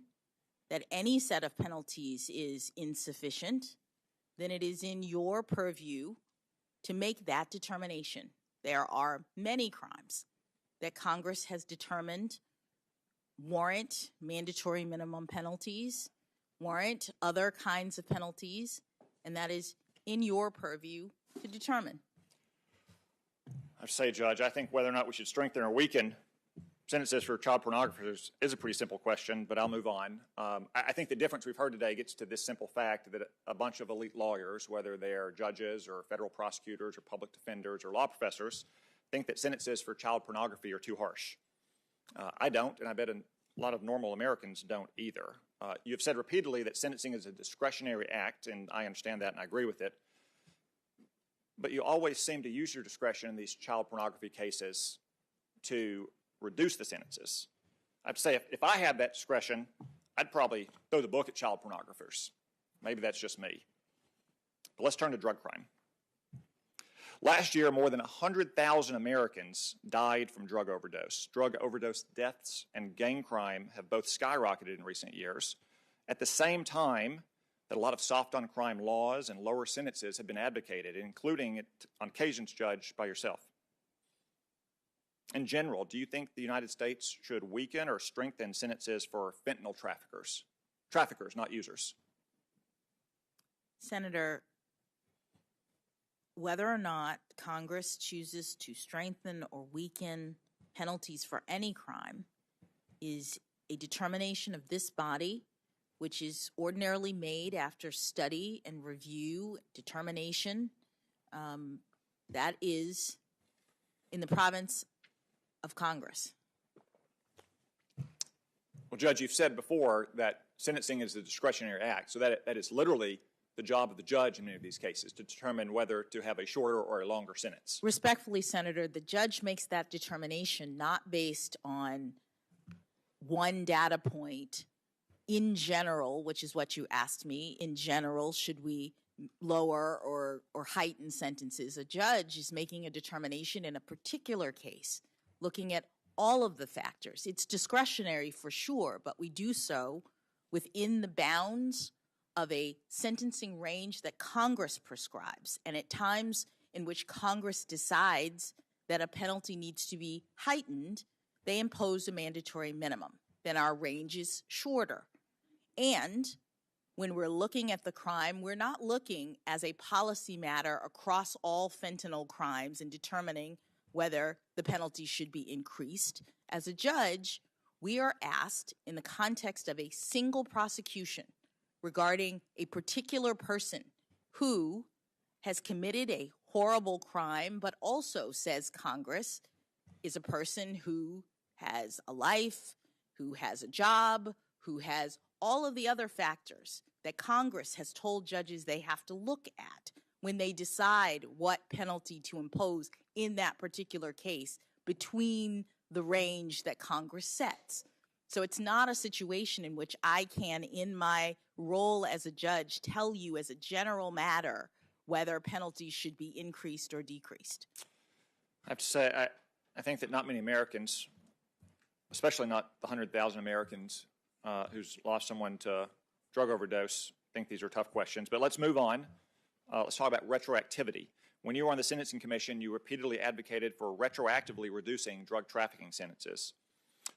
that any set of penalties is insufficient, then it is in your purview to make that determination. There are many crimes that Congress has determined warrant mandatory minimum penalties, warrant other kinds of penalties, and that is in your purview to determine. I say, Judge, I think whether or not we should strengthen or weaken sentences for child pornographers is a pretty simple question, but I'll move on. I think the difference we've heard today gets to this simple fact that a bunch of elite lawyers, whether they're judges or federal prosecutors or public defenders or law professors, think that sentences for child pornography are too harsh. I don't, and I bet a lot of normal Americans don't either. You've said repeatedly that sentencing is a discretionary act, and I understand that and I agree with it. But you always seem to use your discretion in these child pornography cases to reduce the sentences. I have to say, if I had that discretion, I'd probably throw the book at child pornographers. Maybe that's just me. But let's turn to drug crime. Last year, more than 100,000 Americans died from drug overdose. Drug overdose deaths and gang crime have both skyrocketed in recent years. At the same time that a lot of soft-on-crime laws and lower sentences have been advocated, including, on occasions, Judge, by yourself. In general, do you think the United States should weaken or strengthen sentences for fentanyl traffickers? Traffickers, not users. Senator, whether or not Congress chooses to strengthen or weaken penalties for any crime is a determination of this body, which is ordinarily made after study and review, determination. That is in the province of Congress. Well, Judge, you've said before that sentencing is a discretionary act, so that is literally the job of the judge in many of these cases to determine whether to have a shorter or a longer sentence. Respectfully, Senator, the judge makes that determination not based on one data point in general, which is what you asked me. In general, should we lower or heighten sentences? A judge is making a determination in a particular case, looking at all of the factors. It's discretionary for sure, but we do so within the bounds of a sentencing range that Congress prescribes. And at times in which Congress decides that a penalty needs to be heightened, they impose a mandatory minimum. Then our range is shorter. And when we're looking at the crime, we're not looking as a policy matter across all fentanyl crimes and determining whether the penalty should be increased. As a judge, we are asked in the context of a single prosecution regarding a particular person who has committed a horrible crime, but also, says Congress, is a person who has a life, who has a job, who has all of the other factors that Congress has told judges they have to look at when they decide what penalty to impose in that particular case between the range that Congress sets. So it's not a situation in which I can, in my role as a judge, tell you as a general matter whether penalties should be increased or decreased. I have to say, I think that not many Americans, especially not the 100,000 Americans who's lost someone to drug overdose, think these are tough questions. But let's move on. Let's talk about retroactivity. When you were on the Sentencing Commission, you repeatedly advocated for retroactively reducing drug trafficking sentences.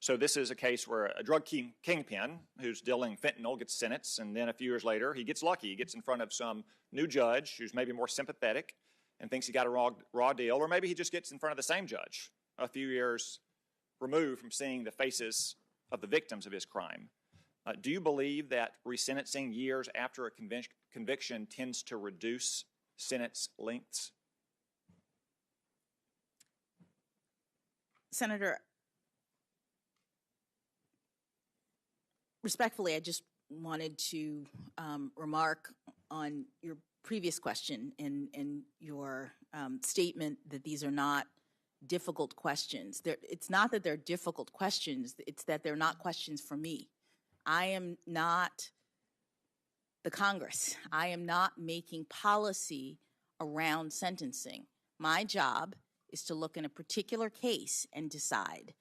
So this is a case where a drug kingpin who's dealing fentanyl gets sentenced, and then a few years later, he gets lucky. He gets in front of some new judge who's maybe more sympathetic and thinks he got a raw deal, or maybe he just gets in front of the same judge a few years removed from seeing the faces of the victims of his crime. Do you believe that resentencing years after a conviction tends to reduce sentence lengths? Senator, respectfully, I just wanted to remark on your previous question and your statement that these are not difficult questions. It's not that they're difficult questions, it's that they're not questions for me. I am not the Congress. I am not making policy around sentencing. My job is to look in a particular case and decide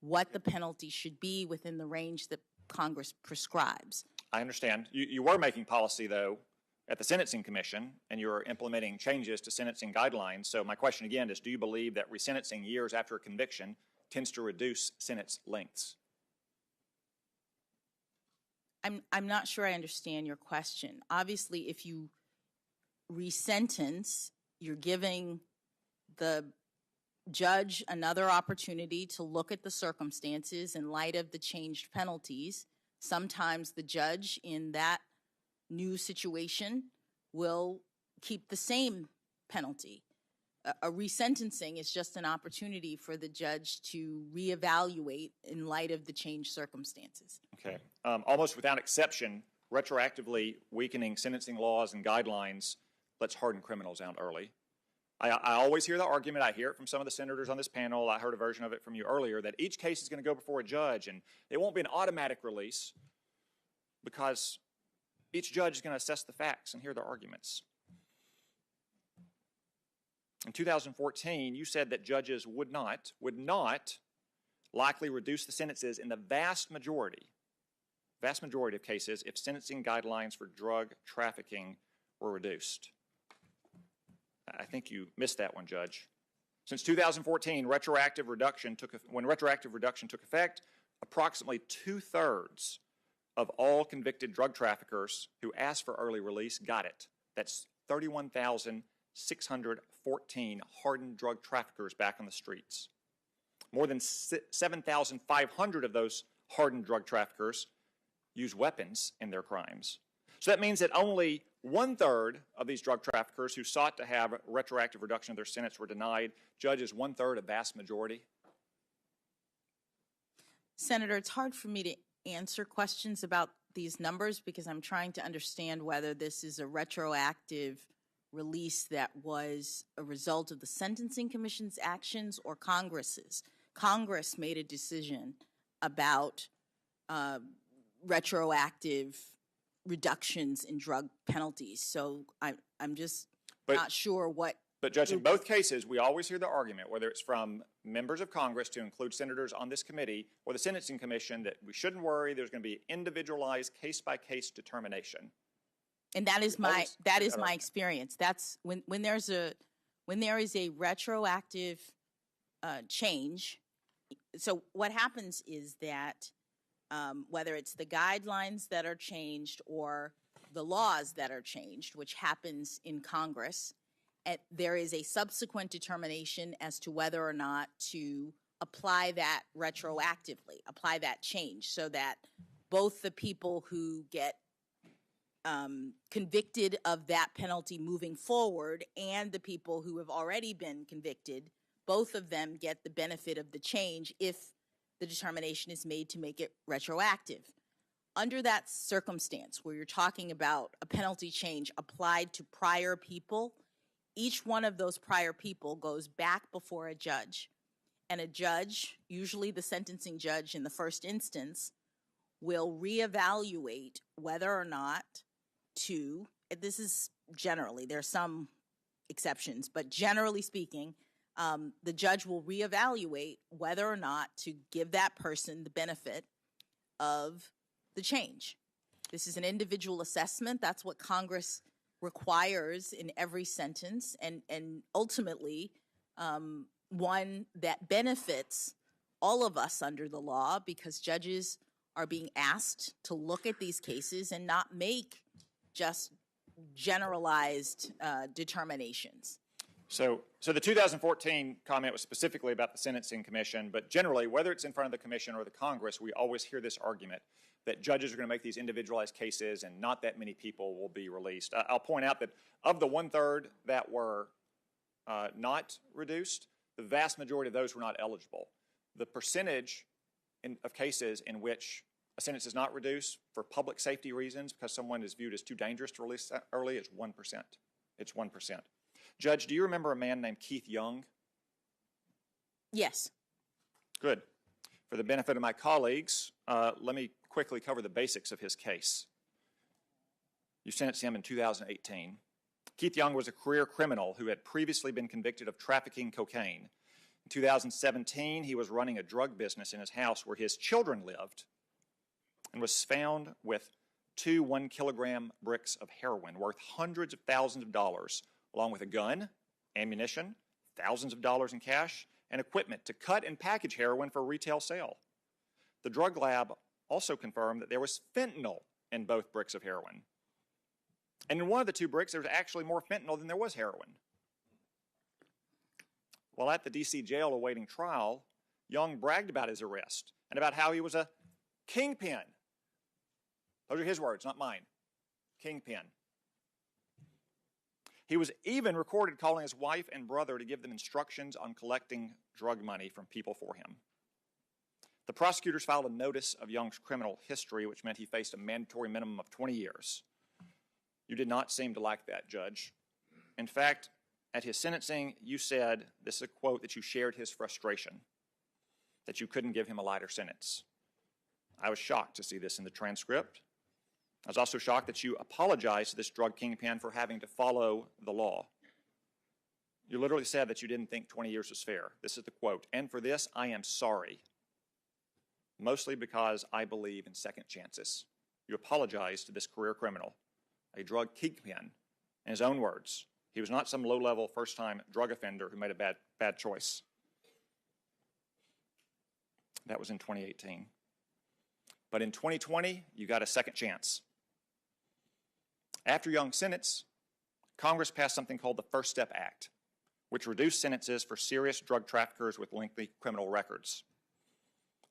what the penalty should be within the range that Congress prescribes. I understand. You were making policy, though, at the Sentencing Commission, and you were implementing changes to sentencing guidelines. So my question again is, do you believe that resentencing years after a conviction tends to reduce sentence lengths? I'm not sure I understand your question. Obviously, if you resentence, you're giving the judge another opportunity to look at the circumstances in light of the changed penalties. Sometimes the judge in that new situation will keep the same penalty. A resentencing is just an opportunity for the judge to reevaluate in light of the changed circumstances. Okay. Almost without exception, retroactively weakening sentencing laws and guidelines lets harden criminals out early. I always hear the argument. I hear it from some of the senators on this panel. I heard a version of it from you earlier, that each case is going to go before a judge, and it won't be an automatic release because each judge is going to assess the facts and hear the arguments. In 2014, you said that judges would not likely reduce the sentences in the vast majority of cases if sentencing guidelines for drug trafficking were reduced. I think you missed that one, Judge. Since 2014, when retroactive reduction took effect, approximately 2/3 of all convicted drug traffickers who asked for early release got it. That's 31,000 614 hardened drug traffickers back on the streets. More than 7,500 of those hardened drug traffickers use weapons in their crimes. So that means that only 1/3 of these drug traffickers who sought to have retroactive reduction of their sentence were denied. Judges, 1/3, a vast majority. Senator, it's hard for me to answer questions about these numbers because I'm trying to understand whether this is a retroactive release that was a result of the Sentencing Commission's actions or Congress's. Congress made a decision about retroactive reductions in drug penalties. So I'm just not sure what. But Judge, in both cases, we always hear the argument, whether it's from members of Congress to include senators on this committee or the Sentencing Commission, that we shouldn't worry, there's going to be individualized case-by-case determination. And that is my experience. That's when there is a retroactive change. So what happens is that whether it's the guidelines that are changed or the laws that are changed, which happens in Congress, there is a subsequent determination as to whether or not to apply that retroactively, apply that change, so that both the people who get convicted of that penalty moving forward and the people who have already been convicted, both of them get the benefit of the change if the determination is made to make it retroactive. Under that circumstance, where you're talking about a penalty change applied to prior people, each one of those prior people goes back before a judge. And a judge, usually the sentencing judge in the first instance, will reevaluate whether or not to, this is generally, there's some exceptions, but generally speaking, the judge will reevaluate whether or not to give that person the benefit of the change. This is an individual assessment. That's what Congress requires in every sentence, and ultimately one that benefits all of us under the law, because judges are being asked to look at these cases and not make just generalized determinations. So the 2014 comment was specifically about the Sentencing Commission, but generally, whether it's in front of the Commission or the Congress, we always hear this argument that judges are going to make these individualized cases and not that many people will be released. I'll point out that of the 1/3 that were not reduced, the vast majority of those were not eligible. The percentage of cases in which a sentence is not reduced for public safety reasons because someone is viewed as too dangerous to release early is 1%. It's 1%. Judge, do you remember a man named Keith Young? Yes. Good. For the benefit of my colleagues, let me quickly cover the basics of his case. You sentenced him in 2018. Keith Young was a career criminal who had previously been convicted of trafficking cocaine. In 2017, he was running a drug business in his house where his children lived and was found with 2 1-kilogram bricks of heroin worth hundreds of thousands of dollars, along with a gun, ammunition, thousands of dollars in cash, and equipment to cut and package heroin for retail sale. The drug lab also confirmed that there was fentanyl in both bricks of heroin. And in one of the 2 bricks, there was actually more fentanyl than there was heroin. While at the D.C. jail awaiting trial, Young bragged about his arrest and about how he was a kingpin. Those are his words, not mine. Kingpin. He was even recorded calling his wife and brother to give them instructions on collecting drug money from people for him. The prosecutors filed a notice of Young's criminal history, which meant he faced a mandatory minimum of 20 years. You did not seem to like that, Judge. In fact, at his sentencing, you said, this is a quote, that you shared his frustration, that you couldn't give him a lighter sentence. I was shocked to see this in the transcript. I was also shocked that you apologized to this drug kingpin for having to follow the law. You literally said that you didn't think 20 years was fair. This is the quote, "And for this, I am sorry, mostly because I believe in second chances." You apologized to this career criminal, a drug kingpin. In his own words, he was not some low-level first-time drug offender who made a bad choice. That was in 2018. But in 2020, you got a second chance. After Young's sentence, Congress passed something called the First Step Act, which reduced sentences for serious drug traffickers with lengthy criminal records.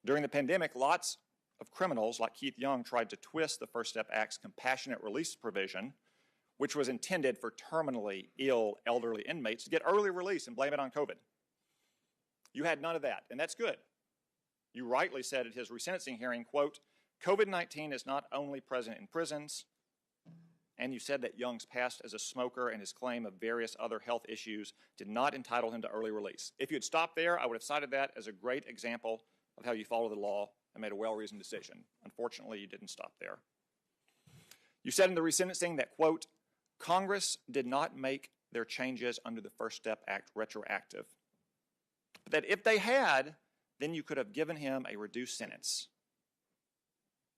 During the pandemic, lots of criminals like Keith Young tried to twist the First Step Act's compassionate release provision, which was intended for terminally ill elderly inmates, to get early release and blame it on COVID. You had none of that, and that's good. You rightly said at his resentencing hearing, quote, COVID-19 is not only present in prisons, and you said that Young's past as a smoker and his claim of various other health issues did not entitle him to early release. If you had stopped there, I would have cited that as a great example of how you follow the law and made a well-reasoned decision. Unfortunately, you didn't stop there. You said in the resentencing that, quote, Congress did not make their changes under the First Step Act retroactive, but that if they had, then you could have given him a reduced sentence.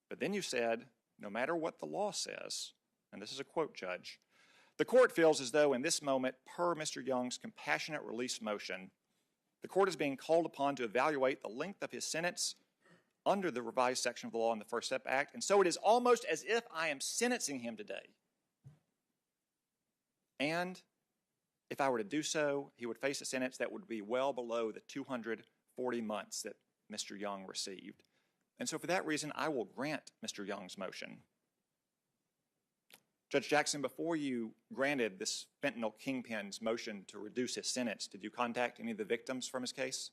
But then you said, no matter what the law says, and this is a quote, Judge, the court feels as though in this moment, per Mr. Young's compassionate release motion, the court is being called upon to evaluate the length of his sentence under the revised section of the law in the First Step Act, and so it is almost as if I am sentencing him today. And if I were to do so, he would face a sentence that would be well below the 240 months that Mr. Young received. And so for that reason, I will grant Mr. Young's motion. Judge Jackson, before you granted this fentanyl kingpin's motion to reduce his sentence, did you contact any of the victims from his case?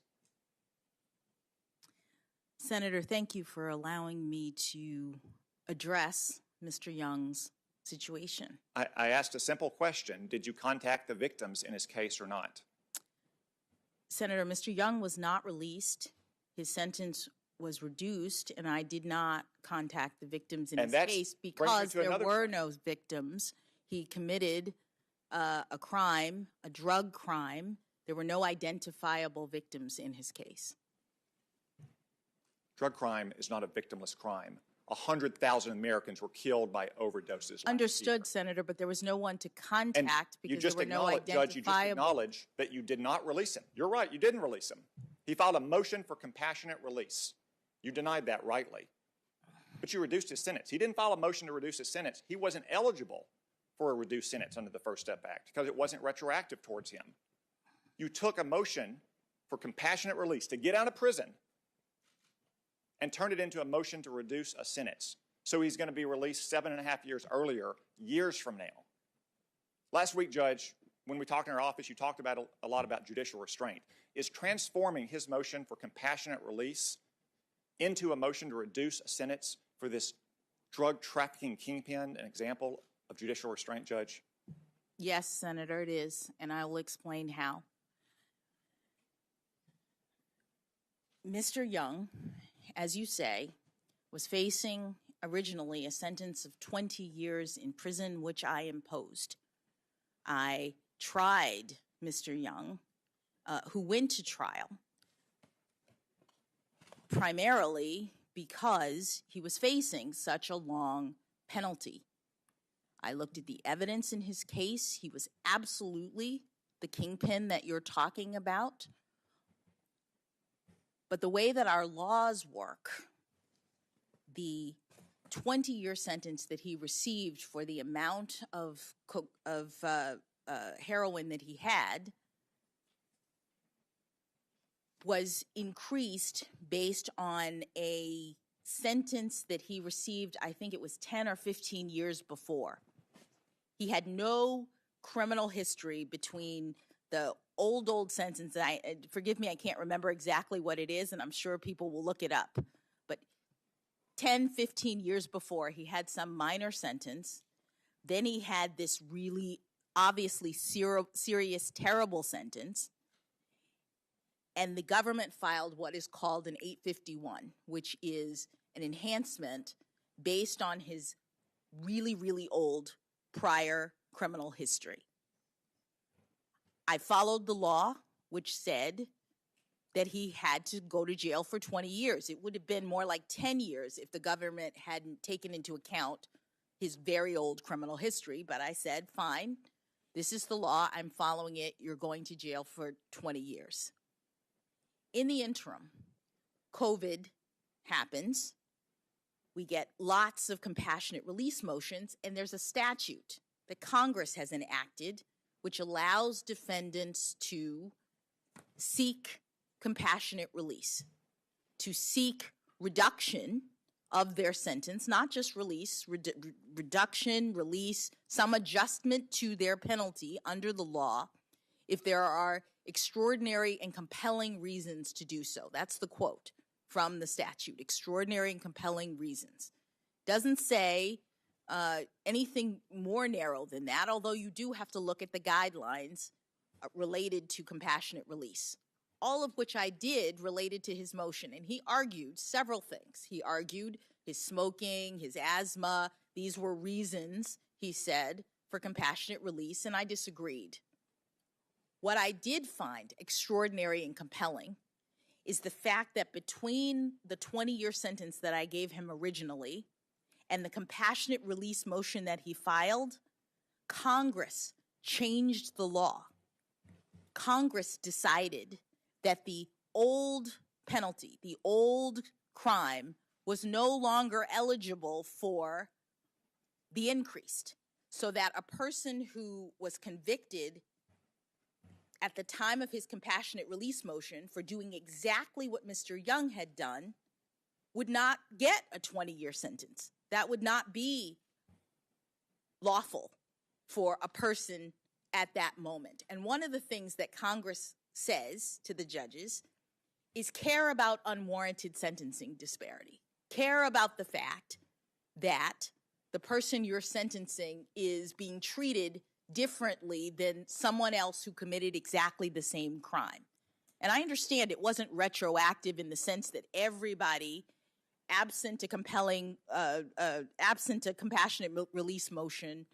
Senator, thank you for allowing me to address Mr. Young's situation. I asked a simple question. Did you contact the victims in his case or not? Senator, Mr. Young was not released. His sentence was reduced, and I did not contact the victims in his case because there were no victims. He committed a crime, a drug crime. There were no identifiable victims in his case. Drug crime is not a victimless crime. 100,000 Americans were killed by overdoses. Understood, Senator, but there was no one to contact because there were no identifiable. Judge, you just acknowledged that you did not release him. You're right, you didn't release him. He filed a motion for compassionate release. You denied that rightly. But you reduced his sentence. He didn't file a motion to reduce his sentence. He wasn't eligible for a reduced sentence under the First Step Act because it wasn't retroactive towards him. You took a motion for compassionate release to get out of prison and turned it into a motion to reduce a sentence. So he's going to be released 7.5 years earlier, years from now. Last week, Judge, when we talked in our office, you talked about a lot about judicial restraint. Is transforming his motion for compassionate release into a motion to reduce a sentence for this drug trafficking kingpin an example of judicial restraint, Judge? Yes, Senator, it is, and I will explain how. Mr. Young, as you say, was facing originally a sentence of 20 years in prison, which I imposed. I tried Mr. Young, who went to trial, primarily because he was facing such a long penalty. I looked at the evidence in his case. He was absolutely the kingpin that you're talking about. But the way that our laws work, the 20-year sentence that he received for the amount of heroin that he had was increased based on a sentence that he received, I think it was 10 or 15 years before. He had no criminal history between the old sentence. Forgive me, I can't remember exactly what it is, and I'm sure people will look it up. But 10, 15 years before, he had some minor sentence. Then he had this really obviously serious, terrible sentence. And the government filed what is called an 851, which is an enhancement based on his really, really old prior criminal history. I followed the law, which said that he had to go to jail for 20 years. It would have been more like 10 years if the government hadn't taken into account his very old criminal history. But I said, fine, this is the law. I'm following it. You're going to jail for 20 years. In the interim, COVID happens. We get lots of compassionate release motions, and there's a statute that Congress has enacted, which allows defendants to seek compassionate release, to seek reduction of their sentence, not just release, reduction, release, some adjustment to their penalty under the law if there are extraordinary and compelling reasons to do so. That's the quote from the statute, extraordinary and compelling reasons. Doesn't say anything more narrow than that, although you do have to look at the guidelines related to compassionate release, all of which I did related to his motion. And he argued several things. He argued his smoking, his asthma. These were reasons, he said, for compassionate release, and I disagreed. What I did find extraordinary and compelling is the fact that between the 20-year sentence that I gave him originally and the compassionate release motion that he filed, Congress changed the law. Congress decided that the old penalty, the old crime, was no longer eligible for the increased, so that a person who was convicted at the time of his compassionate release motion for doing exactly what Mr. Young had done would not get a 20-year sentence. That would not be lawful for a person at that moment. And one of the things that Congress says to the judges is care about unwarranted sentencing disparity. Care about the fact that the person you're sentencing is being treated differently than someone else who committed exactly the same crime. And I understand it wasn't retroactive in the sense that everybody, absent a compassionate release motion,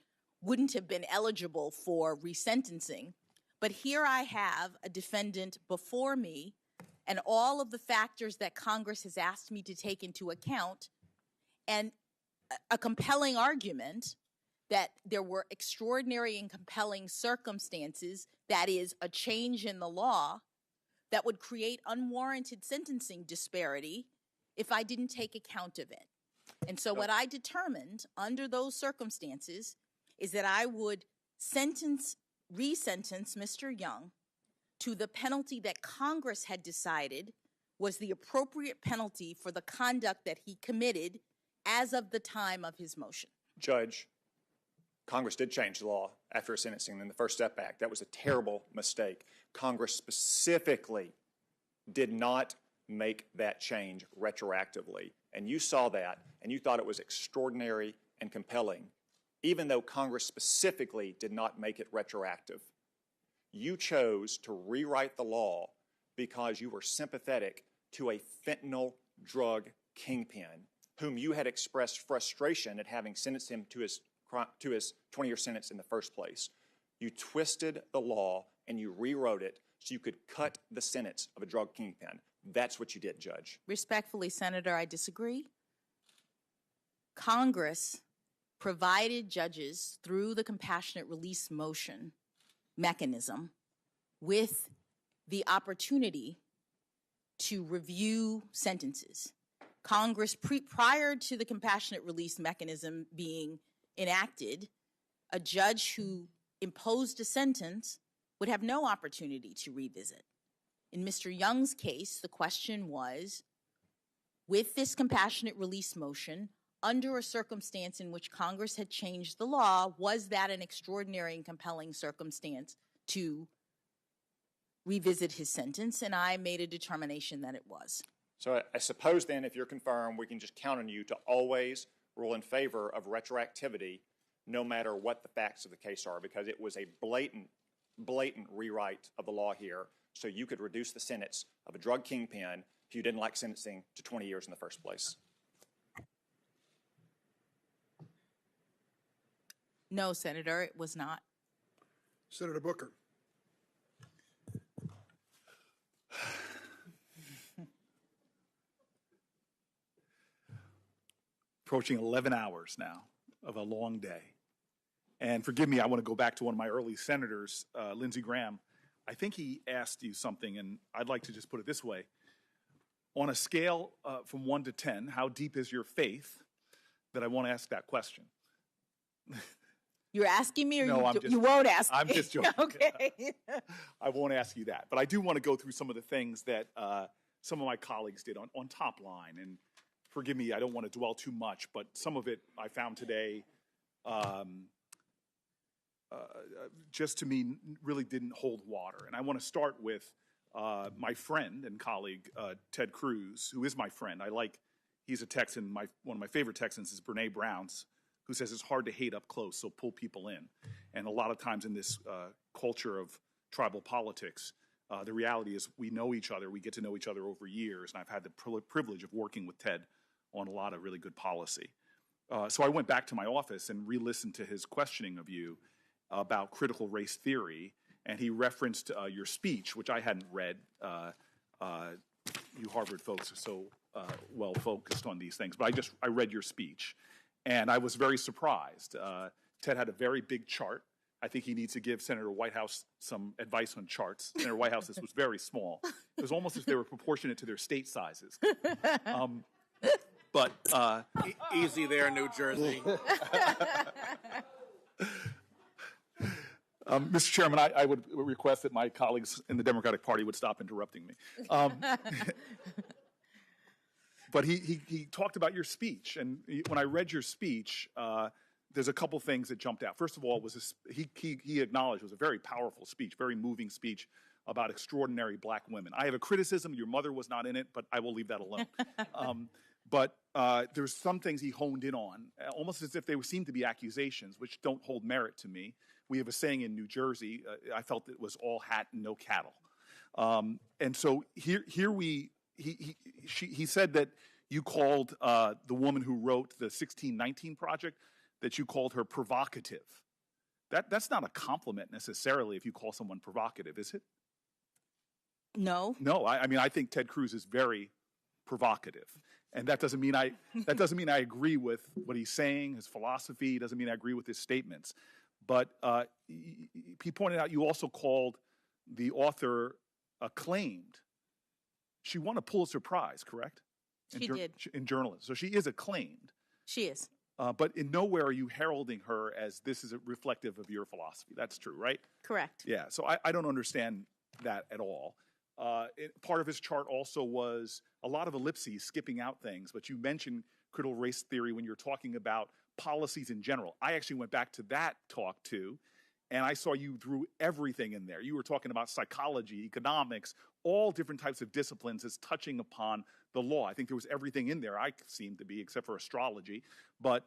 wouldn't have been eligible for resentencing. But here I have a defendant before me and all of the factors that Congress has asked me to take into account, and a compelling argument that there were extraordinary and compelling circumstances, that is, a change in the law, that would create unwarranted sentencing disparity if I didn't take account of it. And so what I determined under those circumstances is that I would resentence Mr. Young to the penalty that Congress had decided was the appropriate penalty for the conduct that he committed as of the time of his motion. Judge, Congress did change the law after sentencing in the First Step Act. That was a terrible mistake. Congress specifically did not make that change retroactively. And you saw that, and you thought it was extraordinary and compelling, even though Congress specifically did not make it retroactive. You chose to rewrite the law because you were sympathetic to a fentanyl drug kingpin whom you had expressed frustration at having sentenced him to his 20-year sentence in the first place. You twisted the law and you rewrote it so you could cut the sentence of a drug kingpin. That's what you did, Judge. Respectfully, Senator, I disagree. Congress provided judges through the compassionate release motion mechanism with the opportunity to review sentences. Congress, prior to the compassionate release mechanism being enacted, a judge who imposed a sentence would have no opportunity to revisit. In Mr. Young's case, the question was, with this compassionate release motion, under a circumstance in which Congress had changed the law, was that an extraordinary and compelling circumstance to revisit his sentence? And I made a determination that it was. So I suppose then, if you're confirmed, we can just count on you to always rule in favor of retroactivity, no matter what the facts of the case are, because it was a blatant rewrite of the law here, so you could reduce the sentence of a drug kingpin if you didn't like sentencing to 20 years in the first place. No, Senator, it was not. Senator Booker. Approaching 11 hours now of a long day. And forgive me, I want to go back to one of my early senators, Lindsey Graham. I think he asked you something, and I'd like to just put it this way. On a scale from 1 to 10, how deep is your faith? That I want to ask that question. You're asking me, or No, you won't ask me? I'm just joking. Okay. I won't ask you that. But I do want to go through some of the things that some of my colleagues did on Top Line. And forgive me, I don't want to dwell too much, but some of it I found today just to me really didn't hold water. And I want to start with my friend and colleague, Ted Cruz, who is my friend. He's a Texan. One of my favorite Texans is Brene Brown's, who says it's hard to hate up close, so pull people in. And a lot of times in this culture of tribal politics, the reality is we know each other, we get to know each other over years, and I've had the privilege of working with Ted on a lot of really good policy. So I went back to my office and re-listened to his questioning of you about critical race theory, and he referenced your speech, which I hadn't read. You Harvard folks are so well focused on these things, but I read your speech. And I was very surprised. Ted had a very big chart. I think he needs to give Senator Whitehouse some advice on charts. Senator Whitehouse, this was very small. It was almost as if they were proportionate to their state sizes. But easy there, New Jersey. Mr. Chairman, I would request that my colleagues in the Democratic Party would stop interrupting me. But he talked about your speech, and when I read your speech, there's a couple things that jumped out. First of all, he acknowledged it was a very powerful speech, very moving speech about extraordinary black women. I have a criticism. Your mother was not in it, but I will leave that alone. But there's some things he honed in on, almost as if they seemed to be accusations, which don't hold merit to me. We have a saying in New Jersey, I felt it was all hat and no cattle. And so he said that you called the woman who wrote the 1619 Project, that you called her provocative. That's not a compliment necessarily if you call someone provocative, is it? No. No, I mean, I think Ted Cruz is very provocative. And that doesn't mean I agree with what he's saying, his philosophy. It doesn't mean I agree with his statements. But he pointed out you also called the author acclaimed. She won a Pulitzer Prize, correct? She did. In journalism. So she is acclaimed. She is. But in nowhere are you heralding her as this is reflective of your philosophy. That's true, right? Correct. Yeah, so I don't understand that at all. Part of his chart also was a lot of ellipses, skipping out things, but you mentioned critical race theory when you're talking about policies in general. I actually went back to that talk too, and I saw you threw everything in there. You were talking about psychology, economics, all different types of disciplines as touching upon the law. I think there was everything in there, I seemed to be, except for astrology. But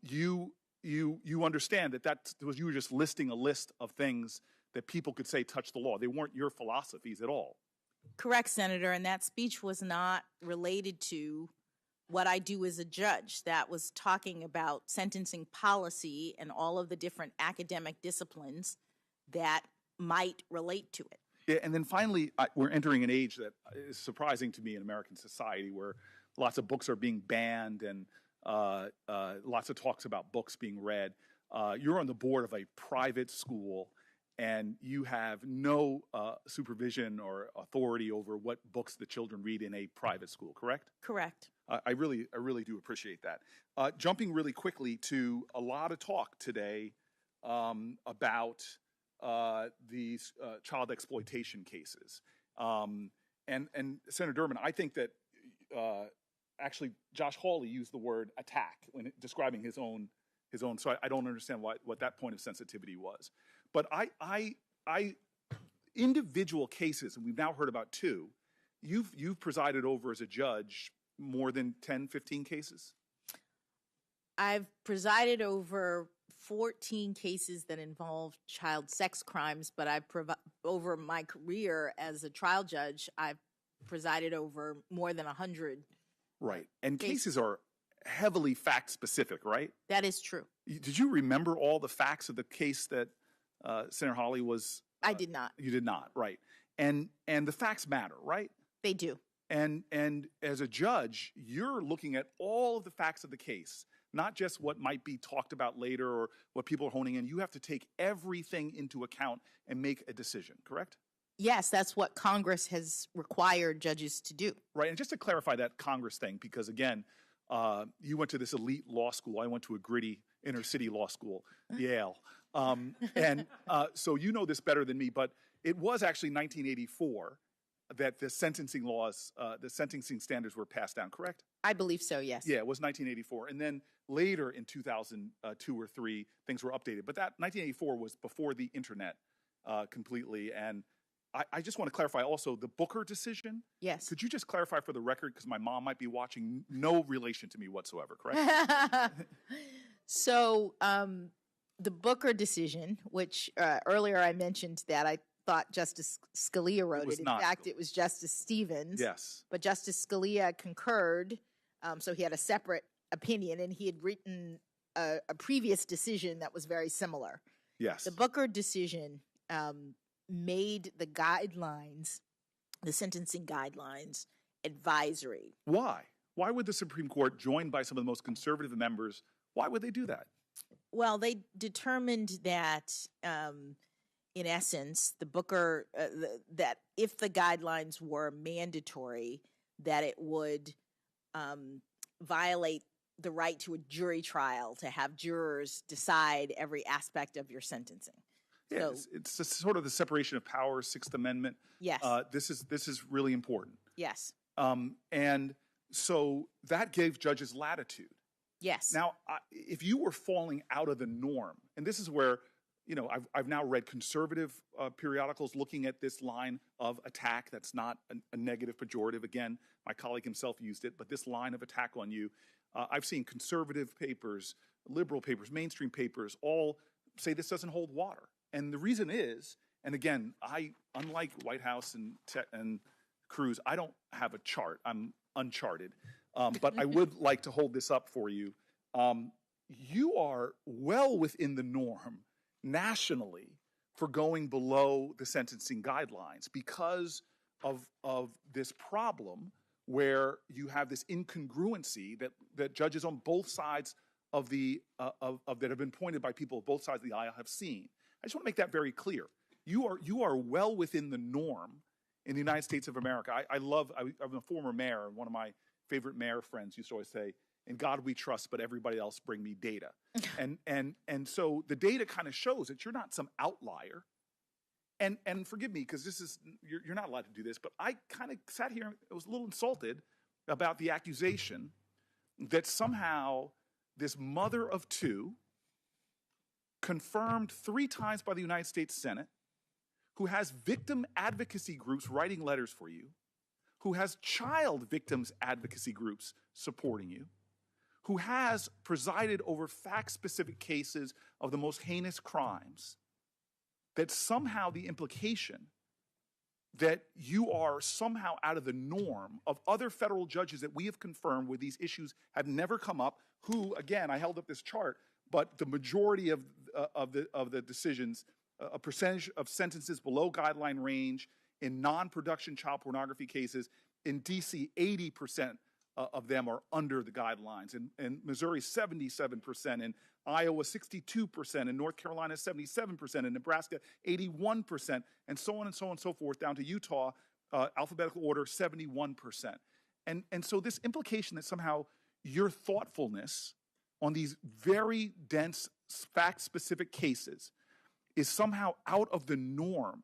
you understand that you were just listing a list of things that people could say touch the law. They weren't your philosophies at all. Correct, Senator, and that speech was not related to what I do as a judge. That was talking about sentencing policy and all of the different academic disciplines that might relate to it. Yeah, and then finally, we're entering an age that is surprising to me in American society where lots of books are being banned and lots of talks about books being read. You're on the board of a private school, and you have no supervision or authority over what books the children read in a private school, correct? Correct. I really do appreciate that. Jumping really quickly to a lot of talk today about these child exploitation cases. And Senator Durbin, I think that actually Josh Hawley used the word attack when describing his own, so I don't understand what that point of sensitivity was. But I individual cases, and we've now heard about two, you've presided over as a judge more than 10, 15 cases? I've presided over 14 cases that involve child sex crimes, but over my career as a trial judge, I've presided over more than 100. Right, and cases are heavily fact-specific, right? That is true. Did you remember all the facts of the case that Senator Hawley was? I did not. You did not, right. And the facts matter, right? They do. And as a judge, you're looking at all of the facts of the case, not just what might be talked about later or what people are honing in. You have to take everything into account and make a decision, correct? Yes, that's what Congress has required judges to do. Right, and just to clarify that Congress thing, because again, you went to this elite law school. I went to a gritty inner city law school, Yale. So you know this better than me, but it was actually 1984 that the sentencing laws, the sentencing standards were passed down, correct? I believe so, yes. Yeah, it was 1984. And then later in 2002 or 3, things were updated. But that 1984 was before the internet completely. And I just want to clarify also the Booker decision. Yes. Could you just clarify for the record, because my mom might be watching, no relation to me whatsoever, correct? So the Booker decision, which earlier I mentioned that I thought Justice Scalia wrote it. In fact, it was Justice Stevens. Yes. But Justice Scalia concurred, so he had a separate opinion, and he had written a previous decision that was very similar. Yes. The Booker decision made the guidelines, the sentencing guidelines, advisory. Why? Why would the Supreme Court, joined by some of the most conservative members, why would they do that? Well, they determined that, in essence, the Booker, that if the guidelines were mandatory, that it would violate the right to a jury trial to have jurors decide every aspect of your sentencing. Yeah, so, it's sort of the separation of powers, Sixth Amendment. Yes. This is really important. Yes. And so that gave judges latitude. Yes. Now, if you were falling out of the norm, and this is where, you know, I've now read conservative periodicals looking at this line of attack that's not a negative pejorative. Again, my colleague himself used it, but this line of attack on you, I've seen conservative papers, liberal papers, mainstream papers, all say this doesn't hold water. And the reason is, and again, unlike White House and Cruz, I don't have a chart. I'm uncharted. But I would like to hold this up for you. You are well within the norm nationally for going below the sentencing guidelines because of this problem where you have this incongruency that judges on both sides of that have been pointed by people of both sides of the aisle have seen. I just want to make that very clear. You are well within the norm in the United States of America. I'm a former mayor, and one of my favorite mayor friends used to always say, "In God we trust, but everybody else bring me data." and so the data kind of shows that you're not some outlier. And forgive me, because you're not allowed to do this, but I kind of sat here and was a little insulted about the accusation that somehow this mother of two, confirmed 3 times by the United States Senate, who has victim advocacy groups writing letters for you, who has child victims advocacy groups supporting you, who has presided over fact-specific cases of the most heinous crimes, that somehow the implication that you are somehow out of the norm of other federal judges that we have confirmed where these issues have never come up, who, again, I held up this chart, but the majority of the decisions, a percentage of sentences below guideline range in non-production child pornography cases. In D.C., 80% of them are under the guidelines. In Missouri, 77%. In Iowa, 62%. In North Carolina, 77%. In Nebraska, 81%. And so on and so on and so forth, down to Utah, alphabetical order, 71%. And so this implication that somehow your thoughtfulness on these very dense, fact-specific cases is somehow out of the norm,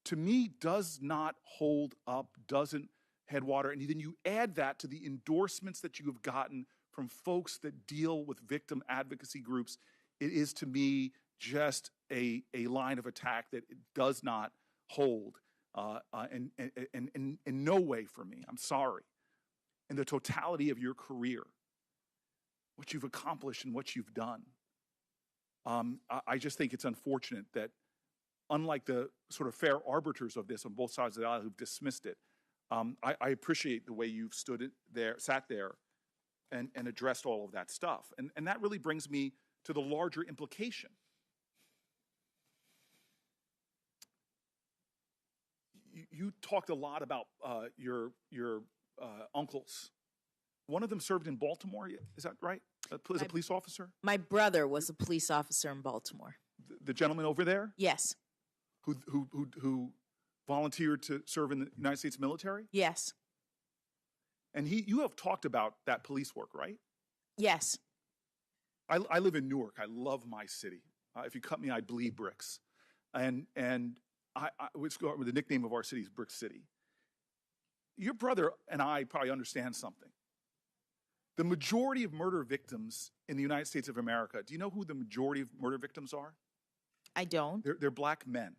to me, does not hold up, doesn't head water. And then you add that to the endorsements that you have gotten from folks that deal with victim advocacy groups. It is, to me, just a line of attack that it does not hold in no way for me. I'm sorry. In the totality of your career, what you've accomplished and what you've done. I just think it's unfortunate that, unlike the sort of fair arbiters of this on both sides of the aisle who've dismissed it, I appreciate the way you've sat there and addressed all of that stuff. And that really brings me to the larger implication. You talked a lot about your uncles. One of them served in Baltimore, is that right? As a police officer? My brother was a police officer in Baltimore. The gentleman over there? Yes. Who volunteered to serve in the United States military? Yes. And you have talked about that police work, right? Yes. I live in Newark. I love my city. If you cut me, I'd bleed bricks. And the nickname of our city is Brick City. Your brother and I probably understand something. The majority of murder victims in the United States of America, do you know who the majority of murder victims are? I don't. They're black men.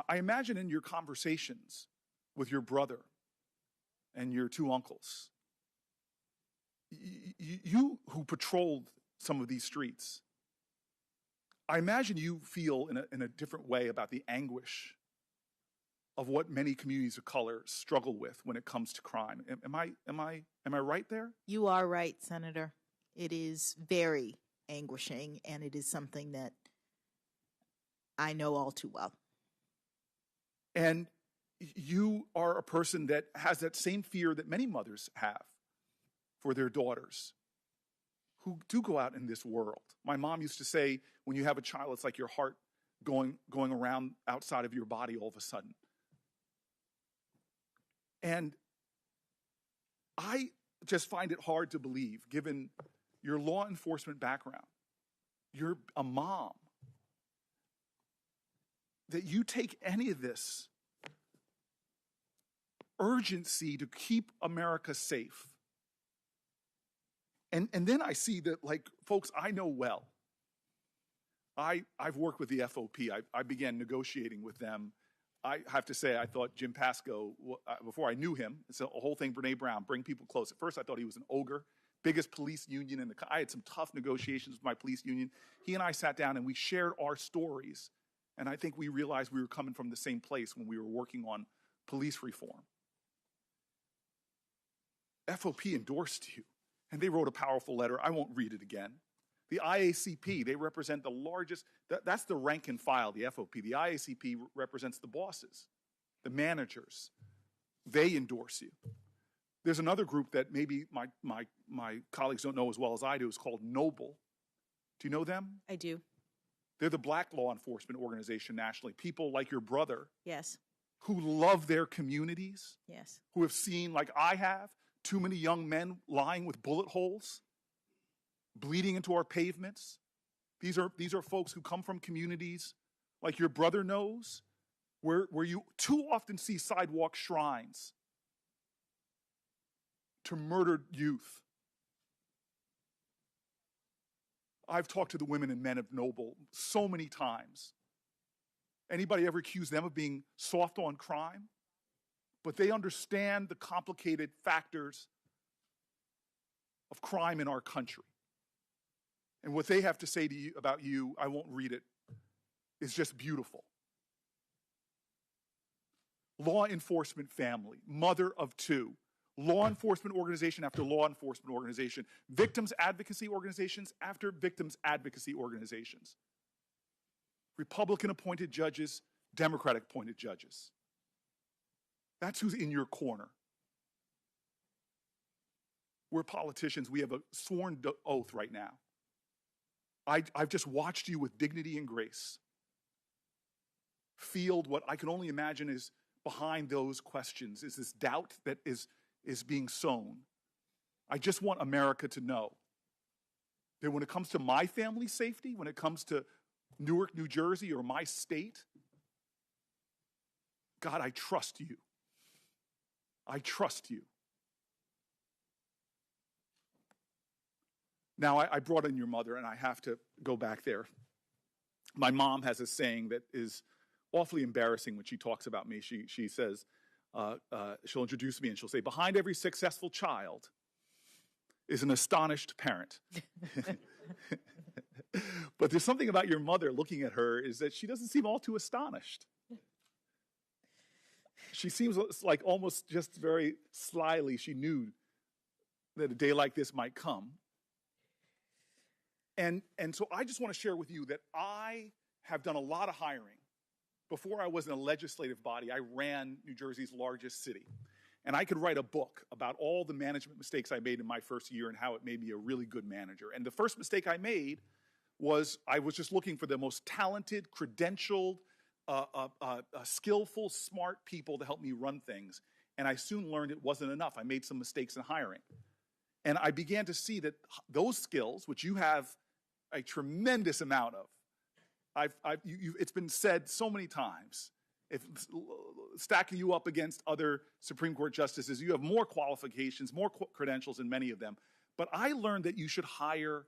I imagine in your conversations with your brother and your two uncles, you who patrolled some of these streets, I imagine you feel in a different way about the anguish of what many communities of color struggle with when it comes to crime. Am I right there? You are right, Senator. It is very anguishing, and it is something that I know all too well. And you are a person that has that same fear that many mothers have for their daughters who do go out in this world. My mom used to say, when you have a child, it's like your heart going around outside of your body all of a sudden. And I just find it hard to believe, given your law enforcement background, you're a mom, that you take any of this urgency to keep America safe. And then I see that, like, folks I know well. I've worked with the FOP. I began negotiating with them. I have to say, I thought Jim Pascoe, before I knew him, it's a whole thing, Brene Brown, bring people close. At first, I thought he was an ogre, biggest police union in the country. I had some tough negotiations with my police union. He and I sat down and we shared our stories. And I think we realized we were coming from the same place when we were working on police reform. FOP endorsed you, and they wrote a powerful letter. I won't read it again. The IACP, they represent the largest, that's the rank and file, the FOP. The IACP represents the bosses, the managers. They endorse you. There's another group that maybe my colleagues don't know as well as I do. It's called Noble. Do you know them? I do. They're the black law enforcement organization nationally. People like your brother. Yes. Who love their communities. Yes. Who have seen, like I have, too many young men lying with bullet holes, bleeding into our pavements. These are folks who come from communities like your brother knows, where you too often see sidewalk shrines to murdered youth. I've talked to the women and men of Noble so many times. Anybody ever accuse them of being soft on crime? But they understand the complicated factors of crime in our country. And what they have to say to you about you, I won't read it, is just beautiful. Law enforcement family, mother of two, law enforcement organization after law enforcement organization, victims advocacy organizations after victims advocacy organizations, Republican appointed judges, Democratic appointed judges. That's who's in your corner. We're politicians. We have a sworn oath right now. I've just watched you with dignity and grace field what I can only imagine is behind those questions, is this doubt that is being sown. I just want America to know that when it comes to my family's safety, when it comes to Newark, New Jersey, or my state, God, I trust you. I trust you. Now, I brought in your mother, and I have to go back there. My mom has a saying that is awfully embarrassing when she talks about me. She says, she'll introduce me, and she'll say, behind every successful child is an astonished parent. But there's something about your mother, looking at her, is that she doesn't seem all too astonished. She seems like almost just very slyly she knew that a day like this might come. And so I just want to share with you that I have done a lot of hiring. Before I was in a legislative body, I ran New Jersey's largest city. And I could write a book about all the management mistakes I made in my first year and how it made me a really good manager. And the first mistake I made was I was just looking for the most talented, credentialed, skillful, smart people to help me run things. And I soon learned it wasn't enough. I made some mistakes in hiring. And I began to see that those skills, which you have a tremendous amount of, it's been said so many times, if stacking you up against other Supreme Court justices, you have more qualifications, more credentials than many of them. But I learned that you should hire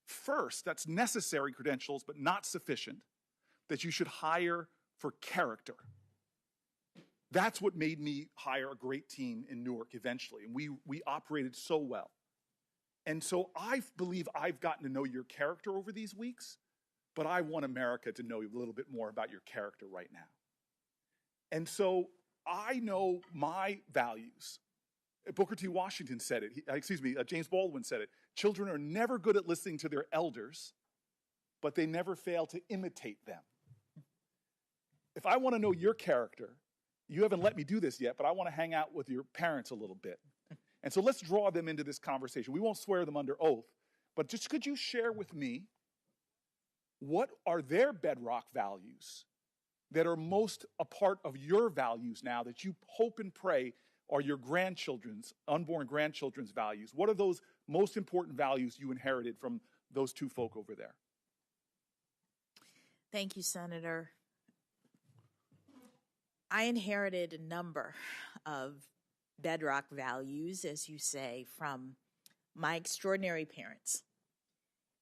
first, that's necessary credentials, but not sufficient, that you should hire for character. That's what made me hire a great team in Newark eventually, and we operated so well. And so I believe I've gotten to know your character over these weeks, but I want America to know a little bit more about your character right now. And so I know my values. Booker T. Washington said it. James Baldwin said it. Children are never good at listening to their elders, but they never fail to imitate them. If I want to know your character, you haven't let me do this yet, but I want to hang out with your parents a little bit. And so let's draw them into this conversation. We won't swear them under oath, but just could you share with me what are their bedrock values that are most a part of your values now that you hope and pray are your grandchildren's, unborn grandchildren's values? What are those most important values you inherited from those two folk over there? Thank you, Senator. I inherited a number of bedrock values, as you say, from my extraordinary parents.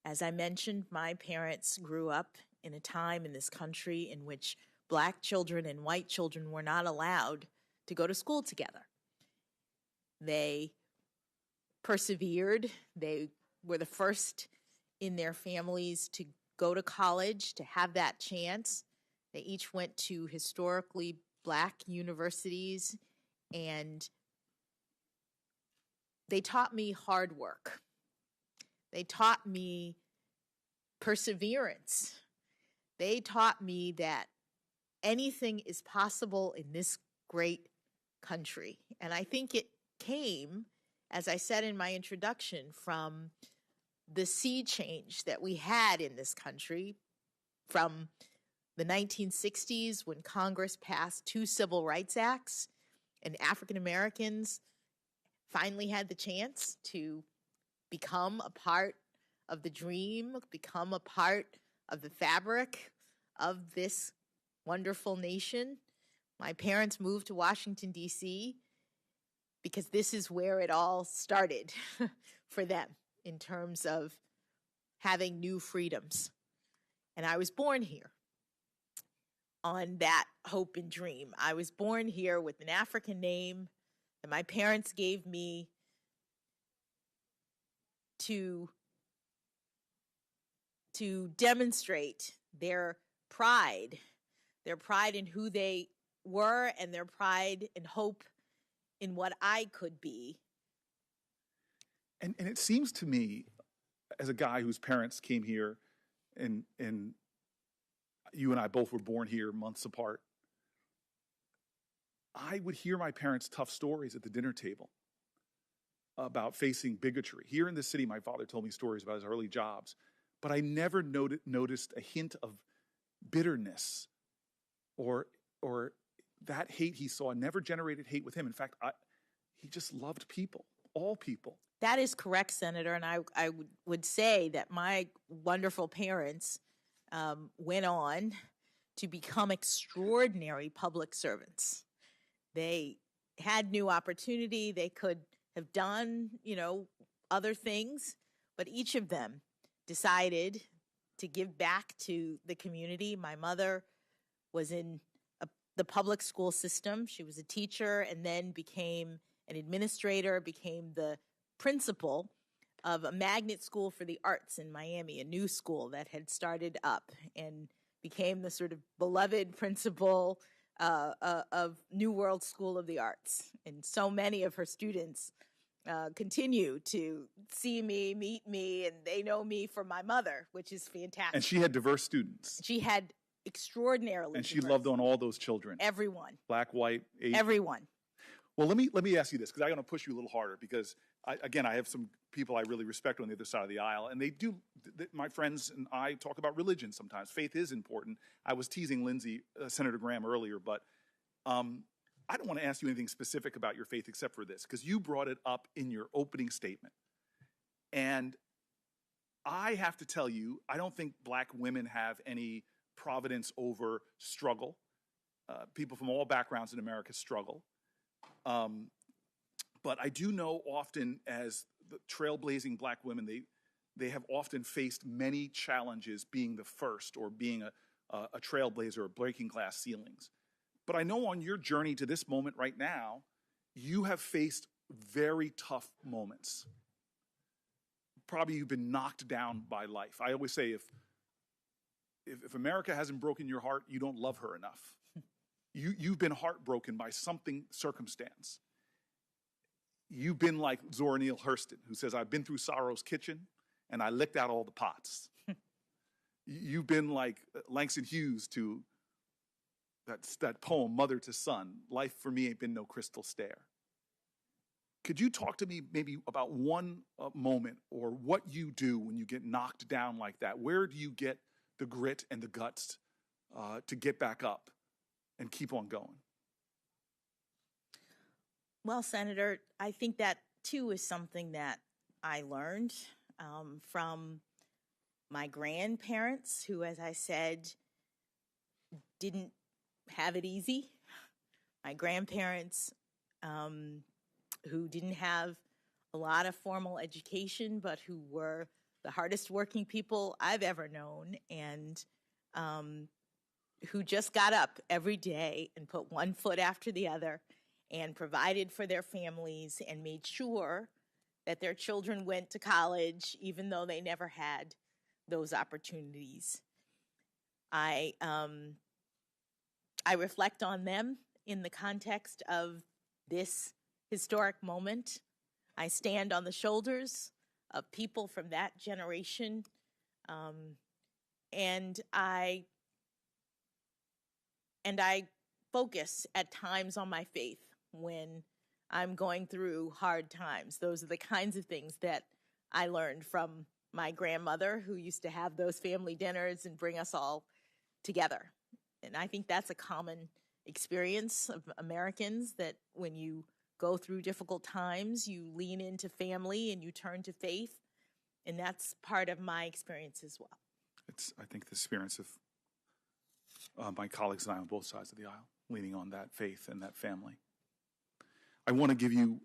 As I mentioned, my parents grew up in a time in this country in which Black children and white children were not allowed to go to school together. They persevered. They were the first in their families to go to college, to have that chance. They each went to historically Black universities, and they taught me hard work. They taught me perseverance. They taught me that anything is possible in this great country. And I think it came, as I said in my introduction, from the sea change that we had in this country from the 1960s when Congress passed 2 Civil Rights Acts and African Americans finally had the chance to become a part of the dream, become a part of the fabric of this wonderful nation. My parents moved to Washington, D.C. because this is where it all started for them in terms of having new freedoms. And I was born here on that hope and dream. I was born here with an African name that my parents gave me to demonstrate their pride in who they were and their pride and hope in what I could be. And it seems to me, as a guy whose parents came here and you and I both were born here months apart, I would hear my parents' tough stories at the dinner table about facing bigotry. Here in the city, my father told me stories about his early jobs, but I never noticed a hint of bitterness or that hate he saw never generated hate with him. In fact, he just loved people, all people. That is correct, Senator, and I would say that my wonderful parents went on to become extraordinary public servants. They had new opportunity. They could have done, other things, but each of them decided to give back to the community. My mother was in the public school system. She was a teacher and then became an administrator, became the principal of a magnet school for the arts in Miami, a new school that had started up, and became the sort of beloved principal of New World School of the Arts. And so many of her students continue to see me, meet me, and they know me from my mother, which is fantastic. And she had diverse students. She had extraordinarily And she diverse. loved on all those children. Everyone. Black, white, Asian. Everyone. Well, let me ask you this, because I'm going to push you a little harder, because, I have some people I really respect on the other side of the aisle, and they do, my friends and I talk about religion sometimes. Faith is important. I was teasing Senator Graham earlier, but I don't want to ask you anything specific about your faith except for this, because you brought it up in your opening statement. And I have to tell you, I don't think black women have any providence over struggle. People from all backgrounds in America struggle. But I do know often as the trailblazing black women, they have often faced many challenges being the first or being a trailblazer or breaking glass ceilings. But I know on your journey to this moment right now, you have faced very tough moments. Probably you've been knocked down by life. I always say if America hasn't broken your heart, you don't love her enough. You've been heartbroken by something, circumstance. You've been like Zora Neale Hurston, who says, I've been through sorrow's kitchen and I licked out all the pots. You've been like Langston Hughes to that poem, Mother to Son, life for me ain't been no crystal stair. Could you talk to me maybe about one moment or what you do when you get knocked down like that? Where do you get the grit and the guts to get back up and keep on going? Well, Senator, I think that too is something that I learned from my grandparents, who, as I said, didn't have it easy. My grandparents, who didn't have a lot of formal education, but who were the hardest working people I've ever known, and who just got up every day and put one foot after the other and provided for their families and made sure that their children went to college, even though they never had those opportunities. I reflect on them in the context of this historic moment. I stand on the shoulders of people from that generation, and I focus at times on my faith when I'm going through hard times. Those are the kinds of things that I learned from my grandmother, who used to have those family dinners and bring us all together. And I think that's a common experience of Americans, that when you go through difficult times, you lean into family and you turn to faith. And that's part of my experience as well. It's, I think, the experience of my colleagues and I on both sides of the aisle, leaning on that faith and that family. I want to give you,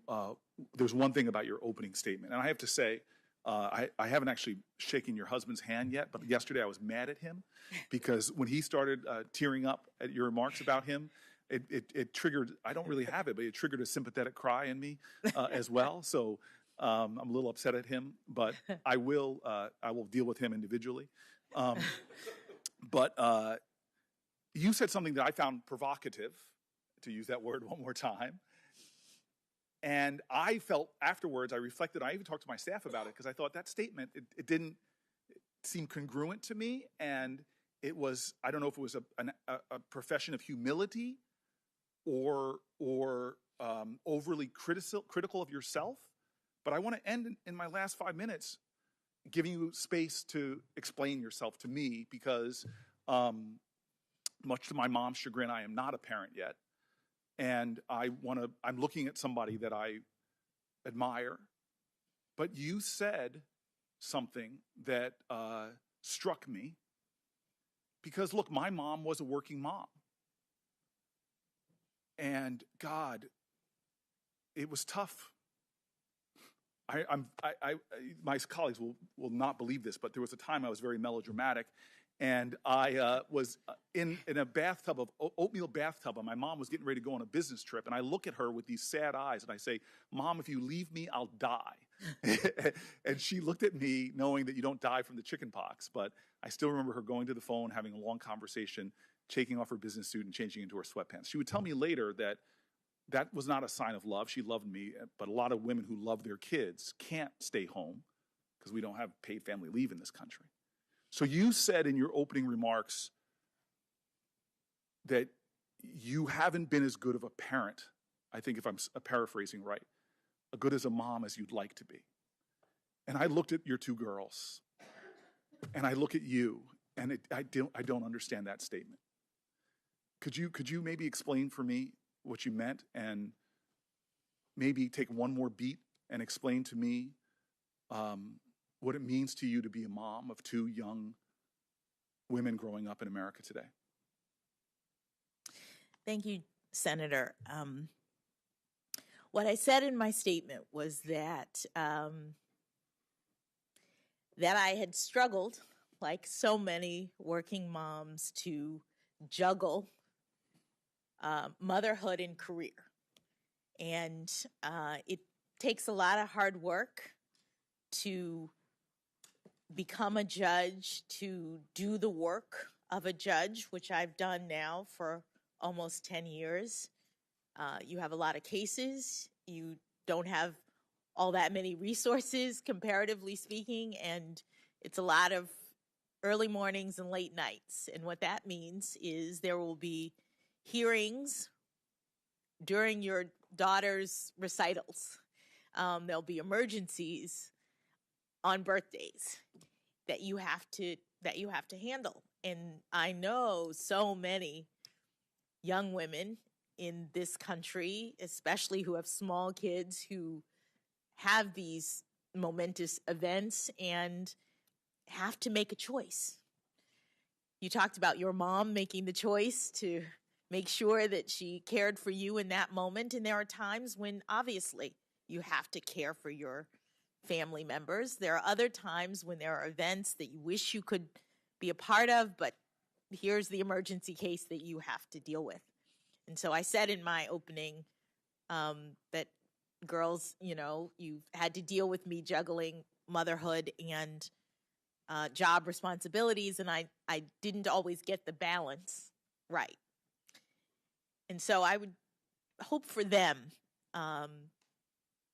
there's one thing about your opening statement, and I have to say, I haven't actually shaken your husband's hand yet, but yesterday I was mad at him because when he started tearing up at your remarks about him, it triggered, I don't really have it, but it triggered a sympathetic cry in me as well. So I'm a little upset at him, but I will deal with him individually. But you said something that I found provocative, to use that word one more time. And I felt afterwards, I reflected, I even talked to my staff about it, because I thought that statement, it didn't seem congruent to me. And it was, I don't know if it was a profession of humility or overly critical of yourself. But I want to end in my last 5 minutes giving you space to explain yourself to me, because much to my mom's chagrin, I am not a parent yet. And I'm looking at somebody that I admire. But you said something that struck me, because look, my mom was a working mom. And God, it was tough. My colleagues will not believe this, but there was a time I was very melodramatic, and I was in a bathtub of oatmeal bathtub, and my mom was getting ready to go on a business trip, and I look at her with these sad eyes, and I say, "Mom, if you leave me, I'll die." And she looked at me, knowing that you don't die from the chicken pox, but I still remember her going to the phone, having a long conversation, taking off her business suit and changing into her sweatpants. She would tell me later that was not a sign of love. She loved me, but a lot of women who love their kids can't stay home because we don't have paid family leave in this country. So you said in your opening remarks that you haven't been as good of a parent, I think if I'm paraphrasing right, as good as a mom as you'd like to be. And I looked at your two girls, and I look at you, and I don't understand that statement. Could you maybe explain for me what you meant, and maybe take one more beat and explain to me what it means to you to be a mom of two young women growing up in America today? Thank you, Senator. What I said in my statement was that that I had struggled, like so many working moms, to juggle motherhood and career. And it takes a lot of hard work to become a judge, to do the work of a judge, which I've done now for almost 10 years. You have a lot of cases. You don't have all that many resources, comparatively speaking, and it's a lot of early mornings and late nights. And what that means is there will be hearings during your daughter's recitals. There'll be emergencies on birthdays that you have to handle. And I know so many young women in this country, especially who have small kids, who have these momentous events and have to make a choice. You talked about your mom making the choice to make sure that she cared for you in that moment. And there are times when obviously you have to care for your family members. There are other times when there are events that you wish you could be a part of, but here's the emergency case that you have to deal with. And so I said in my opening that girls, you've had to deal with me juggling motherhood and job responsibilities, and I didn't always get the balance right. And so I would hope for them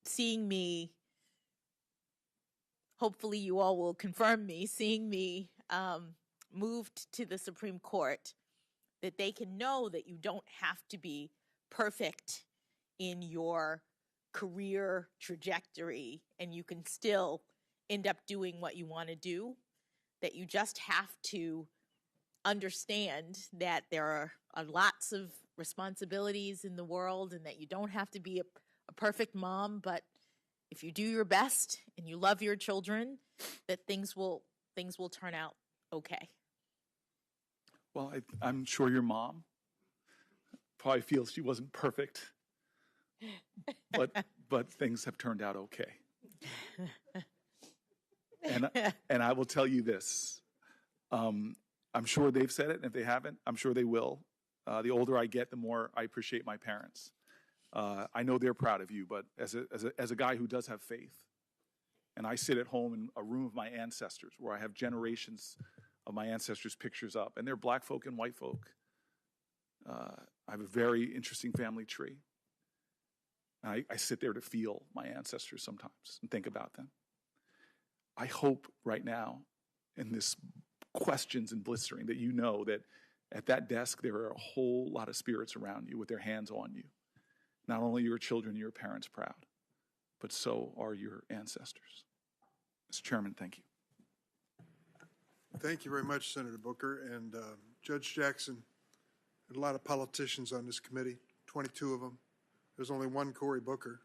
seeing me, hopefully you all will confirm me, seeing me moved to the Supreme Court, that they can know that you don't have to be perfect in your career trajectory and you can still end up doing what you want to do, that you just have to understand that there are lots of responsibilities in the world and that you don't have to be a perfect mom, but if you do your best and you love your children, that things will turn out okay. Well, I'm sure your mom probably feels she wasn't perfect, but things have turned out okay. And I will tell you this. I'm sure they've said it, and if they haven't, I'm sure they will. The older I get, the more I appreciate my parents. I know they're proud of you, but as a guy who does have faith, and I sit at home in a room of my ancestors where I have generations of my ancestors' pictures up, and they're black folk and white folk. I have a very interesting family tree. I sit there to feel my ancestors sometimes and think about them. I hope right now, in this questions and blistering, that you know that at that desk there are a whole lot of spirits around you with their hands on you. Not only your children and your parents proud, but so are your ancestors. Mr. Chairman, thank you. Thank you very much, Senator Booker. And Judge Jackson, there are a lot of politicians on this committee, 22 of them. There's only one Cory Booker.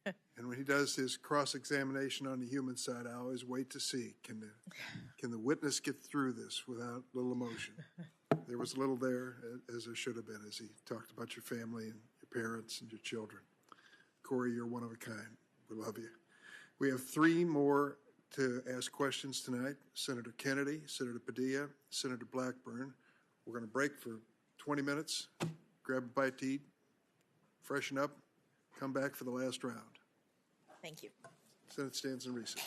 And when he does his cross-examination on the human side, I always wait to see, can the witness get through this without a little emotion? There was a little there, as there should have been, as he talked about your family and your parents and your children. Cory, you're one of a kind. We love you. We have three more to ask questions tonight. Senator Kennedy, Senator Padilla, Senator Blackburn. We're going to break for 20 minutes, grab a bite to eat, freshen up, come back for the last round. Thank you. Senate stands in recess.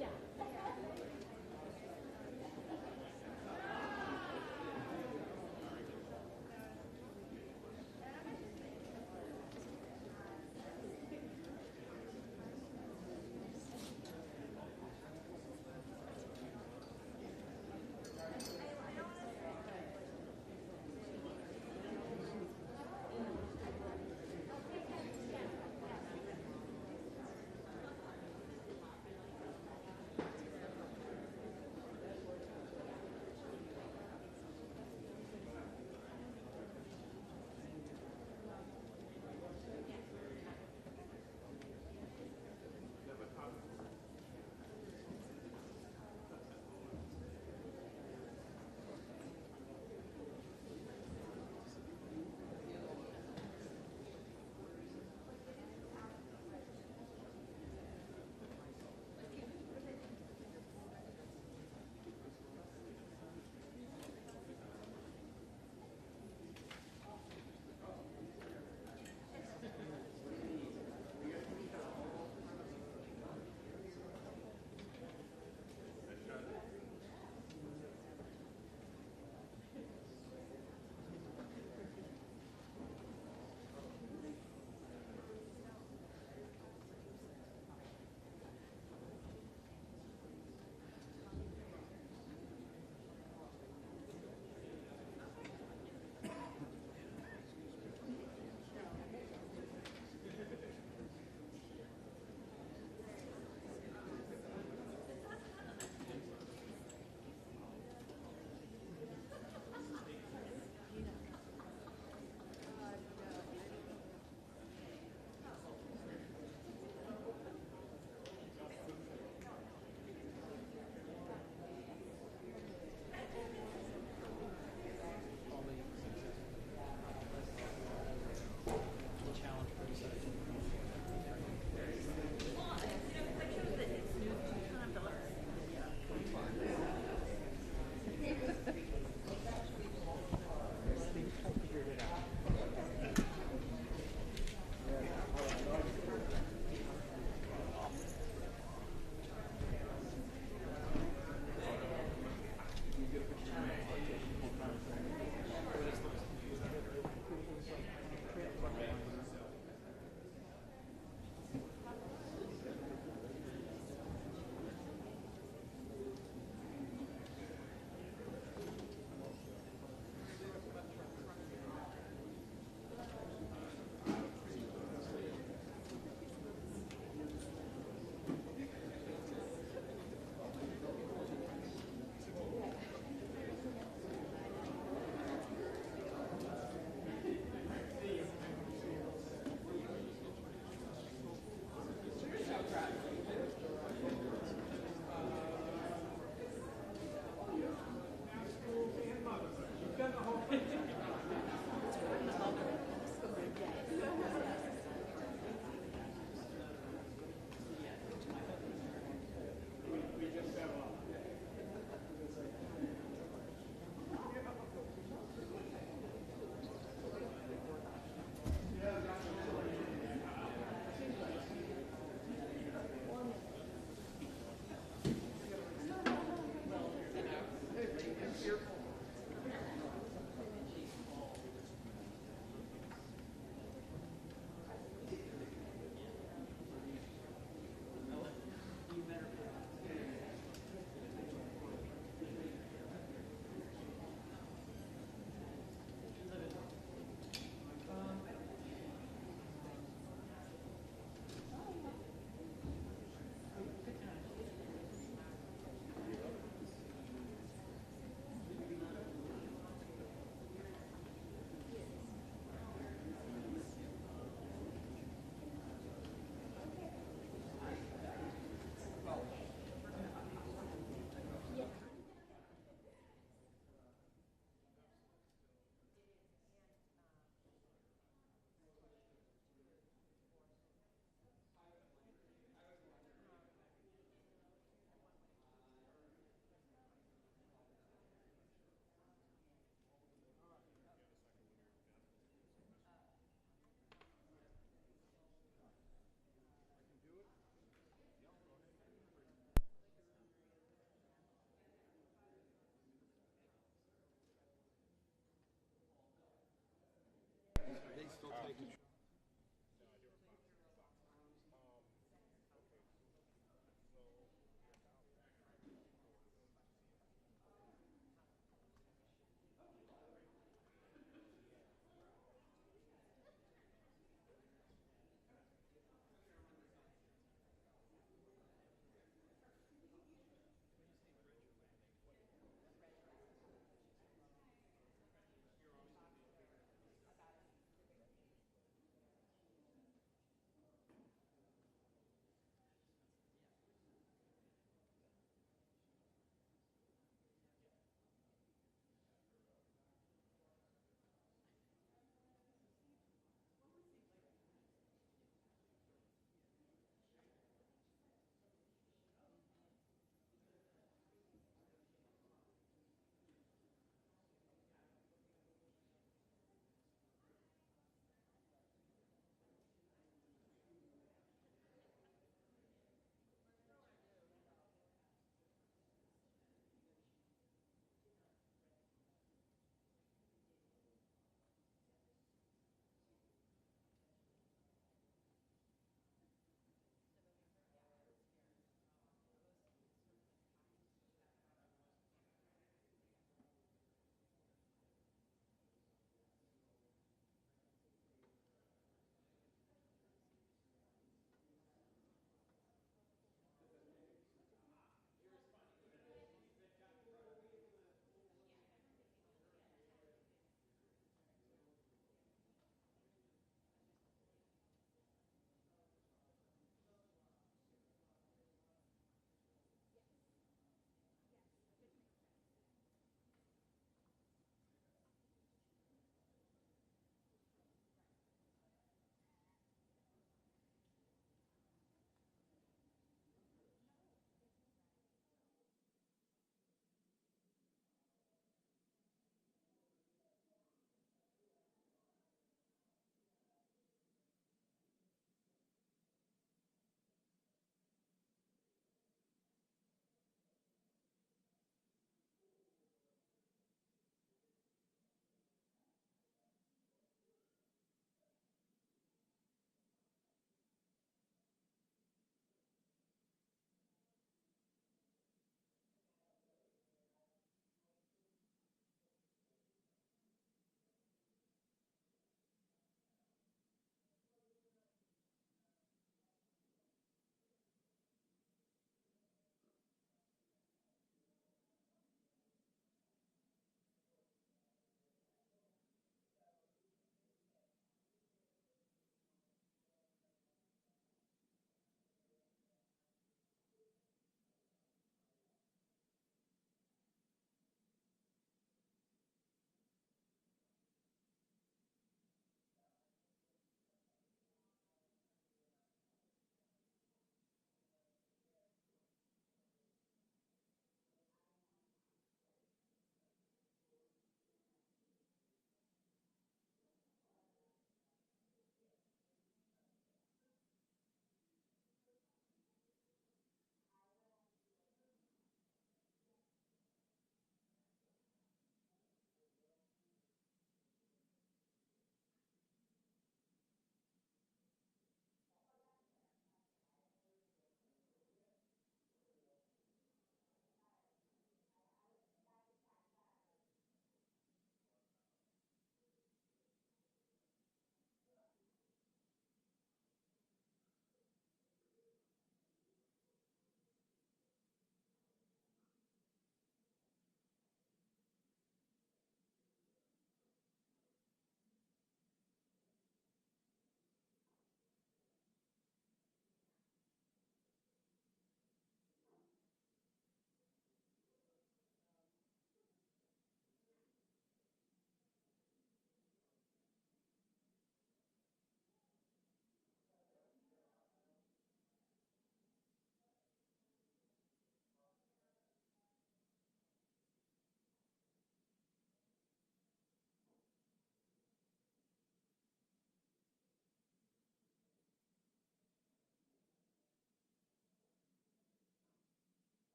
Yeah.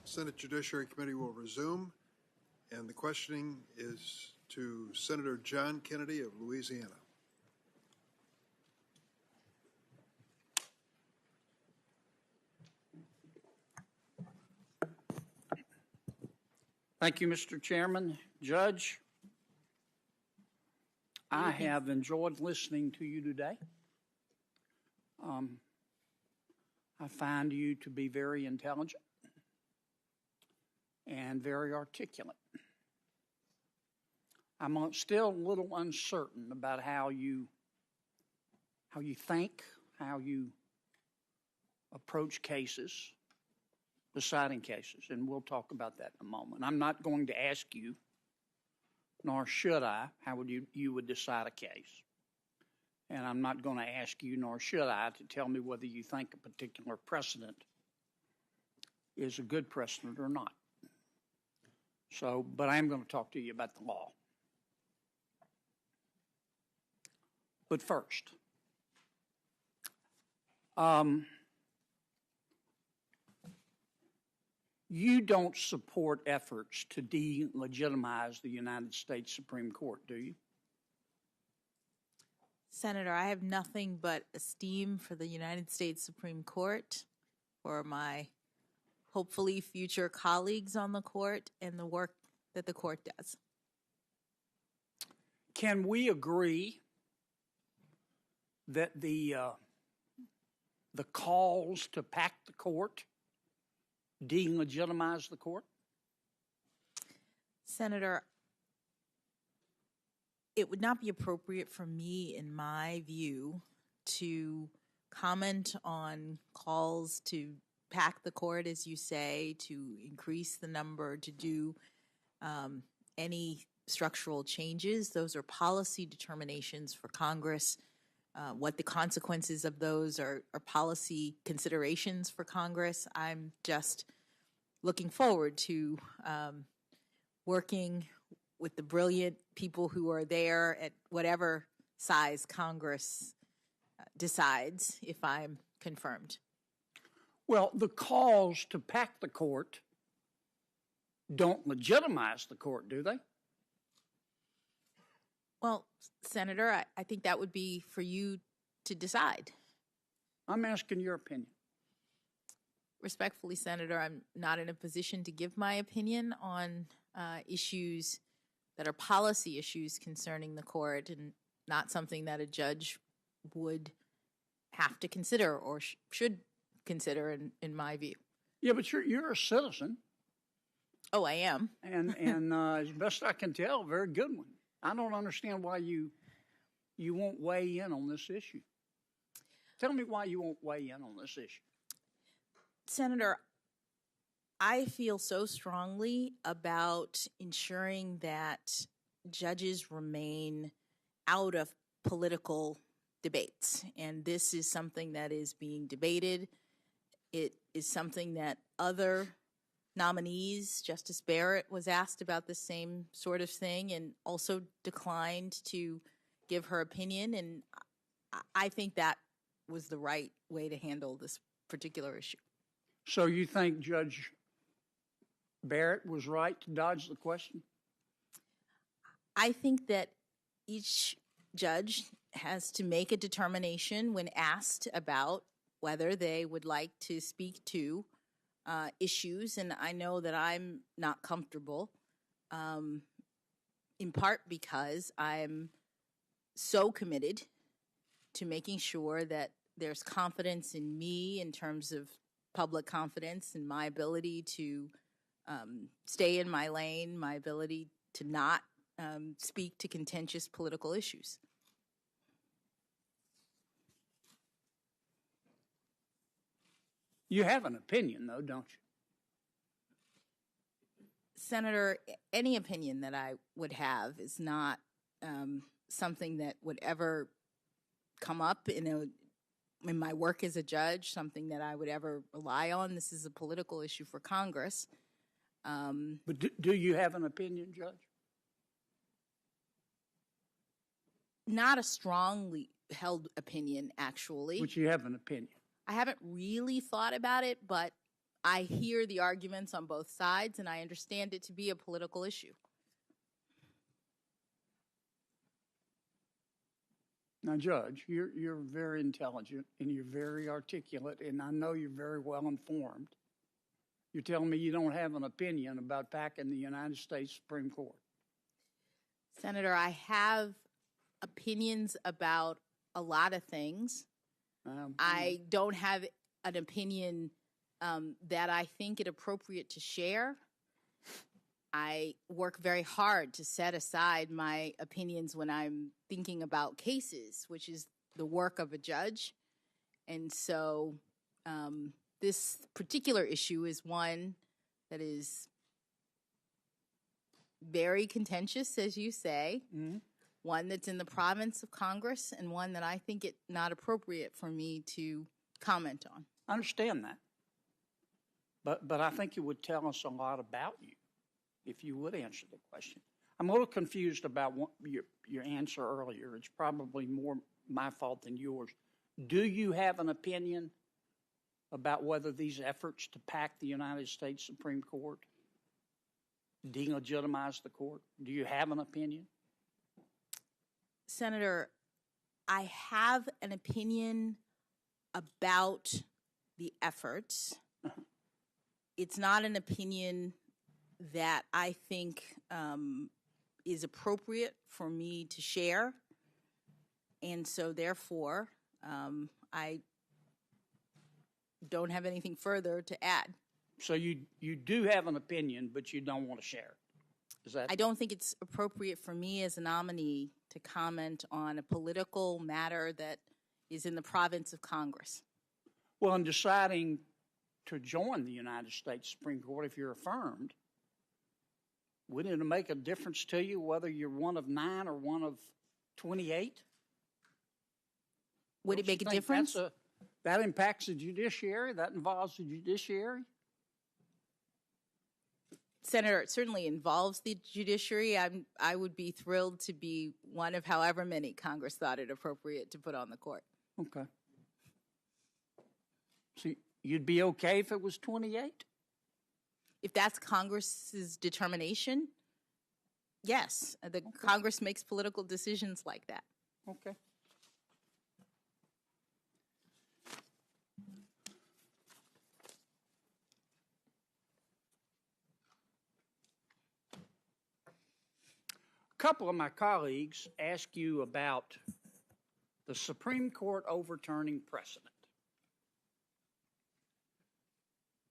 Senate Judiciary Committee will resume, and the questioning is to Senator John Kennedy of Louisiana. Thank you, Mr. Chairman. Judge, I have enjoyed listening to you today. I find you to be very intelligent and very articulate. I'm still a little uncertain about how you think, how you approach cases, deciding cases, and we'll talk about that in a moment. I'm not going to ask you, nor should I, how you would decide a case. And I'm not going to ask you, nor should I, to tell me whether you think a particular precedent is a good precedent or not. So, but I am going to talk to you about the law. But first, you don't support efforts to delegitimize the United States Supreme Court, do you? Senator, I have nothing but esteem for the United States Supreme Court, for my hopefully future colleagues on the court, and the work that the court does. Can we agree that the calls to pack the court delegitimize the court? Senator, it would not be appropriate for me, in my view, to comment on calls to pack the court, as you say, to increase the number, to do any structural changes. Those are policy determinations for Congress. What the consequences of those are policy considerations for Congress. I'm just looking forward to working with the brilliant people who are there at whatever size Congress decides, if I'm confirmed. Well, the calls to pack the court don't legitimize the court, do they? Well, Senator, I think that would be for you to decide. I'm asking your opinion. Respectfully, Senator, I'm not in a position to give my opinion on issues that are policy issues concerning the court, and not something that a judge would have to consider or should consider, in my view. Yeah, but you're a citizen. Oh, I am. And as best I can tell, a very good one. I don't understand why you won't weigh in on this issue. Tell me why you won't weigh in on this issue. Senator, I feel so strongly about ensuring that judges remain out of political debates. And this is something that is being debated. It is something that other nominees, Justice Barrett was asked about the same sort of thing and also declined to give her opinion. And I think that was the right way to handle this particular issue. So you think Judge Barrett was right to dodge the question? I think that each judge has to make a determination when asked about whether they would like to speak to issues, and I know that I'm not comfortable, in part because I'm so committed to making sure that there's confidence in me in terms of public confidence in my ability to stay in my lane, my ability to not speak to contentious political issues. You have an opinion, though, don't you? Senator, any opinion that I would have is not something that would ever come up in my work as a judge, something that I would ever rely on. This is a political issue for Congress. But do you have an opinion, Judge? Not a strongly held opinion, actually. But you have an opinion. I haven't really thought about it, but I hear the arguments on both sides, and I understand it to be a political issue. Now, Judge, you're very intelligent and you're very articulate, and I know you're very well informed. You're telling me you don't have an opinion about packing the United States Supreme Court. Senator, I have opinions about a lot of things. I don't have an opinion that I think it appropriate to share. I work very hard to set aside my opinions when I'm thinking about cases, which is the work of a judge. And so this particular issue is one that is very contentious, as you say, one that's in the province of Congress, and one that I think it not appropriate for me to comment on. I understand that. But I think it would tell us a lot about you if you would answer the question. I'm a little confused about your answer earlier. It's probably more my fault than yours. Do you have an opinion about whether these efforts to pack the United States Supreme Court delegitimize the court? Do you have an opinion? Senator, I have an opinion about the efforts. It's not an opinion that I think is appropriate for me to share. And so therefore, I don't have anything further to add. So you do have an opinion, but you don't want to share. Is that? I don't think it's appropriate for me as a nominee to comment on a political matter that is in the province of Congress. Well, in deciding to join the United States Supreme Court, if you're affirmed, wouldn't it make a difference to you whether you're one of 9 or one of 28? Would it make a difference? That impacts the judiciary? That involves the judiciary? Senator, it certainly involves the judiciary. I would be thrilled to be one of however many Congress thought it appropriate to put on the court. Okay. So you'd be okay if it was 28? If that's Congress's determination, yes. The Congress makes political decisions like that. Okay. A couple of my colleagues asked you about the Supreme Court overturning precedent.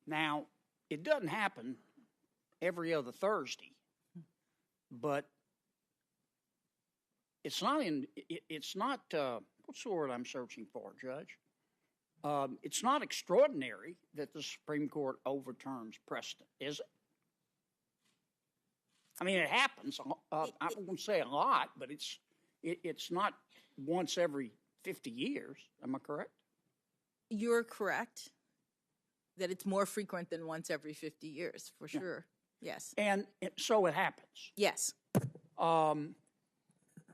Now, it doesn't happen every other Thursday, but it's not what's the word I'm searching for, Judge? It's not extraordinary that the Supreme Court overturns precedent, is it? I mean, it happens. I won't say a lot, but it's not once every 50 years. Am I correct? You're correct that it's more frequent than once every 50 years, for sure. Yes. And so it happens. Yes. And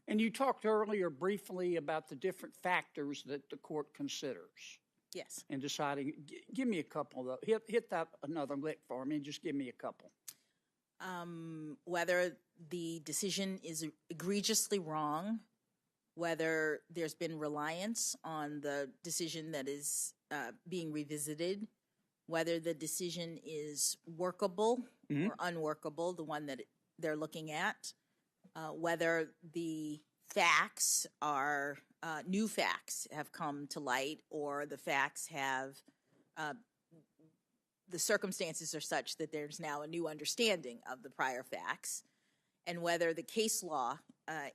you talked earlier briefly about the different factors that the court considers. Yes. In deciding. Give me a couple of those. Hit that another lick for me and just give me a couple. Whether the decision is egregiously wrong, whether there's been reliance on the decision that is being revisited, whether the decision is workable or unworkable, the one that they're looking at, whether the facts are new facts have come to light, or the facts have the circumstances are such that there's now a new understanding of the prior facts, and whether the case law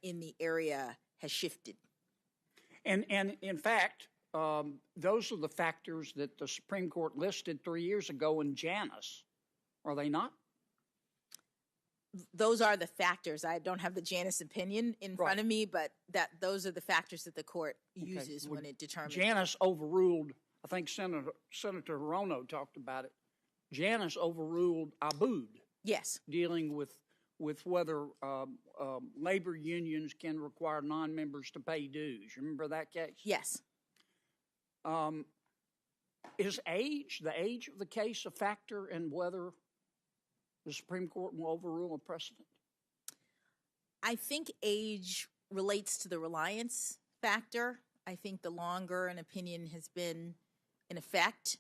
in the area has shifted. And in fact, those are the factors that the Supreme Court listed 3 years ago in Janus, are they not? Those are the factors. I don't have the Janus opinion in front of me, but those are the factors that the court uses when it determines. Janus overruled, I think Senator Hirono talked about it. Janus overruled Abood. Yes. Dealing with whether labor unions can require non-members to pay dues. You remember that case? Yes. Is the age of the case, a factor in whether the Supreme Court will overrule a precedent? I think age relates to the reliance factor. I think the longer an opinion has been in effect,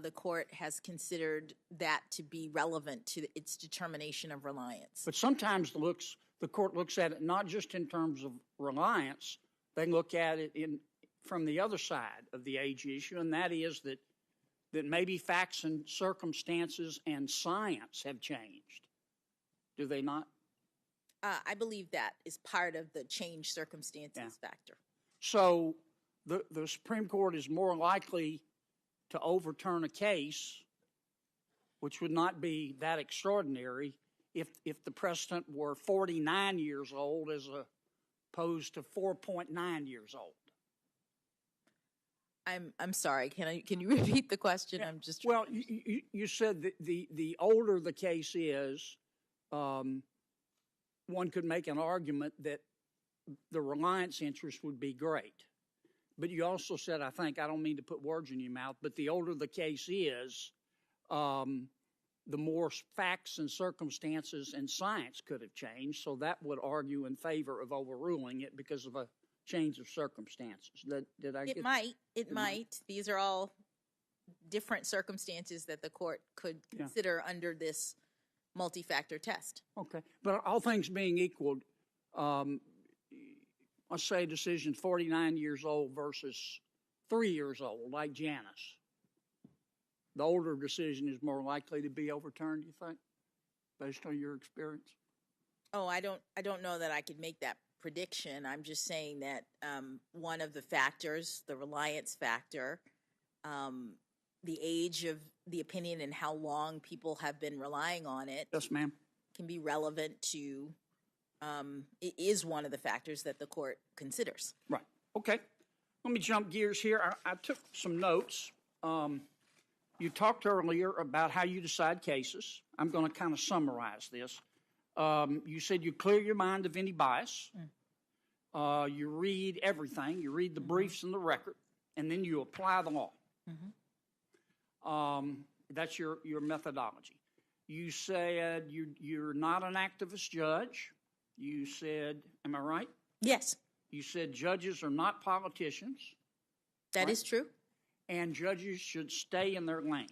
the court has considered that to be relevant to its determination of reliance. But sometimes the court looks at it not just in terms of reliance, they look at it from the other side of the age issue, and that is that maybe facts and circumstances and science have changed. Do they not? I believe that is part of the change circumstances factor. So the Supreme Court is more likely to overturn a case, which would not be that extraordinary, if the precedent were 49 years old as opposed to 4.9 years old. I'm sorry. Can you repeat the question? I'm just well. You said that the older the case is, one could make an argument that the reliance interest would be great. But you also said, I think, I don't mean to put words in your mouth, but the older the case is, the more facts and circumstances and science could have changed. So that would argue in favor of overruling it because of a change of circumstances. Did I get that? It might. These are all different circumstances that the court could consider under this multi-factor test. Okay. But all things being equal, let's say a decision 49 years old versus 3 years old, like Janice. The older decision is more likely to be overturned, you think, based on your experience? Oh, I don't know that I could make that prediction. I'm just saying that one of the factors, the reliance factor, the age of the opinion and how long people have been relying on it. Yes, ma'am. Can be relevant to, it is one of the factors that the court considers. Right. Okay. Let me jump gears here. I took some notes. You talked earlier about how you decide cases. I'm going to kind of summarize this. You said you clear your mind of any bias. You read everything. You read the briefs and the record, and then you apply the law. That's your methodology. You said you're not an activist judge. You said, am I right? Yes. You said judges are not politicians. That is true. And judges should stay in their lane.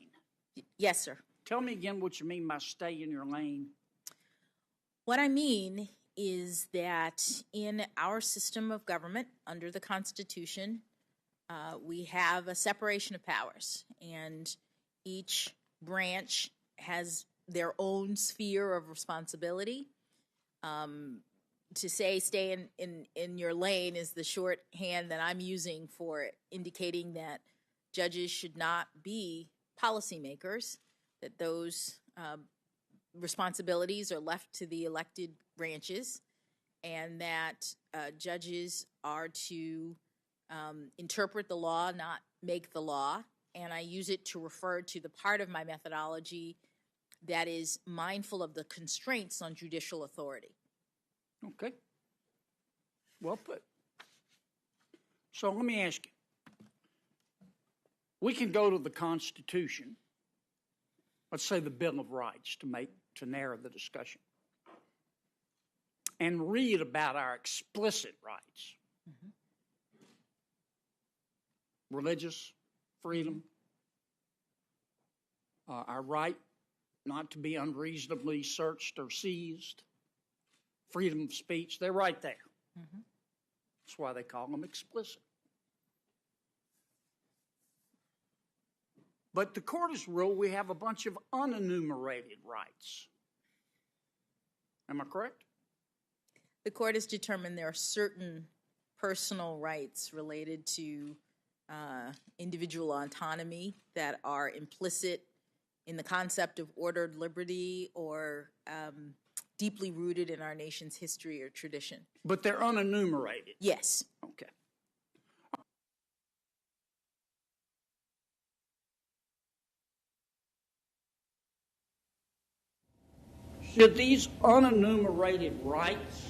Yes, sir. Tell me again what you mean by stay in your lane. What I mean is that in our system of government, under the Constitution, we have a separation of powers, and each branch has their own sphere of responsibility. To say stay in your lane is the shorthand that I'm using for indicating that judges should not be policymakers, that those responsibilities are left to the elected branches, and that judges are to interpret the law, not make the law. And I use it to refer to the part of my methodology that is mindful of the constraints on judicial authority. Okay. Well put. So let me ask you. We can go to the Constitution, let's say the Bill of Rights, to narrow the discussion, and read about our explicit rights. Religious freedom, our right not to be unreasonably searched or seized, freedom of speech, they're right there. That's why they call them explicit. But the court has ruled we have a bunch of unenumerated rights. Am I correct? The court has determined there are certain personal rights related to individual autonomy that are implicit in the concept of ordered liberty or deeply rooted in our nation's history or tradition. But they're unenumerated? Yes. Okay. Should these unenumerated rights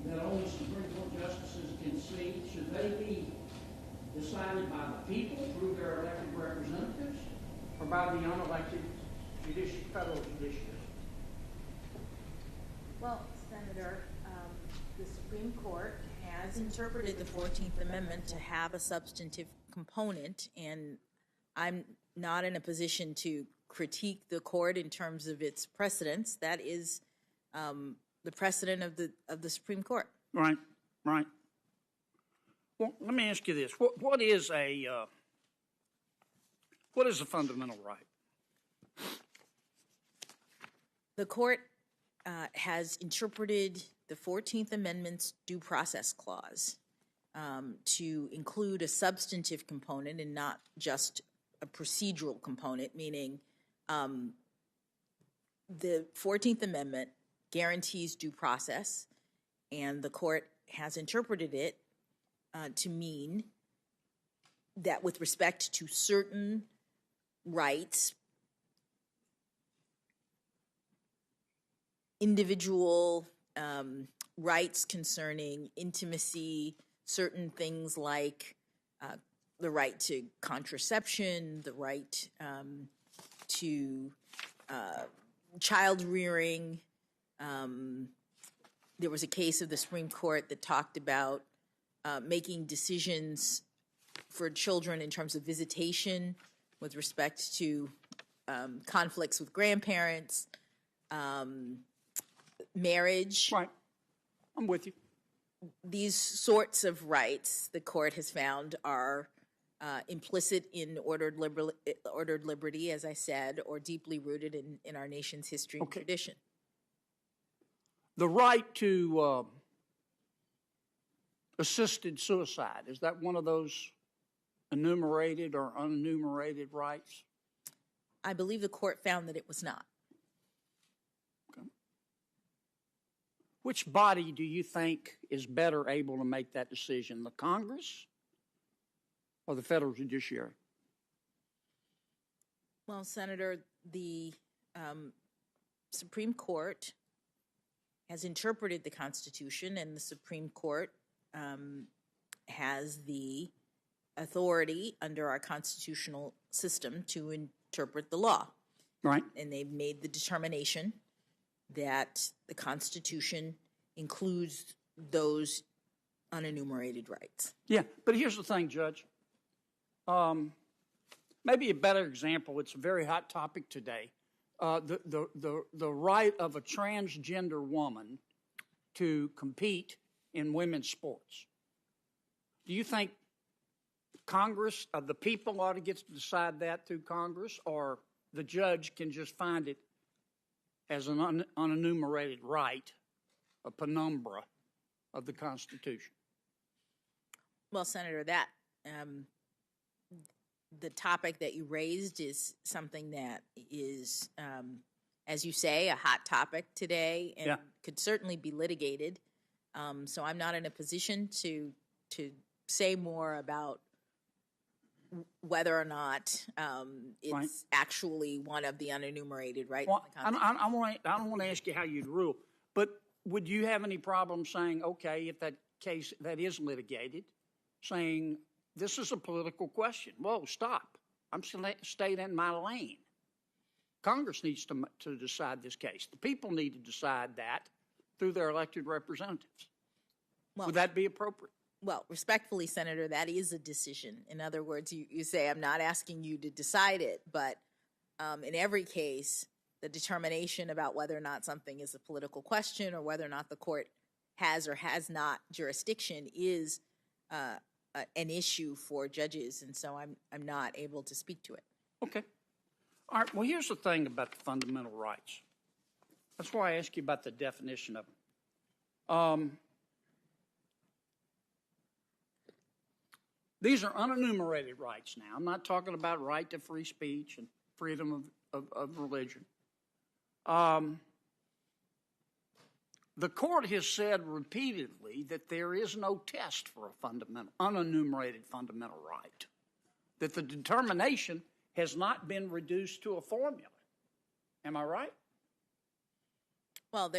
that only Supreme Court justices can see, should they be decided by the people through their elected representatives or by the unelected federal judiciary? Well, Senator, the Supreme Court has interpreted the 14th Amendment to have a substantive component, and I'm not in a position to critique the court in terms of its precedents. That is the precedent of the Supreme Court. Right, right. Well, let me ask you this: what is a fundamental right? The court has interpreted the 14th Amendment's due process clause to include a substantive component and not just a procedural component, meaning the 14th Amendment guarantees due process, and the court has interpreted it to mean that with respect to certain rights, individual rights concerning intimacy, certain things like the right to contraception, the right to child rearing. There was a case of the Supreme Court that talked about making decisions for children in terms of visitation with respect to conflicts with grandparents, marriage. Right. I'm with you. These sorts of rights, the court has found, are implicit in ordered liberty, as I said, or deeply rooted in our nation's history and tradition. The right to assisted suicide, is that one of those enumerated or unenumerated rights? I believe the court found that it was not. Okay. Which body do you think is better able to make that decision, the Congress or the federal judiciary? Well, Senator, the Supreme Court has interpreted the Constitution, and the Supreme Court has the authority under our constitutional system to interpret the law. Right. And they've made the determination that the Constitution includes those unenumerated rights. Yeah, but here's the thing, Judge. Maybe a better example, it's a very hot topic today, the right of a transgender woman to compete in women's sports. Do you think Congress, the people ought to get to decide that through Congress, or the judge can just find it as an unenumerated right, a penumbra of the Constitution? Well, Senator, that the topic that you raised is something that is, as you say, a hot topic today, and could certainly be litigated. So I'm not in a position to say more about whether or not it's actually one of the unenumerated rights. Well, I don't want to ask you how you'd rule, but would you have any problem saying, okay, if that case that is litigated, saying this is a political question? Whoa, stop. I'm staying in my lane. Congress needs to decide this case. The people need to decide that through their elected representatives. Would that be appropriate? Well, respectfully, Senator, that is a decision. In other words, you say, I'm not asking you to decide it, but in every case, the determination about whether or not something is a political question or whether or not the court has or has not jurisdiction is an issue for judges, and so I'm not able to speak to it. Okay. All right. Well, here's the thing about the fundamental rights. That's why I ask you about the definition of them. These are unenumerated rights now. I'm not talking about right to free speech and freedom of religion. The court has said repeatedly that there is no test for a unenumerated fundamental right, that the determination has not been reduced to a formula. Am I right? Well,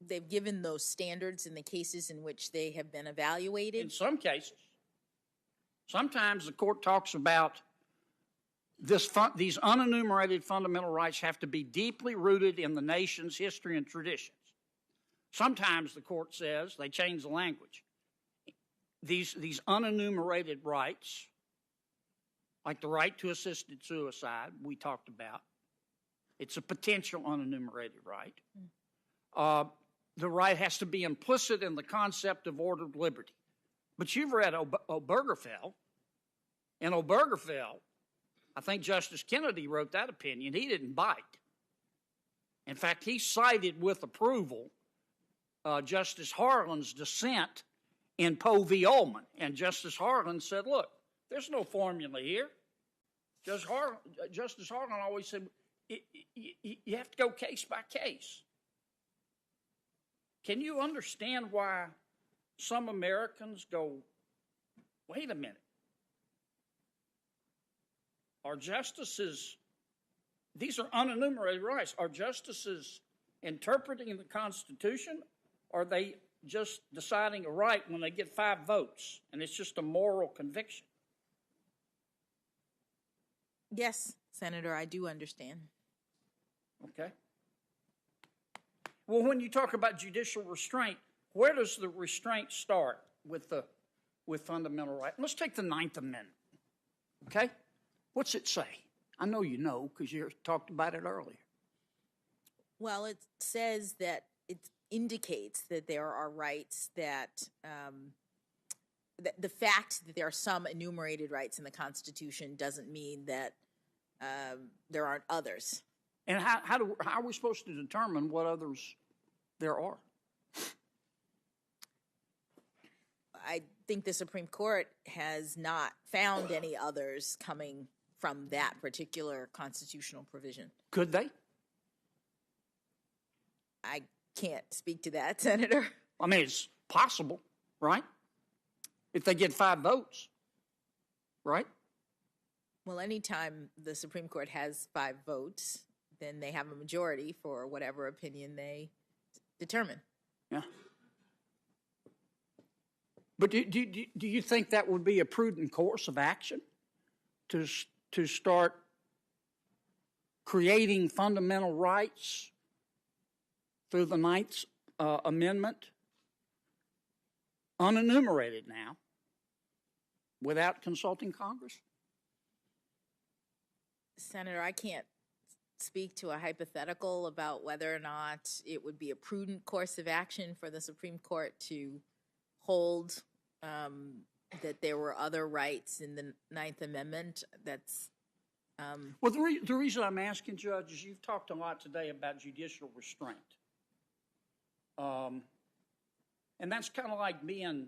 they've given those standards in the cases in which they have been evaluated. In some cases. Sometimes the court talks about these unenumerated fundamental rights have to be deeply rooted in the nation's history and traditions. Sometimes the court says, they change the language, these unenumerated rights, like the right to assisted suicide we talked about, it's a potential unenumerated right. The right has to be implicit in the concept of ordered liberty. But you've read Obergefell. In Obergefell, I think Justice Kennedy wrote that opinion. He didn't bite. In fact, he cited with approval Justice Harlan's dissent in Poe v. Ullman. And Justice Harlan said, look, there's no formula here. Justice Harlan always said, you have to go case by case. Can you understand why some Americans go, wait a minute, are justices, these are unenumerated rights, are justices interpreting the Constitution, or are they just deciding a right when they get 5 votes and it's just a moral conviction? Yes, Senator, I do understand. Okay. Well, when you talk about judicial restraint, where does the restraint start with fundamental right? Let's take the 9th Amendment. Okay? What's it say? I know you know because you talked about it earlier. Well, it says that it indicates that there are rights that the fact that there are some enumerated rights in the Constitution doesn't mean that there aren't others. And how are we supposed to determine what others there are? I think the Supreme Court has not found any others coming from that particular constitutional provision. Could they? I can't speak to that, Senator. I mean, it's possible, right? If they get 5 votes, right? Well, anytime the Supreme Court has 5 votes, then they have a majority for whatever opinion they determine. Yeah. But do you think that would be a prudent course of action to start creating fundamental rights through the 9th Amendment, unenumerated now, without consulting Congress? Senator, I can't speak to a hypothetical about whether or not it would be a prudent course of action for the Supreme Court to hold that there were other rights in the 9th Amendment. That's well, the reason I'm asking, Judge, is you've talked a lot today about judicial restraint. And that's kind of like being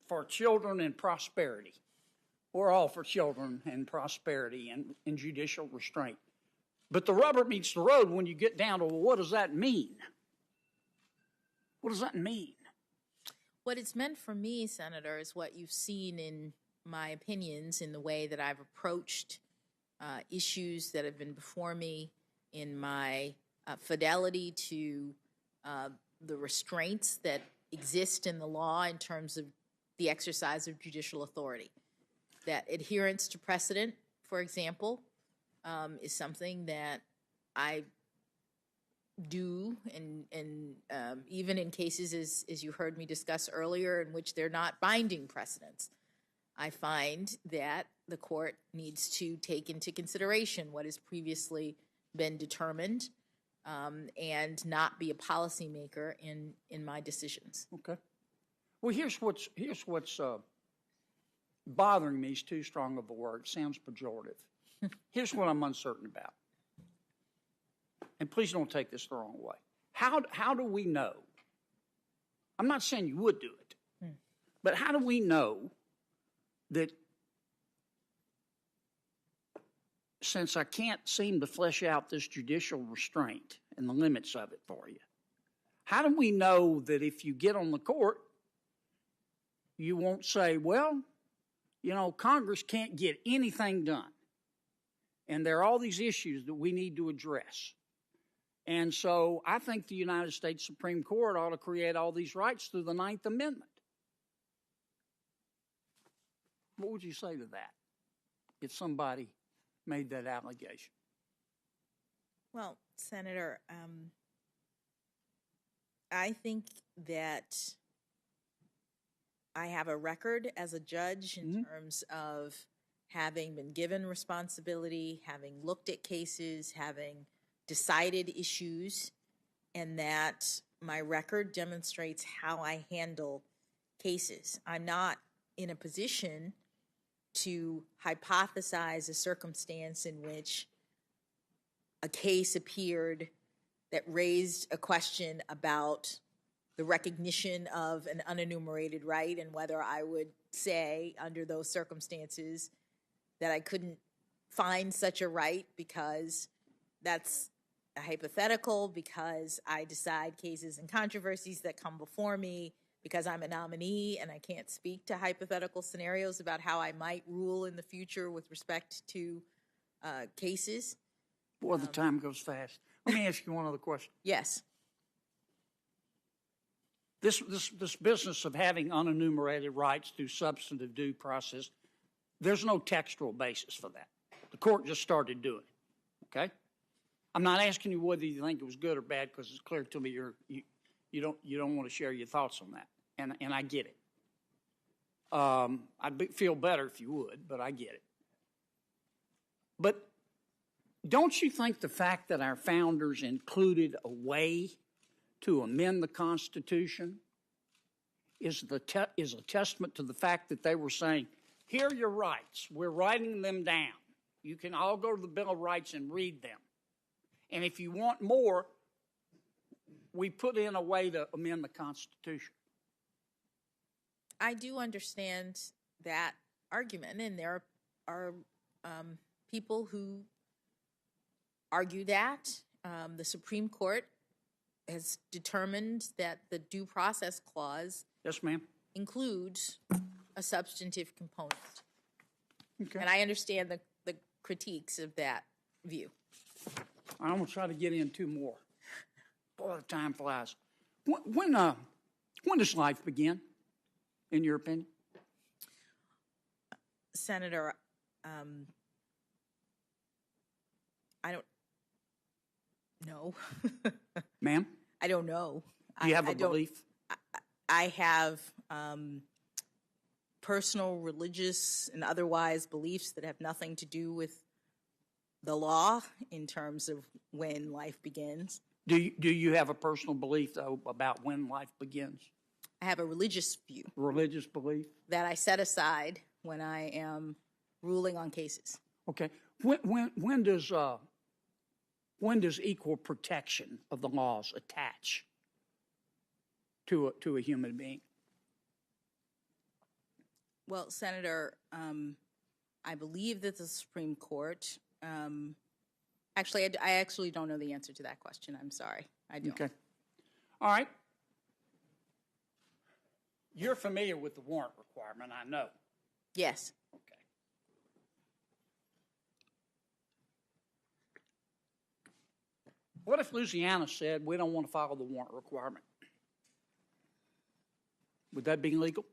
for children and prosperity. We're all for children and prosperity and judicial restraint. But the rubber meets the road when you get down to, well, what does that mean? What does that mean? what it's meant for me, Senator, is what you've seen in my opinions in the way that I've approached issues that have been before me, in my fidelity to the restraints that exist in the law in terms of the exercise of judicial authority. That adherence to precedent, for example, is something that I do, and even in cases, as you heard me discuss earlier, in which they're not binding precedents, I find that the court needs to take into consideration what has previously been determined and not be a policymaker in my decisions. Okay. Well, here's what's bothering me is too strong of a word. Sounds pejorative. Here's what I'm uncertain about. And please don't take this the wrong way. How do we know? I'm not saying you would do it, but how do we know that, since I can't seem to flesh out this judicial restraint and the limits of it for you, how do we know that if you get on the court, you won't say, well, you know, Congress can't get anything done, and there are all these issues that we need to address. And so I think the United States Supreme Court ought to create all these rights through the 9th Amendment. What would you say to that if somebody made that allegation? Well, Senator, I think that I have a record as a judge in terms of having been given responsibility, having looked at cases, having decided issues, and that my record demonstrates how I handle cases. I'm not in a position to hypothesize a circumstance in which a case appeared that raised a question about the recognition of an unenumerated right and whether I would say under those circumstances that I couldn't find such a right because that's a hypothetical, because I decide cases and controversies that come before me, because I'm a nominee and I can't speak to hypothetical scenarios about how I might rule in the future with respect to cases. Boy, the time goes fast. Let me ask you one other question. Yes. This business of having unenumerated rights through substantive due process, there's no textual basis for that. The court just started doing it, okay? I'm not asking you whether you think it was good or bad, because it's clear to me you don't want to share your thoughts on that, and I get it. I'd feel better if you would, but I get it. But don't you think the fact that our founders included a way to amend the Constitution is a testament to the fact that they were saying, here are your rights. We're writing them down. You can all go to the Bill of Rights and read them. And if you want more, we put in a way to amend the Constitution. I do understand that argument, and there are people who argue that. The Supreme Court has determined that the Due Process Clause yes, ma'am, includes a substantive component. Okay. And I understand the critiques of that view. I'm going to try to get in two more. Boy, the time flies. When does life begin, in your opinion? Senator, I don't know. Ma'am? I don't know. Do you have a belief? I have personal, religious, and otherwise beliefs that have nothing to do with the law in terms of when life begins. Do you have a personal belief, though, about when life begins? I have a religious view. Religious belief? That I set aside when I am ruling on cases. Okay. When does equal protection of the laws attach to a human being? Well, Senator, I believe that the Supreme Court, actually, I actually don't know the answer to that question. I'm sorry. I don't. Okay. All right. You're familiar with the warrant requirement, I know. Yes. Okay. What if Louisiana said we don't want to follow the warrant requirement? Would that be legal?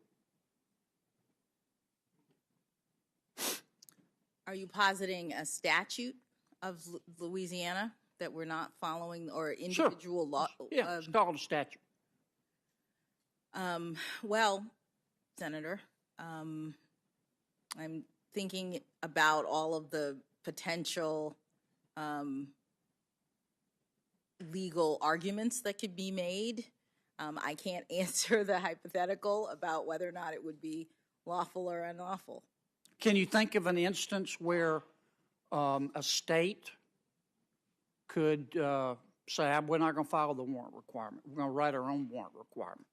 Are you positing a statute of Louisiana that we're not following, or individual law? Yeah, it's called a statute. Well, Senator, I'm thinking about all of the potential legal arguments that could be made. I can't answer the hypothetical about whether or not it would be lawful or unlawful. Can you think of an instance where a state could say, we're not going to follow the warrant requirement. We're going to write our own warrant requirement?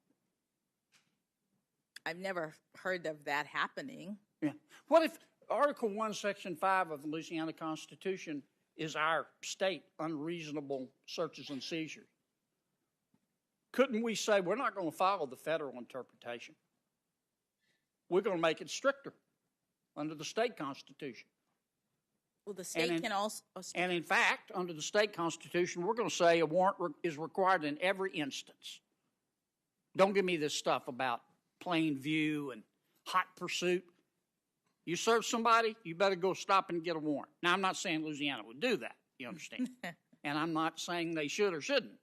I've never heard of that happening. Yeah. What if Article 1, Section 5 of the Louisiana Constitution is our state unreasonable searches and seizures? Couldn't we say we're not going to follow the federal interpretation? We're going to make it stricter under the state constitution. Well, the state can also... And in fact, under the state constitution, we're going to say a warrant is required in every instance. Don't give me this stuff about plain view and hot pursuit. You serve somebody, you better go stop and get a warrant. Now, I'm not saying Louisiana would do that, you understand? And I'm not saying they should or shouldn't.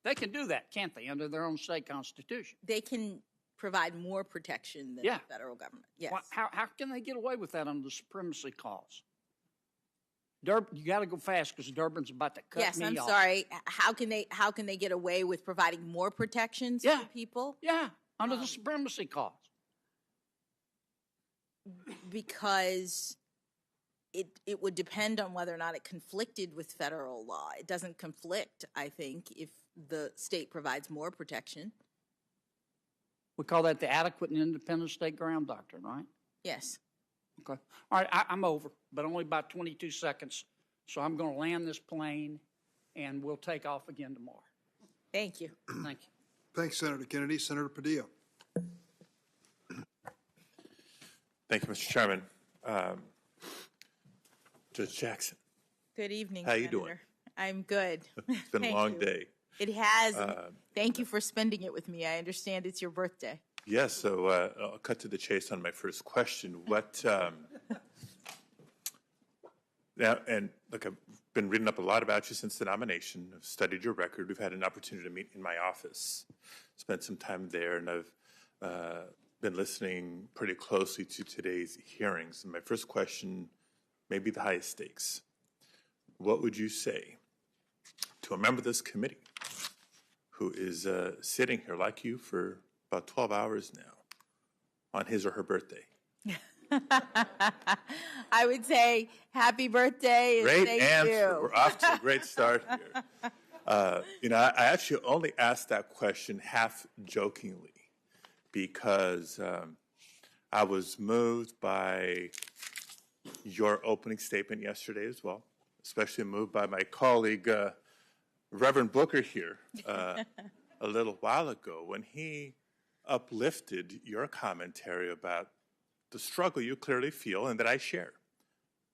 They can do that, can't they, under their own state constitution? They can provide more protection than the federal government. Yes. Well, how can they get away with that under the supremacy clause? You got to go fast because Durbin's about to cut me off. Yes, I'm sorry. How can they get away with providing more protections for people? Yeah, under the supremacy clause. Because it would depend on whether or not it conflicted with federal law. It doesn't conflict, I think, if the state provides more protection. We call that the adequate and independent state ground doctrine, right? Yes. Okay. All right, I'm over, but only about 22 seconds. So I'm going to land this plane, and we'll take off again tomorrow. Thank you. Thank you. Thanks, Senator Kennedy. Senator Padilla. Thank you, Mr. Chairman. Judge Jackson. Good evening, How you Senator. doing? I'm good. It's been a long day. It has. Thank you for spending it with me. I understand it's your birthday. Yes, so I'll cut to the chase on my first question. Now, and look, I've been reading up a lot about you since the nomination. I've studied your record. We've had an opportunity to meet in my office, spent some time there, and I've been listening pretty closely to today's hearings. And my first question may be the highest stakes. What would you say to a member of this committee who is sitting here like you for about 12 hours now on his or her birthday? I would say happy birthday and great thank answer. you. We're off to a great start here. I actually only asked that question half jokingly because I was moved by your opening statement yesterday as well, especially moved by my colleague, Reverend Booker here, a little while ago when he uplifted your commentary about the struggle you clearly feel and that I share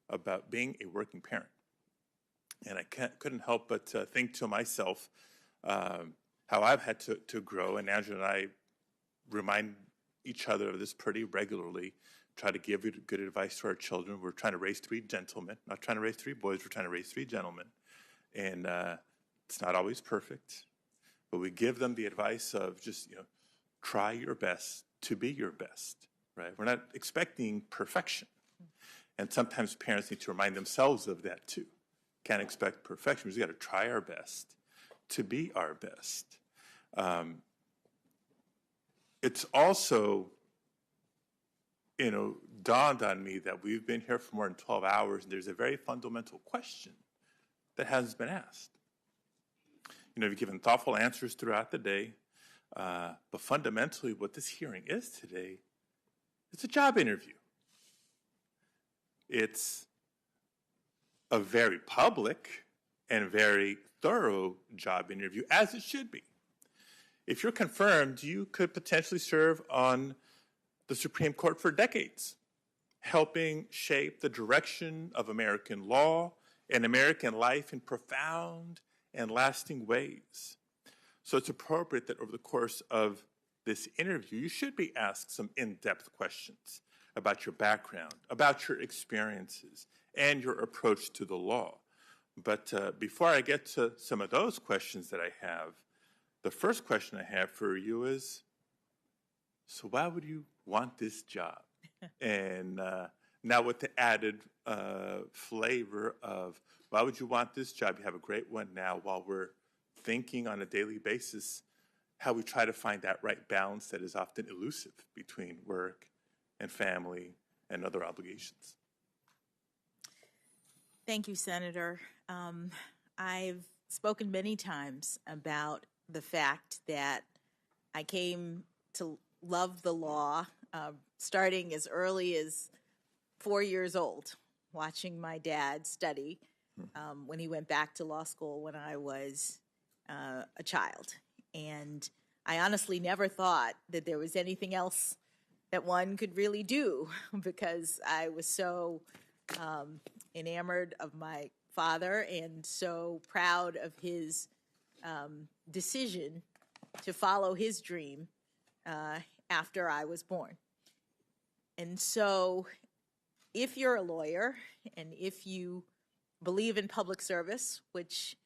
about being a working parent. And I couldn't help but think to myself how I've had to grow, and Angela and I remind each other of this pretty regularly, try to give good advice to our children. We're trying to raise 3 gentlemen, not trying to raise 3 boys, we're trying to raise 3 gentlemen. And it's not always perfect, but we give them the advice of just, try your best to be your best, right? We're not expecting perfection. And sometimes parents need to remind themselves of that too. Can't expect perfection. We just got to try our best to be our best. It's also, dawned on me that we've been here for more than 12 hours, and there's a very fundamental question that hasn't been asked. You've given thoughtful answers throughout the day, but fundamentally what this hearing is today, it's a job interview. It's a very public and very thorough job interview, as it should be. If you're confirmed, you could potentially serve on the Supreme Court for decades, helping shape the direction of American law and American life in profound and lasting ways. So it's appropriate that over the course of this interview, you should be asked some in-depth questions about your background, about your experiences, and your approach to the law. But before I get to some of those questions that I have, the first question I have for you is, so why would you want this job? And now with the added flavor of, why would you want this job? You have a great one now while we're thinking on a daily basis how we try to find that right balance that is often elusive between work and family and other obligations. Thank you, Senator. I've spoken many times about the fact that I came to love the law starting as early as 4 years old, watching my dad study when he went back to law school when I was a child. And I honestly never thought that there was anything else that one could really do because I was so enamored of my father and so proud of his decision to follow his dream after I was born. And so if you're a lawyer and if you believe in public service, which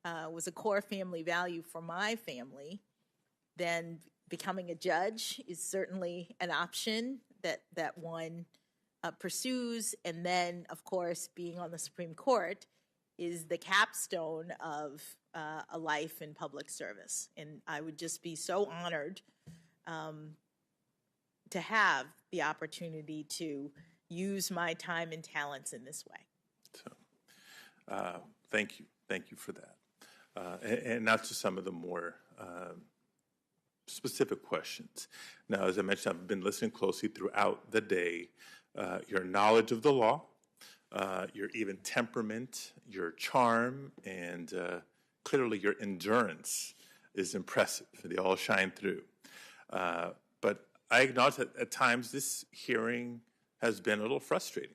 was a core family value for my family, then becoming a judge is certainly an option that one pursues. And then, of course, being on the Supreme Court is the capstone of a life in public service. And I would just be so honored to have the opportunity to use my time and talents in this way. So, thank you for that. And now to some of the more specific questions. Now, as I mentioned, I've been listening closely throughout the day. Your knowledge of the law, your even temperament, your charm, and clearly your endurance is impressive. They all shine through. But I acknowledge that at times this hearing has been a little frustrating.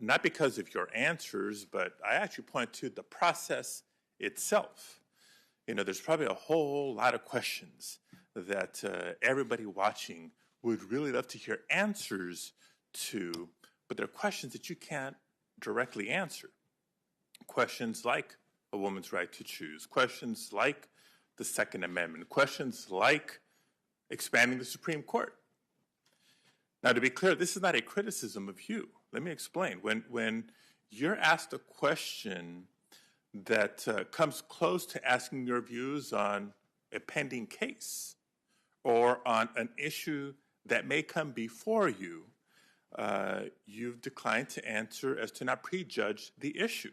Not because of your answers, but I actually point to the process itself. You know, there's probably a whole lot of questions that everybody watching would really love to hear answers to, but they're questions that you can't directly answer. Questions like a woman's right to choose, questions like the Second Amendment, questions like expanding the Supreme Court. Now, to be clear, this is not a criticism of you. Let me explain. When you're asked a question that comes close to asking your views on a pending case or on an issue that may come before you, you've declined to answer as to not prejudge the issue.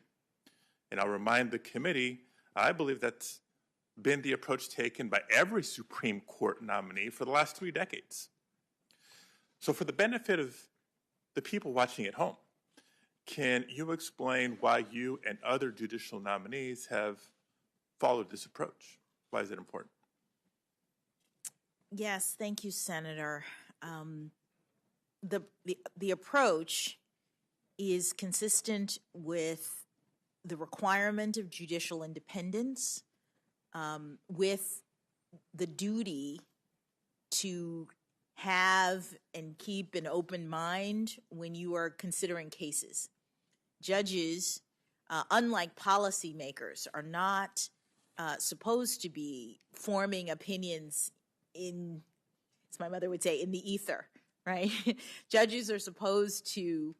And I'll remind the committee, I believe that's been the approach taken by every Supreme Court nominee for the last 3 decades. So for the benefit of the people watching at home, can you explain why you and other judicial nominees have followed this approach? Why is it important? Yes, thank you, Senator. The approach is consistent with the requirement of judicial independence, with the duty to have and keep an open mind when you are considering cases. Judges, unlike policymakers, are not supposed to be forming opinions in, as my mother would say, in the ether, right? Judges are supposed to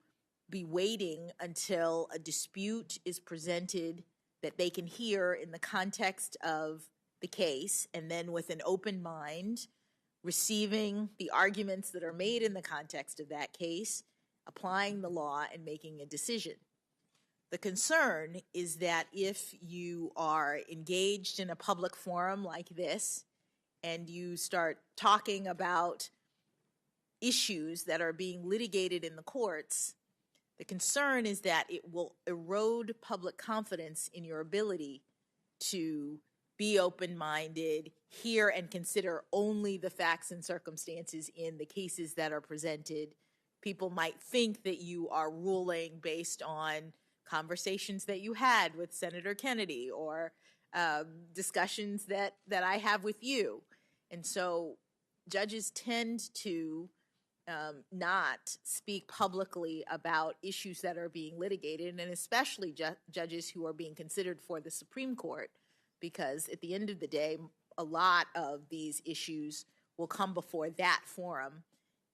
be waiting until a dispute is presented that they can hear in the context of the case, and then with an open mind, receiving the arguments that are made in the context of that case, applying the law, and making a decision. The concern is that if you are engaged in a public forum like this and you start talking about issues that are being litigated in the courts, the concern is that it will erode public confidence in your ability to be open-minded, hear and consider only the facts and circumstances in the cases that are presented. People might think that you are ruling based on conversations that you had with Senator Kennedy or discussions that I have with you. And so judges tend to not speak publicly about issues that are being litigated, and especially judges who are being considered for the Supreme Court, because at the end of the day, a lot of these issues will come before that forum,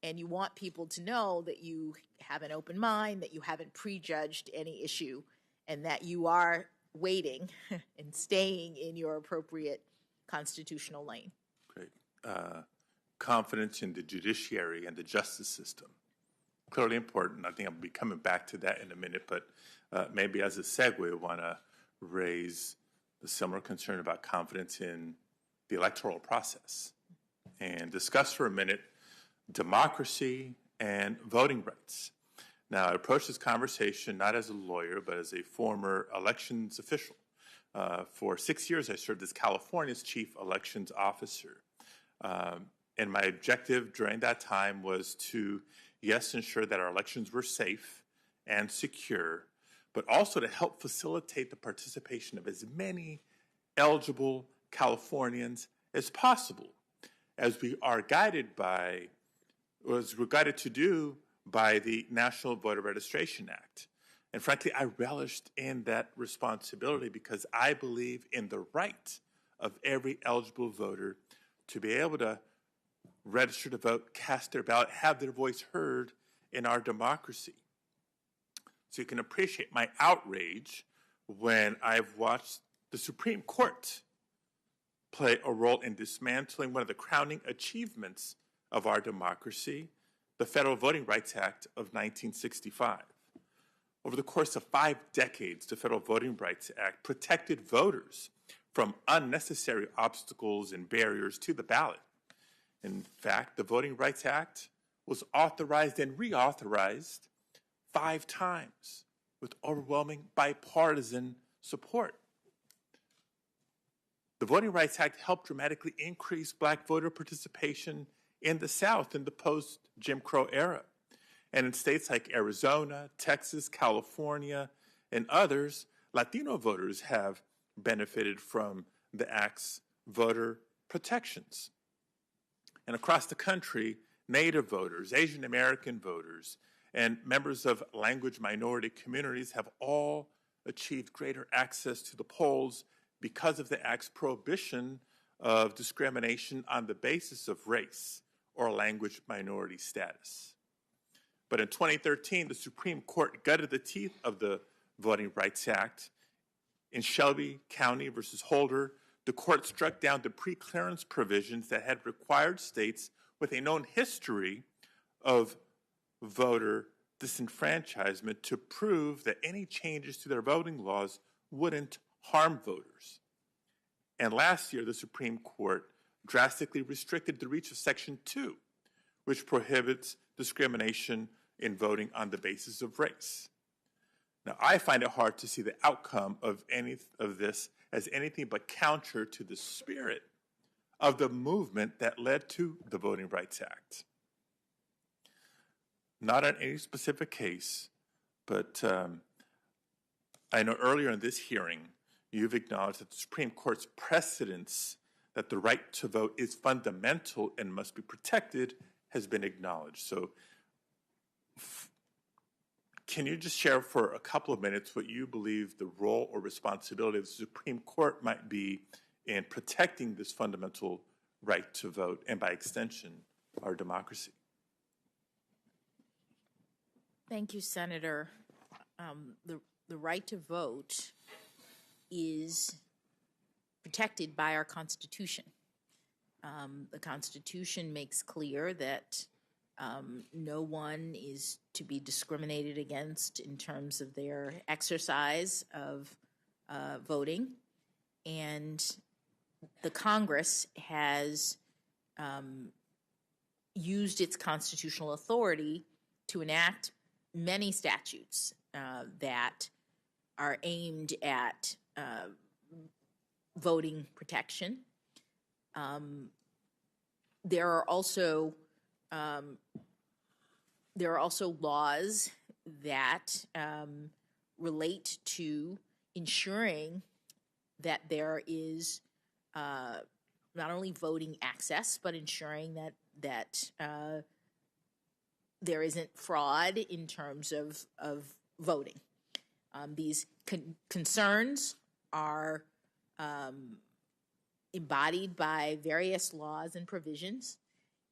and you want people to know that you have an open mind, that you haven't prejudged any issue, and that you are waiting and staying in your appropriate constitutional lane. Great. Confidence in the judiciary and the justice system. Clearly important. I think I'll be coming back to that in a minute, but maybe as a segue, I want to raise the similar concern about confidence in the electoral process and discuss for a minute democracy and voting rights. Now, I approach this conversation not as a lawyer, but as a former elections official. For 6 years, I served as California's chief elections officer. And my objective during that time was to, yes, ensure that our elections were safe and secure, but also to help facilitate the participation of as many eligible Californians as possible, as we are guided by, or as we're guided to do by the National Voter Registration Act. And frankly, I relished in that responsibility because I believe in the right of every eligible voter to be able to register to vote, cast their ballot, have their voice heard in our democracy. So you can appreciate my outrage when I've watched the Supreme Court play a role in dismantling one of the crowning achievements of our democracy, the Federal Voting Rights Act of 1965. Over the course of 5 decades, the Federal Voting Rights Act protected voters from unnecessary obstacles and barriers to the ballot. In fact, the Voting Rights Act was authorized and reauthorized 5 times with overwhelming bipartisan support. The Voting Rights Act helped dramatically increase black voter participation in the South in the post-Jim Crow era. And in states like Arizona, Texas, California, and others, Latino voters have benefited from the Act's voter protections. And across the country, Native voters, Asian American voters, and members of language minority communities have all achieved greater access to the polls because of the Act's prohibition of discrimination on the basis of race or language minority status. But in 2013, the Supreme Court gutted the teeth of the Voting Rights Act. In Shelby County versus Holder, the court struck down the pre-clearance provisions that had required states with a known history of voter disenfranchisement to prove that any changes to their voting laws wouldn't harm voters. And last year, the Supreme Court drastically restricted the reach of Section 2, which prohibits discrimination in voting on the basis of race. Now, I find it hard to see the outcome of any of this as anything but counter to the spirit of the movement that led to the Voting Rights Act. Not on any specific case, but I know earlier in this hearing, you've acknowledged that the Supreme Court's precedence that the right to vote is fundamental and must be protected has been acknowledged. So can you just share for a couple of minutes what you believe the role or responsibility of the Supreme Court might be in protecting this fundamental right to vote and, by extension, our democracy? Thank you, Senator. The right to vote is protected by our Constitution. The Constitution makes clear that no one is to be discriminated against in terms of their exercise of voting. And the Congress has used its constitutional authority to enact many statutes that are aimed at voting protection. There are also laws that relate to ensuring that there is not only voting access, but ensuring that there isn't fraud in terms of voting. These concerns are embodied by various laws and provisions,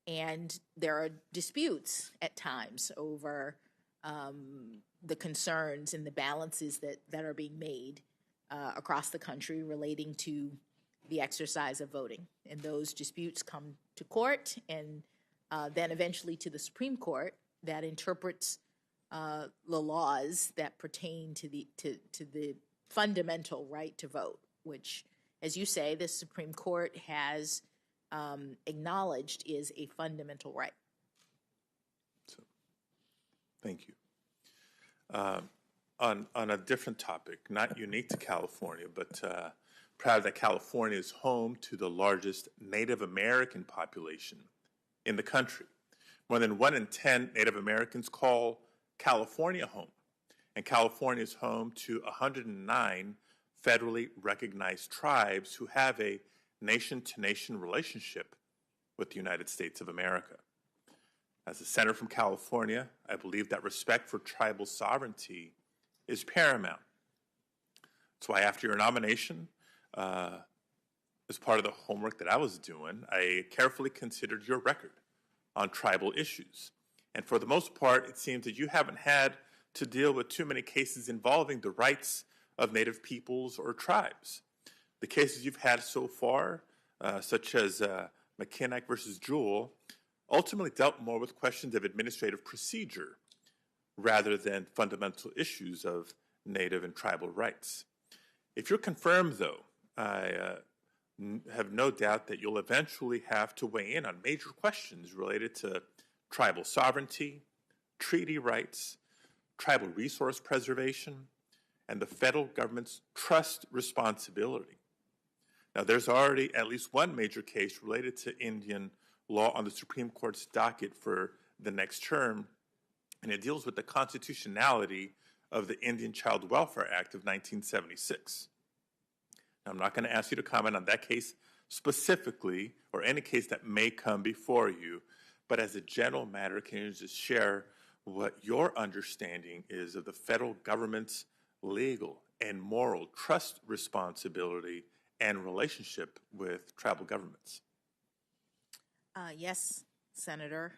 and there are disputes at times over the concerns and the balances that are being made across the country relating to the exercise of voting. And those disputes come to court and then eventually to the Supreme Court that interprets the laws that pertain to the fundamental right to vote, which, as you say, the Supreme Court has acknowledged is a fundamental right. So, thank you. On a different topic, not unique to California, but proud that California is home to the largest Native American population in the country. More than 1 in 10 Native Americans call California home, and California is home to 109 federally recognized tribes who have a nation-to-nation relationship with the United States of America. As a senator from California, I believe that respect for tribal sovereignty is paramount. That's why after your nomination, as part of the homework that I was doing, I carefully considered your record on tribal issues. And for the most part, it seems that you haven't had to deal with too many cases involving the rights of Native peoples or tribes. The cases you've had so far, such as McKinnock versus Jewell, ultimately dealt more with questions of administrative procedure rather than fundamental issues of Native and tribal rights. If you're confirmed, though, I have no doubt that you'll eventually have to weigh in on major questions related to tribal sovereignty, treaty rights, tribal resource preservation, and the federal government's trust responsibility. Now, there's already at least one major case related to Indian law on the Supreme Court's docket for the next term, and it deals with the constitutionality of the Indian Child Welfare Act of 1976. Now, I'm not going to ask you to comment on that case specifically, or any case that may come before you, but as a general matter, can you just share what your understanding is of the federal government's legal and moral trust responsibility and relationship with tribal governments? Yes, Senator.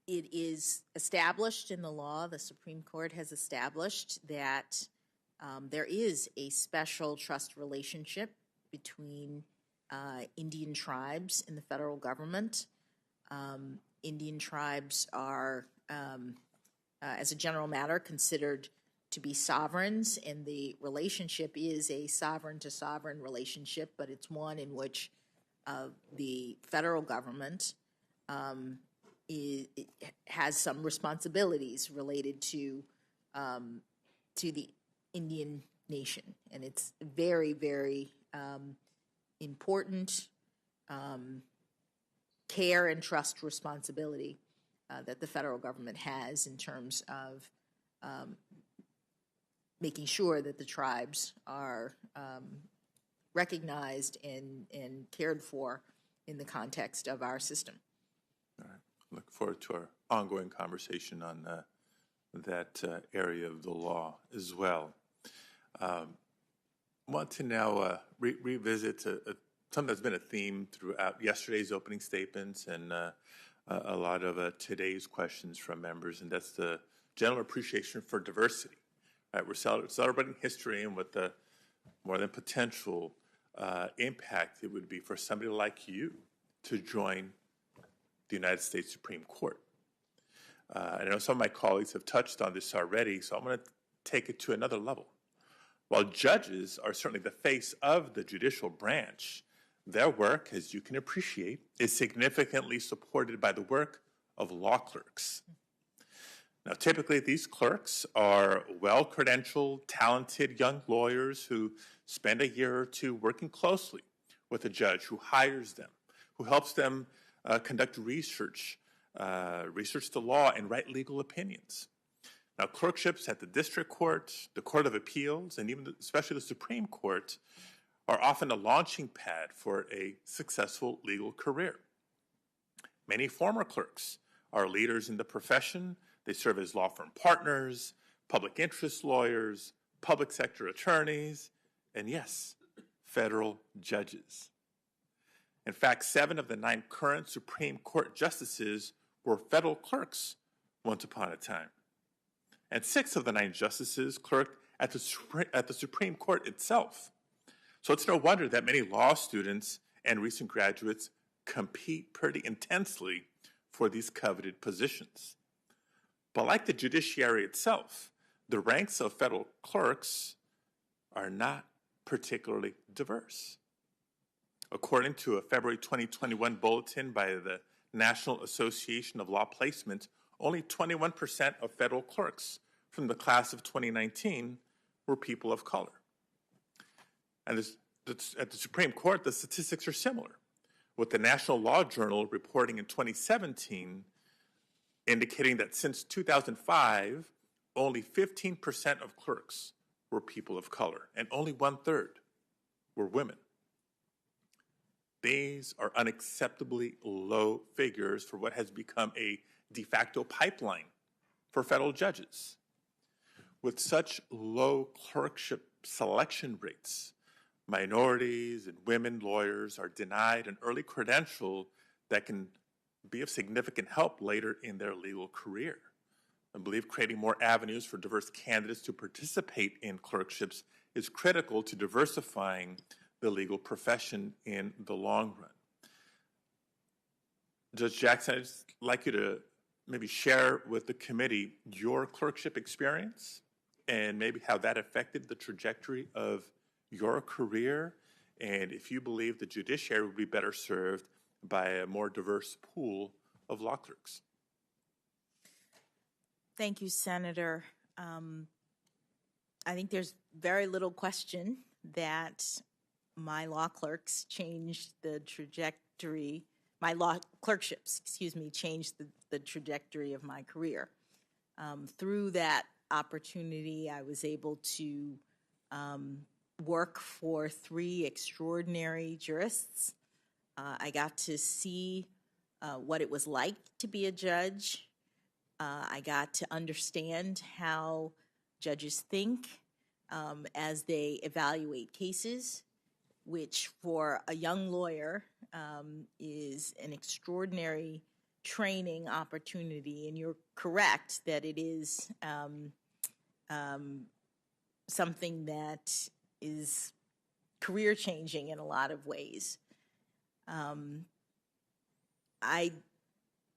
It is established in the law, the Supreme Court has established that there is a special trust relationship between Indian tribes and the federal government. Indian tribes are, as a general matter, considered to be sovereigns, and the relationship is a sovereign-to-sovereign relationship, but it's one in which the federal government has some responsibilities related to the Indian nation, and it's very, very important care and trust responsibility that the federal government has in terms of making sure that the tribes are recognized and cared for in the context of our system. All right. Look forward to our ongoing conversation on that area of the law as well. Want to now revisit something that's been a theme throughout yesterday's opening statements and a lot of today's questions from members, and that's the general appreciation for diversity. Right? We're celebrating history and what the more than potential impact it would be for somebody like you to join the United States Supreme Court. I know some of my colleagues have touched on this already, so I'm going to take it to another level. While judges are certainly the face of the judicial branch, their work, as you can appreciate, is significantly supported by the work of law clerks. Now, typically, these clerks are well-credentialed, talented young lawyers who spend a year or two working closely with a judge who hires them, who helps them conduct research the law, and write legal opinions. Now, clerkships at the district court, the Court of Appeals, and even especially the Supreme Court are often a launching pad for a successful legal career. Many former clerks are leaders in the profession. They serve as law firm partners, public interest lawyers, public sector attorneys, and yes, federal judges. In fact, 7 of the 9 current Supreme Court justices were federal clerks once upon a time. And 6 of the 9 justices clerked at the Supreme Court itself. So it's no wonder that many law students and recent graduates compete pretty intensely for these coveted positions. But like the judiciary itself, the ranks of federal clerks are not particularly diverse. According to a February 2021 bulletin by the National Association of Law Placement, only 21% of federal clerks from the class of 2019 were people of color. And at the Supreme Court, the statistics are similar, with the National Law Journal reporting in 2017 indicating that since 2005, only 15% of clerks were people of color, and only 1/3 were women. These are unacceptably low figures for what has become a de facto pipeline for federal judges. With such low clerkship selection rates, minorities and women lawyers are denied an early credential that can be of significant help later in their legal career. I believe creating more avenues for diverse candidates to participate in clerkships is critical to diversifying the legal profession in the long run. Judge Jackson, I'd just like you to maybe share with the committee your clerkship experience and maybe how that affected the trajectory of your career, and if you believe the judiciary would be better served by a more diverse pool of law clerks. Thank you, Senator. I think there's very little question that my law clerks changed the trajectory, my law clerkships, changed the trajectory of my career. Through that opportunity, I was able to work for 3 extraordinary jurists. I got to see what it was like to be a judge. I got to understand how judges think as they evaluate cases, which for a young lawyer is an extraordinary training opportunity. And you're correct that it is something that is career changing in a lot of ways. I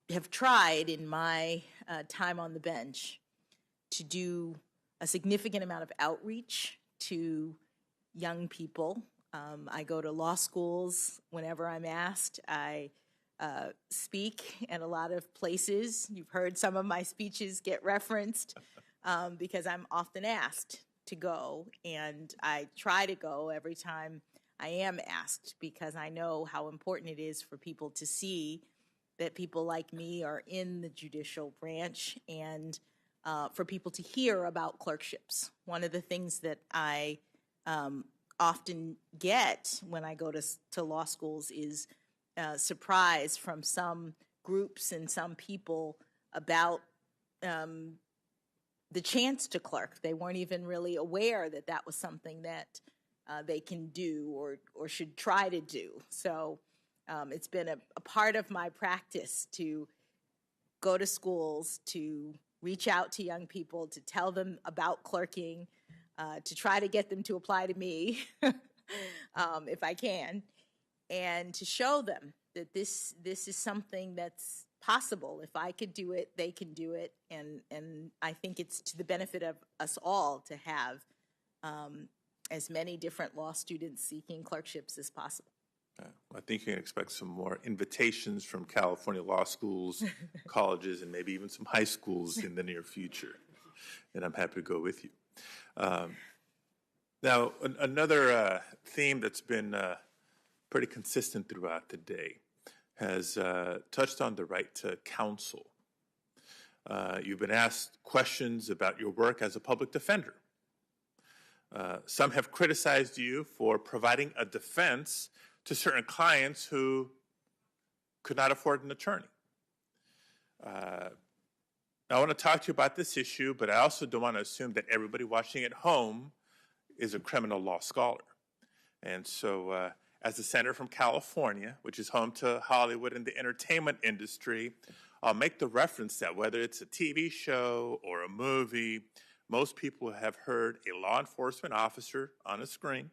have tried in my time on the bench to do a significant amount of outreach to young people. I go to law schools whenever I'm asked. I speak at a lot of places. You've heard some of my speeches get referenced because I'm often asked to go, and I try to go every time I am asked because I know how important it is for people to see that people like me are in the judicial branch and for people to hear about clerkships. One of the things that I often get when I go to law schools is surprise from some groups and some people about the chance to clerk. They weren't even really aware that that was something that they can do or should try to do. So it's been a part of my practice to go to schools, to reach out to young people, to tell them about clerking, to try to get them to apply to me if I can, and to show them that this is something that's possible. If I could do it, they can do it, and I think it's to the benefit of us all to have as many different law students seeking clerkships as possible. I think you can expect some more invitations from California law schools, colleges, and maybe even some high schools in the near future. And I'm happy to go with you. Now, another theme that's been pretty consistent throughout the day has touched on the right to counsel. You've been asked questions about your work as a public defender. Some have criticized you for providing a defense to certain clients who could not afford an attorney. I want to talk to you about this issue, but I also don't want to assume that everybody watching at home is a criminal law scholar. And so as a senator from California, which is home to Hollywood and the entertainment industry, I'll make the reference that whether it's a TV show or a movie, most people have heard a law enforcement officer on a screen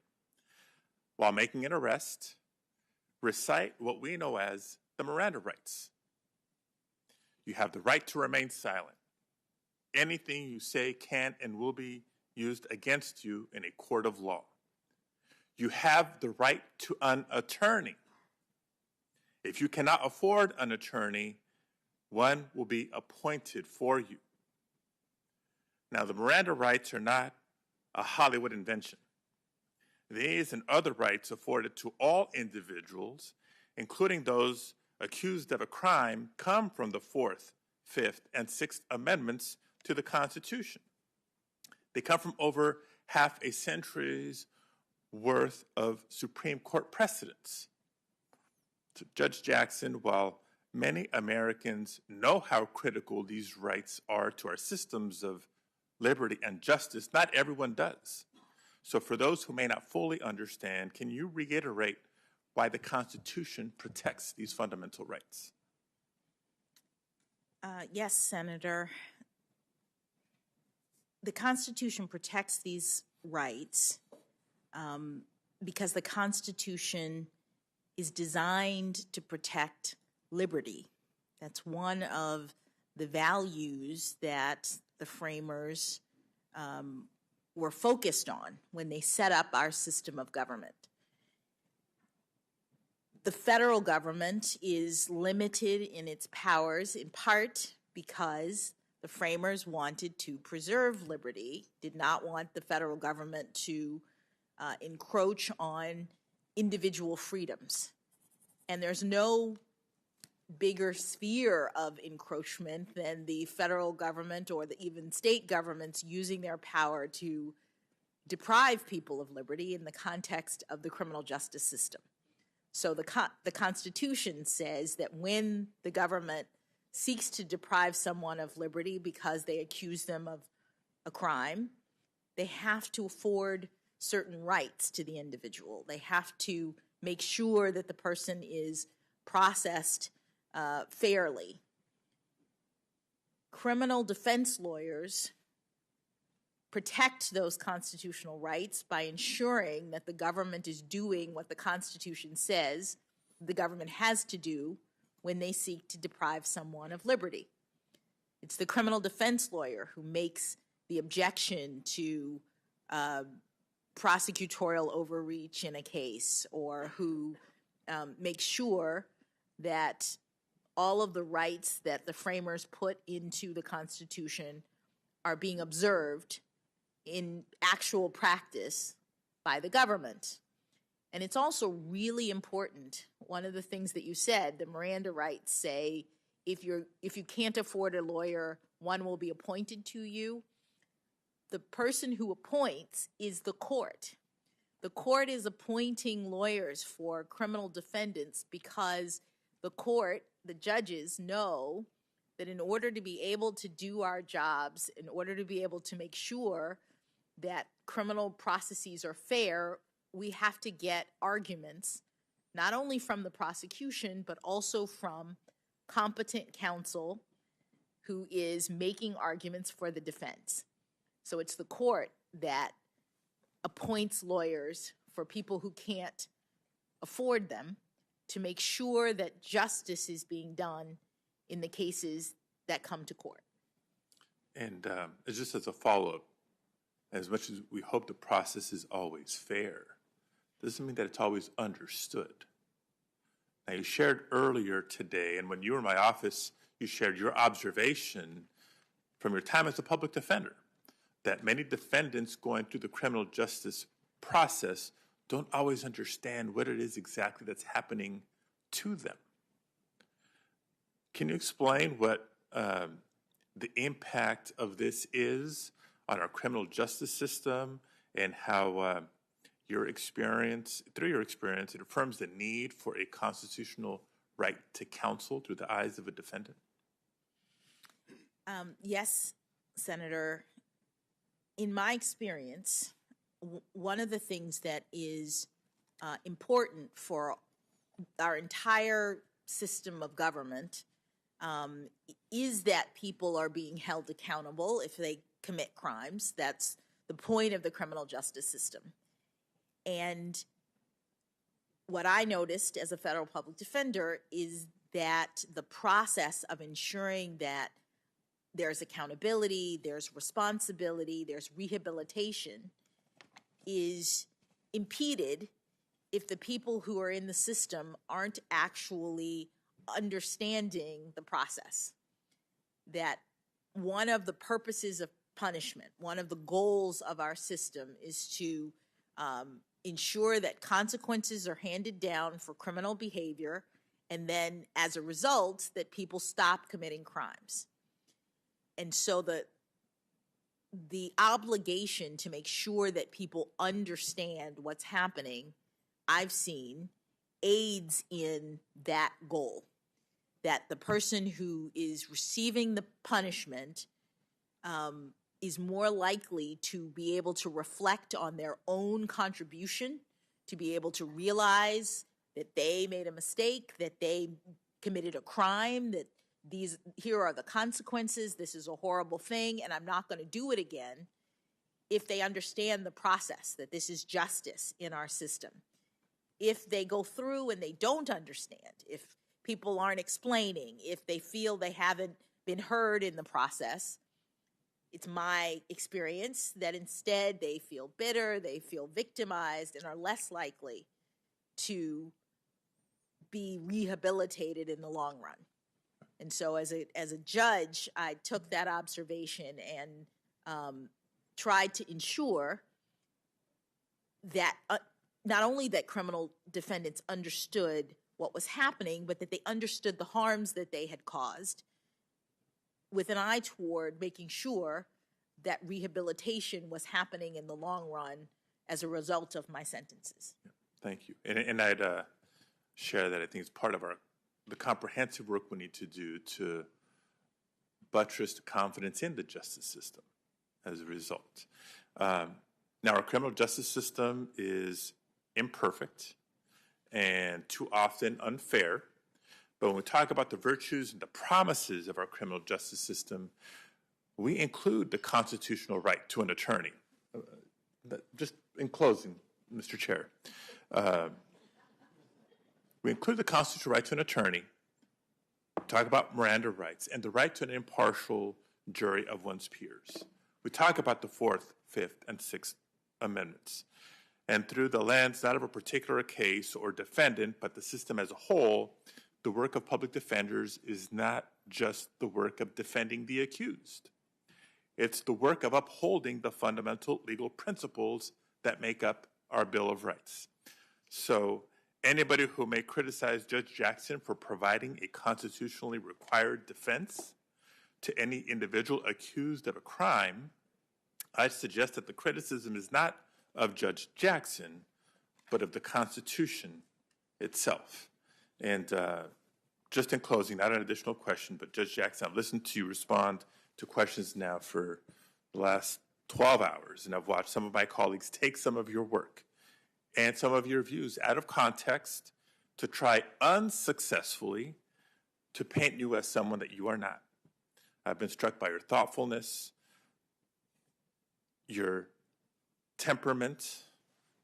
while making an arrest recite what we know as the Miranda rights. You have the right to remain silent. Anything you say can and will be used against you in a court of law. You have the right to an attorney. If you cannot afford an attorney, one will be appointed for you. Now, the Miranda rights are not a Hollywood invention. These and other rights afforded to all individuals, including those accused of a crime, come from the 4th, 5th, and 6th Amendments to the Constitution. They come from over half a century's worth of Supreme Court precedents. Judge Jackson, while many Americans know how critical these rights are to our systems of liberty and justice, not everyone does. So for those who may not fully understand, can you reiterate why the Constitution protects these fundamental rights? Yes, Senator. The Constitution protects these rights because the Constitution is designed to protect liberty. That's one of the values that the framers were focused on when they set up our system of government. The federal government is limited in its powers in part because the framers wanted to preserve liberty, did not want the federal government to encroach on individual freedoms. And there's no bigger sphere of encroachment than the federal government or even state governments using their power to deprive people of liberty in the context of the criminal justice system. So the Constitution says that when the government seeks to deprive someone of liberty because they accuse them of a crime, they have to afford certain rights to the individual. They have to make sure that the person is processed fairly. Criminal defense lawyers protect those constitutional rights by ensuring that the government is doing what the Constitution says the government has to do when they seek to deprive someone of liberty. It's the criminal defense lawyer who makes the objection to prosecutorial overreach in a case, or who makes sure that all of the rights that the framers put into the Constitution are being observed in actual practice by the government. And it's also really important, one of the things that you said, the Miranda rights say, if you can't afford a lawyer, one will be appointed to you. The person who appoints is the court. The court is appointing lawyers for criminal defendants because the court, the judges, know that in order to be able to do our jobs, in order to be able to make sure that criminal processes are fair, we have to get arguments, not only from the prosecution, but also from competent counsel who is making arguments for the defense. So it's the court that appoints lawyers for people who can't afford them to make sure that justice is being done in the cases that come to court. And just as a follow-up, as much as we hope the process is always fair, doesn't mean that it's always understood. Now, you shared earlier today, and when you were in my office, you shared your observation from your time as a public defender, that many defendants going through the criminal justice process don't always understand what it is exactly that's happening to them. Can you explain what the impact of this is on our criminal justice system, and how your experience, through your experience, it affirms the need for a constitutional right to counsel through the eyes of a defendant? Yes, Senator. In my experience, one of the things that is important for our entire system of government is that people are being held accountable if they commit crimes. That's the point of the criminal justice system. And what I noticed as a federal public defender is that the process of ensuring that there's accountability, there's responsibility, there's rehabilitation is impeded if the people who are in the system aren't actually understanding the process. That one of the purposes of punishment, one of the goals of our system is to ensure that consequences are handed down for criminal behavior, and then as a result, that people stop committing crimes. And so the obligation to make sure that people understand what's happening, I've seen, aids in that goal, that the person who is receiving the punishment is more likely to be able to reflect on their own contribution, to be able to realize that they made a mistake, that they committed a crime, that here are the consequences, this is a horrible thing, and I'm not going to do it again, if they understand the process, that this is justice in our system. If they go through and they don't understand, if people aren't explaining, if they feel they haven't been heard in the process, it's my experience that instead they feel bitter, they feel victimized, and are less likely to be rehabilitated in the long run. And so as a judge, I took that observation and tried to ensure that not only that criminal defendants understood what was happening, but that they understood the harms that they had caused, with an eye toward making sure that rehabilitation was happening in the long run as a result of my sentences. Thank you. And I'd share that I think it's part of the comprehensive work we need to do to buttress the confidence in the justice system as a result. Now, our criminal justice system is imperfect and too often unfair. But when we talk about the virtues and the promises of our criminal justice system, we include the constitutional right to an attorney. Just in closing, Mr. Chair, we include the constitutional right to an attorney, talk about Miranda rights, and the right to an impartial jury of one's peers. We talk about the 4th, 5th, and 6th Amendments. And through the lens not of a particular case or defendant, but the system as a whole, the work of public defenders is not just the work of defending the accused. It's the work of upholding the fundamental legal principles that make up our Bill of Rights. So anybody who may criticize Judge Jackson for providing a constitutionally required defense to any individual accused of a crime, I suggest that the criticism is not of Judge Jackson, but of the Constitution itself. And just in closing, not an additional question, but Judge Jackson, I've listened to you respond to questions now for the last 12 hours, and I've watched some of my colleagues take some of your work and some of your views out of context to try unsuccessfully to paint you as someone that you are not. I've been struck by your thoughtfulness, your temperament,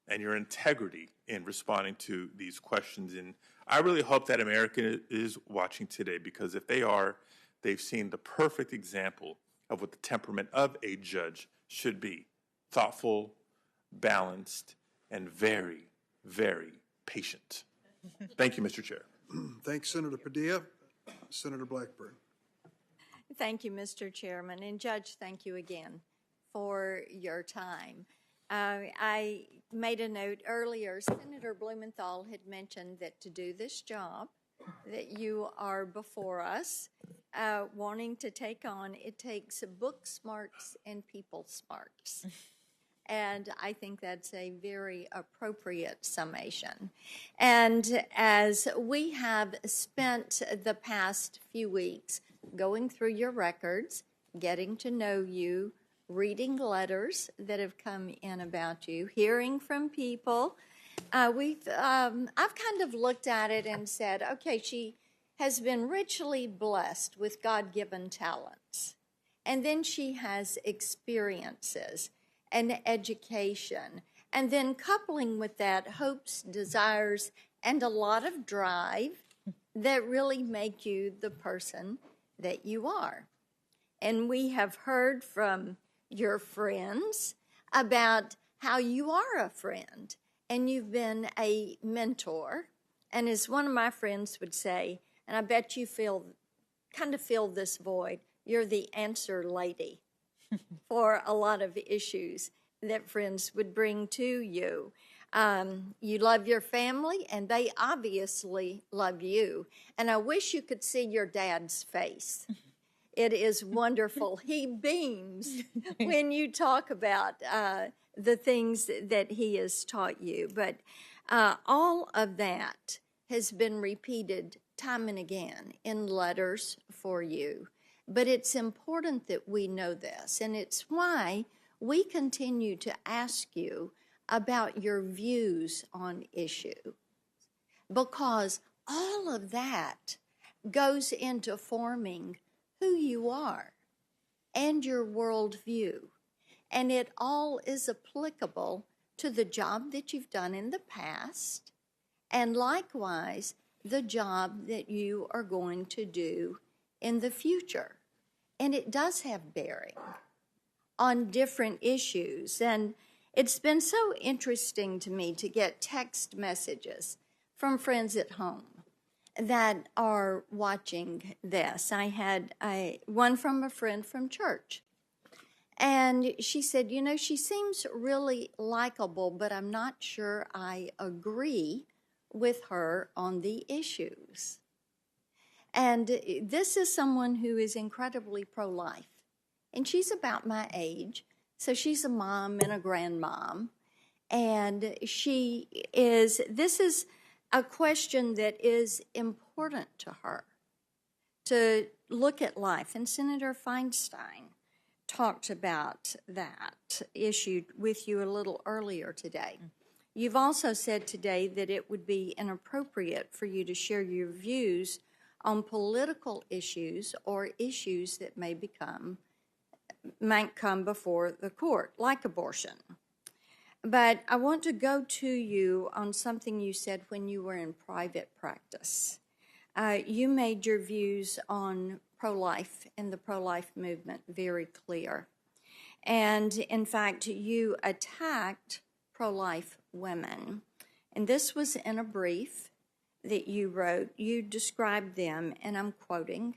and your integrity in responding to these questions. And I really hope that America is watching today, because if they are, they've seen the perfect example of what the temperament of a judge should be: thoughtful, balanced, and very, very patient. Thank you, Mr. Chair. Thanks, Senator Padilla. Senator Blackburn. Thank you, Mr. Chairman. And Judge, thank you again for your time. I made a note earlier. Senator Blumenthal had mentioned that to do this job that you are before us wanting to take on, it takes book smarts and people smarts. And I think that's a very appropriate summation. And as we have spent the past few weeks going through your records, getting to know you, reading letters that have come in about you, hearing from people, I've kind of looked at it and said, okay, she has been richly blessed with God-given talents. And then she has experiences and education. And then coupling with that, hopes, desires, and a lot of drive that really make you the person that you are. And we have heard from your friends about how you are a friend and you've been a mentor. And as one of my friends would say, and I bet you kind of feel this void, you're the answer lady for a lot of issues that friends would bring to you. You love your family, and they obviously love you. And I wish you could see your dad's face. It is wonderful. He beams when you talk about the things that he has taught you. But All of that has been repeated time and again in letters for you. But it's important that we know this, and it's why we continue to ask you about your views on issue, because all of that goes into forming who you are and your worldview, and it all is applicable to the job that you've done in the past, and likewise the job that you are going to do in the future. And it does have bearing on different issues. And it's been so interesting to me to get text messages from friends at home that are watching this. I had one from a friend from church. And she said, you know, she seems really likable, but I'm not sure I agree with her on the issues. And this is someone who is incredibly pro-life. And she's about my age, so she's a mom and a grandmom. And this is a question that is important to her, to look at life. And Senator Feinstein talked about that issue with you a little earlier today. You've also said today that it would be inappropriate for you to share your views on political issues or issues that might come before the court, like abortion. But I want to go to you on something you said when you were in private practice. You made your views on pro-life and the pro-life movement very clear. And in fact, you attacked pro-life women. And this was in a brief that you wrote. You described them, and I'm quoting,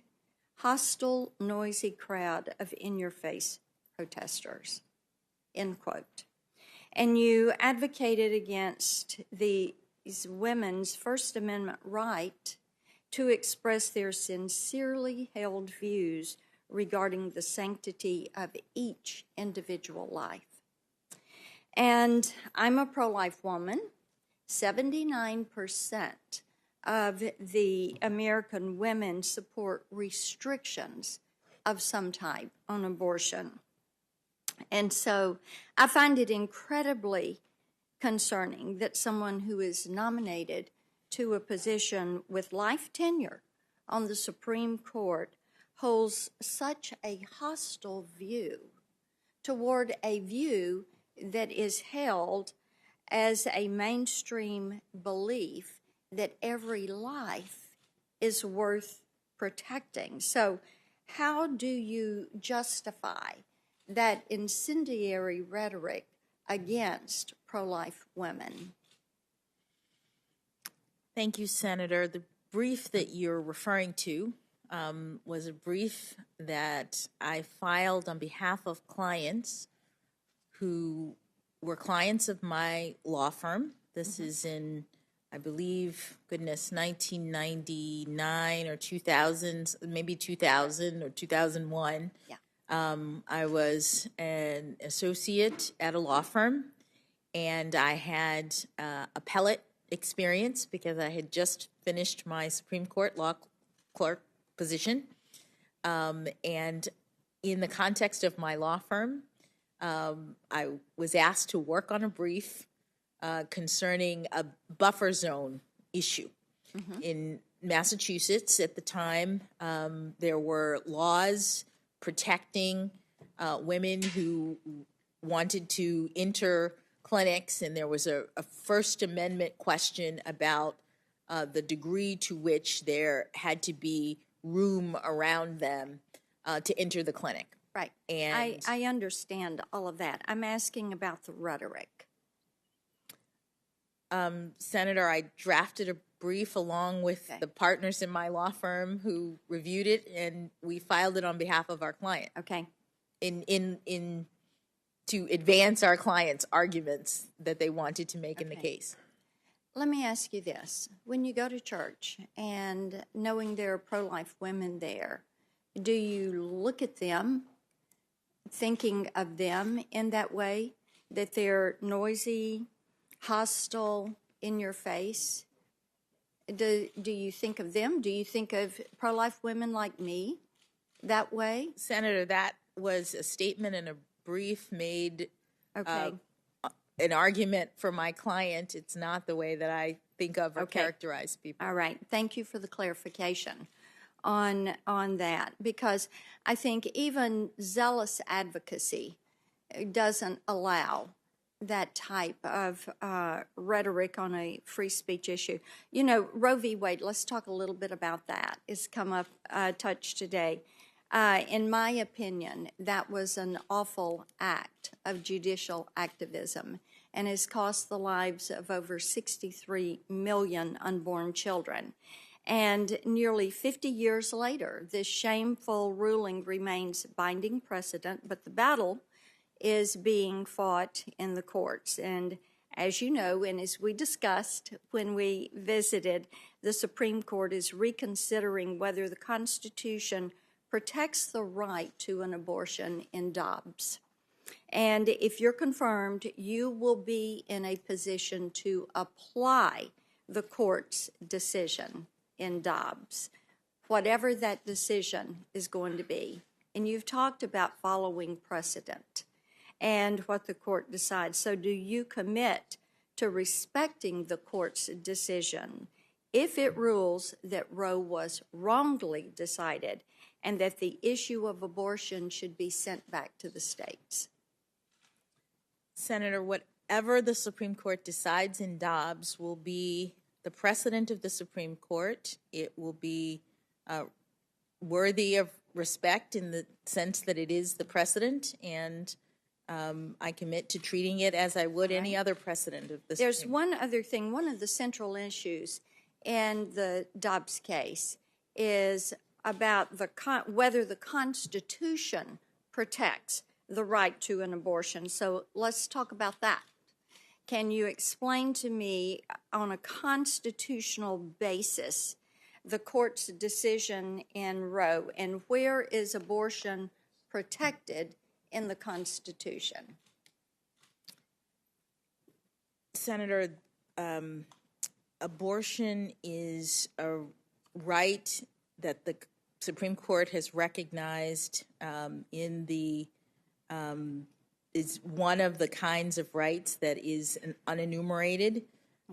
hostile, noisy crowd of in-your-face protesters, end quote. And you advocated against these women's First Amendment right to express their sincerely held views regarding the sanctity of each individual life. And I'm a pro-life woman. 79% of the American women support restrictions of some type on abortion. And so I find it incredibly concerning that someone who is nominated to a position with life tenure on the Supreme Court holds such a hostile view toward a view that is held as a mainstream belief that every life is worth protecting. So how do you justify that incendiary rhetoric against pro-life women? Thank you, Senator. The brief that you're referring to was a brief that I filed on behalf of clients who were clients of my law firm. This is in, I believe, 1999 or 2000, maybe 2000 or 2001. Yeah. I was an associate at a law firm, and I had appellate experience because I had just finished my Supreme Court law clerk position. And in the context of my law firm, I was asked to work on a brief concerning a buffer zone issue. In Massachusetts at the time, there were laws protecting women who wanted to enter clinics, and there was a First Amendment question about the degree to which there had to be room around them to enter the clinic. Right. And I understand all of that. I'm asking about the rhetoric. Senator, I drafted a brief along with the partners in my law firm who reviewed it, and we filed it on behalf of our client. Okay. To advance our clients' arguments that they wanted to make in the case. Let me ask you this. When you go to church and knowing there are pro-life women there, do you look at them, thinking of them in that way, that they're noisy, hostile, in your face? Do you think of them? Do you think of pro-life women like me that way? Senator, that was a statement and a brief made Okay. an argument for my client. It's not the way that I think of or characterize people. All right. Thank you for the clarification on that, because I think even zealous advocacy doesn't allow that type of rhetoric on a free speech issue. You know, Roe v. Wade, let's talk a little bit about that. It's come up touched today. In my opinion, that was an awful act of judicial activism and has cost the lives of over 63 million unborn children. And nearly 50 years later, this shameful ruling remains binding precedent, but the battle is being fought in the courts. And as you know, and as we discussed when we visited, the Supreme Court is reconsidering whether the Constitution protects the right to an abortion in Dobbs. And if you're confirmed, you will be in a position to apply the court's decision in Dobbs, whatever that decision is going to be. And you've talked about following precedent and what the court decides. So do you commit to respecting the court's decision if it rules that Roe was wrongly decided and that the issue of abortion should be sent back to the states? Senator, whatever the Supreme Court decides in Dobbs will be the precedent of the Supreme Court. It will be worthy of respect in the sense that it is the precedent, and I commit to treating it as I would any other precedent of the There's Supreme one other thing. One of the central issues in the Dobbs case is about whether the Constitution protects the right to an abortion. So let's talk about that. Can you explain to me on a constitutional basis the court's decision in Roe, and where is abortion protected in the Constitution? Senator, abortion is a right that the Supreme Court has recognized is one of the kinds of rights that is unenumerated.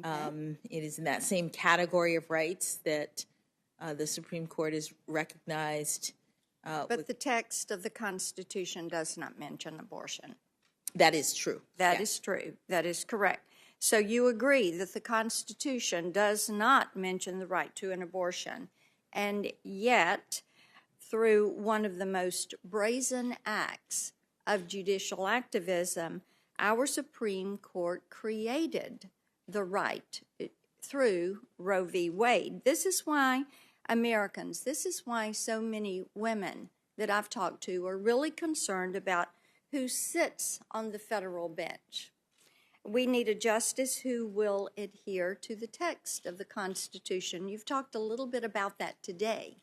Okay. It is in that same category of rights that the Supreme Court has recognized. But the text of the Constitution does not mention abortion. That is true. That is true. That is correct. So you agree that the Constitution does not mention the right to an abortion, and yet, through one of the most brazen acts of judicial activism, our Supreme Court created the right through Roe v. Wade. This is why Americans, this is why so many women that I've talked to are really concerned about who sits on the federal bench. We need a justice who will adhere to the text of the Constitution. You've talked a little bit about that today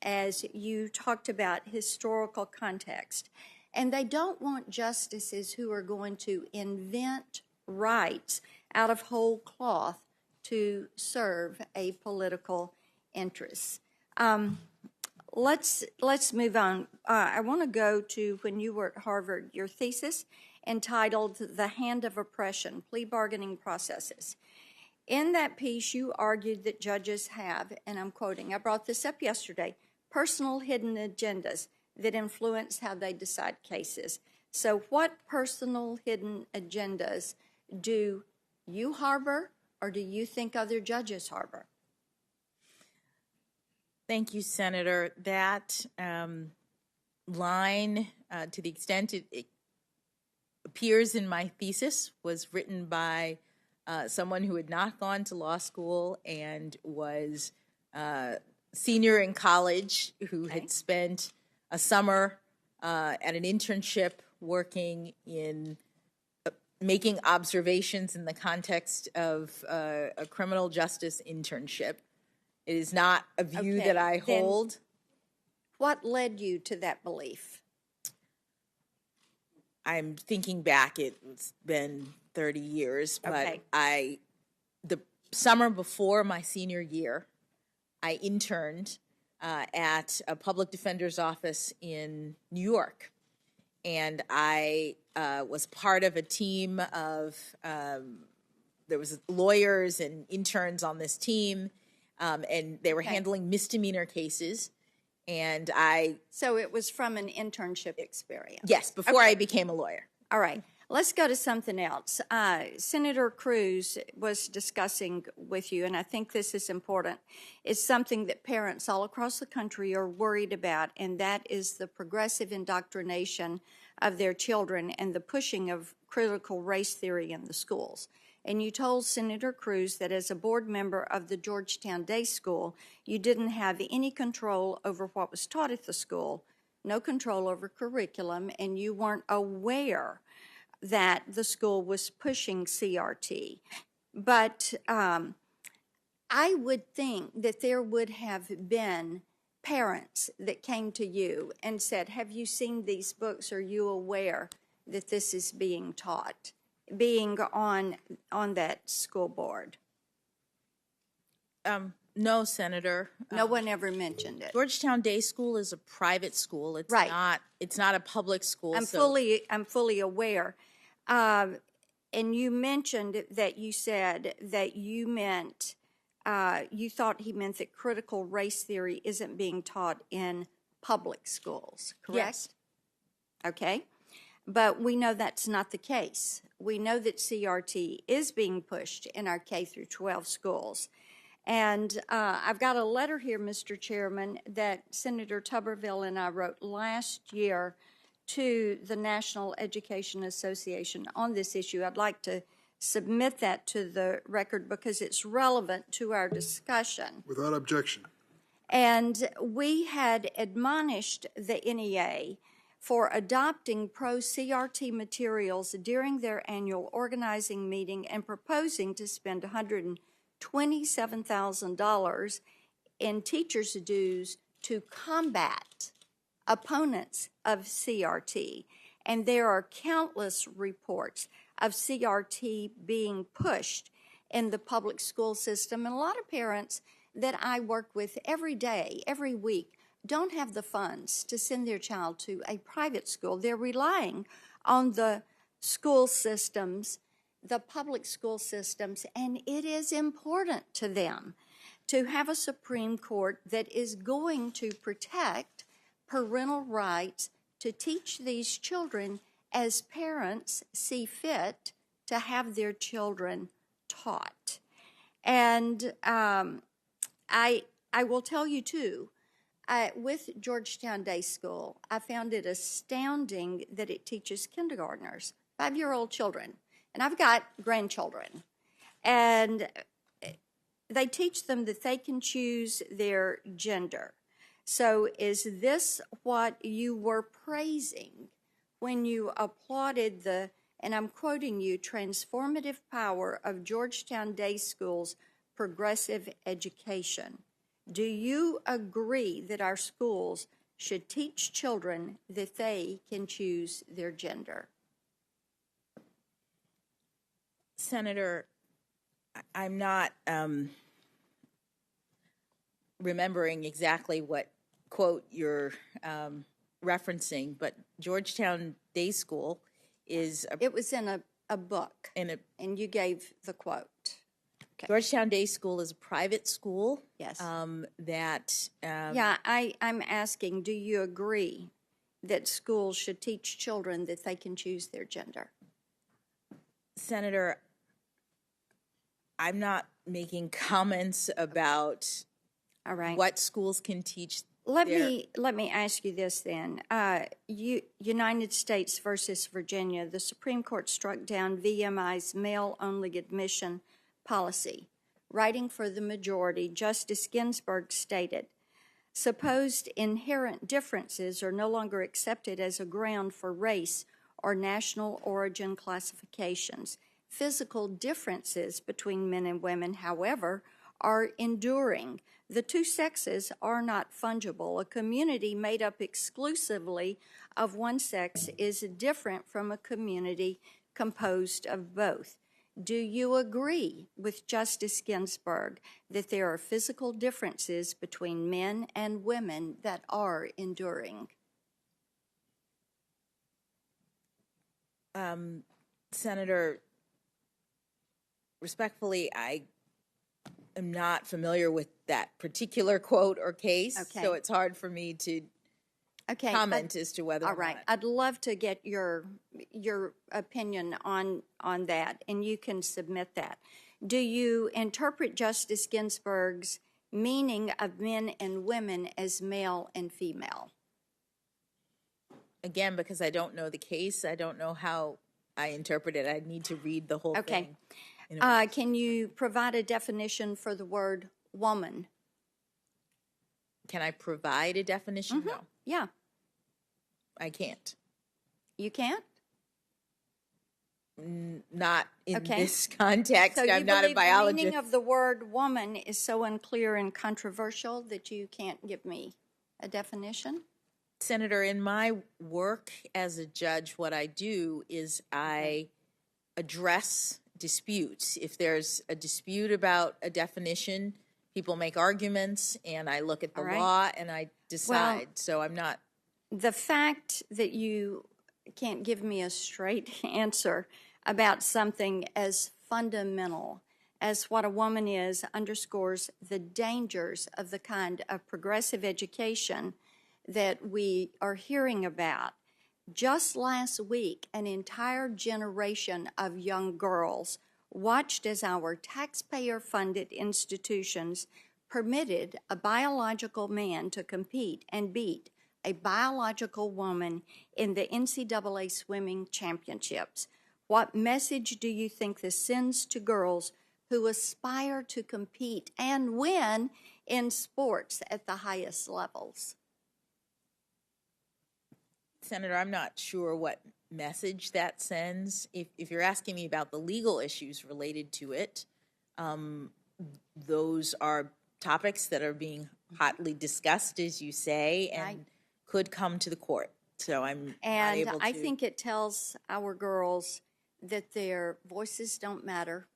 as you talked about historical context. And they don't want justices who are going to invent rights out of whole cloth to serve a political interest. Let's move on. I want to go to when you were at Harvard, your thesis entitled The Hand of Oppression, Plea Bargaining Processes. In that piece, you argued that judges have, and I'm quoting, I brought this up yesterday, personal hidden agendas that influence how they decide cases. So what personal hidden agendas do you harbor, or do you think other judges harbor? Thank you, Senator. That line, to the extent it appears in my thesis, was written by someone who had not gone to law school and was senior in college, who had spent a summer at an internship working in making observations in the context of a criminal justice internship. It is not a view that I hold. What led you to that belief? I'm thinking back, it's been 30 years, but I the summer before my senior year, I interned at a public defender's office in New York. And I was part of a team of, there was lawyers and interns on this team, and they were handling misdemeanor cases. And So it was from an internship experience? Yes, before I became a lawyer. All right. Let's go to something else. Senator Cruz was discussing with you, and I think this is important. It's something that parents all across the country are worried about, and that is the progressive indoctrination of their children and the pushing of critical race theory in the schools. And you told Senator Cruz that as a board member of the Georgetown Day School, you didn't have any control over what was taught at the school, no control over curriculum, and you weren't aware that the school was pushing CRT. But I would think that there would have been parents that came to you and said, have you seen these books? Are you aware that this is being taught, being on that school board? No, Senator. No one ever mentioned it. Georgetown Day School is a private school. It's Right. It's not a public school. I'm fully aware. And you mentioned that you said that you meant, you thought he meant that critical race theory isn't being taught in public schools, correct? Yes. Okay. But we know that's not the case. We know that CRT is being pushed in our K through 12 schools. And I've got a letter here, Mr. Chairman, that Senator Tuberville and I wrote last year to the National Education Association on this issue. I'd like to submit that to the record because it's relevant to our discussion. Without objection. And we had admonished the NEA for adopting pro-CRT materials during their annual organizing meeting and proposing to spend $127,000 in teachers' dues to combat opponents of CRT. And there are countless reports of CRT being pushed in the public school system. And a lot of parents that I work with every day, every week, don't have the funds to send their child to a private school. They're relying on the school systems, the public school systems, and it is important to them to have a Supreme Court that is going to protect parental rights to teach these children as parents see fit to have their children taught. And I will tell you too, with Georgetown Day School, I found it astounding that it teaches kindergartners, 5-year-old children. And I've got grandchildren. And they teach them that they can choose their gender. So is this what you were praising when you applauded the, and I'm quoting you, transformative power of Georgetown Day School's progressive education? Do you agree that our schools should teach children that they can choose their gender? Senator, I'm not remembering exactly what quote you're referencing, but Georgetown Day School is... It was in a book, and you gave the quote. Okay. Georgetown Day School is a private school. Yes. Yeah, I'm asking, do you agree that schools should teach children that they can choose their gender? Senator, I'm not making comments about what schools can teach. Let me ask you this then. United States versus Virginia, the Supreme Court struck down VMI's male-only admission policy. Writing for the majority, Justice Ginsburg stated, supposed inherent differences are no longer accepted as a ground for race or national origin classifications. Physical differences between men and women, however, are enduring. The two sexes are not fungible. A community made up exclusively of one sex is different from a community composed of both. Do you agree with Justice Ginsburg that there are physical differences between men and women that are enduring? Senator, respectfully, I am not familiar with that particular quote or case, so it's hard for me to comment as to whether all or right. not. I'd love to get your opinion on that, and you can submit that. Do you interpret Justice Ginsburg's meaning of men and women as male and female? Again, because I don't know the case, I don't know how I interpret it. I need to read the whole thing. Can you provide a definition for the word woman? Can I provide a definition? No. Yeah. I can't. You can't? Not in this context. So I'm not a biologist. The meaning of the word woman is so unclear and controversial that you can't give me a definition? Senator, in my work as a judge, what I do is I address disputes. If there's a dispute about a definition, people make arguments, and I look at the law and I decide. Well, so I'm not. The fact that you can't give me a straight answer about something as fundamental as what a woman is underscores the dangers of the kind of progressive education that we are hearing about. Just last week, an entire generation of young girls watched as our taxpayer-funded institutions permitted a biological man to compete and beat a biological woman in the NCAA swimming championships. What message do you think this sends to girls who aspire to compete and win in sports at the highest levels? Senator, I'm not sure what message that sends. If you're asking me about the legal issues related to it, those are topics that are being hotly discussed, as you say, and could come to the court. So I'm not able to. I think it tells our girls that their voices don't matter.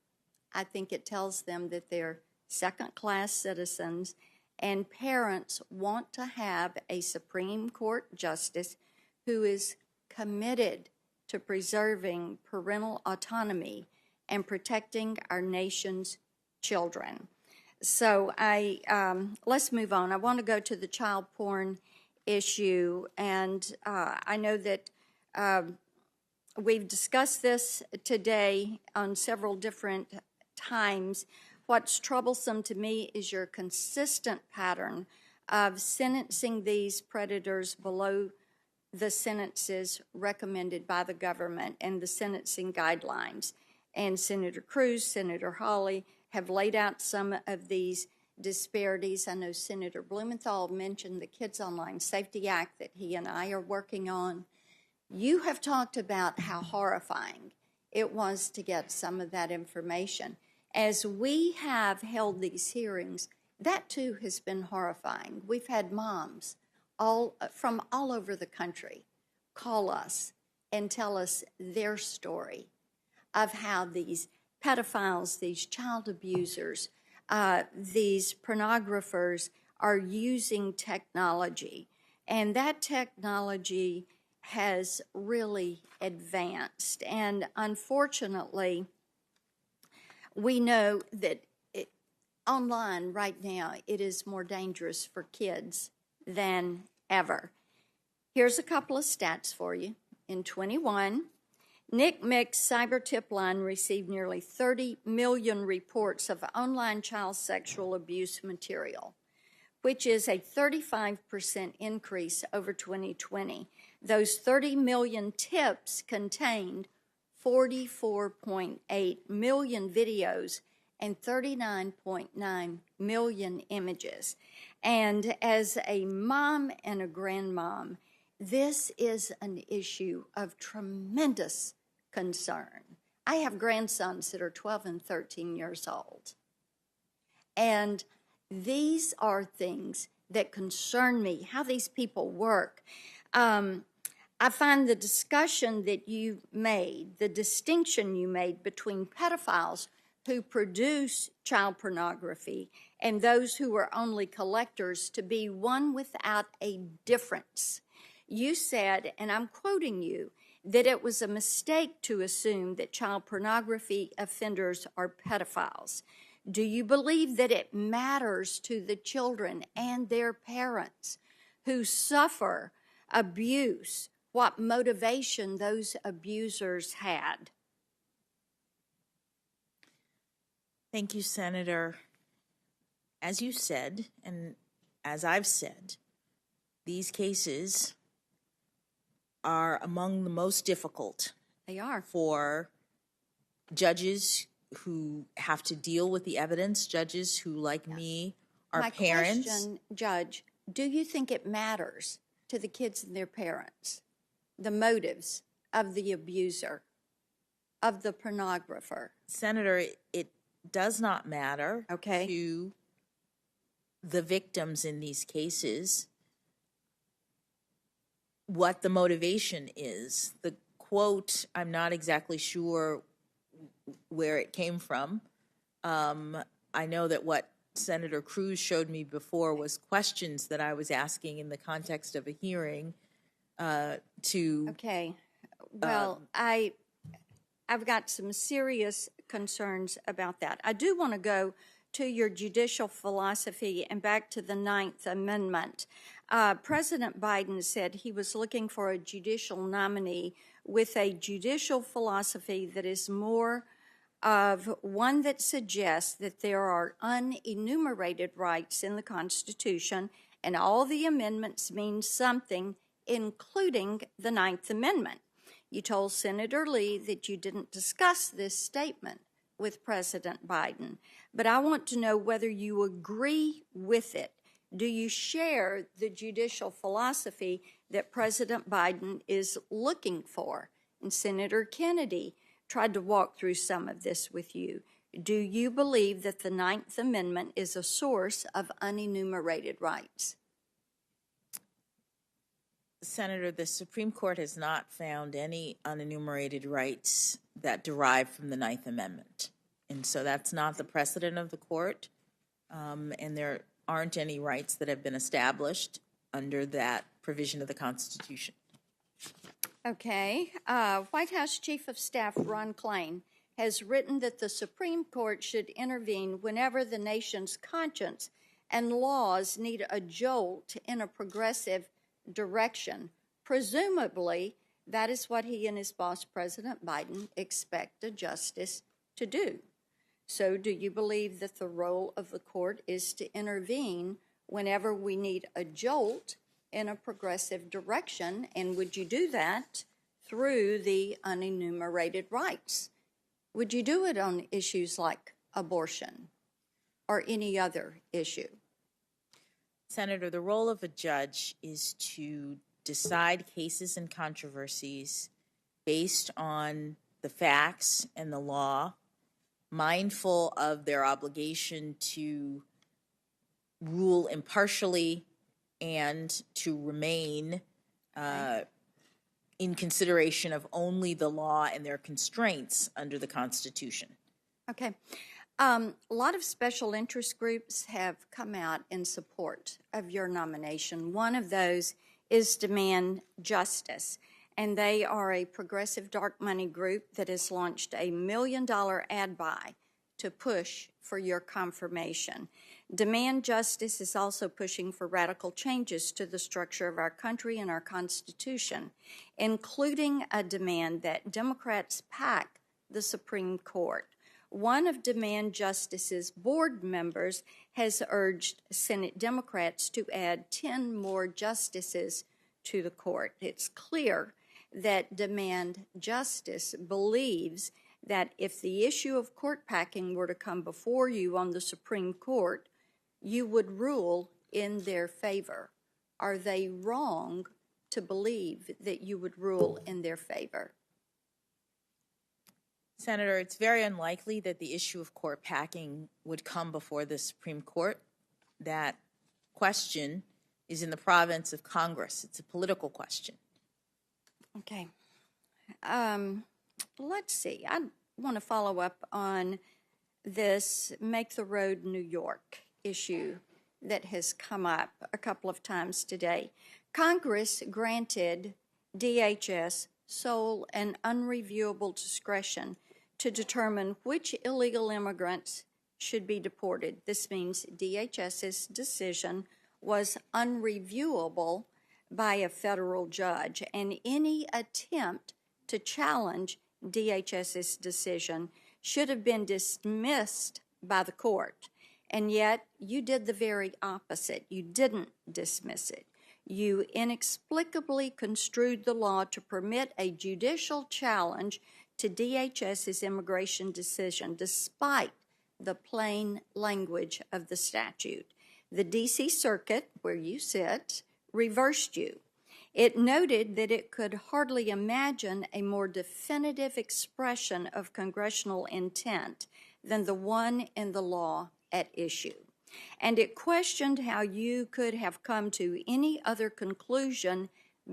I think it tells them that they're second-class citizens, and parents want to have a Supreme Court justice who is committed to preserving parental autonomy and protecting our nation's children. So let's move on. I want to go to the child porn issue, and I know that we've discussed this today on several different times. What's troublesome to me is your consistent pattern of sentencing these predators below the sentences recommended by the government and the sentencing guidelines. And Senator Cruz, Senator Hawley have laid out some of these disparities. I know Senator Blumenthal mentioned the Kids Online Safety Act that he and I are working on. You have talked about how horrifying it was to get some of that information. As we have held these hearings, that too has been horrifying. We've had moms from all over the country call us and tell us their story of how these pedophiles, these child abusers, these pornographers are using technology. And that technology has really advanced. And unfortunately, we know that online right now, it is more dangerous for kids than ever. Here's a couple of stats for you. In 21, NCMEC's cyber tip line received nearly 30 million reports of online child sexual abuse material, which is a 35% increase over 2020. Those 30 million tips contained 44.8 million videos and 39.9 million images. And as a mom and a grandmom, this is an issue of tremendous concern. I have grandsons that are 12 and 13 years old. And these are things that concern me, how these people work. I find the discussion that you made, the distinction you made between pedophiles who produce child pornography and those who are only collectors to be one without a difference. You said, and I'm quoting you, that it was a mistake to assume that child pornography offenders are pedophiles. Do you believe that it matters to the children and their parents who suffer abuse what motivation those abusers had? Thank you, Senator. As you said, and as I've said, these cases are among the most difficult. They are. For judges who have to deal with the evidence, judges who, like me, are My parents. question, Judge, do you think it matters to the kids and their parents, the motives of the abuser, of the pornographer? Senator, it does not matter to the victims in these cases what the motivation is. The quote, I'm not exactly sure where it came from. I know that what Senator Cruz showed me before was questions that I was asking in the context of a hearing to... Okay. Well, I've got some serious concerns about that. I do want to go to your judicial philosophy and back to the 9th Amendment. President Biden said he was looking for a judicial nominee with a judicial philosophy that is more of one that suggests that there are unenumerated rights in the Constitution and all the amendments mean something, including the 9th Amendment. You told Senator Lee that you didn't discuss this statement with President Biden, but I want to know whether you agree with it. Do you share the judicial philosophy that President Biden is looking for? And Senator Kennedy tried to walk through some of this with you. Do you believe that the 9th Amendment is a source of unenumerated rights? Senator, the Supreme Court has not found any unenumerated rights that derive from the 9th Amendment. And so that's not the precedent of the court. And there aren't any rights that have been established under that provision of the Constitution. Okay. White House Chief of Staff Ron Klain has written that the Supreme Court should intervene whenever the nation's conscience and laws need a jolt in a progressive direction. Presumably, that is what he and his boss, President Biden, expect a justice to do. So do you believe that the role of the court is to intervene whenever we need a jolt in a progressive direction? And would you do that through the unenumerated rights? Would you do it on issues like abortion or any other issue? Senator, the role of a judge is to decide cases and controversies based on the facts and the law, mindful of their obligation to rule impartially and to remain in consideration of only the law and their constraints under the Constitution. Okay. A lot of special interest groups have come out in support of your nomination. One of those is Demand Justice, and they are a progressive dark money group that has launched a $1 million ad buy to push for your confirmation. Demand Justice is also pushing for radical changes to the structure of our country and our Constitution, including a demand that Democrats pack the Supreme Court. One of Demand Justice's board members has urged Senate Democrats to add 10 more justices to the court. It's clear that Demand Justice believes that if the issue of court packing were to come before you on the Supreme Court, you would rule in their favor. Are they wrong to believe that you would rule in their favor? Senator, it's very unlikely that the issue of court packing would come before the Supreme Court. That question is in the province of Congress. It's a political question. Okay. Let's see. I want to follow up on this Make the Road New York issue that has come up a couple of times today. Congress granted DHS sole and unreviewable discretion to determine which illegal immigrants should be deported. This means DHS's decision was unreviewable by a federal judge, and any attempt to challenge DHS's decision should have been dismissed by the court. And yet, you did the very opposite. You didn't dismiss it. You inexplicably construed the law to permit a judicial challenge to DHS's immigration decision, despite the plain language of the statute. The D.C. Circuit, where you sit, reversed you. It noted that it could hardly imagine a more definitive expression of congressional intent than the one in the law at issue. And it questioned how you could have come to any other conclusion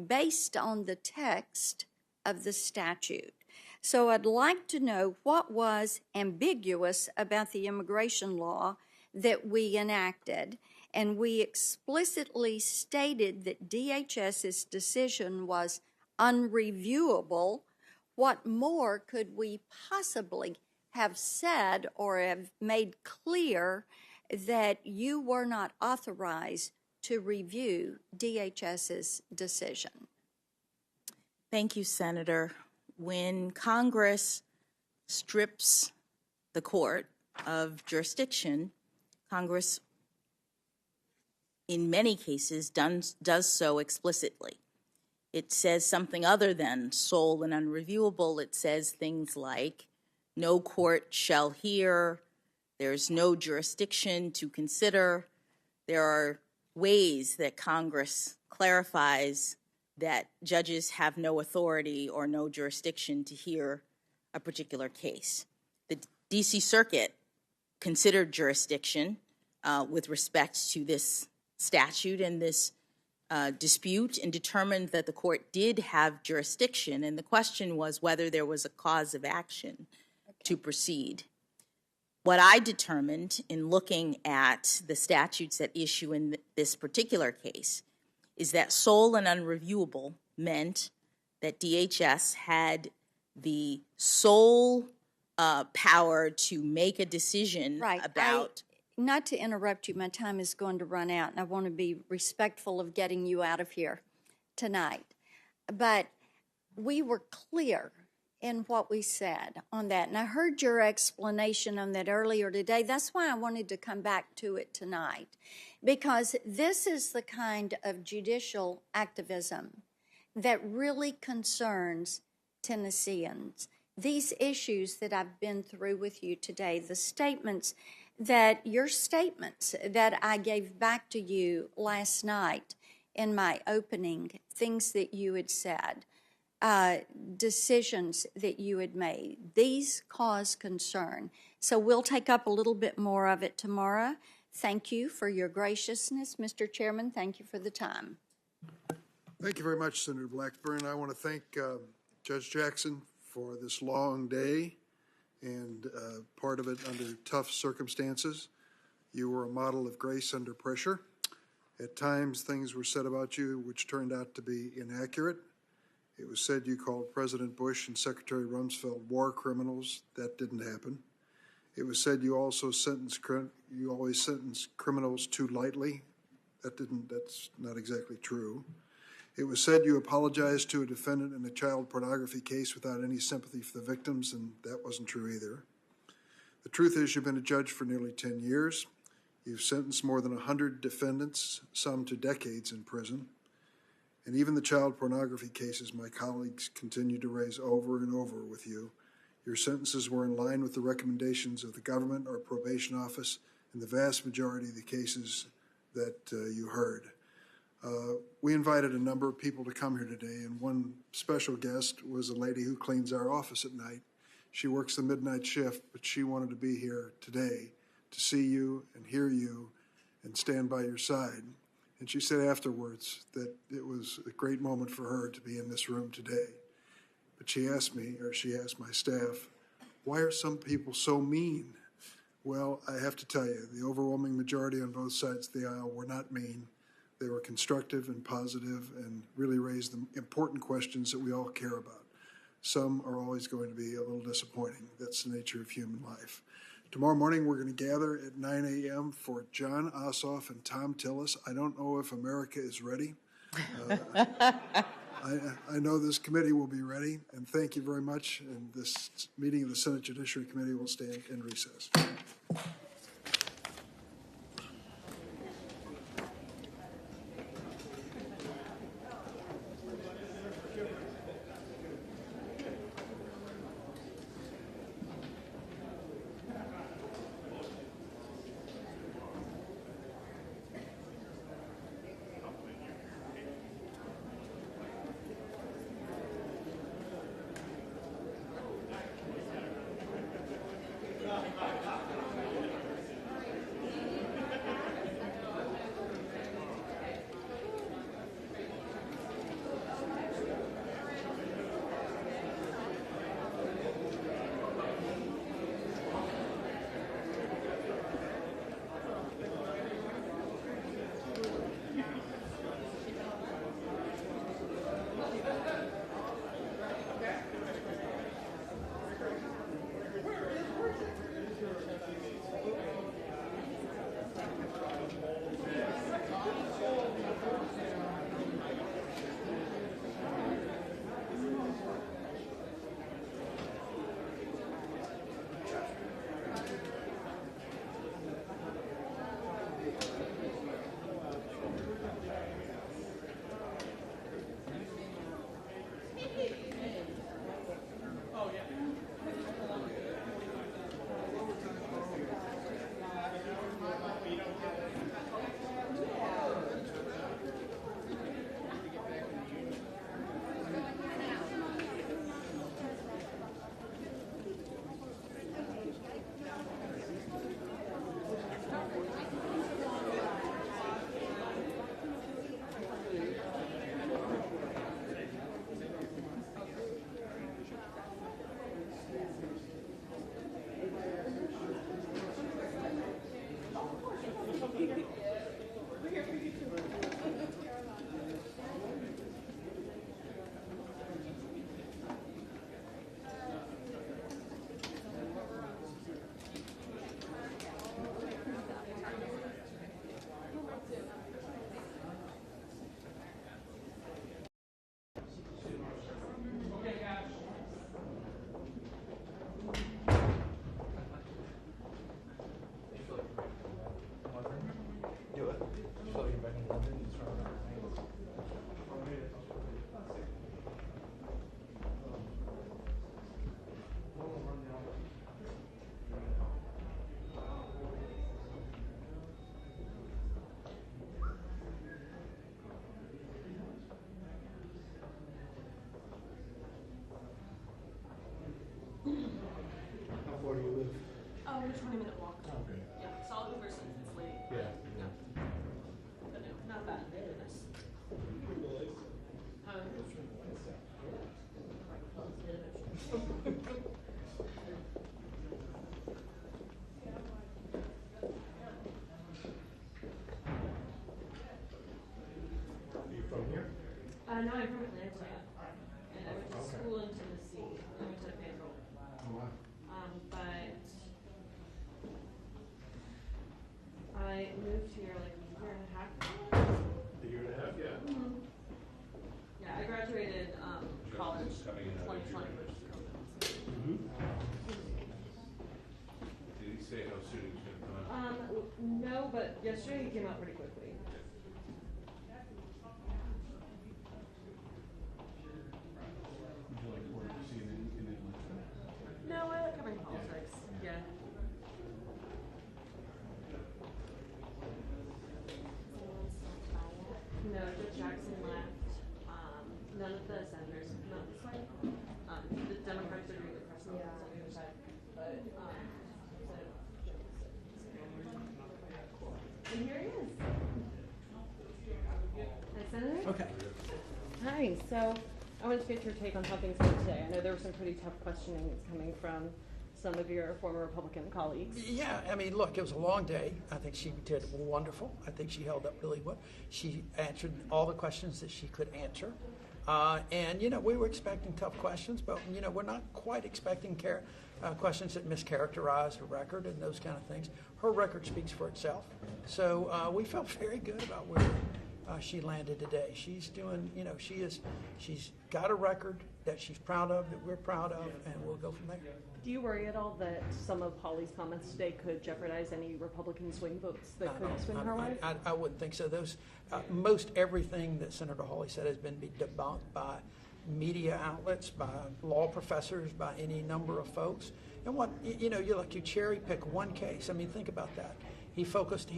based on the text of the statute. So I'd like to know what was ambiguous about the immigration law that we enacted. And we explicitly stated that DHS's decision was unreviewable. What more could we possibly have said or have made clear that you were not authorized to review DHS's decision? Thank you, Senator. When Congress strips the court of jurisdiction, Congress in many cases does so explicitly. It says something other than sole and unreviewable. It says things like, no court shall hear, there's no jurisdiction to consider. There are ways that Congress clarifies that judges have no authority or no jurisdiction to hear a particular case. The D.C. Circuit considered jurisdiction with respect to this statute and this dispute and determined that the court did have jurisdiction, and the question was whether there was a cause of action to proceed. What I determined in looking at the statutes at issue in this particular case is that sole and unreviewable meant that DHS had the sole power to make a decision about... Not to interrupt you, my time is going to run out, and I want to be respectful of getting you out of here tonight. But we were clear in what we said on that, and I heard your explanation on that earlier today. That's why I wanted to come back to it tonight, because this is the kind of judicial activism that really concerns Tennesseans. These issues that I've been through with you today, the statements that I gave back to you last night in my opening, things that you had said, decisions that you had made, these cause concern. So we'll take up a little bit more of it tomorrow. Thank you for your graciousness, Mr. Chairman. Thank you for the time. Thank you very much, Senator Blackburn. I want to thank Judge Jackson for this long day and part of it under tough circumstances. You were a model of grace under pressure. At times, things were said about you which turned out to be inaccurate. It was said you called President Bush and Secretary Rumsfeld war criminals. That didn't happen. It was said you also always sentence criminals too lightly. That's not exactly true. It was said you apologized to a defendant in a child pornography case without any sympathy for the victims, and that wasn't true either. The truth is you've been a judge for nearly 10 years. You've sentenced more than 100 defendants, some to decades in prison. And even the child pornography cases my colleagues continue to raise over and over with you, your sentences were in line with the recommendations of the government or probation office in the vast majority of the cases that you heard. We invited a number of people to come here today, and one special guest was a lady who cleans our office at night. She works the midnight shift, but she wanted to be here today to see you and hear you and stand by your side. And she said afterwards that it was a great moment for her to be in this room today. But she asked me, or she asked my staff, why are some people so mean? Well, I have to tell you, the overwhelming majority on both sides of the aisle were not mean. They were constructive and positive and really raised the important questions that we all care about. Some are always going to be a little disappointing. That's the nature of human life. Tomorrow morning, we're going to gather at 9 a.m. for John Ossoff and Tom Tillis. I don't know if America is ready. I know this committee will be ready, and thank you very much. And this meeting of the Senate Judiciary Committee will stand in recess. Where do you live? Oh, we're 20-minute walk. Oh, okay. Yeah, so I'll Uber since it's late. Yeah. But no, not bad. Thank goodness. Are you from here? No, I'm from Atlanta. And I went to school in Tennessee. I went to Payroll. Oh, wow. But I moved here like a year and a half ago. A year and a half, yeah. Mm-hmm. Yeah, I graduated college in 2020. Mm-hmm. Did he say how soon he was going to come out? No, but yesterday he came out pretty quickly. Would you like to work to see in Atlanta? No, I like covering politics. Yeah. No, Judge Jackson left. None of the senators have come out this way. The Democrats are doing the press conference on the other side. But, and here he is. Okay. Hi, so I wanted to get your take on how things went today. I know there was some pretty tough questioning coming from some of your former Republican colleagues. Yeah, I mean, look, it was a long day. I think she did wonderful. I think she held up really well. She answered all the questions that she could answer. And, you know, we were expecting tough questions, but, you know, we're not quite expecting questions that mischaracterize her record and those kind of things. Her record speaks for itself. So we felt very good about where she landed today. She's doing, you know, she's got a record that she's proud of, that we're proud of, and we'll go from there. Do you worry at all that some of Holly's comments today could jeopardize any Republican swing votes that could swing her way? I wouldn't think so. Those most everything that Senator Hawley said has been debunked by media outlets, by law professors, by any number of folks. And what you know, you cherry pick one case. I mean, think about that. He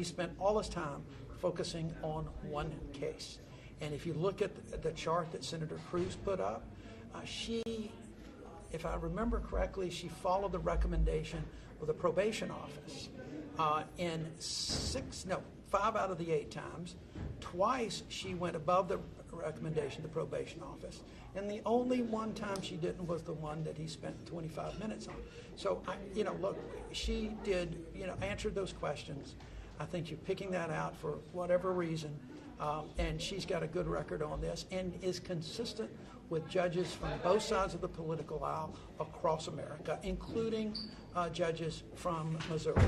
spent all his time focusing on one case. And if you look at the chart that Senator Cruz put up, if I remember correctly, she followed the recommendation of the probation office in 5 out of the 8 times. Twice she went above the recommendation of the probation office. And the only one time she didn't was the one that he spent 25 minutes on. So, look, she did, answered those questions. I think you're picking that out for whatever reason. And she's got a good record on this and is consistent with judges from both sides of the political aisle across America, including judges from Missouri.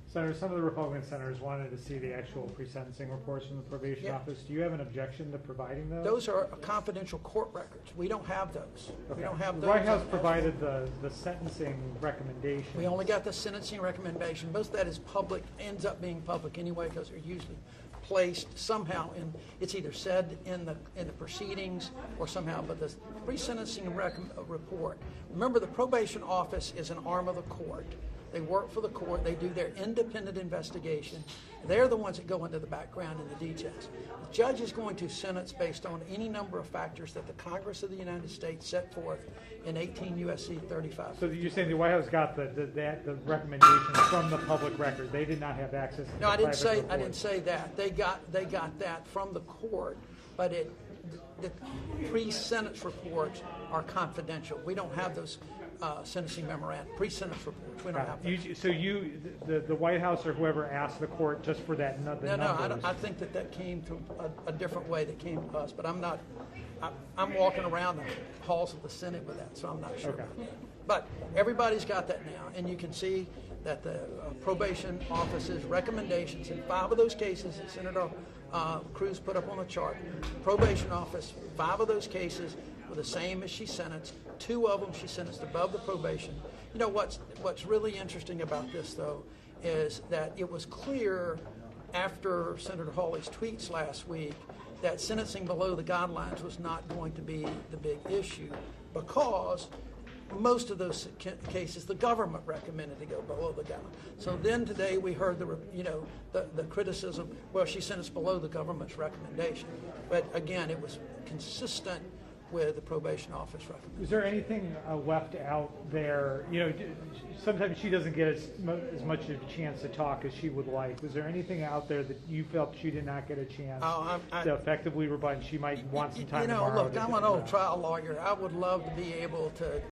Senator, some of the Republican senators wanted to see the actual pre-sentencing reports from the probation office. Do you have an objection to providing those? Those are confidential court records. We don't have those. Okay. We don't have those. The White House provided the sentencing recommendation. We only got the sentencing recommendation. Most of that is public, ends up being public anyway, because they're usually placed somehow in, it's either said in the proceedings or somehow, but the pre-sentencing report. Remember, the probation office is an arm of the court. They work for the court. They do their independent investigation. They're the ones that go into the background and the details. The judge is going to sentence based on any number of factors that the Congress of the United States set forth in 18 U.S.C. 35. So you're saying the White House got the recommendations from the public record? They did not have access to No, I didn't say reports. that. They got that from the court, but the pre-sentence reports are confidential. We don't have those sentencing memorandum, pre-sentence reports. We don't have those. So the White House or whoever asked the court just for that numbers? No, I think that came through a different way that came to us, but I'm not. I'm walking around the halls of the Senate with that, so I'm not sure. Okay. But everybody's got that now, and you can see that the probation office's recommendations in 5 of those cases that Senator Cruz put up on the chart, probation office, 5 of those cases were the same as she sentenced. 2 of them she sentenced above the probation. You know what's really interesting about this, though, is that it was clear after Senator Hawley's tweets last week that sentencing below the guidelines was not going to be the big issue, because most of those cases the government recommended to go below the guidelines. So then today we heard the criticism, well, she sentenced below the government's recommendation. But again, it was consistent with the probation office recommendation. Is there anything left out there? Sometimes she doesn't get as much of a chance to talk as she would like. Was there anything out there that you felt she did not get a chance to effectively rebut? She might want some time tomorrow. Look, I'm an old trial lawyer. I would love to be able to